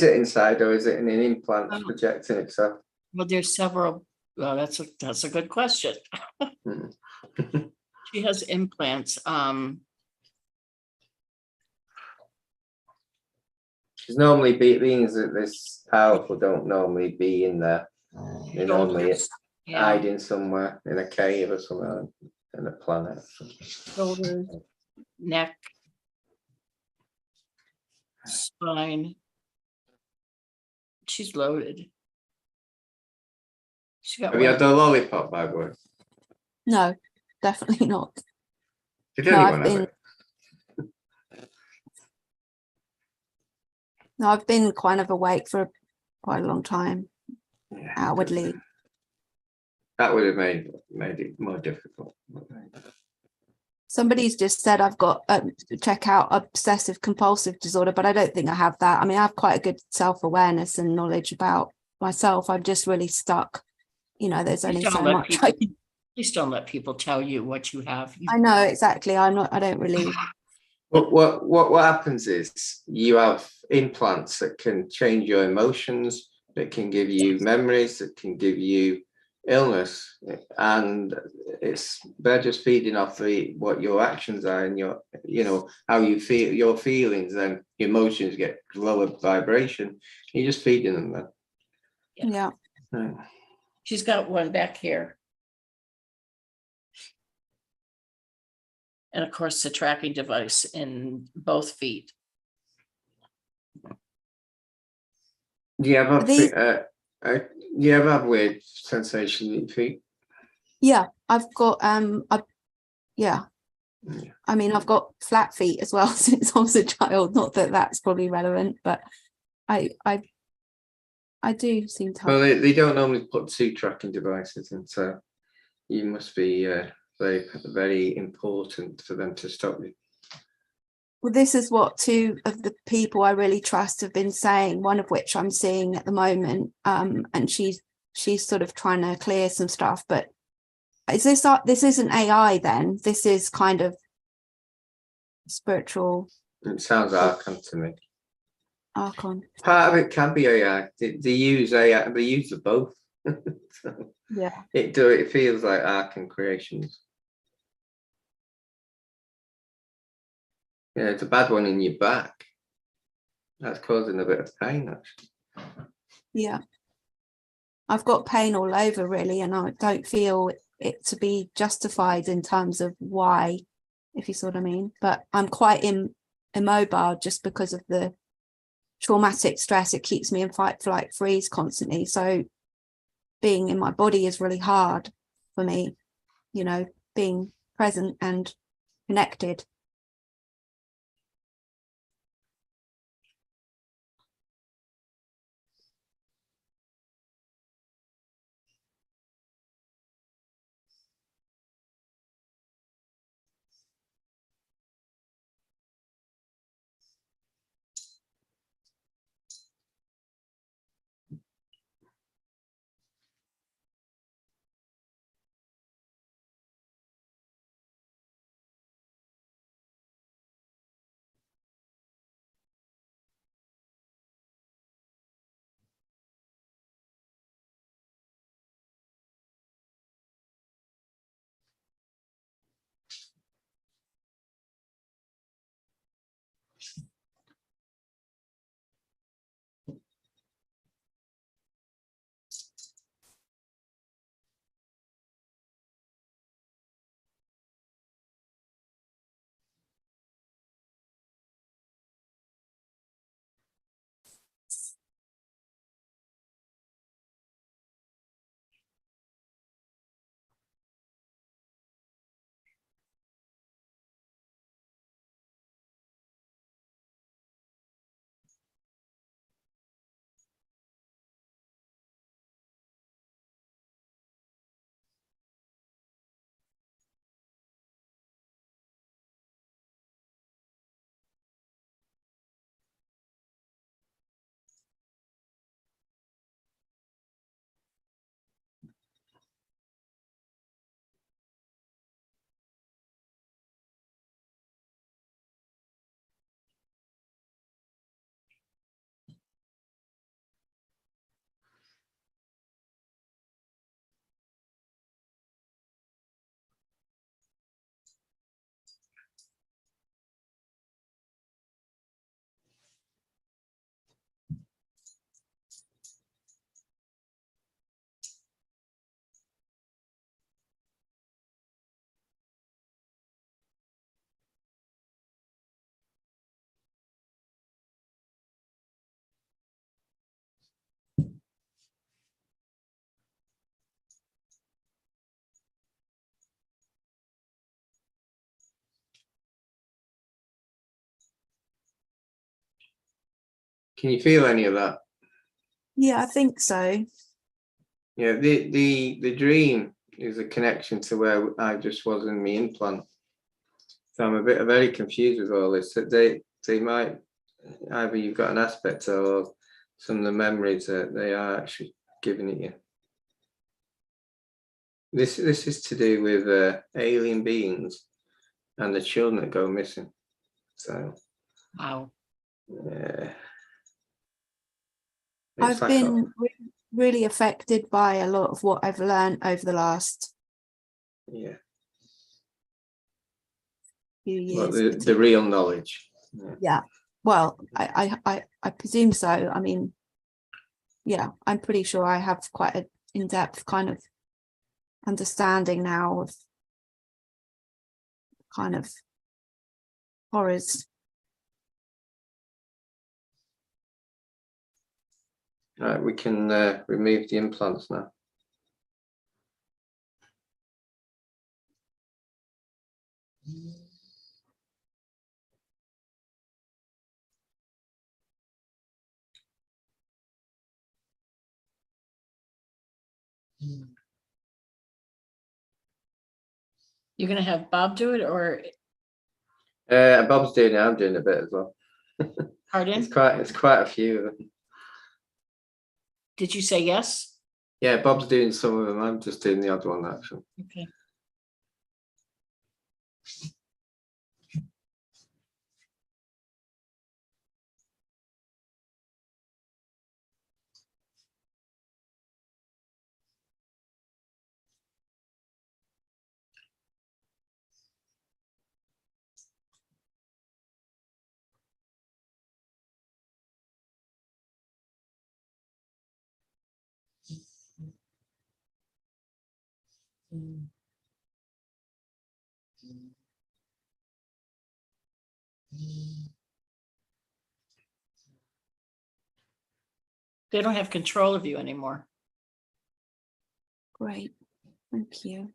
it inside, or is it in an implant projecting itself? Well, there's several. Well, that's a good question. She has implants. Because normally beings that this powerful don't normally be in there. They normally hiding somewhere in a cave or somewhere in a planet. Shoulders, neck, spine. She's loaded. Have you had the lollipop, by the way? No, definitely not. Did anyone have it? No, I've been kind of awake for quite a long time, outwardly. That would have made it more difficult. Somebody's just said I've got check out obsessive compulsive disorder, but I don't think I have that. I mean, I have quite a good self-awareness and knowledge about myself. I'm just really stuck. There's only so much. Please don't let people tell you what you have. I know, exactly. I don't really. What happens is you have implants that can change your emotions, that can give you memories, that can give you illness, and they're just feeding off what your actions are and how you feel, your feelings, and your emotions get lower vibration. You're just feeding them then. Yeah. Right. She's got one back here. And of course, the tracking device in both feet. Do you ever have weird sensation in your feet? Yeah, I've got yeah. I mean, I've got flat feet as well since I was a child. Not that that's probably relevant, but I do seem to have. Well, they don't normally put 2 tracking devices in, so you must be very, very important for them to stop you. Well, this is what two of the people I really trust have been saying, one of which I'm seeing at the moment. And she's sort of trying to clear some stuff, but this isn't AI then? This is kind of spiritual. It sounds Archon to me. Archon. Part of it can be AI. They use AI, they use the both. So yeah. It feels like Archon creations. Yeah, it's a bad one in your back. That's causing a bit of pain, actually. Yeah. I've got pain all over really, and I don't feel it to be justified in terms of why, if you see what I mean. But I'm quite immobile just because of the traumatic stress. It keeps me in fight, flight, freeze constantly. So being in my body is really hard for me, you know, being present and connected. Can you feel any of that? Yeah, I think so. Yeah, the dream is a connection to where I just was in my implant. So I'm very confused with all this. That they might, either you've got an aspect or some of the memories that they are actually giving it you. This is to do with alien beings and the children that go missing. So wow. Yeah. I've been really affected by a lot of what I've learned over the last few years. The real knowledge. Yeah. Well, I presume so. I mean, yeah, I'm pretty sure I have quite an in-depth kind of understanding now of kind of horrors. All right, we can remove the implants now. You're gonna have Bob do it, or Bob's doing it. I'm doing a bit as well. Pardon? It's quite a few of them. Did you say yes? Yeah, Bob's doing some of them. I'm just doing the odd one actually. Okay. They don't have control of you anymore. Great, thank you.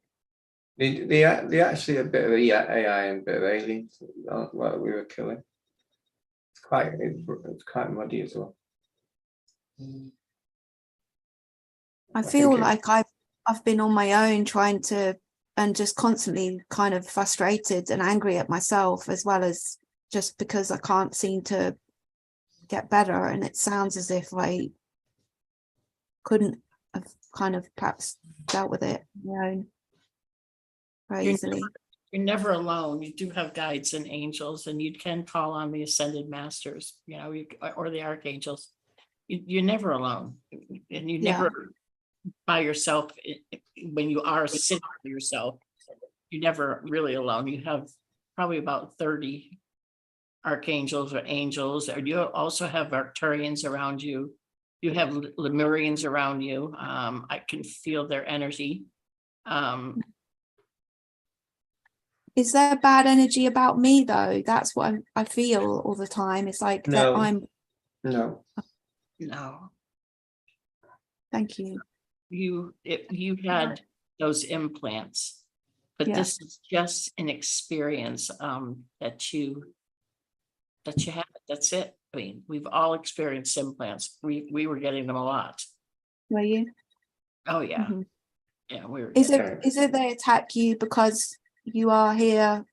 They actually a bit of AI and a bit of aliens what we were killing. It's quite muddy as well. I feel like I've been on my own trying to, and just constantly kind of frustrated and angry at myself, as well as just because I can't seem to get better. And it sounds as if I couldn't have kind of perhaps dealt with it on my own very easily. You're never alone. You do have guides and angels, and you can call on the ascended masters, you know, or the archangels. You're never alone, and you never by yourself. When you are sitting by yourself, you're never really alone. You have probably about 30 archangels or angels, or you also have Arcturians around you. You have Lemurians around you. I can feel their energy. Is there bad energy about me though? That's what I feel all the time. It's like that I'm. No. Thank you. You had those implants, but this is just an experience that you have. That's it. I mean, we've all experienced implants. We were getting them a lot. Were you? Oh yeah. Yeah, we were. Is it they attack you because you are here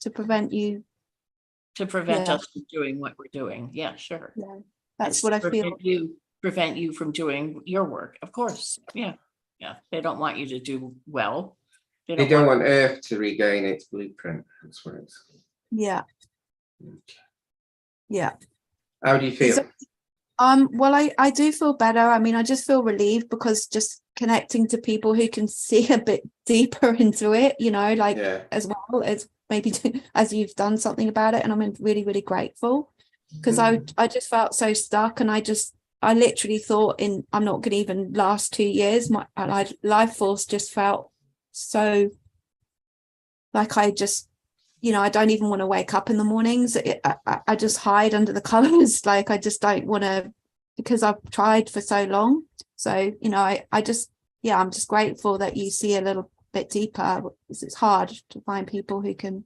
to prevent you? To prevent us from doing what we're doing. Yeah, sure. Yeah, that's what I feel. Prevent you from doing your work, of course. Yeah. They don't want you to do well. They don't want Earth to regain its blueprint. That's what it's. Yeah. Yeah. How do you feel? Well, I do feel better. I mean, I just feel relieved because just connecting to people who can see a bit deeper into it, you know, like as well as maybe as you've done something about it. And I'm really, really grateful because I just felt so stuck, and I literally thought I'm not going to even last 2 years. My life force just felt so like I just, you know, I don't even want to wake up in the mornings. I just hide under the covers. Like I just don't want to, because I've tried for so long. So, you know, I'm just grateful that you see a little bit deeper. It's hard to find people who can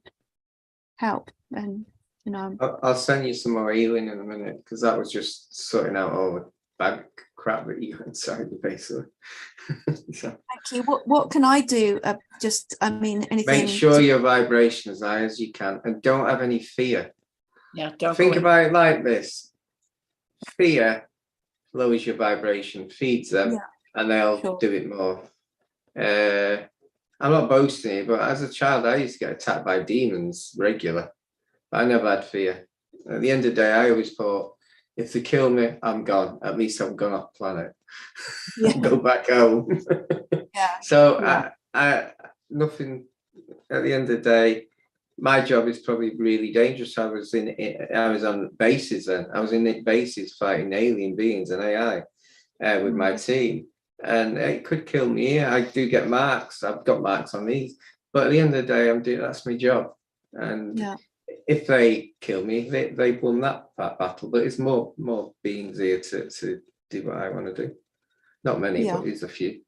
help. And, you know, I'll send you some more healing in a minute, because that was just sorting out all the bad crap that you got inside you, basically. So, thank you. What can I do? Anything. make sure your vibration is as high as you can, and don't have any fear. Yeah, don't think about it like this. Fear lowers your vibration, feeds them, and they'll do it more. I'm not boasting here, but as a child, I used to get attacked by demons regular. But I never had fear. At the end of the day, I always thought, if they kill me, I'm gone. At least I'm gone off planet. Go back home. So I nothing. At the end of the day, my job is probably really dangerous. I was on bases then. I was in bases fighting alien beings and AI with my team, and it could kill me here. I do get marks. I've got marks on these, but at the end of the day, that's my job. And if they kill me, they've won that battle. But it's more beings here to do what I want to do. Not many, but there's a few.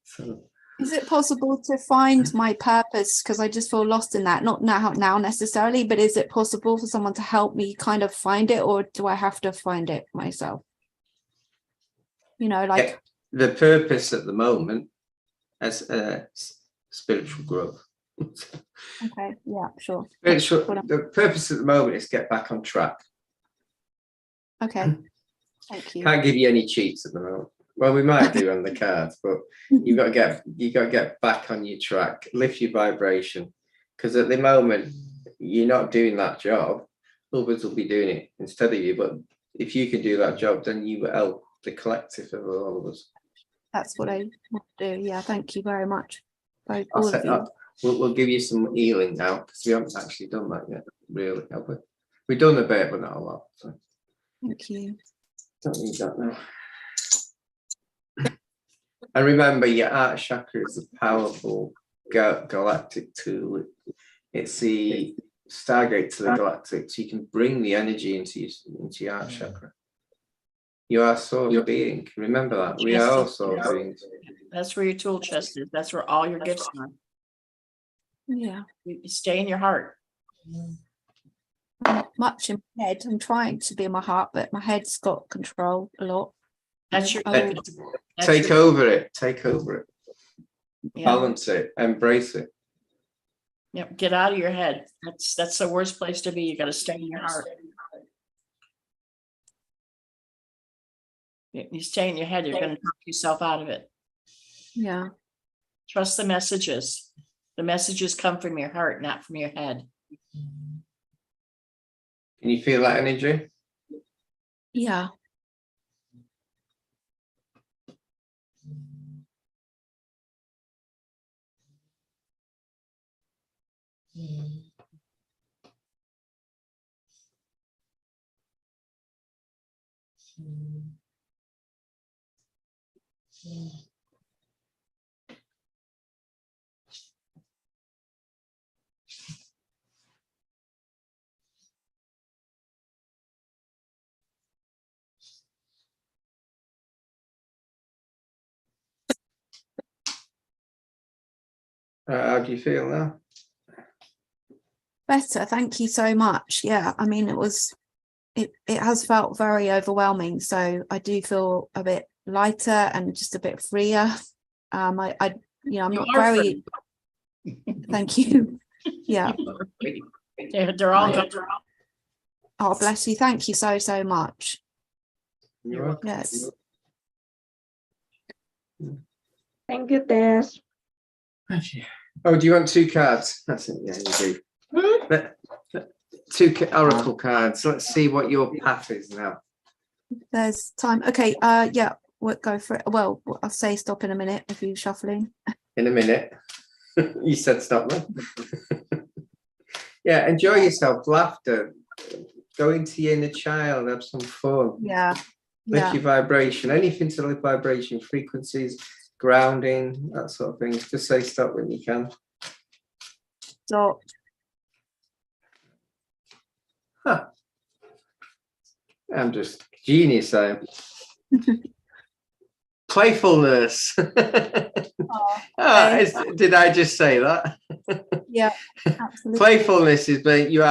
So. Is it possible to find my purpose? Because I just feel lost in that. Not now necessarily, but is it possible for someone to help me kind of find it, or do I have to find it myself? You know, like the purpose at the moment as spiritual growth. Okay, yeah, sure. The purpose at the moment is get back on track. Okay, thank you. Can't give you any cheats at the moment. Well, we might do on the cards, but you've got to get back on your track, lift your vibration, because at the moment you're not doing that job. Others will be doing it instead of you. But if you can do that job, then you will help the collective of all of us. That's what I want to do. Yeah, thank you very much. All of you. We'll give you some healing now, because we haven't actually done that yet, really, have we? We've done a bit, but not a lot. So. Thank you. Don't need that now. And remember, your heart chakra is a powerful galactic tool. It's the stargate to the galactic, so you can bring the energy into your heart chakra. You are source being. Remember that. We are all source beings. That's where your tool chest is. That's where all your gifts are. Yeah. You stay in your heart. Much in my head. I'm trying to be in my heart, but my head's got control a lot. That's your take over it. Take over it. Yeah. Balance it. Embrace it. Yep. Get out of your head. That's the worst place to be. You got to stay in your heart. You stay in your head, you're going to talk yourself out of it. Yeah. Trust the messages. The messages come from your heart, not from your head. Can you feel that energy? Yeah. How do you feel now? Better, thank you so much. Yeah, I mean, it has felt very overwhelming, so I do feel a bit lighter and just a bit freer. I'm not very thank you. Yeah. They're all good. Oh, bless you. Thank you so much. You're welcome. Yes. Thank you, Tess. Oh, do you want 2 cards? That's it. Yeah, you do. 2 oracle cards. Let's see what your path is now. There's time. Okay. Yeah. We'll go for it. Well, I'll say stop in a minute if you're shuffling. In a minute. You said stop then. Yeah, enjoy yourself. Laughter. Go into your inner child. Have some fun. Yeah. Lift your vibration. Anything to lift vibration. Frequencies, grounding, that sort of thing. Just say stop when you can. Stop. Huh. I'm just genius. I am. Playfulness. Did I just say that? Yeah, absolutely. Playfulness is when you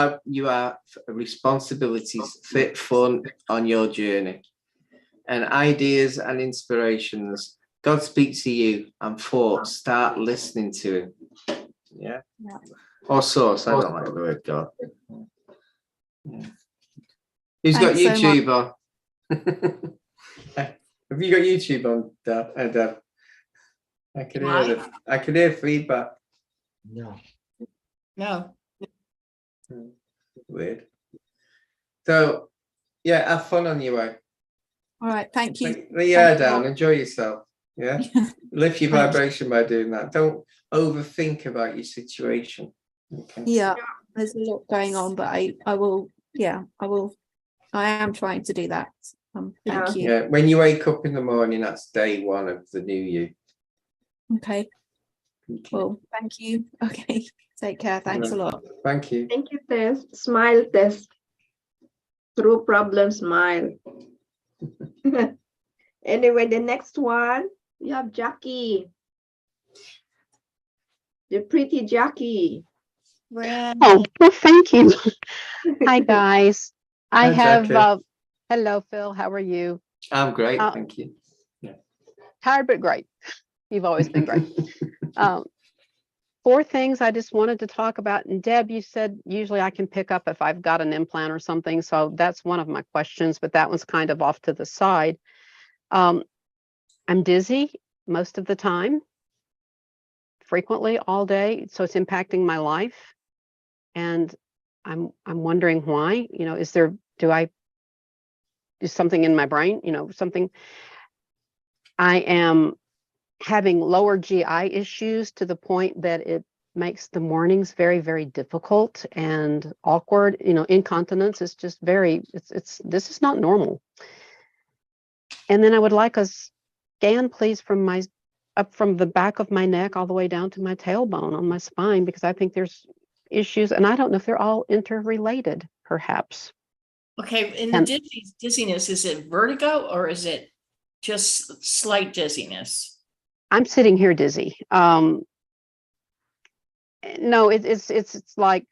are responsibilities, fit fun on your journey, and ideas and inspirations. God speaks to you, and start listening to him. Yeah. Or source. I don't like the word God. Yeah. Who's got YouTube on? Have you got YouTube on, Deb? I can hear it. I can hear feedback. No. Weird. So, yeah, have fun on your way. All right, thank you. Lay your hair down, enjoy yourself. Yeah. Lift your vibration by doing that. Don't overthink about your situation. Okay. Yeah, there's a lot going on, but I will. I am trying to do that. Thank you. Yeah, when you wake up in the morning, that's day 1 of the new you. Okay. Well, thank you. Okay. Take care. Thanks a lot. Thank you. Thank you, Tess. Smile, Tess. Through problem, smile. Anyway, the next one, we have Jackie. The pretty Jackie. Oh, well, thank you. Hi, guys. I have, hello, Phil. How are you? I'm great. Thank you. Yeah. Tired, but great. You've always been great. 4 things I just wanted to talk about. And Deb, you said usually I can pick up if I've got an implant or something. So that's one of my questions, but that one's kind of off to the side. I'm dizzy most of the time, frequently all day. So it's impacting my life. And I'm wondering why, is something in my brain, something. I am having lower GI issues to the point that it makes the mornings very, very difficult and awkward. Incontinence is just this is not normal. And then I would like a scan, please, up from the back of my neck all the way down to my tailbone on my spine, because I think there's issues, and I don't know if they're all interrelated, perhaps. Okay, in the dizziness, is it vertigo or is it just slight dizziness? I'm sitting here dizzy. No, it's like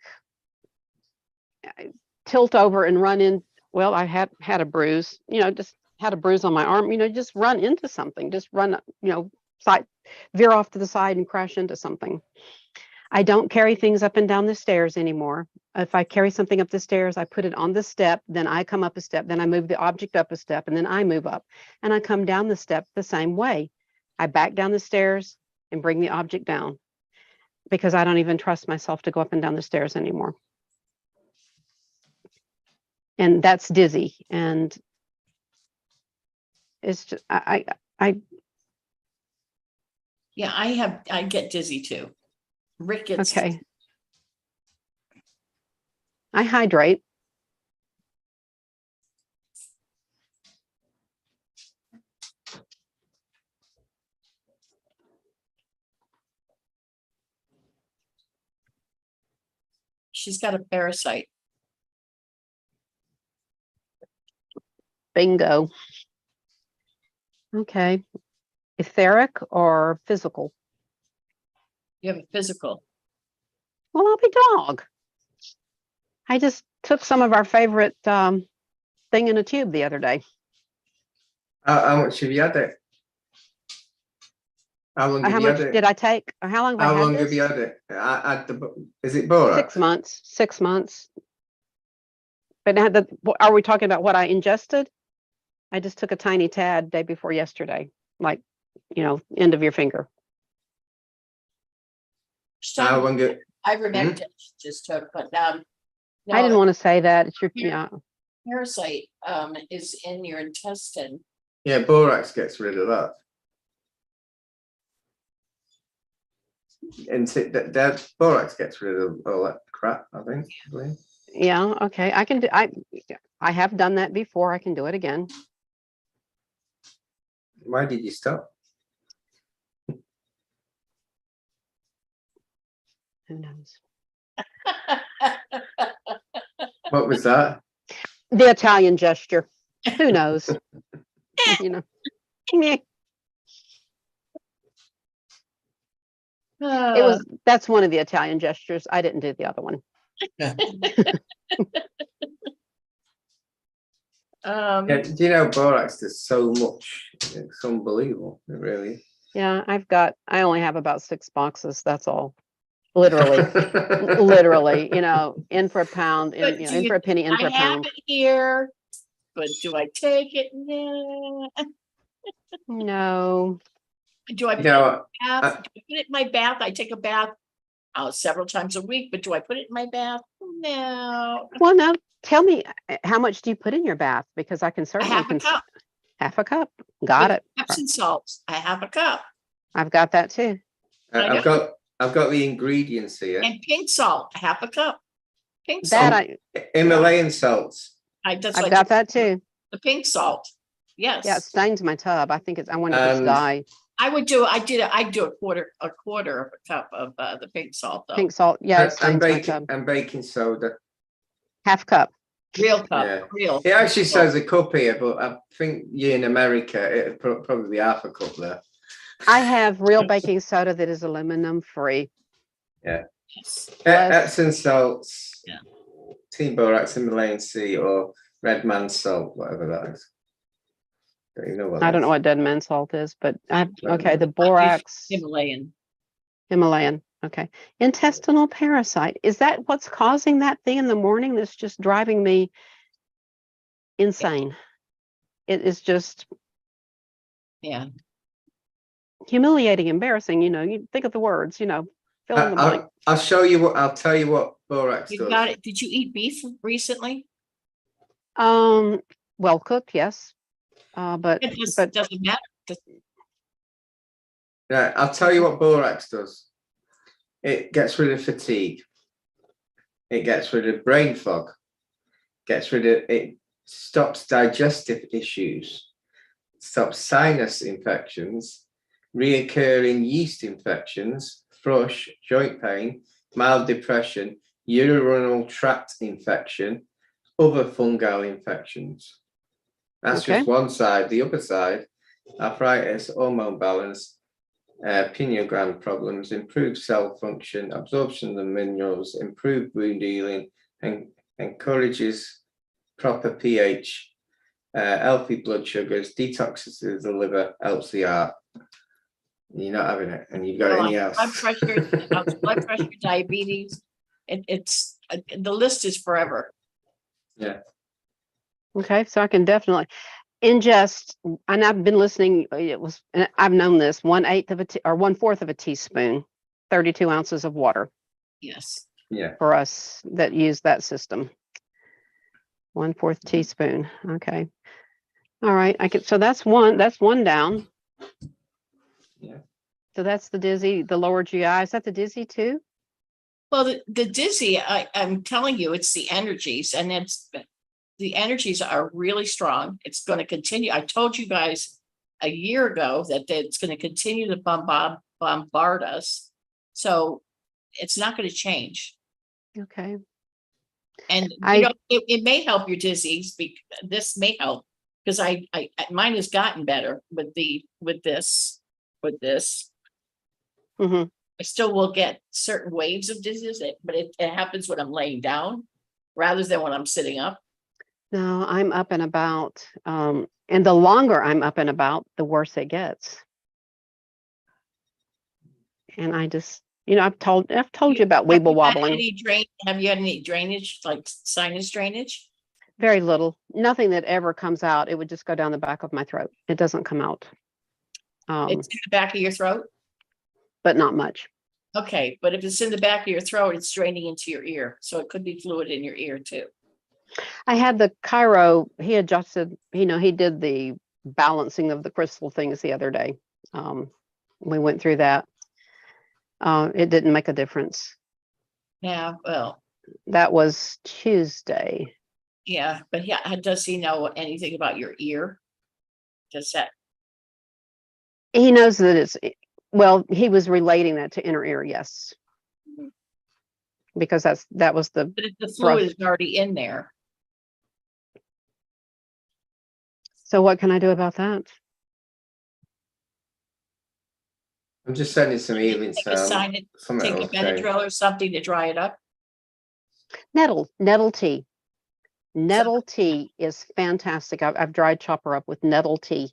I tilt over and run in. Well, I had a bruise, just had a bruise on my arm, just run into something, just run, veer off to the side and crash into something. I don't carry things up and down the stairs anymore. If I carry something up the stairs, I put it on the step, then I come up a step, then I move the object up a step, and then I move up, and I come down the step the same way. I back down the stairs and bring the object down, because I don't even trust myself to go up and down the stairs anymore. And that's dizzy. And it's just, Yeah, I get dizzy too. Rick gets okay. I hydrate. She's got a parasite. Bingo. Okay. Etheric or physical? You have a physical. Well, I'll be dog. I just took some of our favorite thing in a tube the other day. How much have you had it? How long have you had it? Did I take? How long have I had How long this? have you had it? Is it borax? 6 months. 6 months. But now are we talking about what I ingested? I just took a tiny tad day before yesterday, like, end of your finger. How long? Ivermectin just took, but I didn't want to say that. It's your parasite is in your intestine. Yeah, borax gets rid of that. And that borax gets rid of all that crap, I think. Yeah, okay. I can do. I have done that before. I can do it again. Why did you stop? Who knows? What was that? The Italian gesture. Who knows? That's one of the Italian gestures. I didn't do the other one. Yeah, do you know borax does so much? It's unbelievable. It really is. Yeah, I only have about 6 boxes. That's all. Literally, literally, in for a pound, in for a penny, in for a I have pound. it here, but do I take it? Nah. No. Do I put it in my bath? Do I put it in my bath? I take a bath several times a week, but do I put it in my bath? No. Well, no. Tell me, how much do you put in your bath? Because I can certainly half a cup. Half a cup. Got it. Epsom salts. I have a cup. I've got that too. I've got the ingredients here. And pink salt. I have a cup. Pink salt. Himalayan salts. I've got that too. The pink salt. Yes. Yeah, it stains my tub. I wonder if it's dye. I'd do a quarter of a cup of the pink salt though. Pink salt, yeah, it stains my tub. And baking soda. Half cup. Real cup. Yeah. Real. It actually says a cup here, but I think you in America, it'd probably be half a cup there. I have real baking soda that is aluminum free. Yeah. Epsom salts. Yeah. Team borax, Himalayan sea, or red man salt, whatever that is. I don't know what dead man salt is, but okay, the borax. Himalayan. Himalayan. Okay. Intestinal parasite. Is that what's causing that thing in the morning that's just driving me insane? It is just Yeah. humiliating, embarrassing. You think of the words, fill in the blank. I'll show you what, I'll tell you what borax You does. got it. Did you eat beef recently? Well cooked, yes. But doesn't matter. Right, I'll tell you what borax does. It gets rid of fatigue. It gets rid of brain fog. It stops digestive issues. Stops sinus infections, reoccurring yeast infections, thrush, joint pain, mild depression, urinary tract infection, other fungal infections. That's just one side. The other side, arthritis, hormone balance, pineal gland problems, improved cell function, absorption of minerals, improved wound healing, and encourages proper pH, healthy blood sugars, detoxes the liver, helps the heart. You're not having it, and you've got anything else. Blood pressure, diabetes. It's the list is forever. Yeah. Okay, so I can definitely ingest, and I've been listening. I've known this 1/8 of or 1/4 of a teaspoon, 32 ounces of water. Yes. Yeah. For us that use that system. 1/4 teaspoon. Okay. All right. So that's one down. Yeah. So that's the dizzy, the lower GI. Is that the dizzy too? Well, the dizzy, I'm telling you, it's the energies, and the energies are really strong. It's going to continue. I told you guys a year ago that it's going to continue to bombard us. So it's not going to change. Okay. And it may help your disease. This may help because mine has gotten better with this. Mm-hmm. I still will get certain waves of dizziness, but it happens when I'm laying down rather than when I'm sitting up. No, I'm up and about. And the longer I'm up and about, the worse it gets. And I just, I've told you about weeble wobbling. Have you had any drainage, like sinus drainage? Very little. Nothing that ever comes out. It would just go down the back of my throat. It doesn't come out. It's in the back of your throat? But not much. Okay, but if it's in the back of your throat, it's draining into your ear. So it could be fluid in your ear too. I had the chiro, he adjusted, he did the balancing of the crystal things the other day. We went through that. It didn't make a difference. Yeah, well. That was Tuesday. Yeah, but does he know anything about your ear? He knows that he was relating that to inner ear, yes. Because that was the. But if the fluid is already in there. So what can I do about that? I'm just sending some healing sound. Take a Benadryl or something to dry it up. Nettle tea. Nettle tea is fantastic. I've dried chopper up with nettle tea.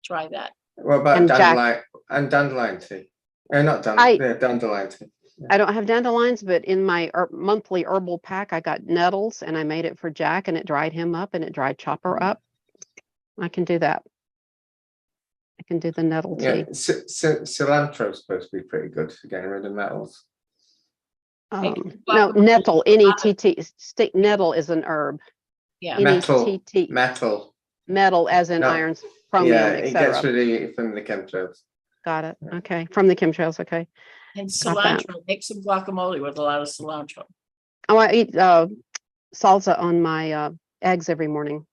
Try that. What about dandelion tea? Not dandelion tea. Yeah. I don't have dandelions, but in my monthly herbal pack, I got nettles, and I made it for Jack, and it dried him up, and it dried chopper up. I can do that. I can do the nettle tea. Yeah, cilantro is supposed to be pretty good for getting rid of metals. No, nettle, N-E-T-T. Nettle is an herb. Yeah. Metal as in irons, chromium, etc. It gets rid of it from the chemtrails. Got it. Okay, from the chemtrails. Okay. And cilantro. Make some guacamole with a lot of cilantro. Oh, I eat salsa on my eggs every morning.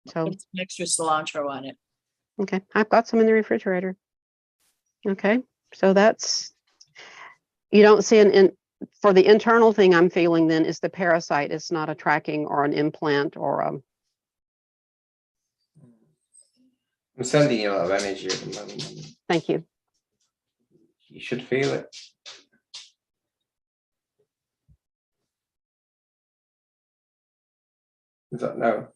So put some extra cilantro on it. Okay, I've got some in the refrigerator. Okay, so that's, you don't see for the internal thing I'm feeling then is the parasite. It's not a tracking or an implant or a. I'm sending you a lot of energy at the moment. Thank you. You should feel it. Is that no?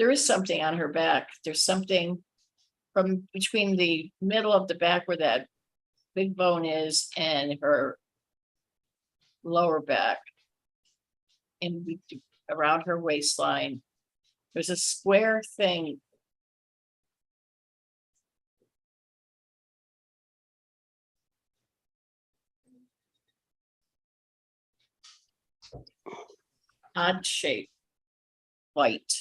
There is something on her back. There's something from between the middle of the back where that big bone is and her lower back. And around her waistline, there's a square thing. Odd shape, white.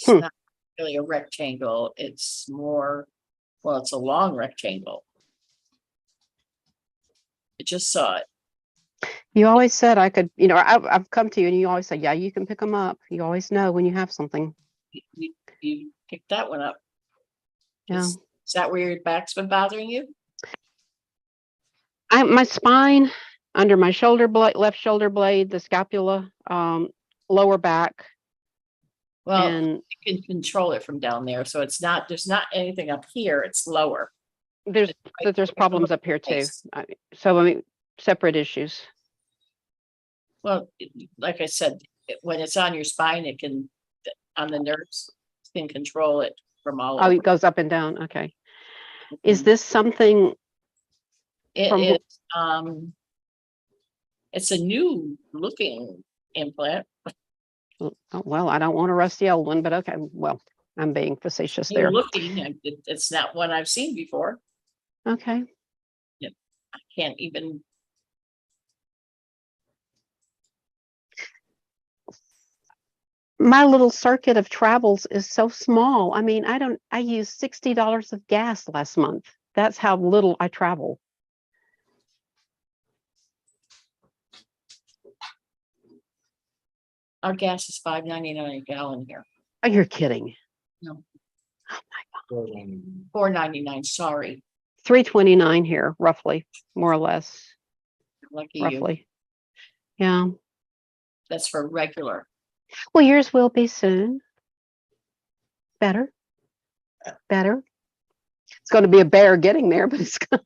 It's not really a rectangle. It's more, well, it's a long rectangle. I just saw it. You always said I could, I've come to you and you always say, yeah, you can pick them up. You always know when you have something. You picked that one up. Yeah. Is that where your back's been bothering you? My spine, under my shoulder blade, left shoulder blade, the scapula, lower back. Well, and you can control it from down there. So it's not, there's not anything up here. It's lower. There's problems up here too. So I mean, separate issues. Well, like I said, when it's on your spine, it can, on the nerves, it can control it from all Oh, over. it goes up and down. Okay. Is this something? It is, it's a new looking implant. Oh, well, I don't want a rusty old one, but okay. Well, I'm being facetious New there. looking, it's not one I've seen before. Okay. Yeah, I can't even. My little circuit of travels is so small. I mean, I used $60 of gas last month. That's how little I travel. Our gas is $5.99 a gallon here. Oh, you're kidding. No. Oh my God. $4.99, sorry. $3.29 here, roughly, more or less. Lucky roughly. you. Yeah. That's for regular. Well, yours will be soon. Better. Better. It's going to be a bear getting there, but it's going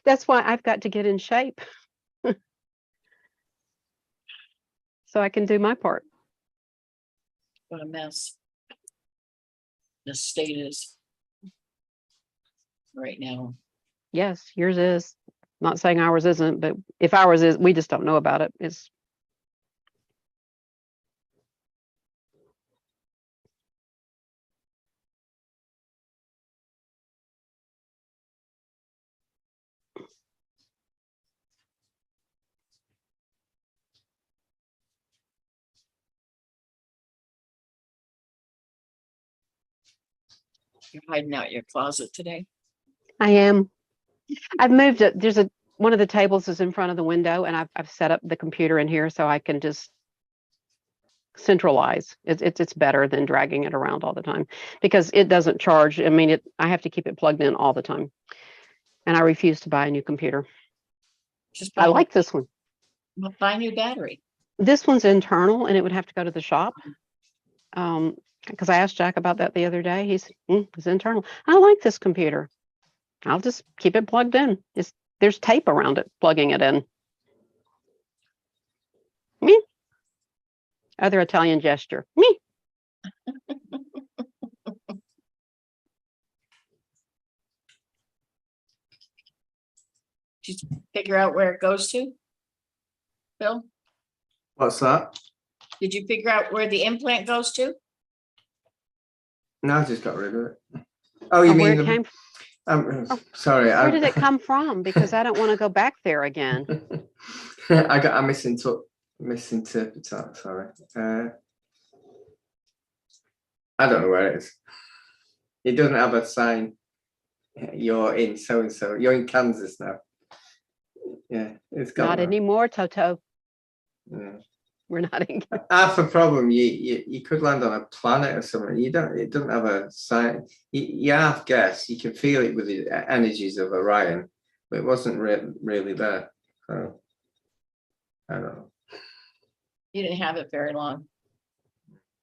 that's why I've got to get in shape. So I can do my part. What a mess the state is right now. Yes, yours is. Not saying ours isn't, but if ours is, we just don't know about it. It's You're hiding out your closet today. I am. I've moved it. There's one of the tables is in front of the window, and I've set up the computer in here so I can just centralize. It's better than dragging it around all the time because it doesn't charge. I mean, I have to keep it plugged in all the time, and I refuse to buy a new computer. I like this one. Buy a new battery. This one's internal, and it would have to go to the shop. Because I asked Jack about that the other day. He said, it's internal. I like this computer. I'll just keep it plugged in. There's tape around it, plugging it in. Me. Other Italian gesture. Me. Did you figure out where it goes to, Bill? What's that? Did you figure out where the implant goes to? No, I just got rid of it. Oh, you Where mean it came from? sorry. Where did it come from? Because I don't want to go back there again. I misinterpreted that. Sorry. I don't know where it is. It doesn't have a sign. You're in so and so. You're in Kansas now. Yeah, it's got Not anymore, Toto. Yeah. We're not in. Half a problem. You could land on a planet or something. It doesn't have a sign. You half guess. You can feel it with the energies of Orion, but it wasn't really there. So I don't know. You didn't have it very long.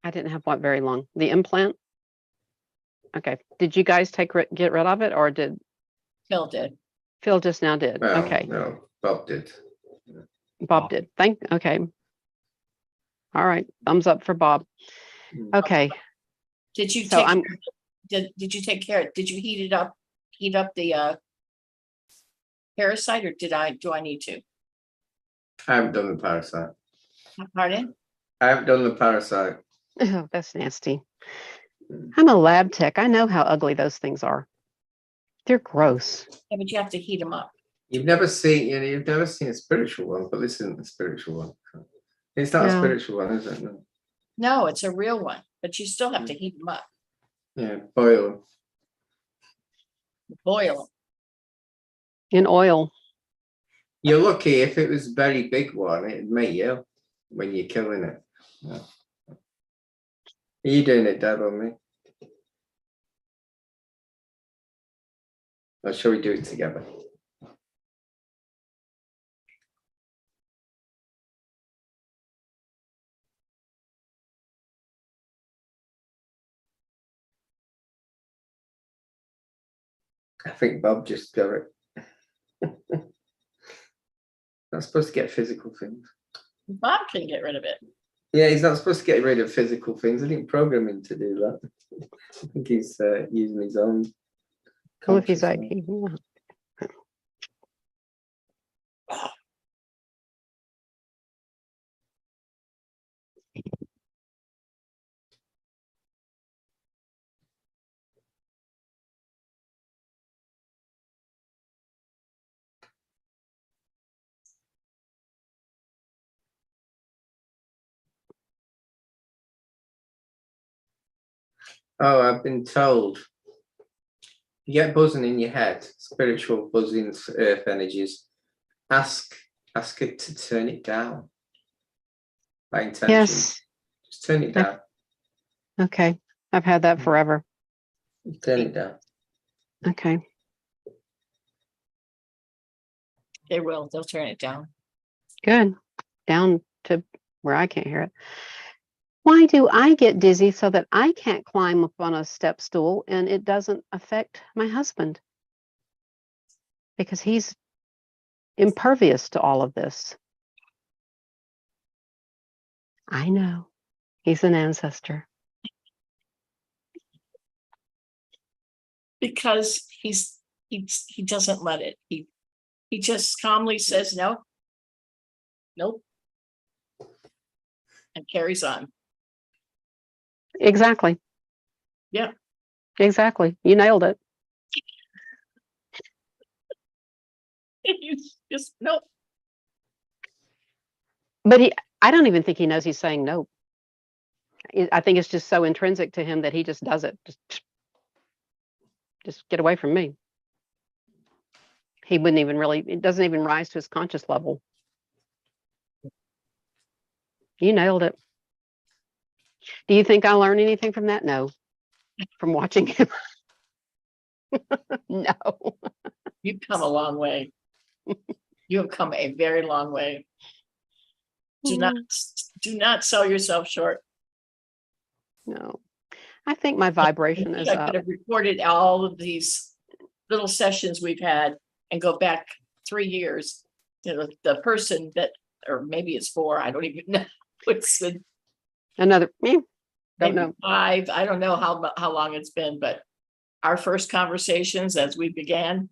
I didn't have what very long. The implant. Okay. Did you guys get rid of it, or did Phil did? Phil just now did. Well, okay. No, Bob did. Bob did. Okay. All right, thumbs up for Bob. Okay, Did you so take I'm, did you take care? Did you heat up the parasite, or do I need to? I haven't done the parasite. Pardon? I haven't done the parasite. oh, that's nasty. I'm a lab tech. I know how ugly those things are. They're gross. Yeah, but you have to heat them up. You've never seen a spiritual one, but this isn't a spiritual one. It's not a No. spiritual one, is it? No. No, it's a real one, but you still have to heat them up. Yeah, boil them. Boil them. In oil. You're lucky if it was a very big one, it'd make you when you're killing it. Yeah. Are you doing it, Deb, on me? Or shall we do it together? I think Bob just got it. Not supposed to get physical things. Bob can get rid of it. Yeah, he's not supposed to get rid of physical things. I didn't program him to do that. I think he's using his own. Well, if he's like, consciousness. Oh, I've been told. You get buzzing in your head, spiritual buzzing, earth energies. Ask it to turn it down. By intention. yes. Just turn it down. Okay. I've had that forever. Turn it down. Okay. They will. They'll turn it down. Good. Down to where I can't hear it. Why do I get dizzy so that I can't climb up on a step stool and it doesn't affect my husband? Because he's impervious to all of this. I know. He's an ancestor. Because he doesn't let it. He just calmly says no. Nope. And carries on. Exactly. Yeah. Exactly. You nailed it. He's just nope. But I don't even think he knows he's saying no. I think it's just so intrinsic to him that he just does it. Just get away from me. He wouldn't even really, it doesn't even rise to his conscious level. You nailed it. Do you think I learned anything from that? No. From watching him? No. You've come a long way. You have come a very long way. Do not sell yourself short. No. I think my vibration is I up. could have recorded all of these little sessions we've had and go back 3 years. You know, the person that, or maybe it's 4, I don't even know. It's been Another, don't maybe know. 5. I don't know how long it's been, but our first conversations as we began,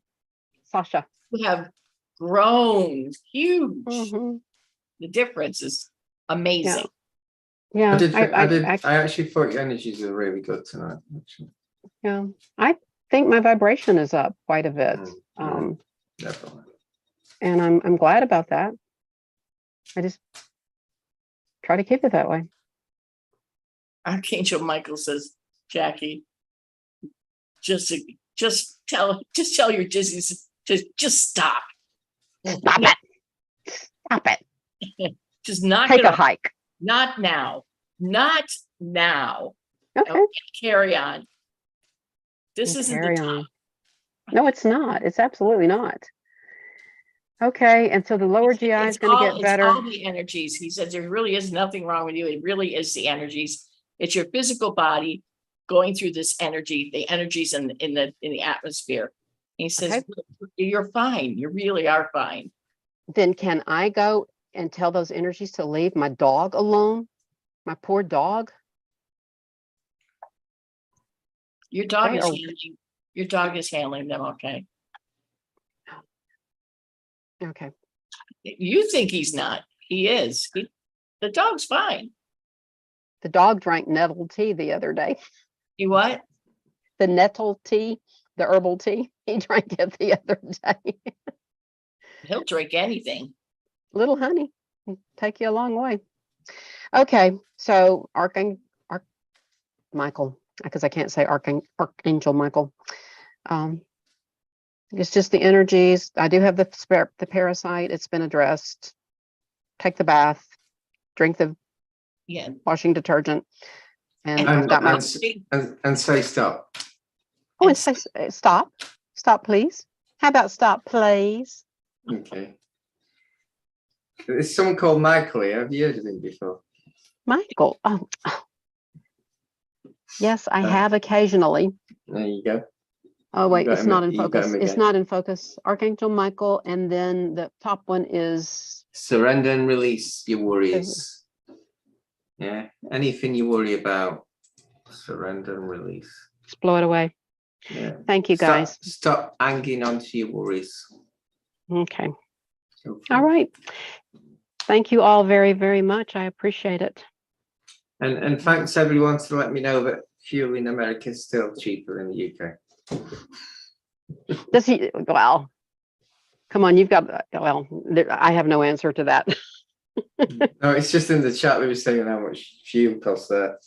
Sasha, we have grown huge. Mhm. The difference is amazing. Yeah. I actually thought your energies were really good tonight. Actually. Yeah. I think my vibration is up quite a bit. Definitely. And I'm glad about that. I just try to keep it that way. Archangel Michael says, Jackie, just tell your dizzies to just stop. Stop it. Stop it. Just knock Take it a off. hike. Not now. Not now. Okay. Carry on. This We'll isn't carry the time. on. No, it's not. It's absolutely not. Okay, and so the lower GI is going to get better. It's all the energies. He says there really is nothing wrong with you. It really is the energies. It's your physical body going through this energy, the energies in the atmosphere. And he says, you're fine. You really are fine. Then can I go and tell those energies to leave my dog alone? My poor dog. Your dog They is are- handling, your dog is handling them okay. Okay. You think he's not. He is. The dog's fine. The dog drank nettle tea the other day. You what? The nettle tea, the herbal tea. He drank it the other day. He'll drink anything. Little honey, take you a long way. Okay, so Michael, because I can't say Archangel Michael. It's just the energies. I do have the parasite. It's been addressed. Take the bath, drink the washing detergent, and I've got my and say stop. oh, and say stop, please. How about stop, please? Okay. There's someone called Michael here. Have you heard of him before? Michael. Oh. Yes, I have occasionally. There you go. Oh wait, You got it's him- not in you got focus. him It's again. not in focus. Archangel Michael, and then the top one is Surrender and release your worries. Yeah. Anything you worry about, surrender and release. just blow it away. Yeah. Thank you, guys. Stop hanging on to your worries. Okay. All right. Thank you all very, very much. I appreciate it. And thanks everyone to let me know that fuel in America is still cheaper in the UK. Does he? Well, come on, you've got. Well, I have no answer to that. No, it's just in the chat they were saying how much fuel costs there.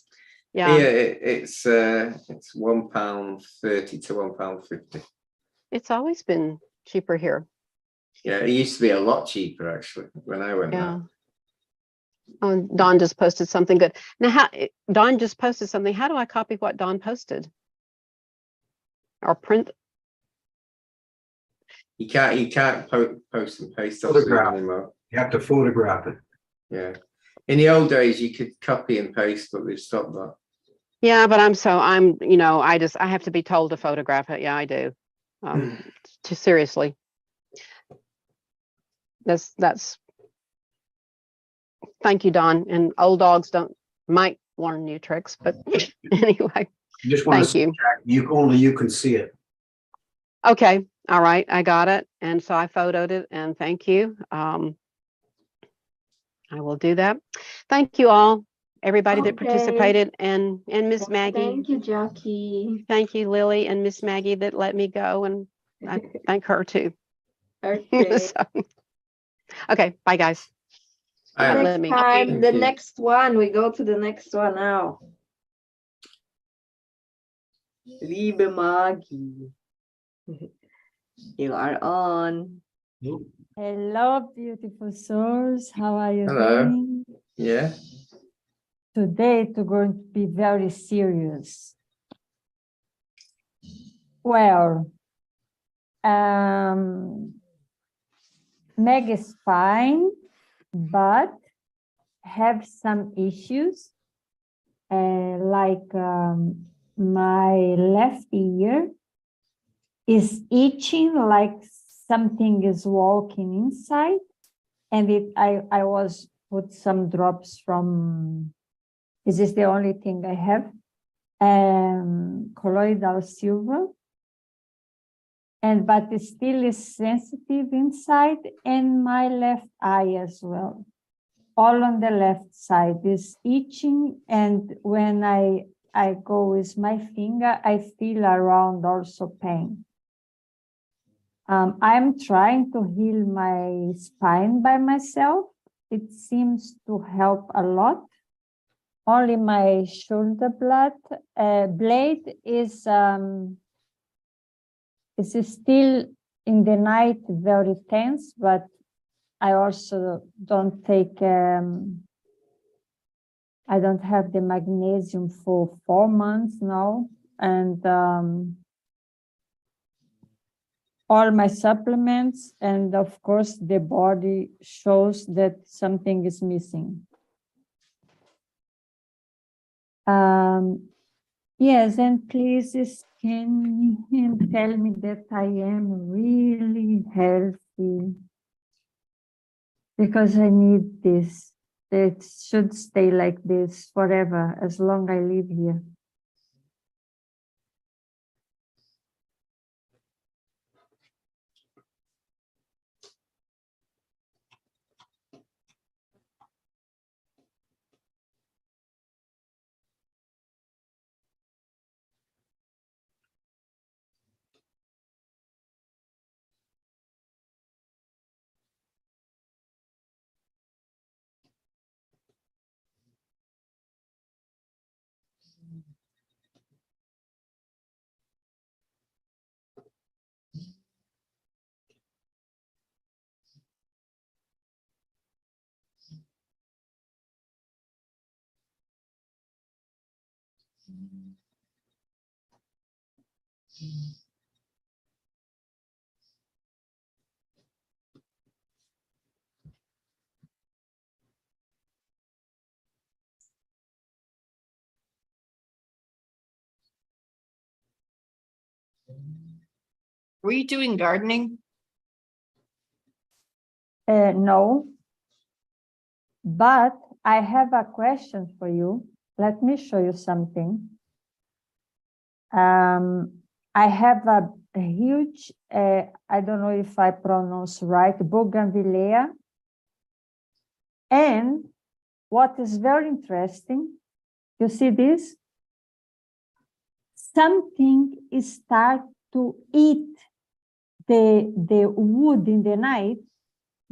Yeah. Here it's £1.30 to £1.50. It's always been cheaper here. Yeah, it used to be a lot cheaper actually when I went Yeah. there. Oh, Dawn just posted something good. Now, Dawn just posted something. How do I copy what Dawn posted? Or print? You can't post and paste off Photograph. anymore. You have to photograph it. Yeah. In the old days you could copy and paste, but they've stopped that. Yeah, but I have to be told to photograph it. Yeah, I do. Seriously. That's thank you, Don. And old dogs might learn new tricks, but anyway. You just want Thank to you. Only you can see it. Okay. All right. I got it. And so I photoed it, and thank you. I will do that. Thank you all, everybody that Okay. participated, and Miss Maggie. Thank you, Jackie. Thank you, Lily, and Miss Maggie that let me go, and I thank her too. Okay. Okay, bye guys. Next me- time, Thank the you. next one. We go to the next one now. Liebe Maggie. You are on. Hello, beautiful souls. How are you Hello. doing? Yeah. Today, it's going to be very serious. Well, Meg is fine, but have some issues, like my left ear is itching, like something is walking inside, and I was put some drops from. This is the only thing I have, colloidal silver, but it still is sensitive inside, and my left eye as well. All on the left side is itching, and when I go with my finger, I feel around also pain. I'm trying to heal my spine by myself. It seems to help a lot. Only my shoulder blade is still in the night very tense, but I also don't take, I don't have the magnesium for 4 months now. And all my supplements, and of course the body shows that something is missing. Yes, and please scan me and tell me that I am really healthy, because I need this. it should stay like this forever, as long I live here. Were you doing gardening? No, but I have a question for you. Let me show you something. I have a huge, I don't know if I pronounce right, bougainvillea. And what is very interesting, you see this? Something is start to eat the wood in the night,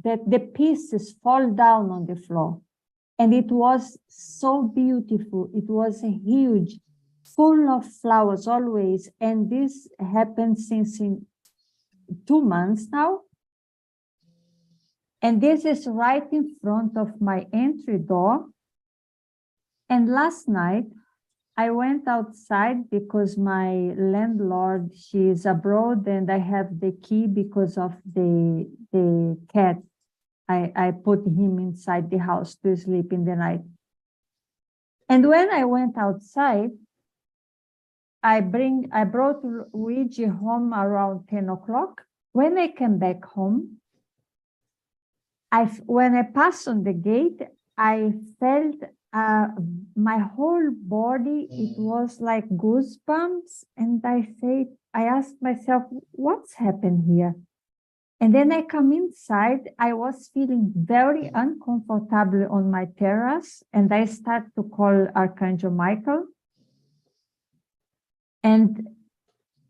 that the pieces fall down on the floor. And it was so beautiful. It was huge, full of flowers always. And this happened since in 2 months now. And this is right in front of my entry door. And last night, I went outside because my landlord, she is abroad, and I have the key because of the cat. I put him inside the house to sleep in the night. And when I went outside, I brought Luigi home around 10 o'clock. When I came back home, when I passed on the gate, I felt my whole body, it was like goosebumps. And I asked myself, what's happened here? And then I come inside, I was feeling very uncomfortable on my terrace, and I start to call Archangel Michael. And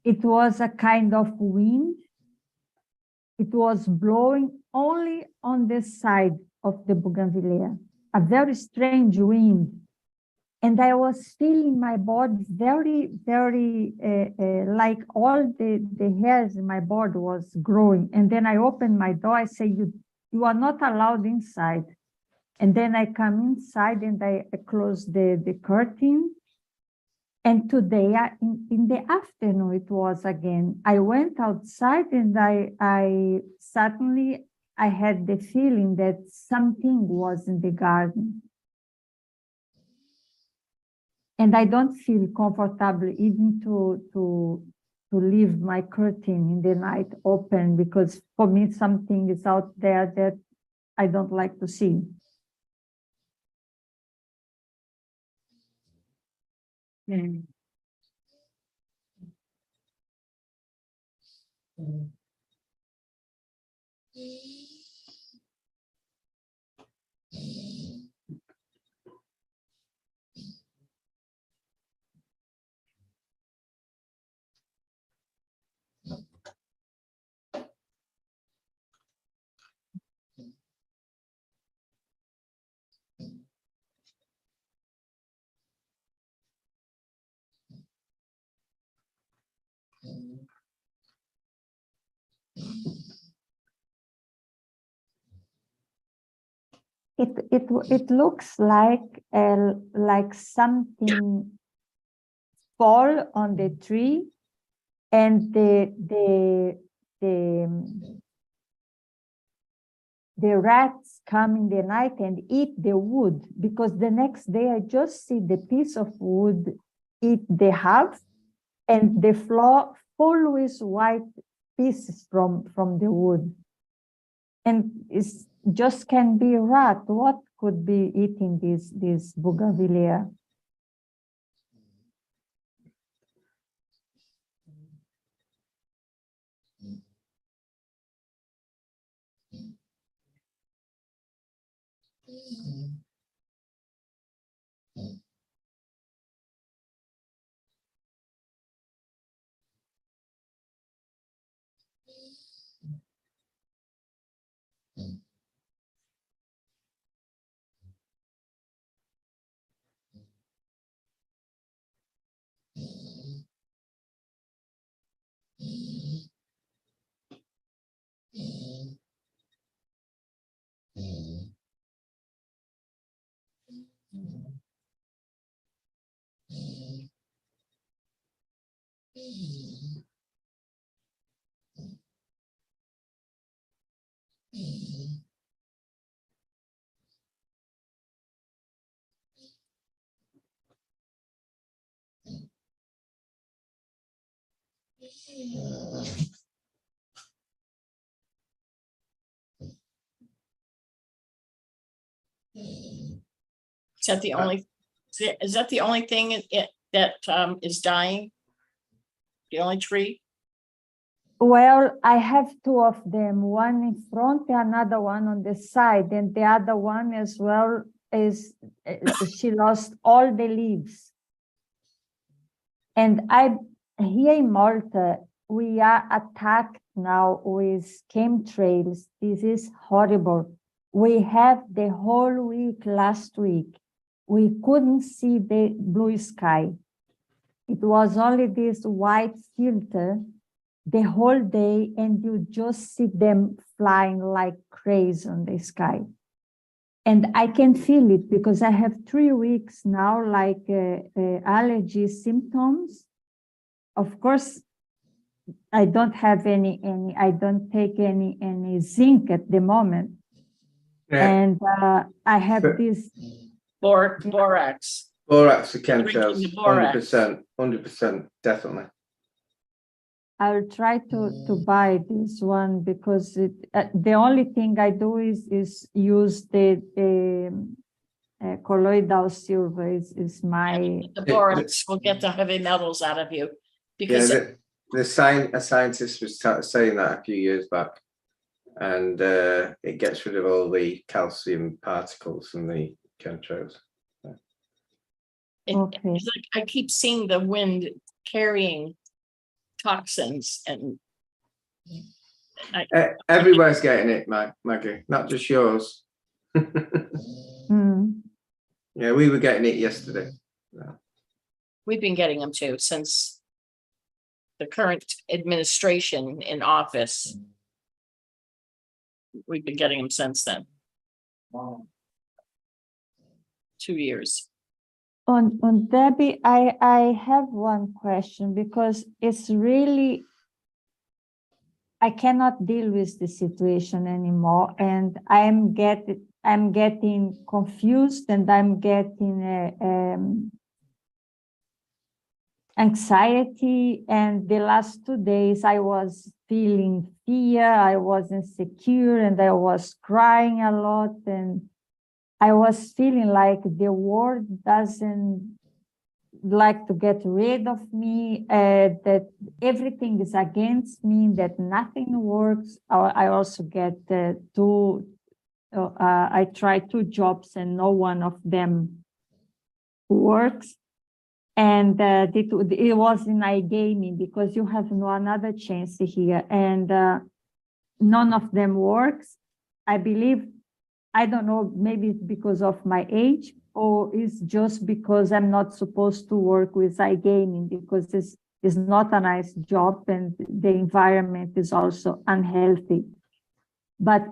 it was a kind of wind. It was blowing only on the side of the bougainvillea, a very strange wind. And I was feeling my body very, very, like all the hairs in my body was growing. And then I opened my door, I say, you are not allowed inside. And then I come inside and I close the curtain. And today, in the afternoon, it was again, I went outside and I suddenly, I had the feeling that something was in the garden. And I don't feel comfortable even to leave my curtain in the night open, because for me, something is out there that I don't like to see. Mm. It looks like something fall on the tree, and the rats come in the night and eat the wood, because the next day I just see the piece of wood eat the half, and the floor full with white pieces from the wood. And it's just can be rat. What could be eating this bougainvillea. Is that the only, is that the only thing that is dying? The only tree? Well, I have two of them, one in front and another one on the side, and the other one as well is she lost all the leaves. And here in Malta, we are attacked now with chemtrails. This is horrible. We have the whole week last week, we couldn't see the blue sky. It was only this white filter the whole day, and you just see them flying like crazy on the sky. And I can feel it because I have 3 weeks now, like allergy symptoms. Of course, I don't have any I don't take any zinc at the moment. Yeah. And I have this Borax. Borax for chemtrails, Drinking the borax. 100%, definitely. I'll try to buy this one because the only thing I do is use the colloidal silver is my. The borax will get the heavy metals out of you because A scientist was saying that a few years back, and it gets rid of all the calcium particles from the chemtrails. it's like I keep seeing the wind carrying toxins, and everywhere's getting it, Maggie, not just yours. Yeah, we were getting it yesterday. we've been getting them too since the current administration in office. We've been getting them since then. 2 years. On Debbie, I have one question because it's really, I cannot deal with the situation anymore, and I'm getting confused, and I'm getting anxiety. And the last 2 days I was feeling fear, I was insecure, and I was crying a lot, and I was feeling like the world doesn't like to get rid of me, that everything is against me, that nothing works. I also get I try 2 jobs and no one of them works. And it was in iGaming because you have no another chance here, and none of them works. I believe, I don't know, maybe it's because of my age, or it's just because I'm not supposed to work with iGaming because it's not a nice job and the environment is also unhealthy. But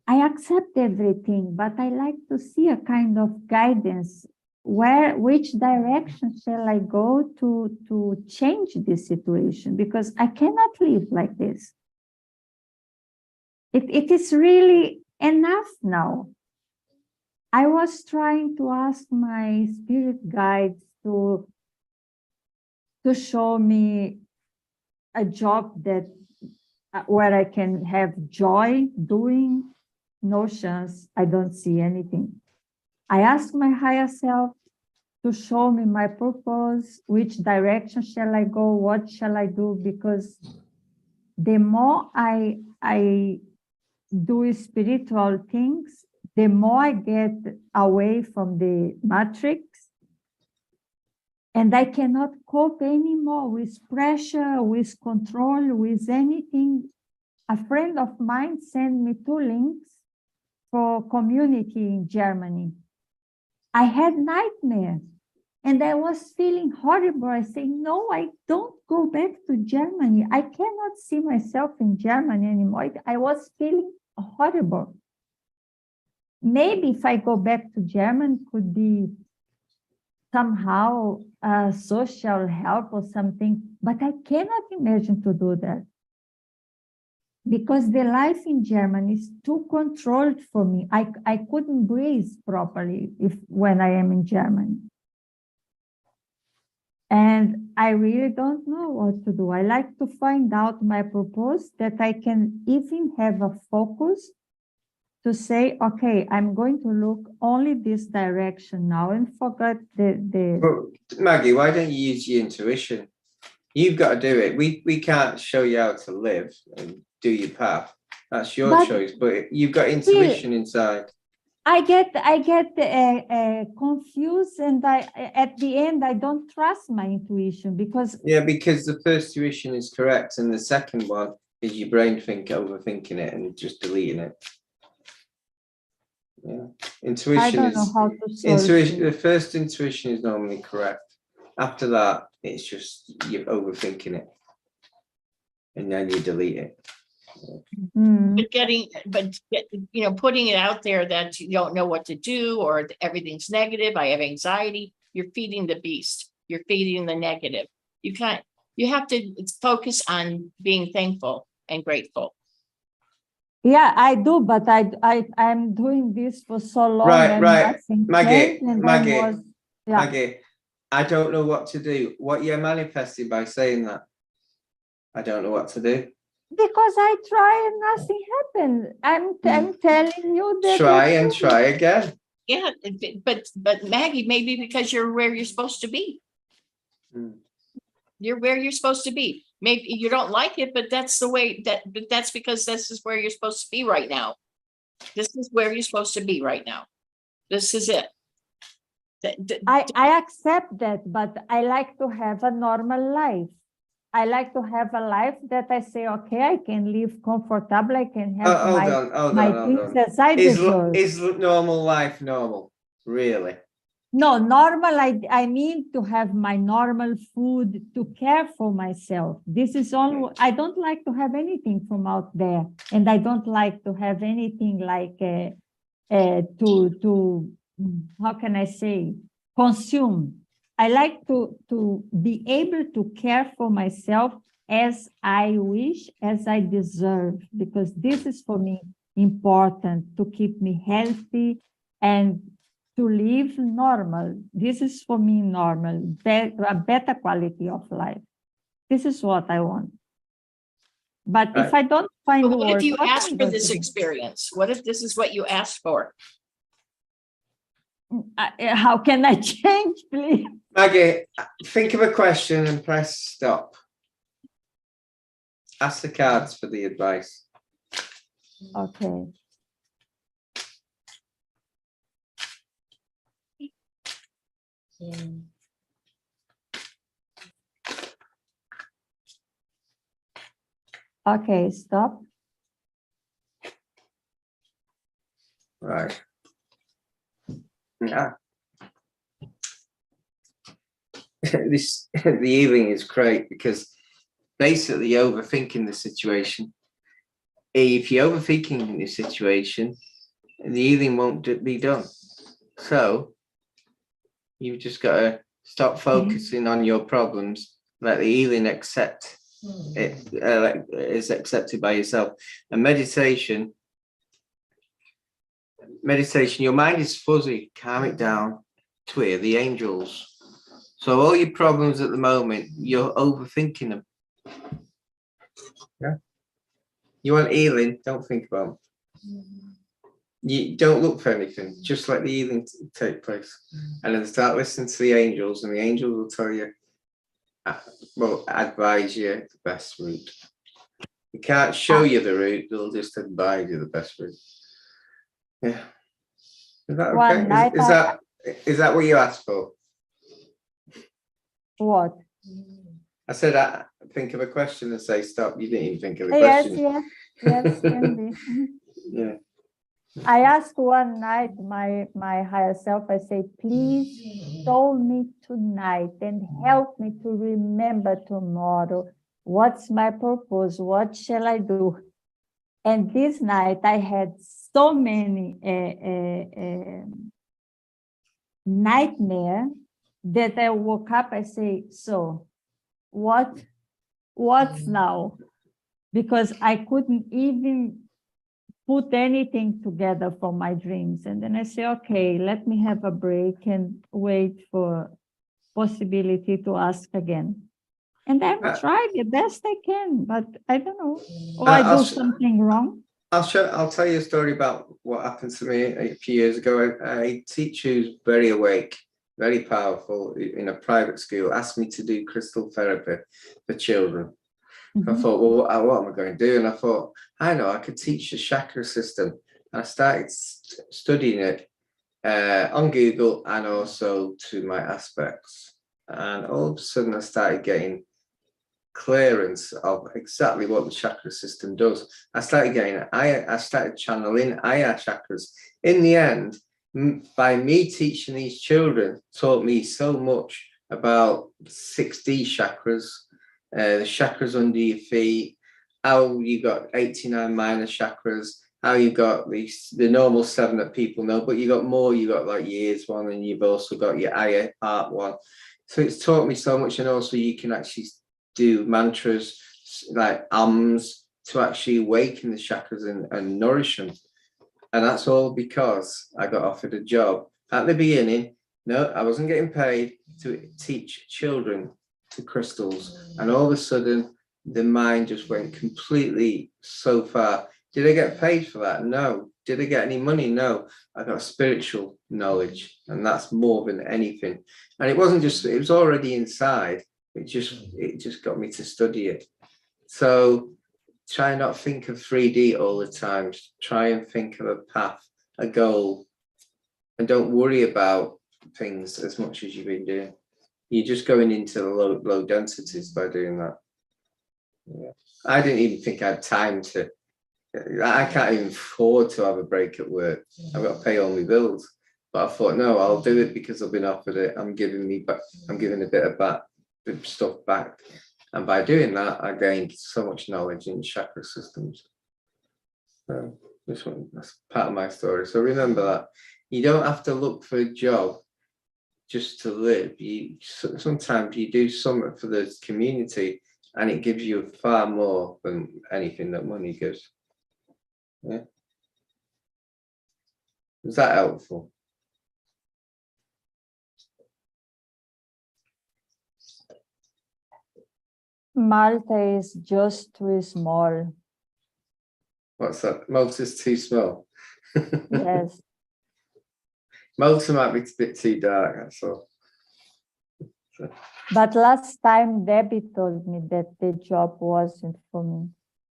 I accept everything, but I like to see a kind of guidance. Which direction shall I go to change this situation? Because I cannot live like this. It is really enough now. I was trying to ask my spirit guides to show me a job that where I can have joy doing. No chance. I don't see anything. I ask my higher self to show me my purpose, which direction shall I go, what shall I do, because the more I do spiritual things, the more I get away from the matrix, and I cannot cope anymore with pressure, with control, with anything. A friend of mine sent me 2 links for community in Germany. I had nightmares and I was feeling horrible. I say, no, I don't go back to Germany. I cannot see myself in Germany anymore. I was feeling horrible. Maybe if I go back to Germany, could be somehow social help or something, but I cannot imagine to do that. Because the life in Germany is too controlled for me. I couldn't breathe properly when I am in Germany. And I really don't know what to do. I like to find out my purpose, that I can even have a focus to say, okay, I'm going to look only this direction now and forget the Well, Maggie, why don't you use your intuition? You've got to do it. We can't show you how to live and do your path. That's your choice, but you've got intuition inside. I get confused, and at the end I don't trust my intuition because Because the first intuition is correct, and the second one is your brain overthinking it and just deleting it. Yeah, intuition I don't know how to solve intuition. it. The first intuition is normally correct. After that, it's just you're overthinking it, and then you delete it. But putting it out there that you don't know what to do or everything's negative, I have anxiety, you're feeding the beast, you're feeding the negative. You have to focus on being thankful and grateful. Yeah, I do, but I'm doing this for so long. Right, Maggie, Maggie, I don't know what to do. What you're manifesting by saying that? I don't know what to do. Because I try and nothing happened. I'm telling you that. Try again. Yeah, but Maggie, maybe because you're where you're supposed to be. You're where you're supposed to be. Maybe you don't like it, but that's the way that's because this is where you're supposed to be right now. This is where you're supposed to be right now. This is it. I accept that, but I like to have a normal life. I like to have a life that I say, okay, I can live comfortable. I can have my things as I deserve. Is normal life normal? Really? No, normal, I mean to have my normal food, to care for myself. This is all. I don't like to have anything from out there. And I don't like to have anything like to how can I say, consume. I like to be able to care for myself as I wish, as I deserve, because this is for me important to keep me healthy and to live normal. This is for me normal, a better quality of life. This is what I want. But if I don't find what work, if you what ask I'm for going this to do? experience? What if this is what you asked for? How can I change, please? Maggie, think of a question and press stop. Ask the cards for the advice. Okay. Okay, stop. Right. Yeah. The healing is great because basically you're overthinking the situation. If you're overthinking the situation, the healing won't be done. So you've just got to stop focusing on your problems, let the healing accept it, is accepted by yourself. And meditation, your mind is fuzzy, calm it down to hear the angels. So all your problems at the moment, you're overthinking them. Yeah. You want healing, don't think about them. You don't look for anything, just let the healing take place. And then start listening to the angels, and the angels will tell you, well, advise you the best route. They can't show you the route, they'll just advise you the best route. Yeah. Is that One okay? night Is that what you asked for? What? I said, I think of a question and say stop. You didn't even think of the Yes, question. yes, Cindy. Yeah. I asked one night my higher self, I say, please show me tonight and help me to remember tomorrow. What's my purpose? What shall I do? And this night I had so many nightmare that I woke up, I say, so what's now? Because I couldn't even put anything together for my dreams. And then I say, okay, let me have a break and wait for possibility to ask again. And I'm trying the best I can, but I don't know. Or I do something wrong. I'll tell you a story about what happened to me a few years ago. A teacher who's very awake, very powerful in a private school asked me to do crystal therapy for children. I thought, well, what am I going to do? And I thought, I know, I could teach the chakra system. I started studying it on Google and also to my aspects. And all of a sudden I started getting clearance of exactly what the chakra system does. I started channeling Aya chakras. In the end, by me teaching these children, taught me so much about 6D chakras, the chakras under your feet, how you got 89 minor chakras, how you got the normal 7 that people know, but you got more, you got like years one, and you've also got your Aya part 1. So it's taught me so much, and also you can actually do mantras like ams to actually awaken the chakras and nourish them. And that's all because I got offered a job at the beginning. No, I wasn't getting paid to teach children to crystals. And all of a sudden, the mind just went completely so far. Did I get paid for that? No. Did I get any money? No. I got spiritual knowledge, and that's more than anything. And it wasn't just, it was already inside. It just got me to study it. So try not think of 3D all the time. Try and think of a path, a goal, and don't worry about things as much as you've been doing. You're just going into the low densities by doing that. Yeah. I didn't even think I had time to, I can't even afford to have a break at work. I've got to pay all my bills. But I thought, no, I'll do it because I've been offered it. I'm giving a bit of stuff back. And by doing that, I gained so much knowledge in chakra systems. So that's part of my story. So remember that you don't have to look for a job just to live. Sometimes you do something for the community, and it gives you far more than anything that money gives. Yeah. Is that helpful? Malta is just too small. What's that? Malta's too small. Yes. Malta might be a bit too dark, that's all. So. But last time Debbie told me that the job wasn't for me.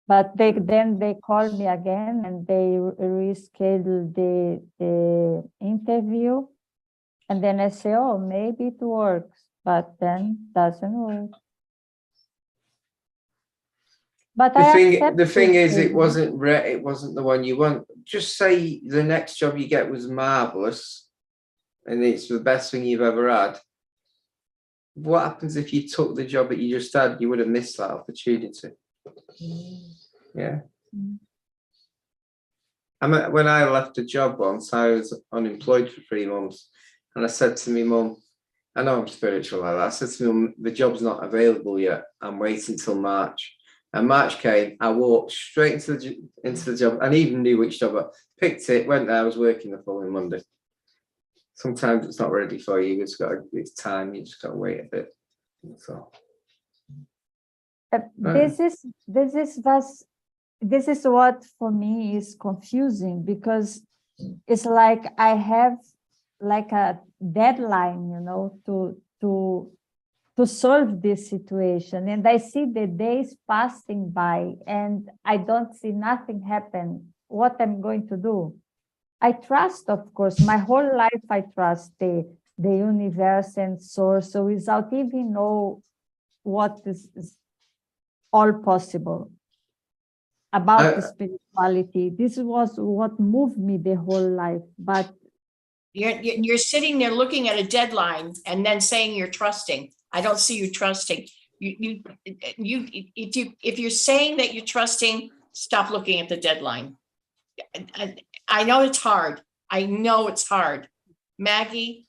But then they called me again and they rescheduled the interview. And then I say, oh, maybe it works, but then doesn't work. But the thing is, it wasn't the one you want. Just say the next job you get was marvelous, and it's the best thing you've ever had. What happens if you took the job that you just had? You would have missed that opportunity. Yeah. When I left a job once, I was unemployed for 3 months, and I said to my mum, I know I'm spiritual like that. I said to my mum, the job's not available yet. I'm waiting till March. And March came, I walked straight into the job, and even knew which job. I picked it, went there, I was working the following Monday. Sometimes it's not ready for you. It's time. You just got to wait a bit. So this is what for me is confusing, because it's like I have like a deadline, to solve this situation. And I see the days passing by and I don't see nothing happen. What I'm going to do? I trust, of course, my whole life I trust the universe and source. So without even know what is all possible about the spirituality. This was what moved me the whole life. But you're sitting there looking at a deadline and then saying you're trusting. I don't see you trusting. If you're saying that you're trusting, stop looking at the deadline. I know it's hard. I know it's hard. Maggie,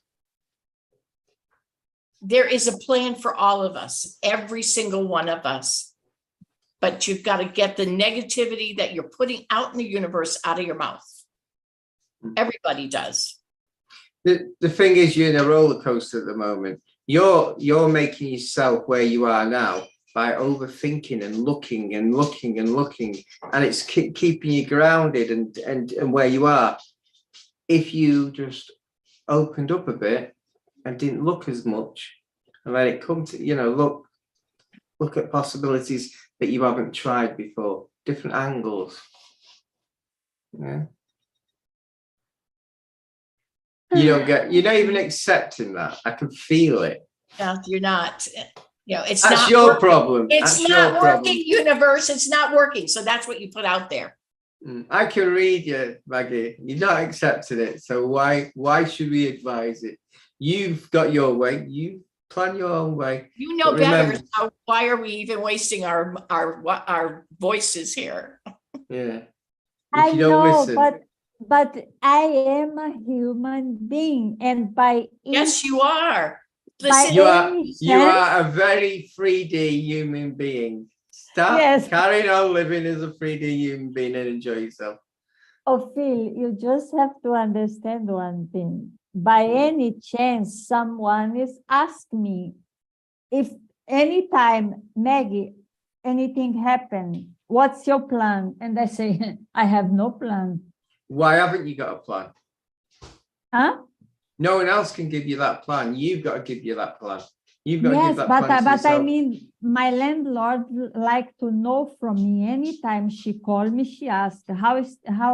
there is a plan for all of us, every single one of us. But you've got to get the negativity that you're putting out in the universe out of your mouth. Everybody does. The thing is, you're in a roller coaster at the moment. You're making yourself where you are now by overthinking and looking and looking and looking, and it's keeping you grounded and where you are. If you just opened up a bit and didn't look as much and let it come to, look at possibilities that you haven't tried before, different angles. Yeah. You're not even accepting that. I can feel it. No, you're not. It's That's not your working. problem. It's That's not your working, problem. universe. It's not working. So that's what you put out there. I can read you, Maggie. You're not accepting it. So why should we advise it? You've got your way. You plan your own way. You know But better. remember, So why are we even wasting our voices here? Yeah. I If you don't know, listen. but I am a human being, and by Yes, you are. By You any are a very 3D human being. Stop Yes. carrying on living as a 3D human being and enjoy yourself. Oh, Phil, you just have to understand one thing. By any chance, someone is asking me if anytime, Maggie, anything happen, what's your plan? And I say, I have no plan. Why haven't you got a plan? Huh? No one else can give you that plan. You've got to give you that plan. You've got to Yes, give that but plan to I yourself. mean, my landlord like to know from me anytime she called me. She asked, "How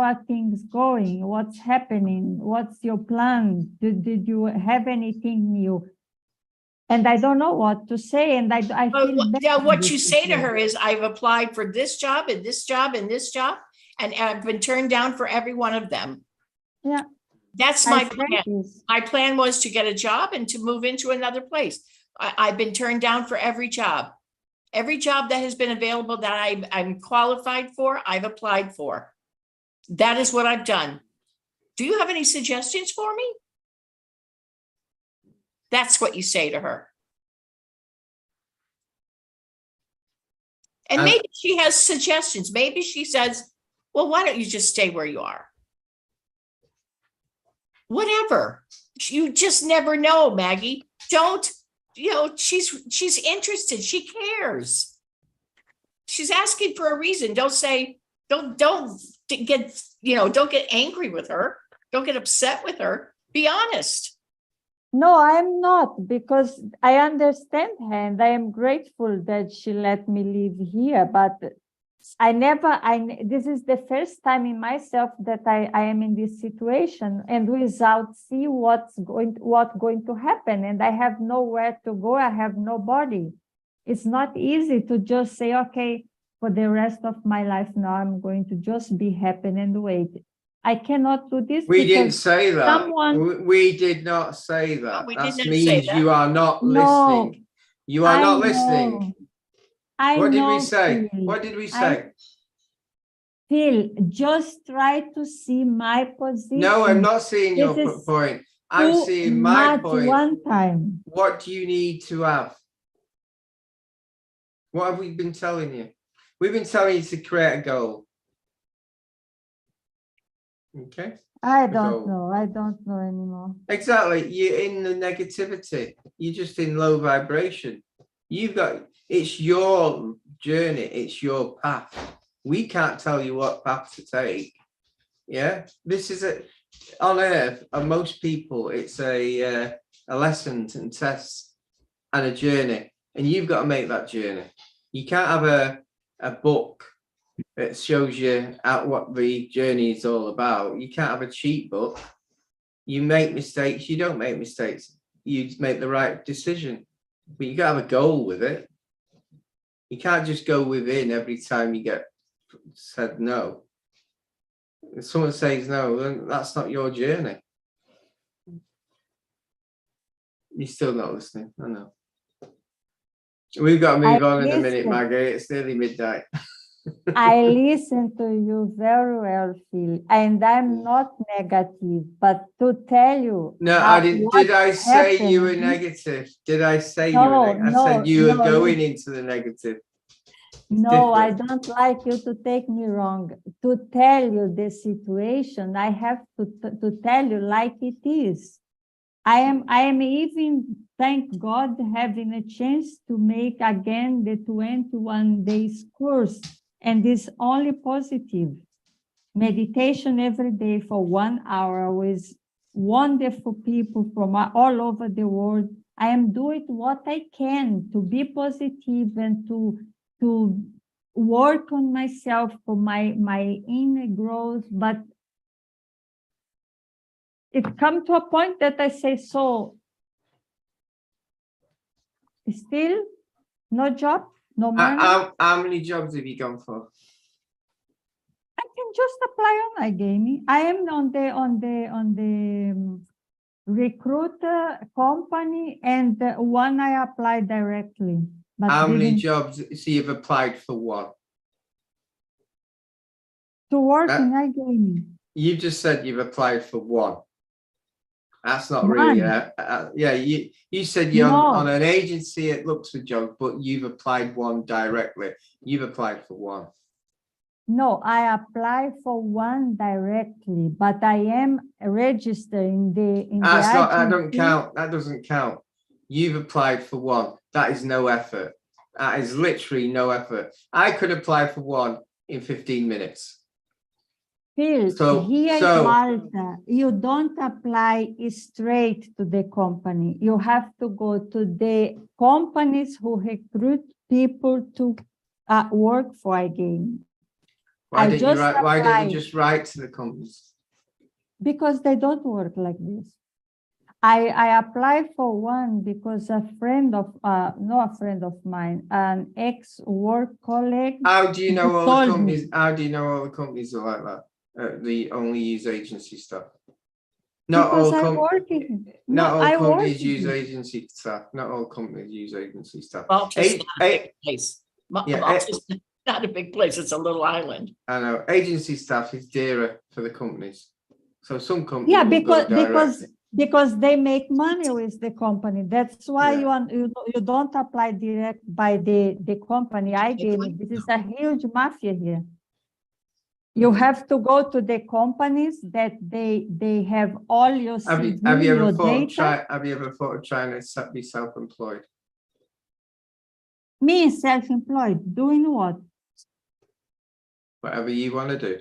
are things going? What's happening? What's your plan? Did you have anything new?" And I don't know what to say, and I feel bad. Yeah, what in you this say to situation. her is, I've applied for this job and this job and this job, and I've been turned down for every one of them. Yeah. That's I my said plan. this. My plan was to get a job and to move into another place. I've been turned down for every job. Every job that has been available that I'm qualified for, I've applied for. That is what I've done. Do you have any suggestions for me? That's what you say to her. And maybe she has suggestions. Maybe she says, well, why don't you just stay where you are? Whatever. You just never know, Maggie. Don't, she's interested. She cares. She's asking for a reason. Don't say, don't get, don't get angry with her. Don't get upset with her. Be honest. No, I'm not, because I understand her and I am grateful that she let me live here. But this is the first time in myself that I am in this situation and without see what's going to happen. And I have nowhere to go. I have nobody. It's not easy to just say, okay, for the rest of my life now, I'm going to just be happy and wait. I cannot do this. We didn't because say that. someone. We did not say that. We That did not means say that. you are not No, listening. You are I not know. listening. I What did we know, say? Phil. What did we say? Phil, just try to see my position. No, I'm not seeing your This is point. I'm too seeing my much point. one time. What do you need to have? What have we been telling you? We've been telling you to create a goal. Okay. I A don't goal. know. I don't know anymore. Exactly. You're in the negativity. You're just in low vibration. It's your journey. It's your path. We can't tell you what path to take. Yeah. on earth, and most people, it's a lesson and tests and a journey, and you've got to make that journey. You can't have a book that shows you out what the journey is all about. You can't have a cheat book. You make mistakes, you don't make mistakes. You make the right decision, but you gotta have a goal with it. You can't just go within every time you get said no. If someone says no, then that's not your journey. You're still not listening, I know. We've got to move on in a minute, Maggie. It's nearly midnight. I listen to you very well, Phil, and I'm not negative, but to tell you. No, I didn't. Did I say you were negative? Did I say you were negative? I said you were going into the negative. No, I don't like you to take me wrong. To tell you the situation, I have to tell you like it is. I am even, thank God, having a chance to make again the 21 days course, and it's only positive. Meditation every day for 1 hour with wonderful people from all over the world. I am doing what I can to be positive and to work on myself for my inner growth, but it come to a point that I say, so still no job, no money. How many jobs have you gone for? I can just apply on iGaming. I am on the recruiter company, and one I applied directly. But how many jobs? So you've applied for one? To work in iGaming. You just said you've applied for one. That's not really, yeah, you said you're on an agency, it looks for jobs, but you've applied one directly. You've applied for one. No, I applied for one directly, but I am registered in the that don't count. That doesn't count. You've applied for one. That is no effort. That is literally no effort. I could apply for one in 15 minutes. Phil, here in Malta, you don't apply straight to the company. You have to go to the companies who recruit people to work for iGaming. Why didn't you just write to the companies? Because they don't work like this. I applied for one because a friend of, not a friend of mine, an ex-work colleague. How do you know all the companies? How do you know all the companies are like that? They only use agency stuff. Not all companies use agency stuff. Not all companies use agency stuff. Malta's not a big place. Malta's not a big place. It's a little island. I know. Agency stuff is dearer for the companies. So some companies because they make money with the company. That's why you don't apply direct by the company. iGaming. This is a huge mafia here. You have to go to the companies that they have all your CV, have you ever data. thought of trying to be self-employed? Me, self-employed, doing what? Whatever you want to do.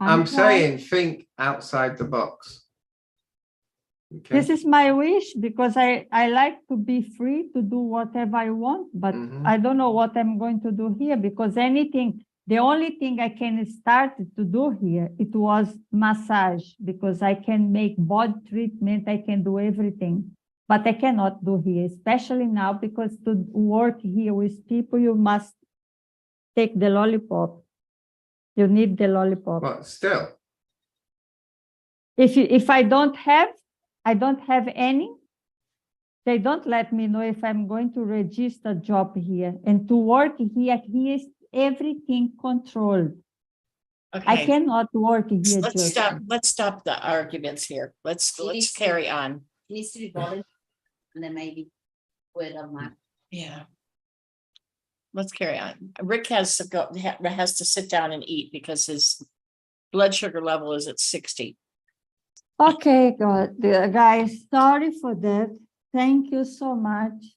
I'm saying think outside the box. Okay. This is my wish because I like to be free to do whatever I want, but I don't know what I'm going to do here because the only thing I can start to do here, it was massage because I can make body treatment, I can do everything, but I cannot do here, especially now because to work here with people, you must take the lollipop. You need the lollipop. But still. If I don't have any, they don't let me know if I'm going to register a job here. And to work here is everything controlled. Okay. I cannot work here. Let's stop the arguments here. Let's carry on. Needs to be boiled and then maybe put on my. Yeah. Let's carry on. Rick has to sit down and eat because his blood sugar level is at 60. Okay, good. Guys, sorry for that. Thank you so much.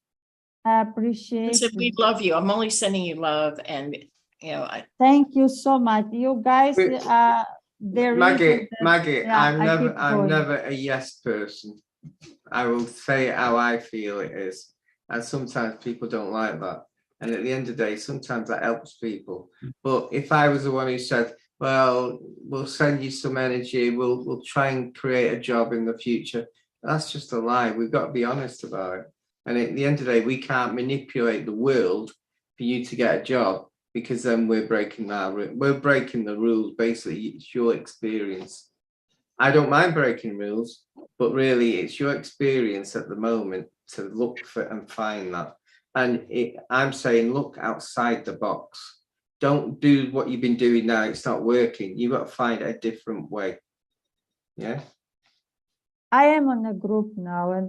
I appreciate it. We love you. I'm only sending you love and thank you so much. You guys there Maggie, isn't Maggie, yeah, I'm I keep going. never a yes person. I will say it how I feel it is. And sometimes people don't like that. And at the end of the day, sometimes that helps people. But if I was the one who said, well, we'll send you some energy, we'll try and create a job in the future, that's just a lie. We've got to be honest about it. And at the end of the day, we can't manipulate the world for you to get a job, because then we're breaking the rules. Basically, it's your experience. I don't mind breaking rules, but really it's your experience at the moment to look for and find that. And I'm saying, look outside the box. Don't do what you've been doing now. It's not working. You've got to find a different way. Yeah. I am on a group now, and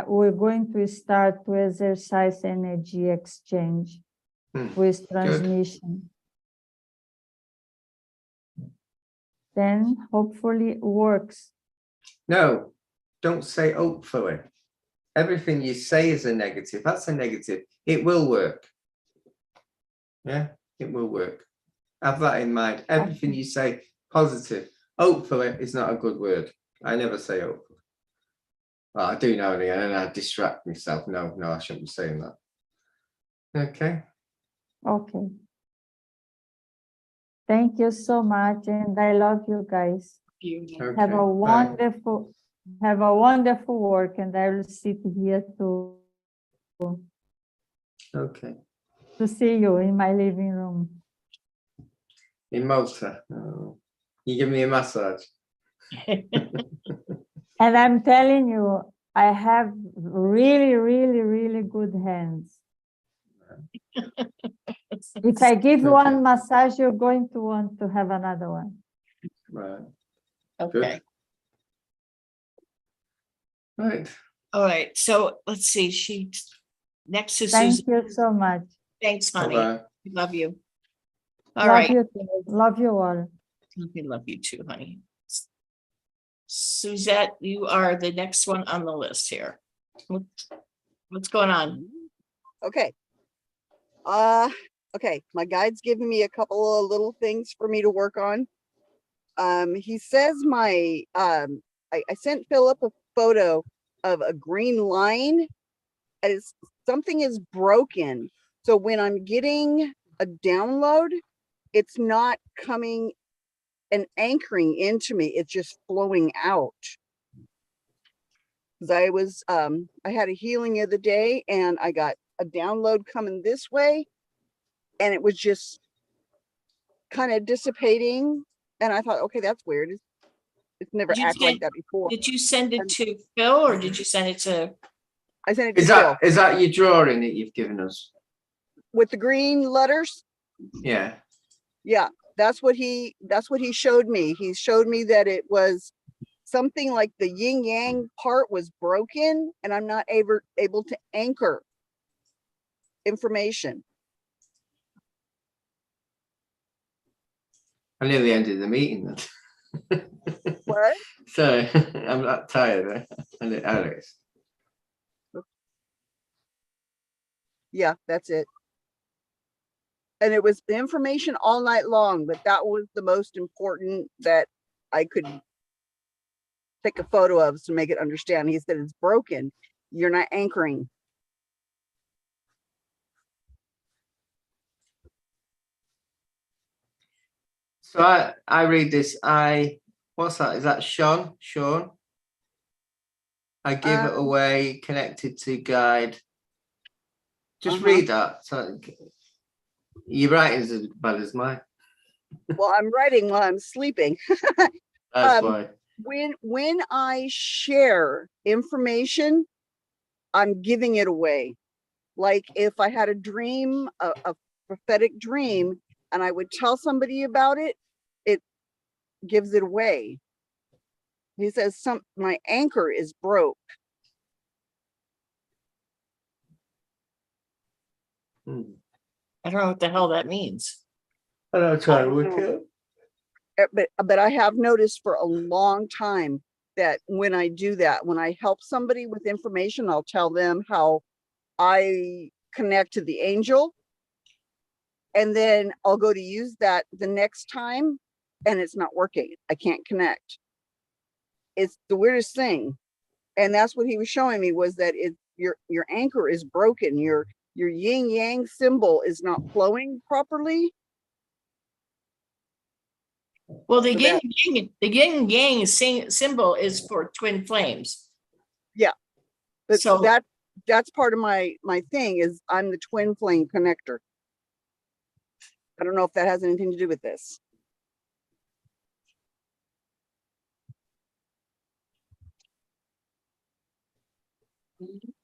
we're going to start to exercise energy exchange with transmission. Then hopefully it works. No, don't say hopefully. Everything you say is a negative. That's a negative. It will work. Yeah, it will work. Have that in mind. Everything you say positive. Hopefully is not a good word. I never say hopefully. Well, I do now and again, and I distract myself. No, I shouldn't be saying that. Okay. Okay. Thank you so much, and I love you guys. Okay, Have a wonderful work, and I will sit here to Okay. see you in my living room. In Malta. Oh. You give me a massage. And I'm telling you, I have really, really, really good hands. If I give you one massage, you're going to want to have another one. Right. Okay. Right. All right. So let's see. Next to Thank Susan. you so much. Thanks, honey. Bye-bye. We love you. All Love right. you too. Love you all. We love you too, honey. Suzette, you are the next one on the list here. What's going on? Okay. Okay, my guide's giving me a couple of little things for me to work on. He says I sent Philip a photo of a green line, and something is broken. So when I'm getting a download, it's not coming and anchoring into me, it's just flowing out. Because I had a healing the other day, and I got a download coming this way, and it was just kind of dissipating. And I thought, okay, that's weird. It's never acted like that before. Did you send it to Phil, or did you send it to? I sent it to Phil. Is that your drawing that you've given us? With the green letters? Yeah. Yeah, that's what he showed me. He showed me that it was something like the yin yang part was broken, and I'm not able to anchor information. I nearly ended the meeting then. What? Sorry, I'm not tired. Alex. Yeah, that's it. And it was the information all night long, but that was the most important that I could take a photo of to make it understand. He said it's broken. You're not anchoring. So I read this. What's that? Is that Sean? Sean? I give it away, connected to guide. Just read that. So your writing's as bad as mine. Well, I'm writing while I'm sleeping. That's why. When I share information, I'm giving it away. Like if I had a dream, a prophetic dream, and I would tell somebody about it, it gives it away. He says my anchor is broke. I don't know what the hell that means. I don't try to work it. But I have noticed for a long time that when I do that, when I help somebody with information, I'll tell them how I connect to the angel. And then I'll go to use that the next time, and it's not working. I can't connect. It's the weirdest thing. And that's what he was showing me, was that your anchor is broken. Your yin yang symbol is not flowing properly. Well, the So yin yang symbol is for twin flames. Yeah. But So that's part of my thing, is I'm the twin flame connector. I don't know if that has anything to do with this.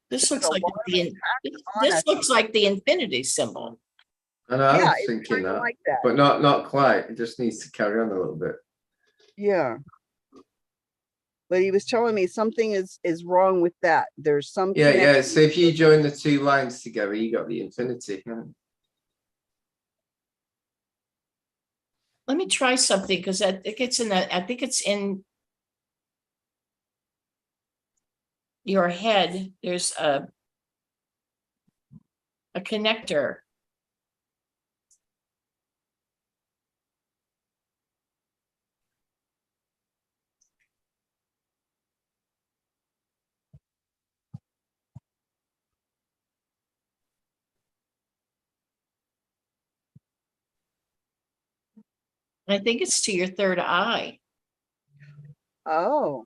this There's looks a like lot of the impact on this us. looks like the infinity symbol. And I Yeah, was it's thinking kinda that, like that. but not quite. It just needs to carry on a little bit. Yeah. But he was telling me something is wrong with that. There's some Yeah, yeah. connection. So if you join the two lines together, you got the infinity. Yeah. Let me try something, because I think it's in I think it's in your head. There's a connector. I think it's to your third eye. Oh.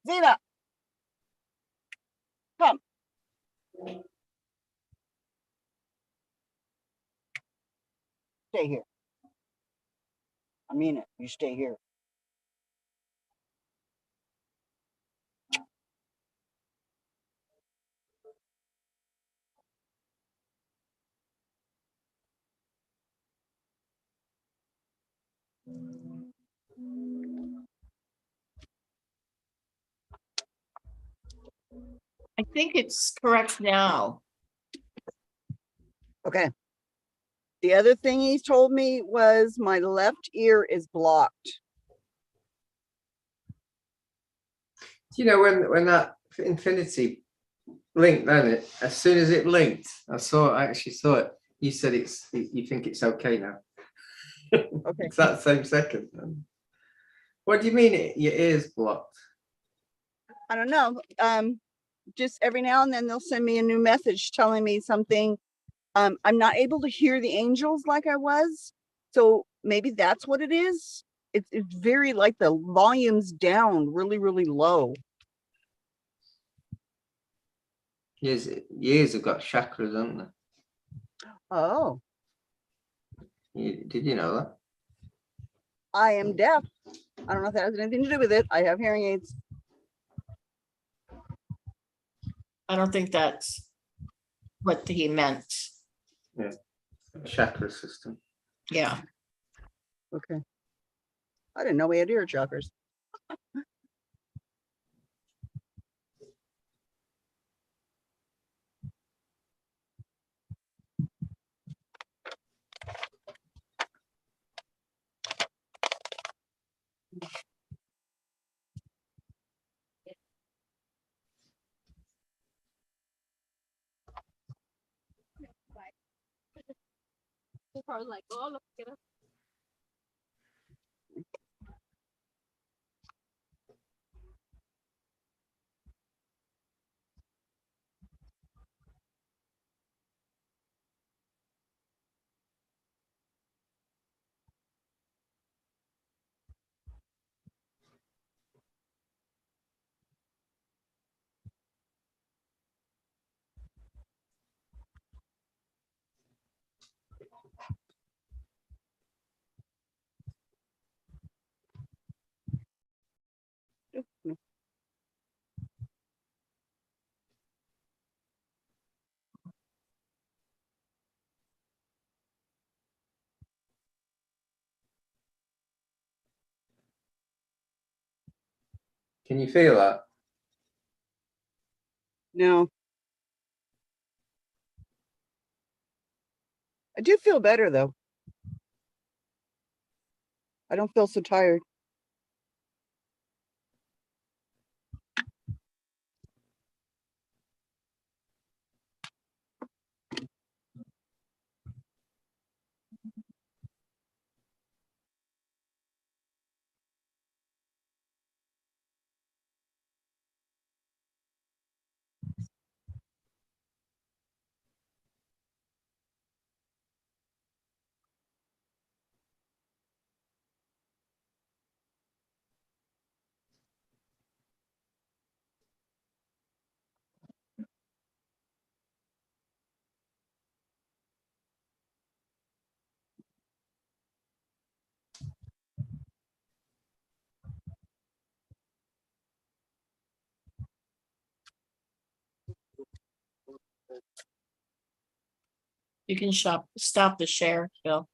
Zena, come. Stay here. I mean it. You stay here. I think it's correct now. Okay. The other thing he told me was my left ear is blocked. You know, when that infinity linked, then as soon as it linked, I actually saw it. You said you think it's okay now. Okay. It's that same second. What do you mean your ear's blocked? I don't know. Just every now and then they'll send me a new message telling me something. I'm not able to hear the angels like I was. So maybe that's what it is. It's very, like, the volume's down really, really low. Years have got chakras, haven't they? Oh, Did you know that? I am deaf. I don't know if that has anything to do with it. I have hearing aids. I don't think that's what he meant. Yeah, chakra system. Yeah. Okay. I didn't know we had ear chakras. Can you feel that? No. I do feel better though. I don't feel so tired. You can stop the share, Bill.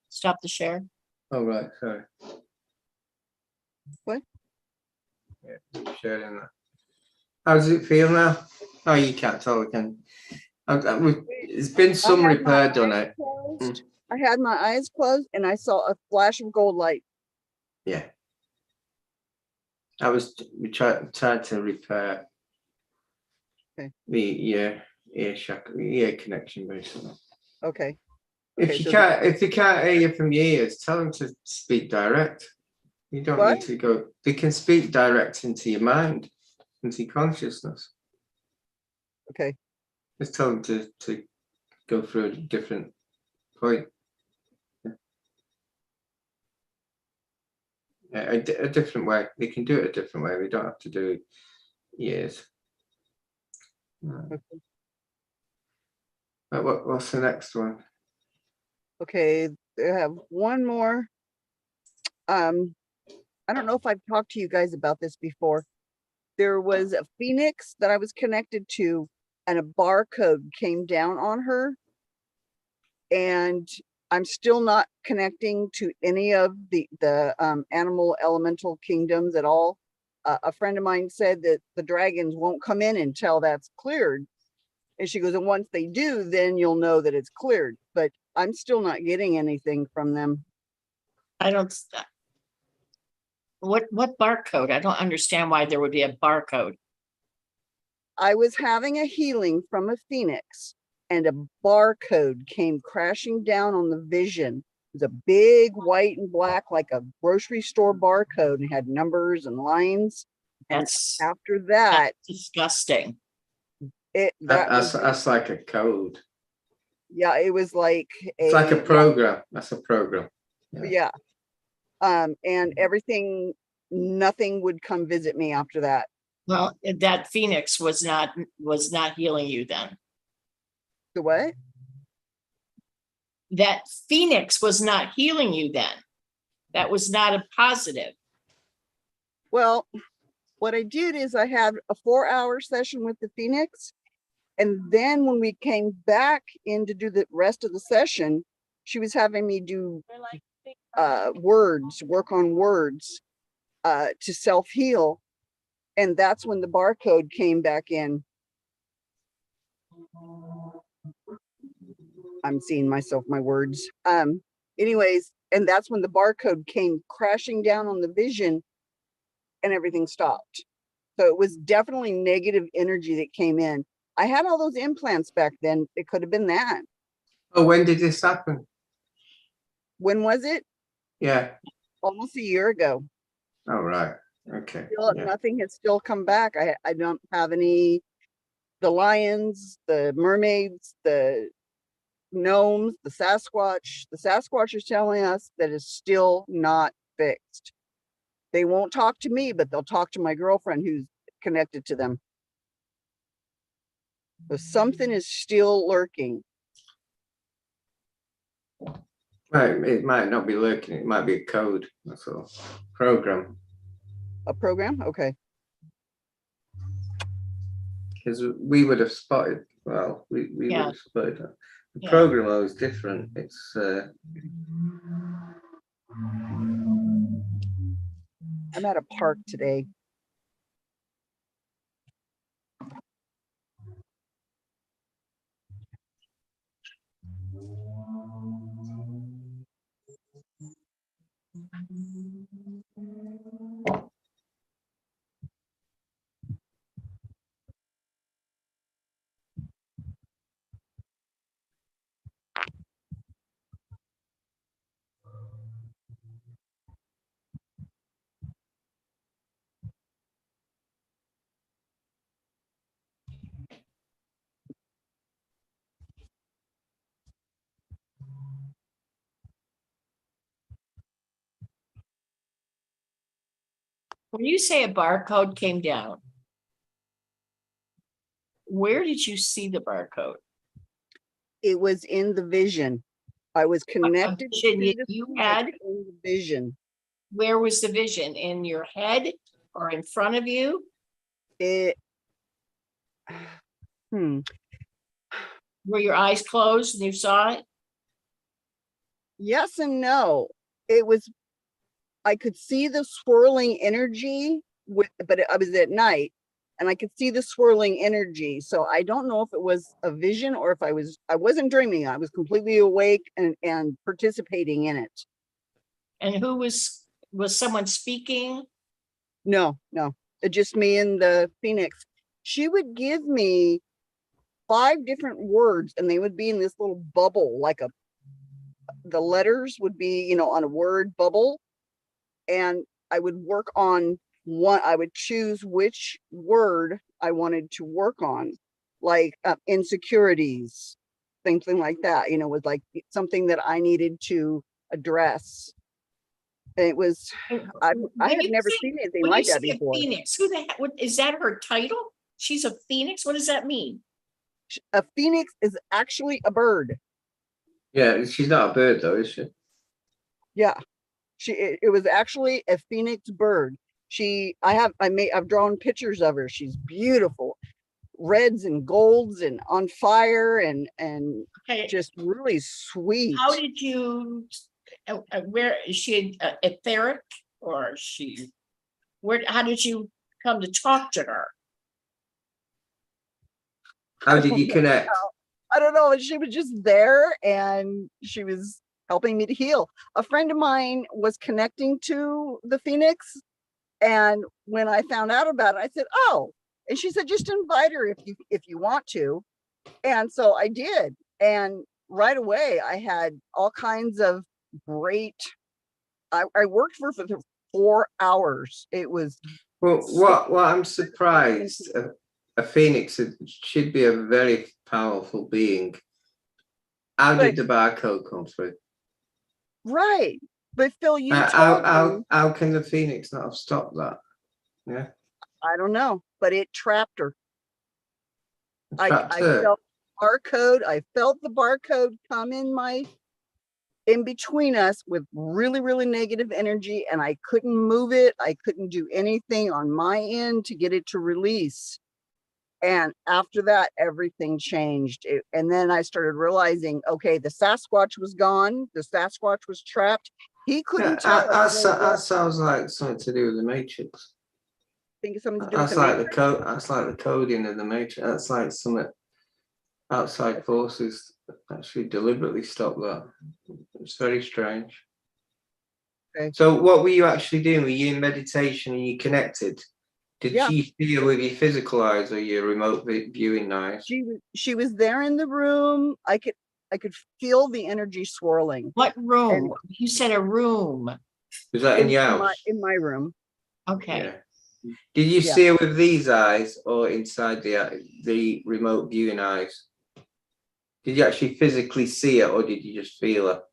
Stop the share. Oh, right, sorry. What? Yeah, sharing that. How does it feel now? Oh, you can't tell again. It's been some repair done it. I had my eyes closed and I saw a flash of gold light. Yeah. We tried to repair the ear connection basically. Okay. If you can't hear you from your ears, tell them to speak direct. You don't need to go. They can speak direct into your mind, into your consciousness. Okay. Just tell them to go through a different point. Yeah, a different way. They can do it a different way. We don't have to do it years. What's the next one? Okay, I have one more. I don't know if I've talked to you guys about this before. There was a phoenix that I was connected to and a barcode came down on her. And I'm still not connecting to any of the animal elemental kingdoms at all. A friend of mine said that the dragons won't come in until that's cleared. And she goes, and once they do, then you'll know that it's cleared. But I'm still not getting anything from them. I don't. What barcode? I don't understand why there would be a barcode. I was having a healing from a phoenix and a barcode came crashing down on the vision. It was a big white and black, like a grocery store barcode, and had numbers and lines. That's after that, that's disgusting. That's like a code. Yeah, it was like it's like a program. That's a program. Yeah. And everything, nothing would come visit me after that. Well, that phoenix was not healing you then. The what? That phoenix was not healing you then. That was not a positive. Well, what I did is I had a 4-hour session with the phoenix. And then when we came back in to do the rest of the session, she was having me do work on words to self-heal. And that's when the barcode came back in. I'm seeing myself, my words. Anyways, and that's when the barcode came crashing down on the vision and everything stopped. So it was definitely negative energy that came in. I had all those implants back then. It could have been that. Oh, when did this happen? When was it? Yeah. Almost a year ago. Oh, right. Okay. Still, nothing has still come back. I don't have any, the lions, the mermaids, the gnomes, the Sasquatch. The Sasquatch is telling us that it's still not fixed. They won't talk to me, but they'll talk to my girlfriend who's connected to them. So something is still lurking. Right, it might not be lurking. It might be a code. That's all. Program. A program? Okay. Because we would have spotted. Well, we would have spotted that. The program was different. It's. I'm at a park today. When you say a barcode came down, where did you see the barcode? It was in the vision. I was connected to Vision the you phoenix had? in the vision. Where was the vision? In your head or in front of you? It Were your eyes closed and you saw it? yes and no. It was, I could see the swirling energy but I was at night and I could see the swirling energy. So I don't know if it was a vision or if I wasn't dreaming. I was completely awake and participating in it. And who was someone speaking? No, just me and the phoenix. She would give me 5 different words and they would be in this little bubble, like the letters would be, on a word bubble. And I would work on one, I would choose which word I wanted to work on, like insecurities, something like that, was like something that I needed to address. And it was, I had never seen anything like that before. Phoenix, who the heck, is that her title? She's a phoenix? What does that mean? A phoenix is actually a bird. Yeah, she's not a bird though, is she? Yeah, it was actually a phoenix bird. I've drawn pictures of her. She's beautiful, reds and golds and on fire and just really sweet. How did you? Where is she? Etheric, or is she? How did you come to talk to her? How did you connect? I don't know. She was just there and she was helping me to heal. A friend of mine was connecting to the phoenix. And when I found out about it, I said, oh, and she said, just invite her if you want to. And so I did. And right away, I had all kinds of great, I worked for 4 hours. It was. Well, what I'm surprised, a phoenix should be a very powerful being. How did the barcode come through? Right. But Phil, you told me. How can the phoenix not have stopped that? Yeah. I don't know, but it trapped her. I her. felt barcode. I felt the barcode come in between us with really, really negative energy, and I couldn't move it. I couldn't do anything on my end to get it to release. And after that, everything changed. And then I started realizing, okay, the Sasquatch was gone. The Sasquatch was trapped. He couldn't tell us. That sounds like something to do with the Matrix. Think of something to do That's with the like Matrix? that's like the coding of the Matrix. That's like some outside forces actually deliberately stop that. It's very strange. Okay. So what were you actually doing? Were you in meditation and you connected? Did she feel with your physical eyes or your remote viewing eyes? She was there in the room. I could feel the energy swirling. What room? You said a room. Was that in your house? In my room. Okay. Yeah. Did you see her with these eyes or inside the remote viewing eyes? Did you actually physically see her or did you just feel her?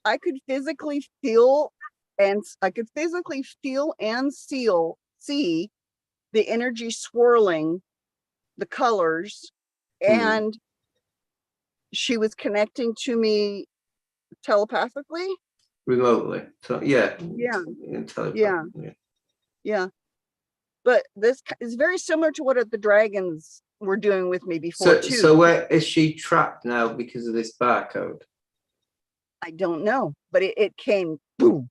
I could physically feel and see the energy swirling, the colors, and she was connecting to me telepathically. Remotely. So yeah. Yeah. But this is very similar to what the dragons were doing with me before too. So where is she trapped now because of this barcode? I don't know, but it came boom,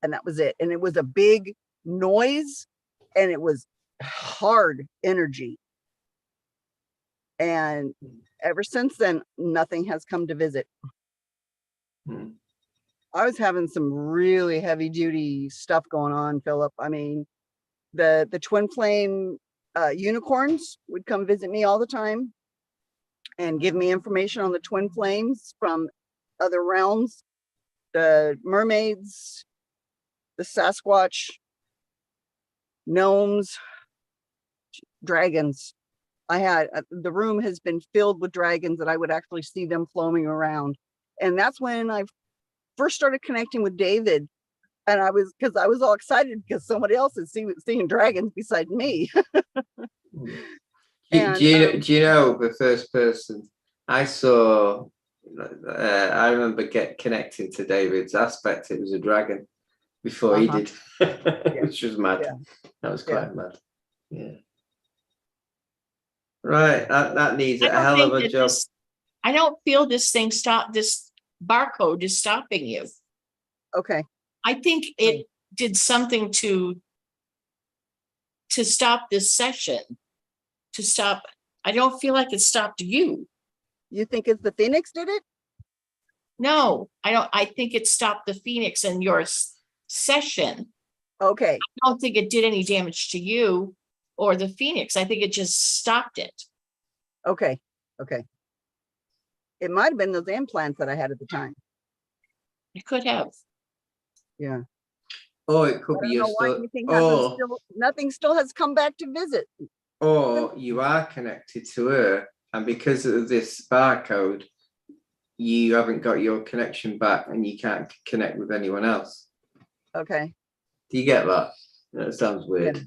and that was it. And it was a big noise, and it was hard energy. And ever since then, nothing has come to visit. I was having some really heavy duty stuff going on, Philip. I mean, the twin flame unicorns would come visit me all the time and give me information on the twin flames from other realms, the mermaids, the Sasquatch, gnomes, dragons. I had the room has been filled with dragons that I would actually see them floating around. And that's when I first started connecting with David And because I was all excited because somebody else is seeing dragons beside me. And Do you know the first person I saw? I remember connecting to David's aspect. It was a dragon before he did, which was mad. Yeah. That was quite mad. Yeah. Right. That needs I a don't hell of think a that job. I don't feel this barcode is stopping you. Okay. I think it did something to stop this session, to stop. I don't feel like it stopped you. You think it's the Phoenix did it? No, I don't. I think it stopped the Phoenix in your session. Okay. I don't think it did any damage to you or the Phoenix. I think it just stopped it. Okay. Okay. It might have been those implants that I had at the time. It could have. Yeah. Oh, it could be your Nothing still has come back to visit. Or you are connected to her, and because of this barcode, you haven't got your connection back, and you can't connect with anyone else. Okay. Do you get that? That sounds weird.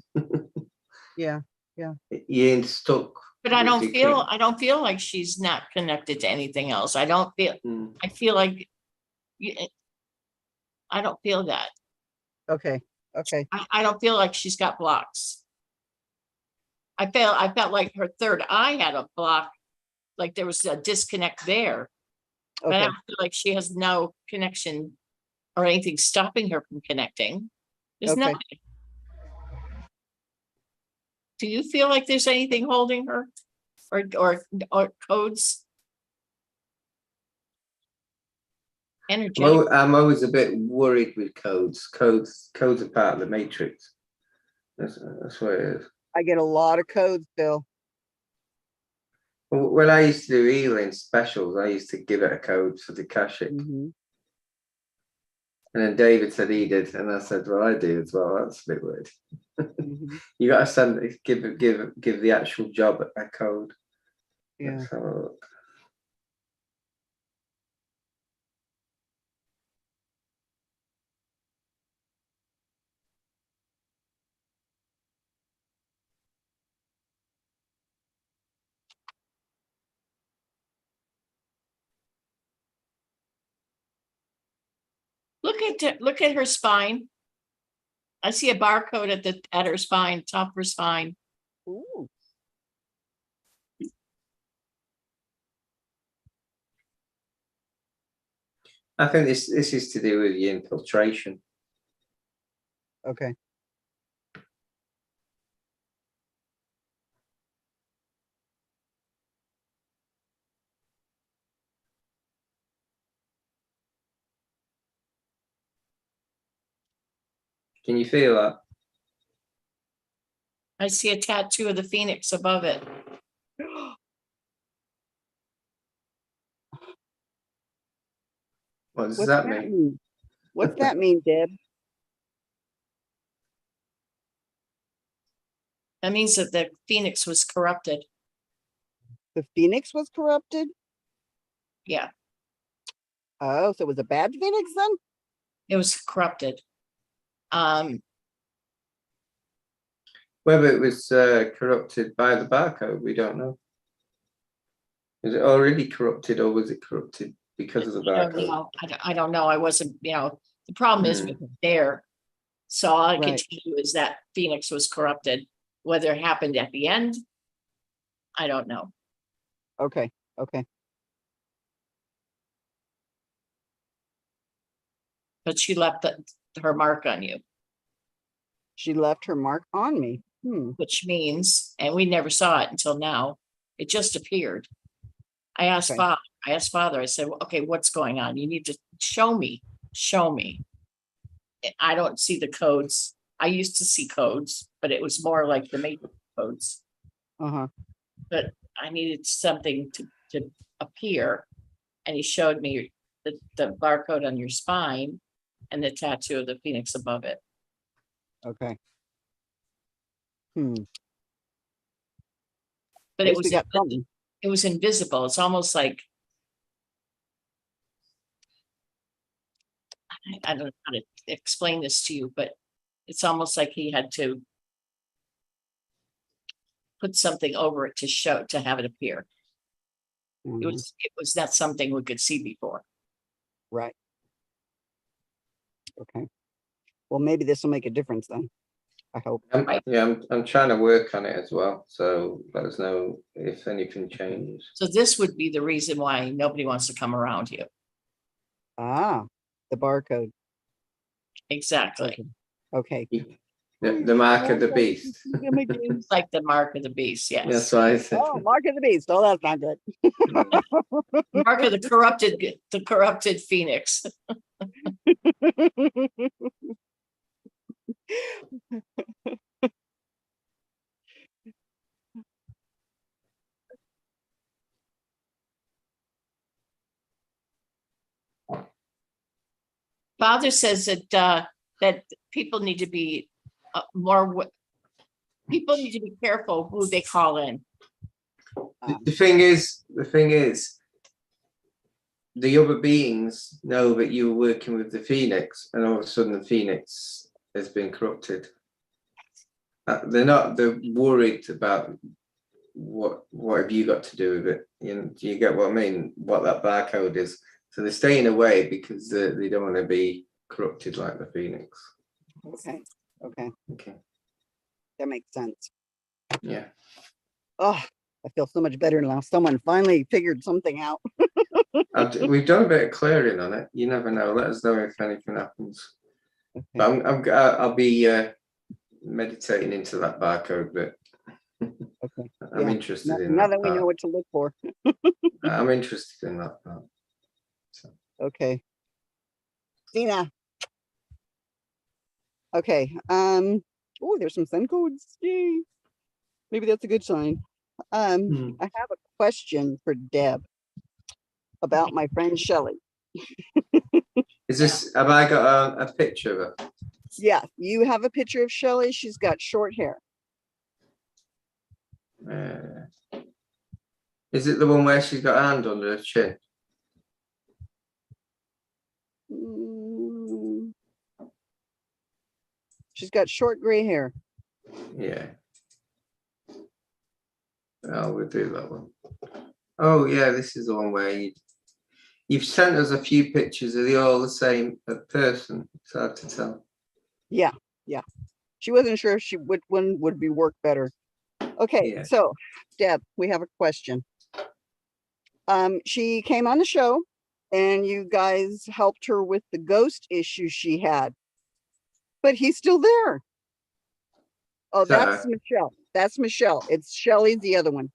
Yeah. Yeah. You're stuck. But I don't feel like she's not connected to anything else. I don't feel. I feel like. I don't feel that. Okay. Okay. I don't feel like she's got blocks. I felt like her third eye had a block, like there was a disconnect there. But I don't feel like she has no connection or anything stopping her from connecting. There's nothing. Do you feel like there's anything holding her, or codes? Energy. Well, I'm always a bit worried with codes. Codes are part of the matrix. That's what it is. I get a lot of codes, Bill. When I used to do healing specials, I used to give it a code for the Akashic. And then David said he did, and I said, well, I do as well. That's a bit weird. You got to give the actual job a code. Yeah. Let's have a look. Look at her spine. I see a barcode at her spine, top of her spine. Ooh. I think this is to do with the infiltration. Okay. Can you feel that? I see a tattoo of the Phoenix above it. What does that mean? What's that mean, Deb? That means that the Phoenix was corrupted. The Phoenix was corrupted? Yeah. Oh, so it was a bad Phoenix then? It was corrupted. Whether it was corrupted by the barcode, we don't know. Is it already corrupted, or was it corrupted because of the barcode? I don't know. I wasn't, the problem is there. So all I can tell you is that Phoenix was corrupted. Whether it happened at the end, I don't know. Okay. Okay. But she left her mark on you. She left her mark on me. Which means, and we never saw it until now, it just appeared. I asked Father, I said, okay, what's going on? You need to show me. I don't see the codes. I used to see codes, but it was more like the matrix codes. But I needed something to appear. And he showed me the barcode on your spine and the tattoo of the Phoenix above it. Okay. But it was invisible. It's almost like, I don't know how to explain this to you, but it's almost like he had to put something over it to have it appear. It was not something we could see before. Right. Okay. Well, maybe this will make a difference then. I hope. I'm trying to work on it as well. So let us know if anything changes. So this would be the reason why nobody wants to come around you. Ah, the barcode. Exactly. Okay. The mark of the beast. It's like the mark of the beast. Yes. That's what I said. Oh, mark of the beast. Oh, that's not good. Mark of the corrupted phoenix. Father says that people need to be people need to be careful who they call in. The thing is, the other beings know that you were working with the phoenix, and all of a sudden the phoenix has been corrupted. They're worried about what have you got to do with it. Do you get what I mean? What that barcode is. So they're staying away because they don't want to be corrupted like the phoenix. Okay. Okay. Okay. That makes sense. Yeah. Oh, I feel so much better now. Someone finally figured something out. We've done a bit of clearing on it. You never know. Let us know if anything happens. Okay. But I'll be meditating into that barcode bit. Okay. I'm interested in now that. That we know what to look for. I'm interested in that part. So. Okay. Dina. Okay. Oh, there's some sun codes. Yay. Maybe that's a good sign. I have a question for Deb about my friend Shelley. Is this, have I got a picture of her? Yeah, you have a picture of Shelley. She's got short hair. Is it the one where she's got a hand under her chin? She's got short gray hair. Yeah. Oh, we'll do that one. Oh yeah, this is the one where you've sent us a few pictures. Are they all the same person? It's hard to tell. Yeah, yeah. She wasn't sure if which one would be work better. Okay, yeah. So Deb, we have a question. She came on the show and you guys helped her with the ghost issue she had, but he's still there. Oh, that's Michelle. That's Michelle. It's Shelley's the other one.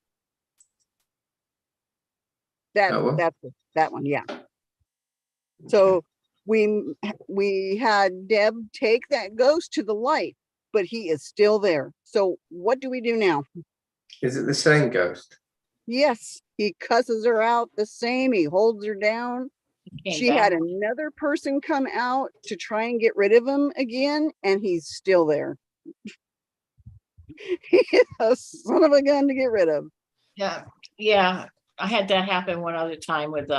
That's that one, yeah. So we had Deb take that ghost to the light, but he is still there. So what do we do now? Is it the same ghost? Yes, he cusses her out the same. He holds her down. She had another person come out to try and get rid of him again, and he's still there. He is a son of a gun to get rid of. Yeah. I had that happen one other time with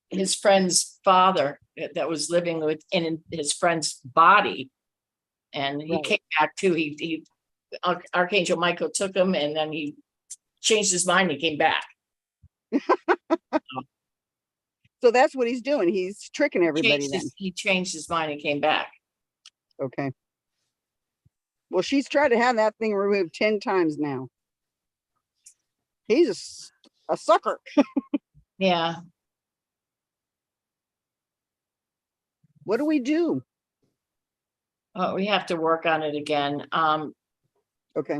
his friend's father that was living in his friend's body, and he came back too. He Archangel Michael took him, and then he changed his mind. He came back. So that's what he's doing. He's tricking everybody. He changed his mind and came back. Okay. Well, she's tried to have that thing removed 10 times now. He's a sucker. Yeah. What do we do? We have to work on it again. Okay.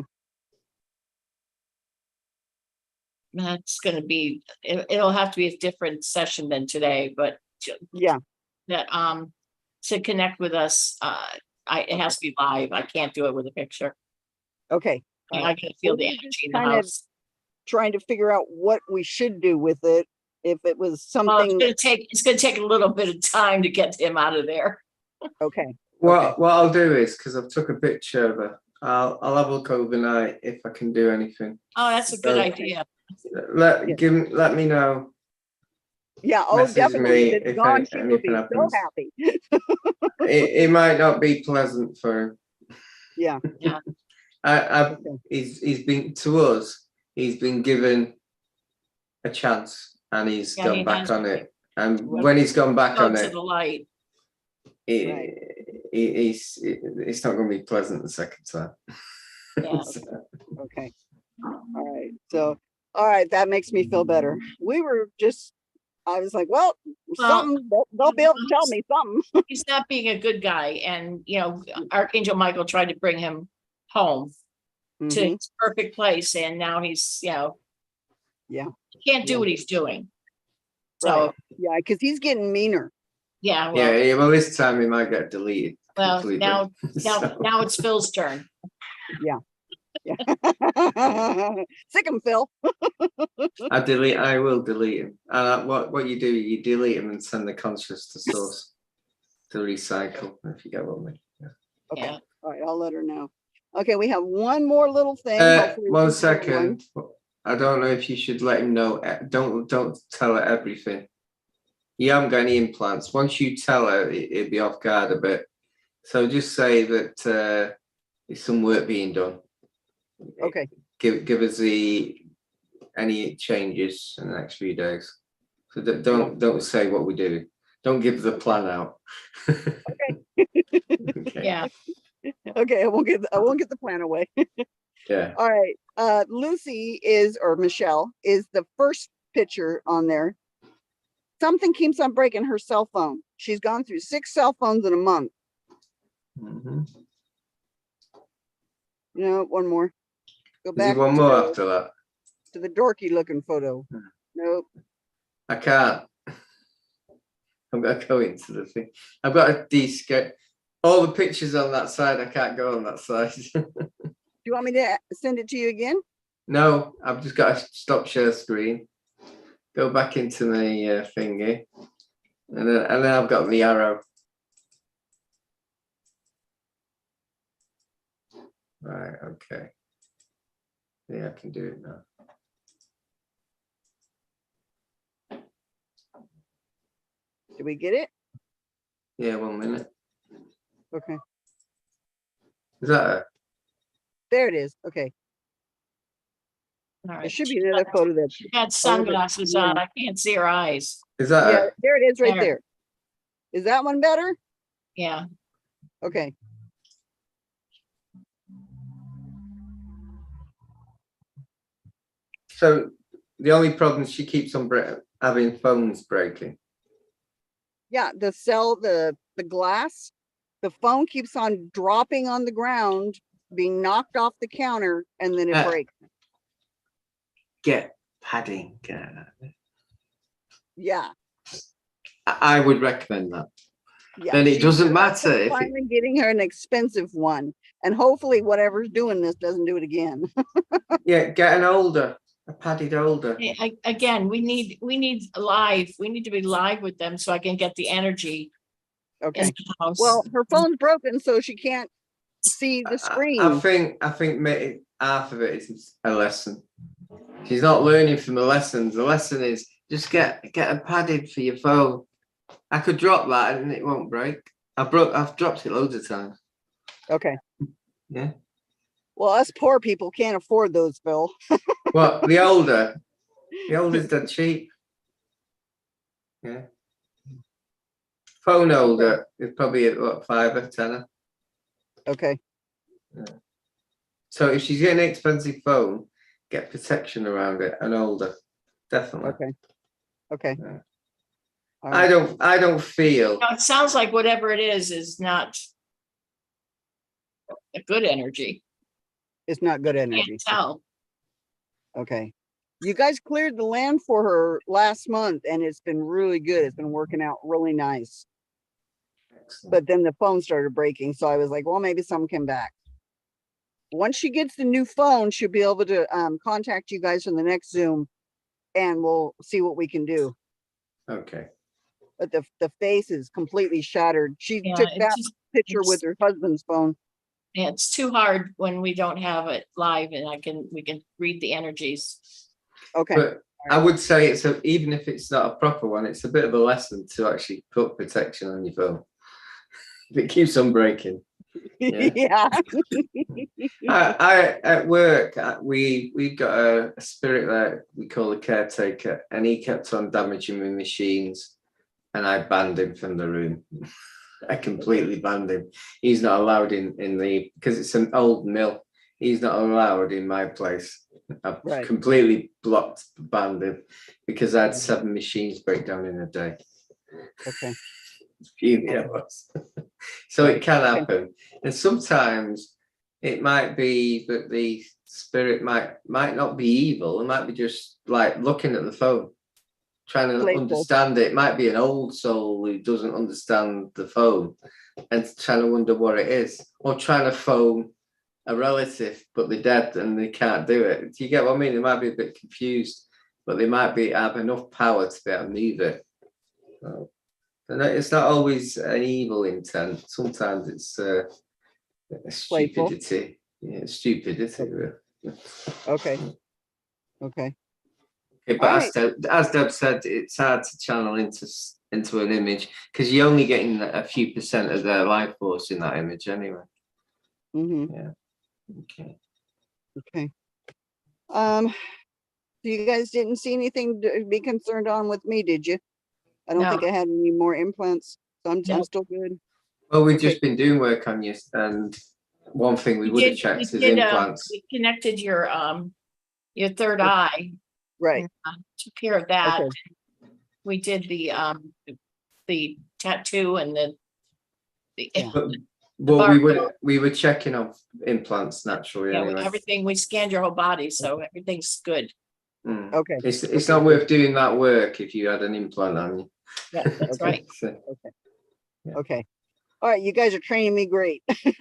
That's going to be, it'll have to be a different session than today, but yeah, that to connect with us, it has to be live. I can't do it with a picture. Okay. I can feel the energy in the house. Trying to figure out what we should do with it. If it was something, it's going to take a little bit of time to get him out of there. Okay. What I'll do is, because I've took a picture of her, I'll have a look overnight if I can do anything. Oh, that's a good idea. Let me know Yeah, oh, message definitely. me If it's if gone, she will anything be so happens. happy. It might not be pleasant for him. Yeah. Yeah. He's been to us. He's been given a chance, and he's Yeah, gone he back has. on it. And Right. when he's gone back Go on to it, the light. it's not going to be pleasant the second time. Yeah. Okay. All right. So, all right. That makes me feel better. I was like, well, something, they'll be able to tell me something. He's not being a good guy. And, you know, Archangel Michael tried to bring him home to his perfect place. And now he's, you know, yeah, he can't do what he's doing. So, right. Yeah, because he's getting meaner. Yeah. Well, Yeah. Well, this time he might get deleted. Well, completely. now it's Phil's turn. Yeah. Yeah. Sick him, Phil. I will delete him. And what you do, you delete him and send the conscious to source to recycle, if you get what I mean. Yeah. Okay. Yeah. All right, I'll let her know. Okay, we have one more little thing. 1 second. I don't know if you should let him know. Don't tell her everything. You haven't got any implants. Once you tell her, it'd be off guard a bit. So just say that there's some work being done. Okay. Give us any changes in the next few days. So don't say what we do. Don't give the plan out. Okay. Yeah. Okay, I won't get the plan away. Yeah. All right. Lucy or Michelle is the first picture on there. Something keeps on breaking her cell phone. She's gone through 6 cell phones in a month. You know, one more. Go back. One more after that. To the dorky looking photo. Nope. I can't. I'm gonna go into the thing. I've got a de-scale. All the pictures on that side, I can't go on that side. Do you want me to send it to you again? No, I've just got to stop share screen. Go back into my thingy. And then I've got the arrow. Right, okay. Yeah, I can do it now. Did we get it? Yeah, 1 minute. Okay. Is that it? There it is. Okay. All right. There should be another photo that She got sunglasses on. I can't see her eyes. Is that yeah, it? there it is right there. Is that one better? Yeah. Okay. So the only problem is she keeps on having phones breaking. Yeah, the glass, the phone keeps on dropping on the ground, being knocked off the counter, and then it breaks. Get padding. Yeah. I would recommend that. Yeah. Then it doesn't matter if finally getting her an expensive one, and hopefully whatever's doing this doesn't do it again. yeah, get an older, a padded older. Again, we need live. We need to be live with them so I can get the energy. Okay. In the house. Well, her phone's broken, so she can't see the screen. I think maybe half of it is a lesson. She's not learning from the lessons. The lesson is just get a padded for your phone. I could drop that and it won't break. I've dropped it loads of times. Okay. Yeah. Well, us poor people can't afford those, Phil. Well, the older's dead cheap. Yeah. Phone holder is probably what, $5, $10. Okay. Yeah. So if she's getting an expensive phone, get protection around it and older. Definitely. Okay. Okay. Yeah. Right. I don't feel. It sounds like whatever it is not a good energy. It's not good I energy. can't tell. Okay. You guys cleared the land for her last month and it's been really good. It's been working out really nice. Excellent. But then the phone started breaking. So I was like, well, maybe some came back. Once she gets the new phone, she'll be able to contact you guys in the next Zoom and we'll see what we can do. Okay. But the face is completely shattered. She Yeah, took it's that just- picture with her husband's phone. Yeah, it's too hard when we don't have it live and we can read the energies. Okay. But I would say it's even if it's not a proper one, it's a bit of a lesson to actually put protection on your phone. If it keeps on breaking. Yeah. I at work, we've got a spirit that we call a caretaker, and he kept on damaging my machines, and I banned him from the room. I completely banned him. He's not allowed in the, because it's an old mill. He's not allowed in my place. I've completely banned him because I had 7 machines break down in a day. Okay. So it can happen, and sometimes it might be that the spirit might not be evil. It might be just like looking at the phone, trying to understand it. It might be an old soul who doesn't understand the phone and trying to wonder what it is, or trying to phone a relative but they're dead and they can't do it. Do you get what I mean? They might be a bit confused, but they might have enough power to be able to move it. So, it's not always an evil intent. Sometimes it's a stupidity. Yeah, stupidity. Okay. Okay. But as Deb said, it's hard to channel into an image because you're only getting a few percent of their life force in that image anyway. Mm-hmm. Yeah. Okay. Okay. So you guys didn't see anything to be concerned on with me, did you? I don't think I had any more implants, so I'm still good. Well, we've just been doing work on you, and one thing we would have checked is implants. We connected your third eye. Right. Took care of that. Okay. We did the tattoo and we were checking on implants naturally. Yeah, anyway. everything. We scanned your whole body, so everything's good. Mm. Okay. It's not worth doing that work if you had an implant on you. Yeah, that's right. Okay. Yeah. Okay. All right, you guys are training me great. Thank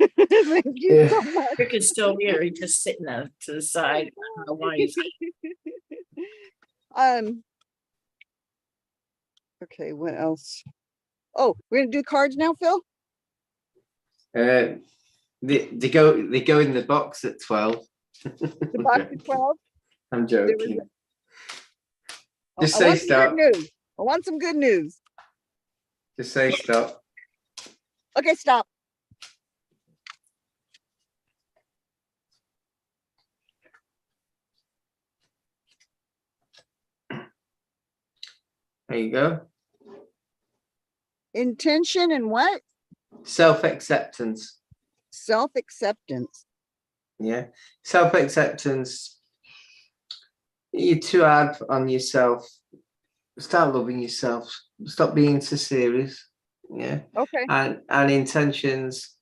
you so much. Rick is still here. He's just sitting there to the side. I don't know why he's Okay, what else? Oh, we're gonna do cards now, Phil? They go in the box at 12. The box at 12? I'm joking. Just I say want some stop. good news. I want some good news. Just say stop. Okay, stop. There you go. Intention and what? Self-acceptance. Self-acceptance. Yeah. Self-acceptance. You're too hard on yourself. Start loving yourself. Stop being so serious. Yeah. Okay. And intentions.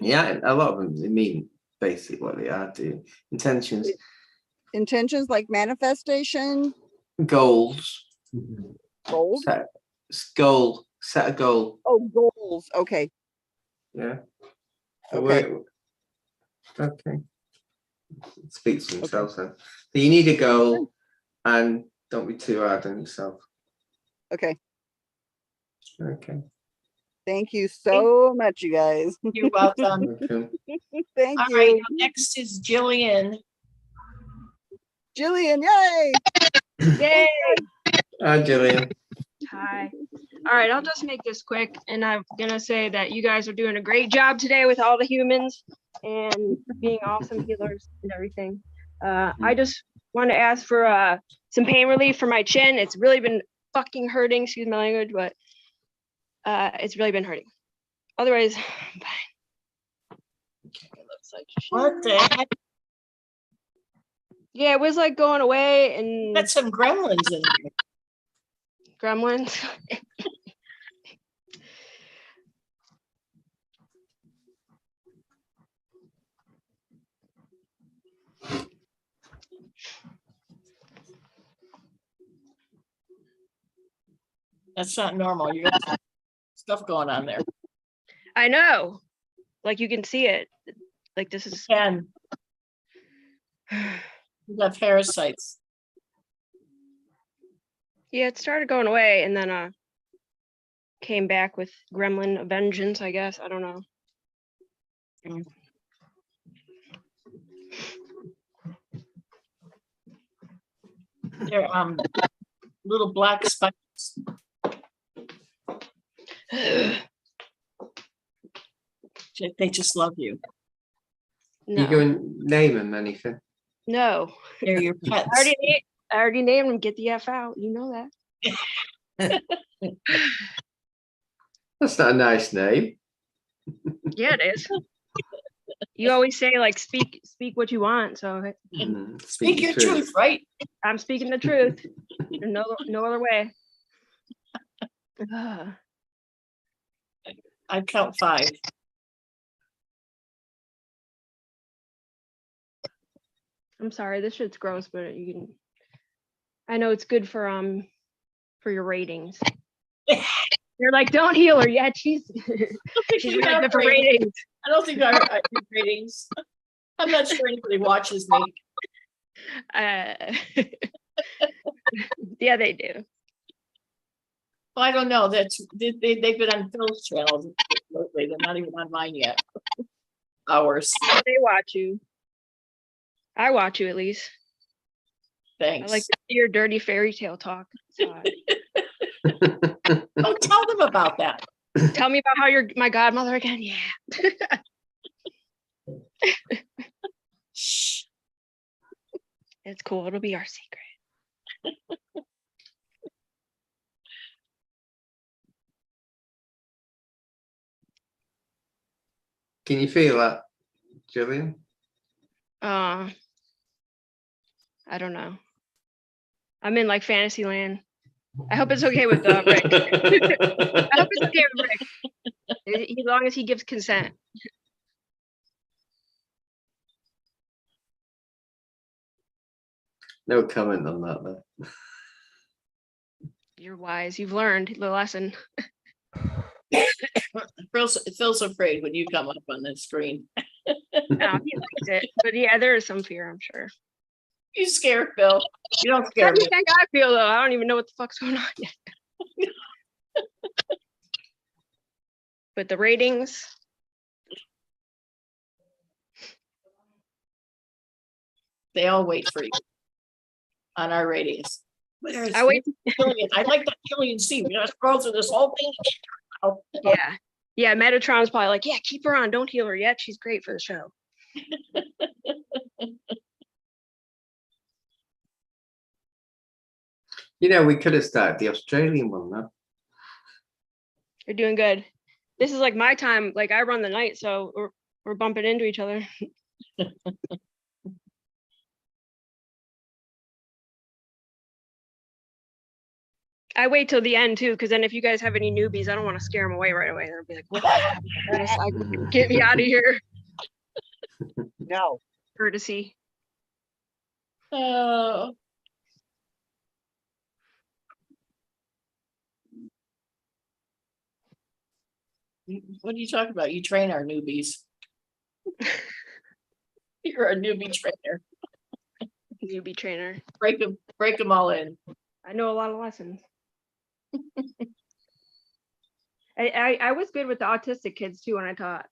Yeah, a lot of them, they mean basically what they are doing. Intentions. Intentions like manifestation. Goals. Goals. Set a goal. Oh, goals. Okay. Yeah. Okay. Okay. Speaks for themselves then. So you need a goal and don't be too hard on yourself. Okay. Okay. Thank you so much, you guys. You're welcome. Thank All you. right, next is Jillian. Jillian, yay! Yay! Hi, Jillian. Hi. All right, I'll just make this quick, and I'm gonna say that you guys are doing a great job today with all the humans and being awesome healers and everything. I just want to ask for some pain relief for my chin. It's really been fucking hurting, excuse my language, but it's really been hurting. Otherwise, I'm fine. It looks like what the heck? Yeah, it was like going away and got some gremlins in there. Gremlins. That's not normal. You got stuff going on there. I know. Like you can see it. Like this is. And you got parasites. Yeah, it started going away and then came back with gremlin vengeance, I guess. I don't know. They're little black spikes. They just love you. You go and name them anything? No. They're your I pets. already named them. Get the F out. You know that. That's not a nice name. Yeah, it is. You always say like speak what you want. So Speak your truth, right? I'm speaking the truth. There's no other way. I count 5. I'm sorry, this shit's gross, but you can. I know it's good for your ratings. You're like, don't heal her yet. She's really good for ratings. I don't think I have ratings. I'm not sure anybody watches me. Yeah, they do. Well, I don't know. They've been on Phil's channel lately. They're not even on mine yet. Ours. They watch you. I watch you at least. Thanks. I like to hear your dirty fairy tale talk. Oh, tell them about that. Tell me about how you're my godmother again. Yeah. Shh. It's cool. It'll be our secret. Can you feel that, Jillian? I don't know. I'm in like fantasy land. I hope it's okay with Rick. I hope it's okay with Rick. As long as he gives consent. No comment on that, though. You're wise. You've learned the lesson. Phil's afraid when you come up on the screen. No, he likes it. But yeah, there is some fear, I'm sure. You scare Phil. You don't How scare do you me. think I feel though? I don't even know what the fuck's going on yet. But the ratings. They all wait for you on our ratings. I wait. Jillian. I'd like that Jillian see. We gotta scroll through this whole thing. Yeah. Yeah, Metatron's probably like, yeah, keep her on. Don't heal her yet. She's great for the show. You know, we could have started the Australian one now. You're doing good. This is like my time. Like I run the night, so we're bumping into each other. I wait till the end too, because then if you guys have any newbies, I don't want to scare them away right away. They'll be like, "What? Get me out of here!" No. Courtesy. Oh. What are you talking about? You train our newbies. You're a newbie trainer. Newbie trainer. Break them all in. I know a lot of lessons. I was good with the autistic kids too when I taught.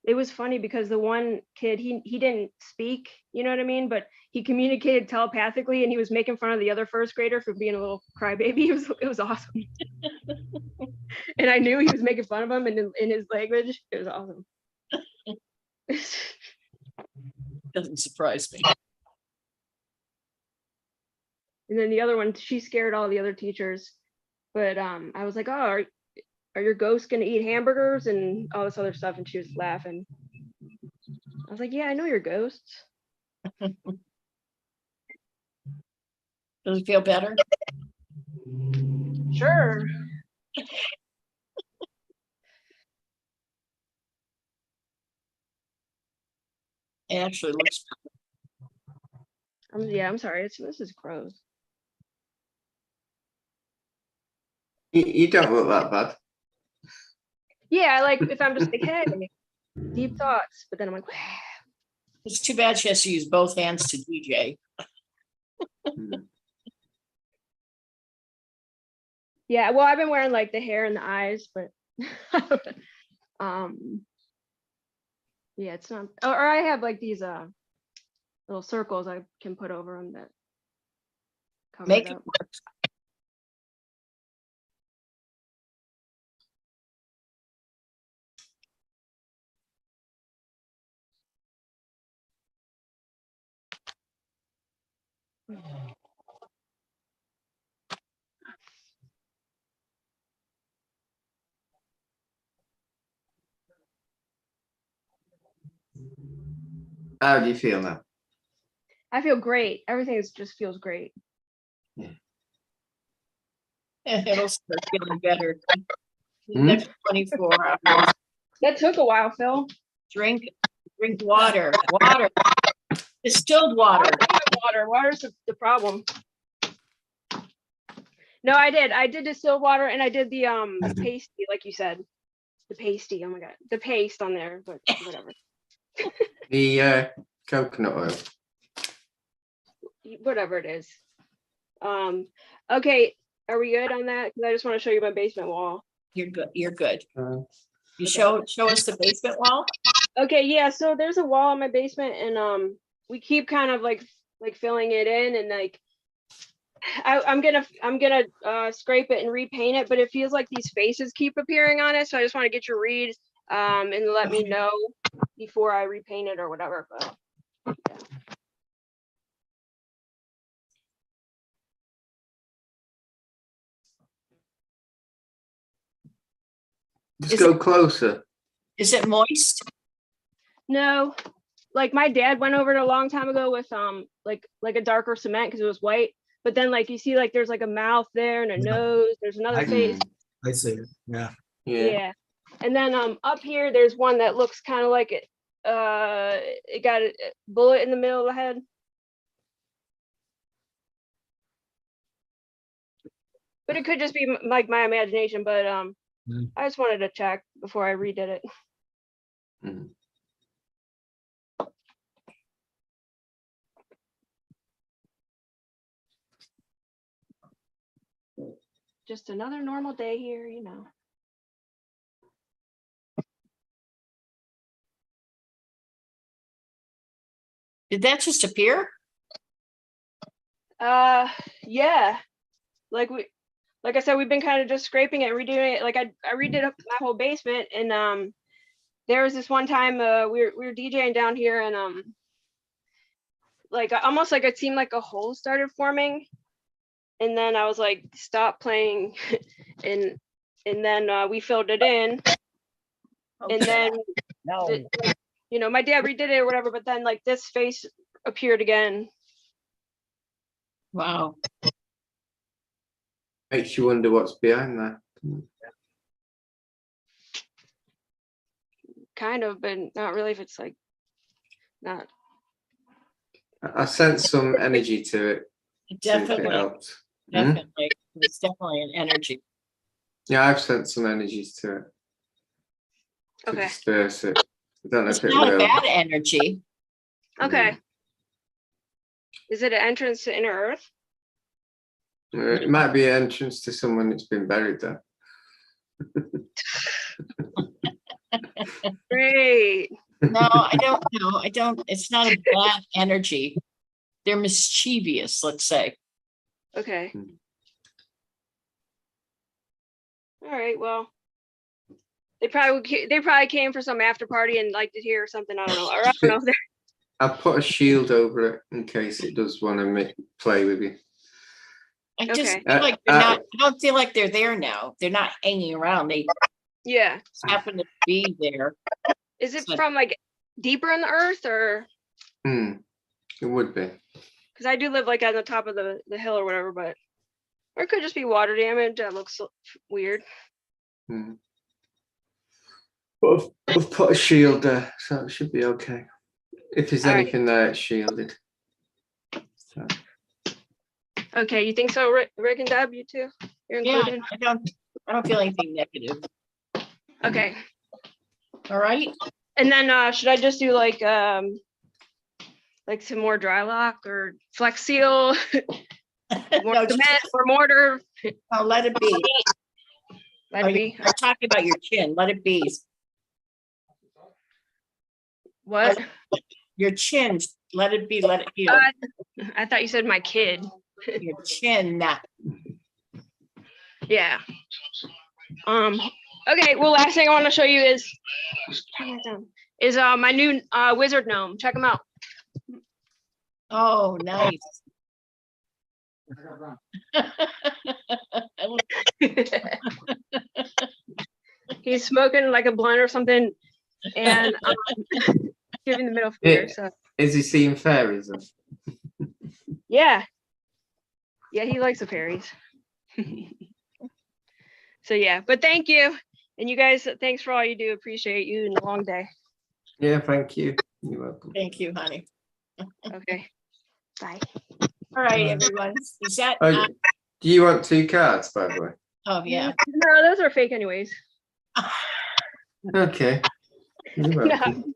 It was funny because the one kid, he didn't speak, you know what I mean? But he communicated telepathically and he was making fun of the other first grader for being a little crybaby. It was awesome. And I knew he was making fun of him in his language. It was awesome. Doesn't surprise me. And then the other one, she scared all the other teachers. But I was like, oh, are your ghosts gonna eat hamburgers and all this other stuff? And she was laughing. I was like, yeah, I know your ghosts. Does it feel better? Sure. It actually looks better. Yeah, I'm sorry. This is gross. You don't look that bad. Yeah, I like if I'm just like, hey, deep thoughts, but then I'm like, wow. It's too bad she has to use both hands to DJ. Yeah, well, I've been wearing like the hair and the eyes, but yeah, it's not. Or I have like these little circles I can put over them that cover Make it it up. work. How do you feel now? I feel great. Everything just feels great. It'll start feeling better. Hmm? Next 24 hours. That took a while, Phil. Drink water. Water. Distilled water. Water. Water's the problem. No, I did. I did distilled water, and I did the pasty, like you said. The pasty. Oh my god, the paste on there, but whatever. The coconut oil. Whatever it is. Okay, are we good on that? Because I just want to show you my basement wall. You're good. You're good. You show us the basement wall. Okay, yeah. So there's a wall in my basement, and we keep kind of like filling it in, and like I'm gonna scrape it and repaint it, but it feels like these faces keep appearing on it. So I just want to get your read and let me know before I repaint it or whatever. But yeah. Just go closer. Is it moist? No, like my dad went over it a long time ago with like a darker cement because it was white. But then like you see like there's like a mouth there and a nose. There's another face. I see. Yeah. Yeah. And then up here there's one that looks kind of like it got a bullet in the middle of the head. But it could just be like my imagination, but I just wanted to check before I redid it. Just another normal day here, you know. Did that just appear? Yeah. Like I said, we've been kind of just scraping it and redoing it. Like I redid up my whole basement, and there was this one time we were DJing down here, and like almost like it seemed like a hole started forming, and then I was like, stop playing, and then we filled it in, and then you know, my dad redid it or whatever, but then like this face appeared again. Wow. Makes you wonder what's behind that. Kind of, but not really. If it's like not. I sense some energy to it. Definitely. If it helps. Definitely. It's definitely an energy. Yeah, I've sent some energies to it. To Okay. disperse it. I don't know It's if it not will. a bad energy. Okay. Is it an entrance to inner earth? It might be an entrance to someone that's been buried there. Great. No, I don't know. I don't. It's not a bad energy. They're mischievous, let's say. Okay. All right. Well, they probably came for some after party and liked it here or something. I don't know. Or I don't know. I'll put a shield over it in case it does want to play with you. I just Okay. feel like they're not. I don't feel like they're there now. They're not hanging around. They Yeah. just happen to be there. Is it from like deeper in the earth or? It would be. Because I do live like on the top of the hill or whatever, but or it could just be water damage. That looks weird. But I've put a shield there, so it should be okay. If there's All right. anything there, it's shielded. So. Okay, you think so, Rick and Deb? You too? You're included. Yeah, I don't feel anything negative. Okay. All right. And then should I just do like some more dry lock or Flex Seal, more cement or mortar? Oh, let it be. Let it be. I'm talking about your chin. Let it be. What? Your chin. Let it be. Let it heal. I thought you said my kid. Your chin. Yeah. Okay, well, last thing I want to show you is my new wizard gnome. Check him out. Oh, nice. He's smoking like a blunt or something, and giving the middle finger. So Is he seeing fairies? yeah, he likes the fairies. So yeah, but thank you, and you guys, thanks for all you do. Appreciate you in a long day. Yeah, thank you. You're welcome. Thank you, honey. Okay, bye. All right, everyone. Is that? Oh, do you want 2 cards, by the way? Oh, yeah. No, those are fake anyways. Okay. You're welcome.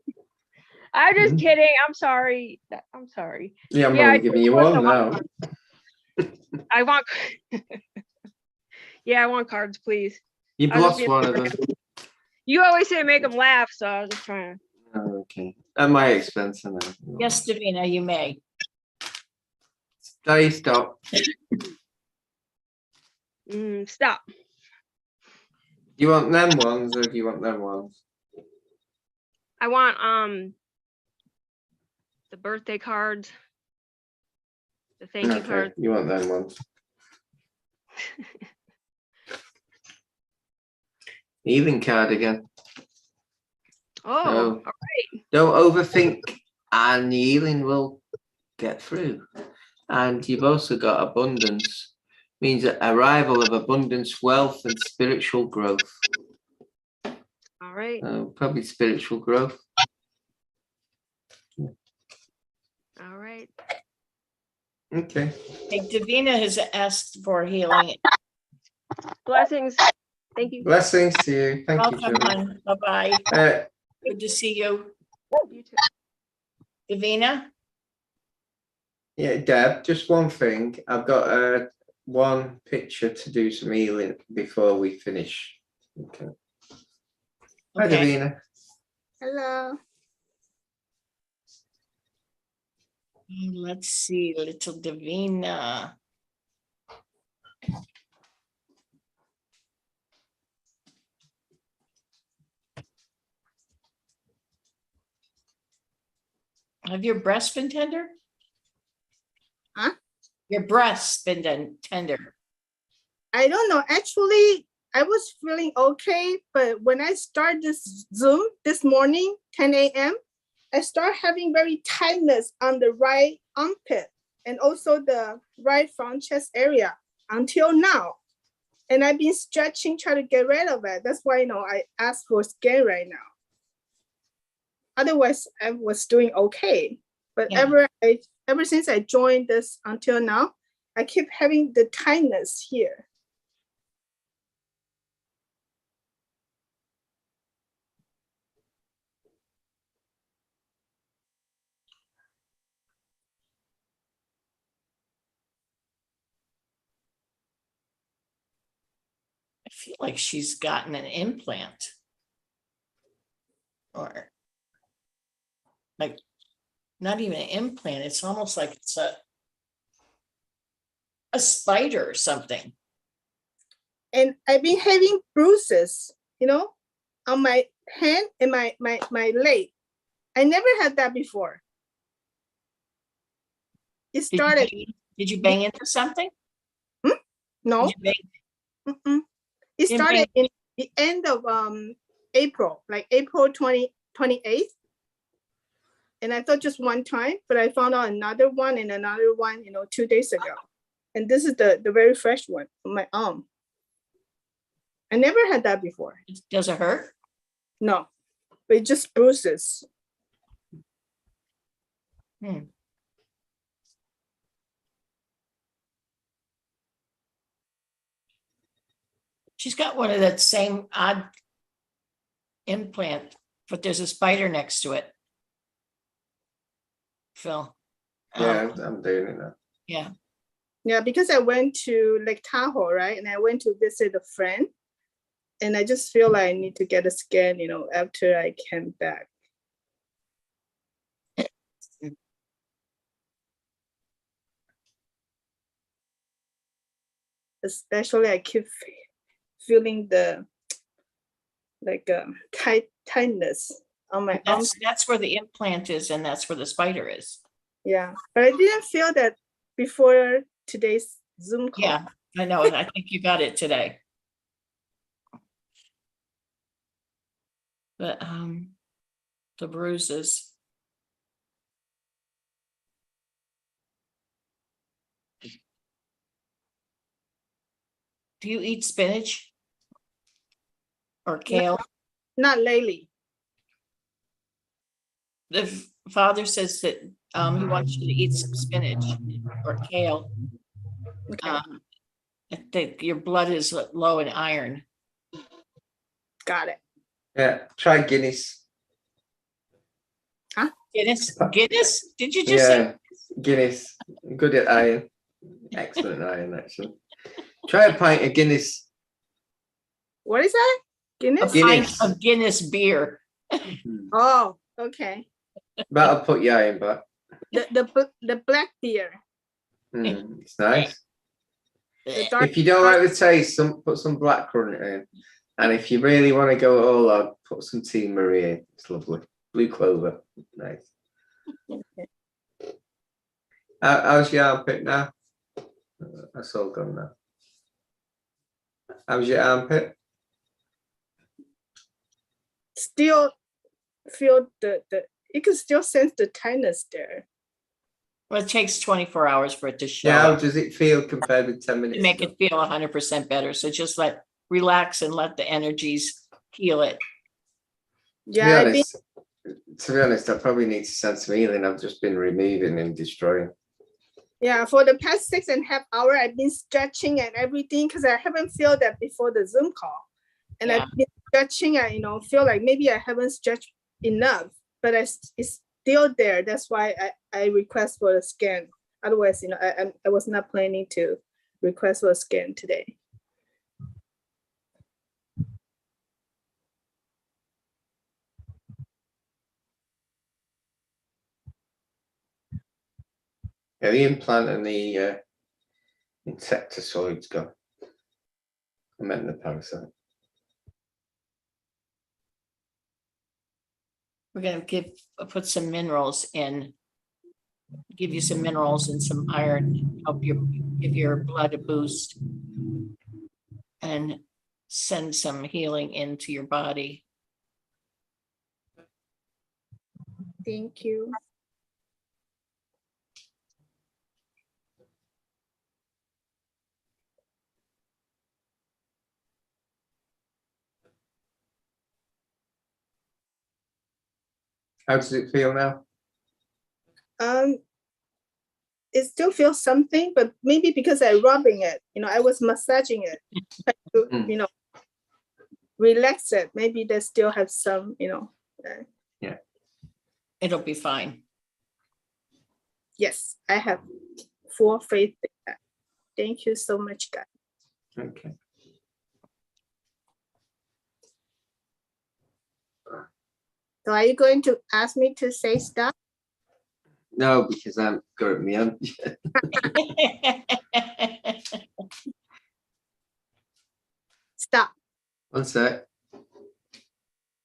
I'm just kidding. I'm sorry. I'm sorry. Yeah, I'm I only giving you one now. I want. Yeah, I want cards, please. You've I was lost just one being- of them. You always say make them laugh, so I was just trying to. Oh, okay. At my expense, I know. Yes, Davina, you may. Stop. Stop. Do you want them ones or do you want them ones? I want the birthday cards, the thank you cards. You want them ones. Healing card again. Oh, So, all right. don't overthink and healing will get through. And you've also got abundance. Means arrival of abundance, wealth, and spiritual growth. All right. Probably spiritual growth. All right. Okay. Hey, Davina has asked for healing. Blessings. Thank you. Blessings to you. Thank you, Welcome, Julie. hon. Bye-bye. Good to see you. You too. Davina? Yeah, Deb, just one thing. I've got one picture to do some healing before we finish. Okay. Hi, Davina. Hello. Let's see, little Davina. Have your breasts been tender? Huh? Your breasts been tender. I don't know. Actually, I was feeling okay, but when I started this Zoom this morning, 10 a.m., I start having very tightness on the right armpit and also the right front chest area until now. And I've been stretching, trying to get rid of it. That's why, I asked for a scan right now. Otherwise, I was doing okay. But ever since I joined this until now, I keep having the tightness here. I feel like she's gotten an implant. Or like not even an implant. It's almost like it's a spider or something. And I've been having bruises, on my hand and my leg. I never had that before. It started. Did you bang into something? No. It Didn't started in the end of April, like April 28th. And I thought just one time, but I found out another one and another one, 2 days ago. And this is the very fresh one on my arm. I never had that before. Does it hurt? No, but it just bruises. She's got one of that same odd implant, but there's a spider next to it. Phil. Yeah, I'm doing it now. Yeah. Yeah, because I went to Lake Tahoe, right? And I went to visit a friend. And I just feel like I need to get a scan, after I came back. especially I keep feeling the tightness on my arm. That's where the implant is, and that's where the spider is. Yeah, but I didn't feel that before today's Zoom call. Yeah, I know. I think you got it today. But the bruises. Do you eat spinach or kale? Not lately. The father says that he wants you to eat some spinach or kale. Okay. That your blood is low in iron. Got it. Yeah, try Guinness. Huh? Guinness? Did you just say? Guinness. Good at iron. Excellent iron, actually. Try a pint of Guinness. What is that? Guinness? A pint of Guinness beer. Oh, okay. That'll put your iron back. The black beer. It's nice. The dark. If you don't like the taste, put some blackcurrant in. And if you really want to go all out, put some tea Marie in. It's lovely. Blue clover. Nice. Okay. How's your armpit now? That's all gone now. How's your armpit? Still feel you can still sense the tightness there. Well, it takes 24 hours for it to show. Yeah, how up does it feel compared with 10 minutes? to make ago? it feel 100% better. So just relax and let the energies heal it. Yeah, To be honest, I probably need to send some healing. I've just been removing and destroying. yeah, for the past 6.5 hours, I've been stretching and everything because I haven't felt that before the Zoom call. And I've been stretching, I feel like maybe I haven't stretched enough, but it's still there. That's why I request for a scan. Otherwise, I was not planning to request for a scan today. Yeah, the implant and the insecticides go. I meant the parasite. We're going to put some minerals in, give you some minerals and some iron, help give your blood a boost, and send some healing into your body. Thank you. How does it feel now? It still feels something, but maybe because I'm rubbing it, I was massaging it, to, relax it. Maybe they still have some, Yeah. It'll be fine. Yes, I have full faith in that. Thank you so much, guys. Okay. So are you going to ask me to say stuff? No, because I'm got me on. Stop. One sec.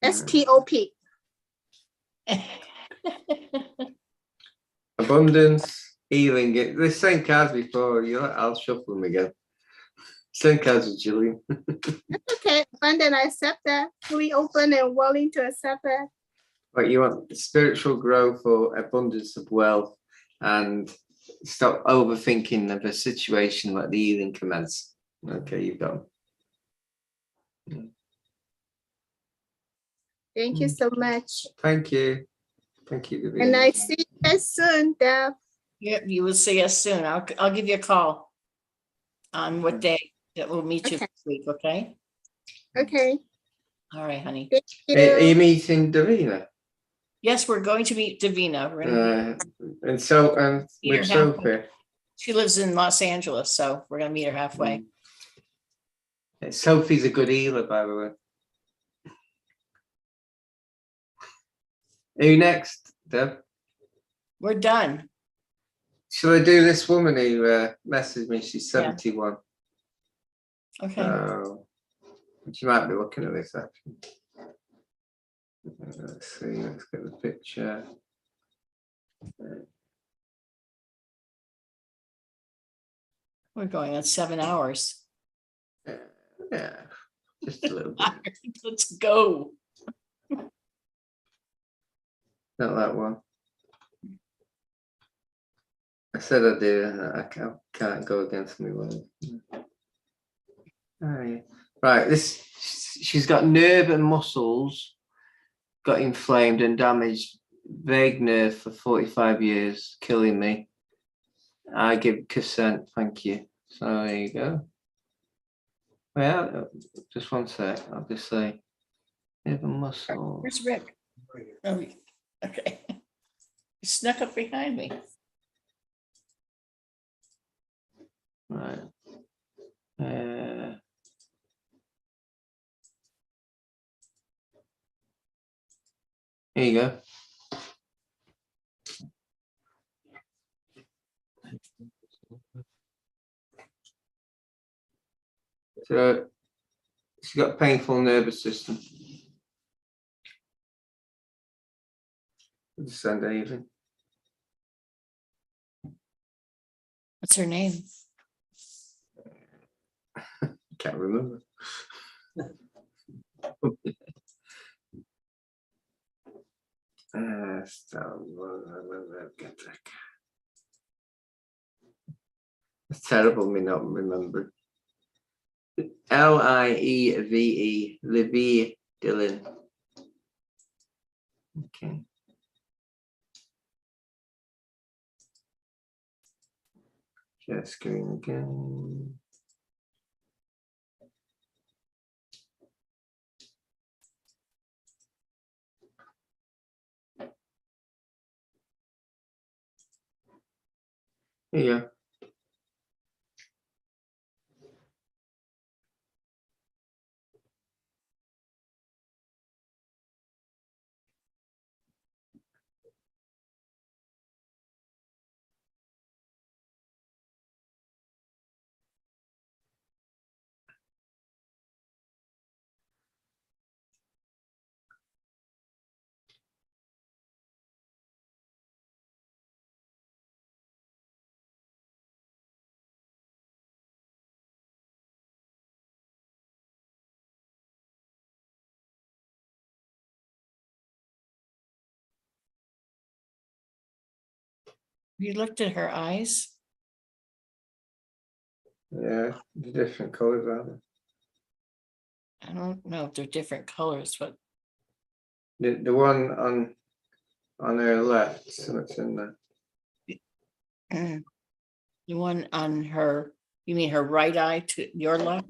STOP. Abundance, healing. The same cards before. I'll shuffle them again. Same cards with Jillian. Okay, and then I accept that. Fully open and willing to accept that. But you want spiritual growth or abundance of wealth, and stop overthinking of a situation. Let the healing commence. Okay, you've got them. Thank you so much. Thank you. Thank you, Vivian. And I see you guys soon, Deb. Yep, you will see us soon. I'll give you a call on what day that we'll meet you this week, okay? Okay. All right, honey. Thank you. Are you meeting Davina? Yes, we're going to meet Davina. We're gonna And so, meet her with halfway. Sophie. She lives in Los Angeles, so we're gonna meet her halfway. Sophie's a good healer, by the way. Who next, Deb? We're done. Shall I do this woman who messaged me? She's Yeah. 71. Okay. So you might be looking at this actually. Let's see, let's get the picture. We're going on 7 hours. Yeah, just a little bit. Let's go. Not that one. I said I do, and I can't go against me one. Right, this she's got nerve and muscles got inflamed and damaged, vague nerve for 45 years, killing me. I give consent, thank you. So there you go. Well, just one sec. I'll just say nerve and muscle. Where's Rick? Oh, okay. He snuck up behind me. Right. Here you go. So she's got painful nervous system. Just send her even. What's her name? Can't remember. It's terrible me not remembering. Lieve, Livy Dylan. Okay. Share screen again. Here you go. You looked at her eyes. Yeah, the different colors are I don't know if they're different colors, but the one on her left, so it's in the the one on her, you mean her right eye to your left?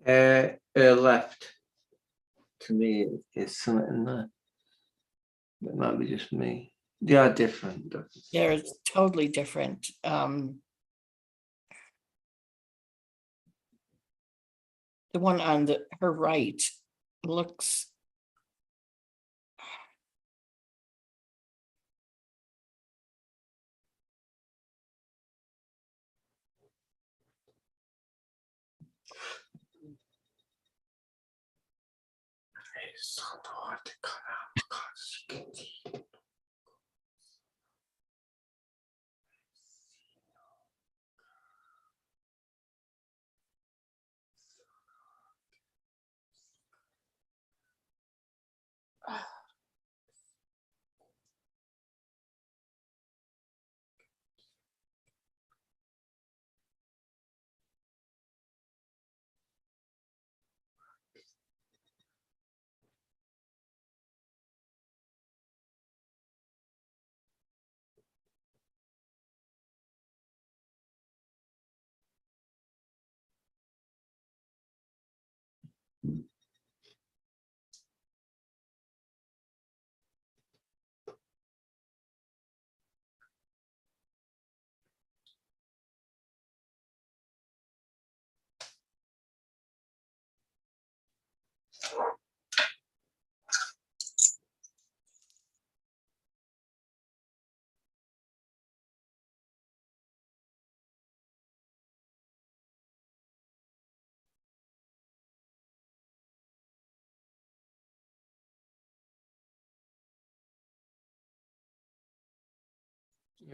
her left. To me, is something in there. That might be just me. They are different. They're totally different. The one on her right looks. It's so hard to cut out because you can see.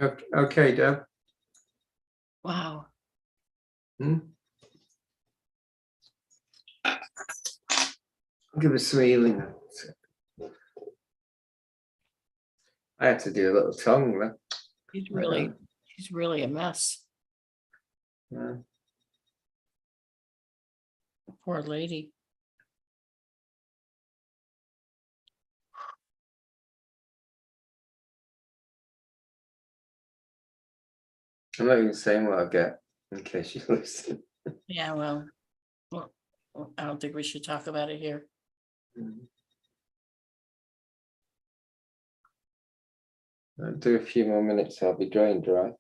Okay, Deb. Wow. Hmm? I'll give us some healing. I had to do a little tongue then. She's really a mess. Yeah. Poor lady. I'm not even saying what I get in case you listen. Yeah, well, I don't think we should talk about it here. I'll do a few more minutes, I'll be dry and dry.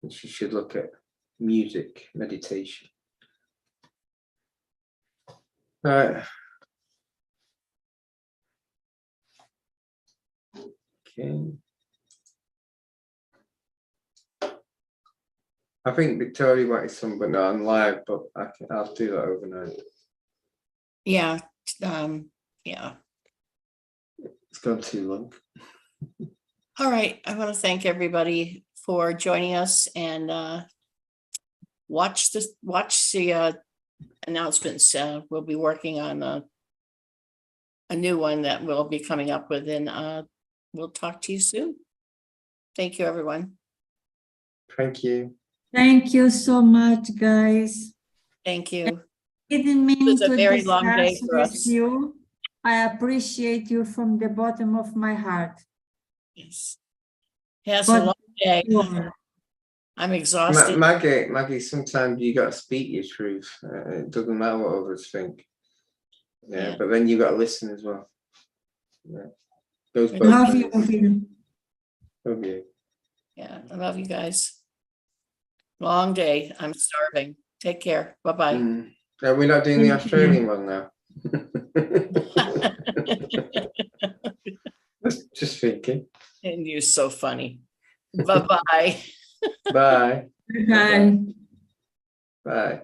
And she should look at music, meditation. All right. Okay. I think Victoria wanted some, but no, I'm live, but I'll do that overnight. Yeah. Yeah. It's gone too long. All right. I want to thank everybody for joining us and watch the announcements. We'll be working on a new one that we'll be coming up with, and we'll talk to you soon. Thank you, everyone. Thank you. Thank you so much, guys. Thank you. Didn't mean It was a to very long day discuss for with us. you. I appreciate you from the bottom of my heart. Yes. Yeah, it's a But long day. sure. I'm exhausted. Maggie, sometimes you got to speak your truth. It doesn't matter what others think. Yeah, but then you got to listen as well. Yeah. Goes both Love you, ways. Phil. Love you. Yeah, I love you guys. Long day. I'm starving. Take care. Bye-bye. Are we not doing the Australian one now? Just thinking. And you're so funny. Bye-bye. Bye. Bye. Bye.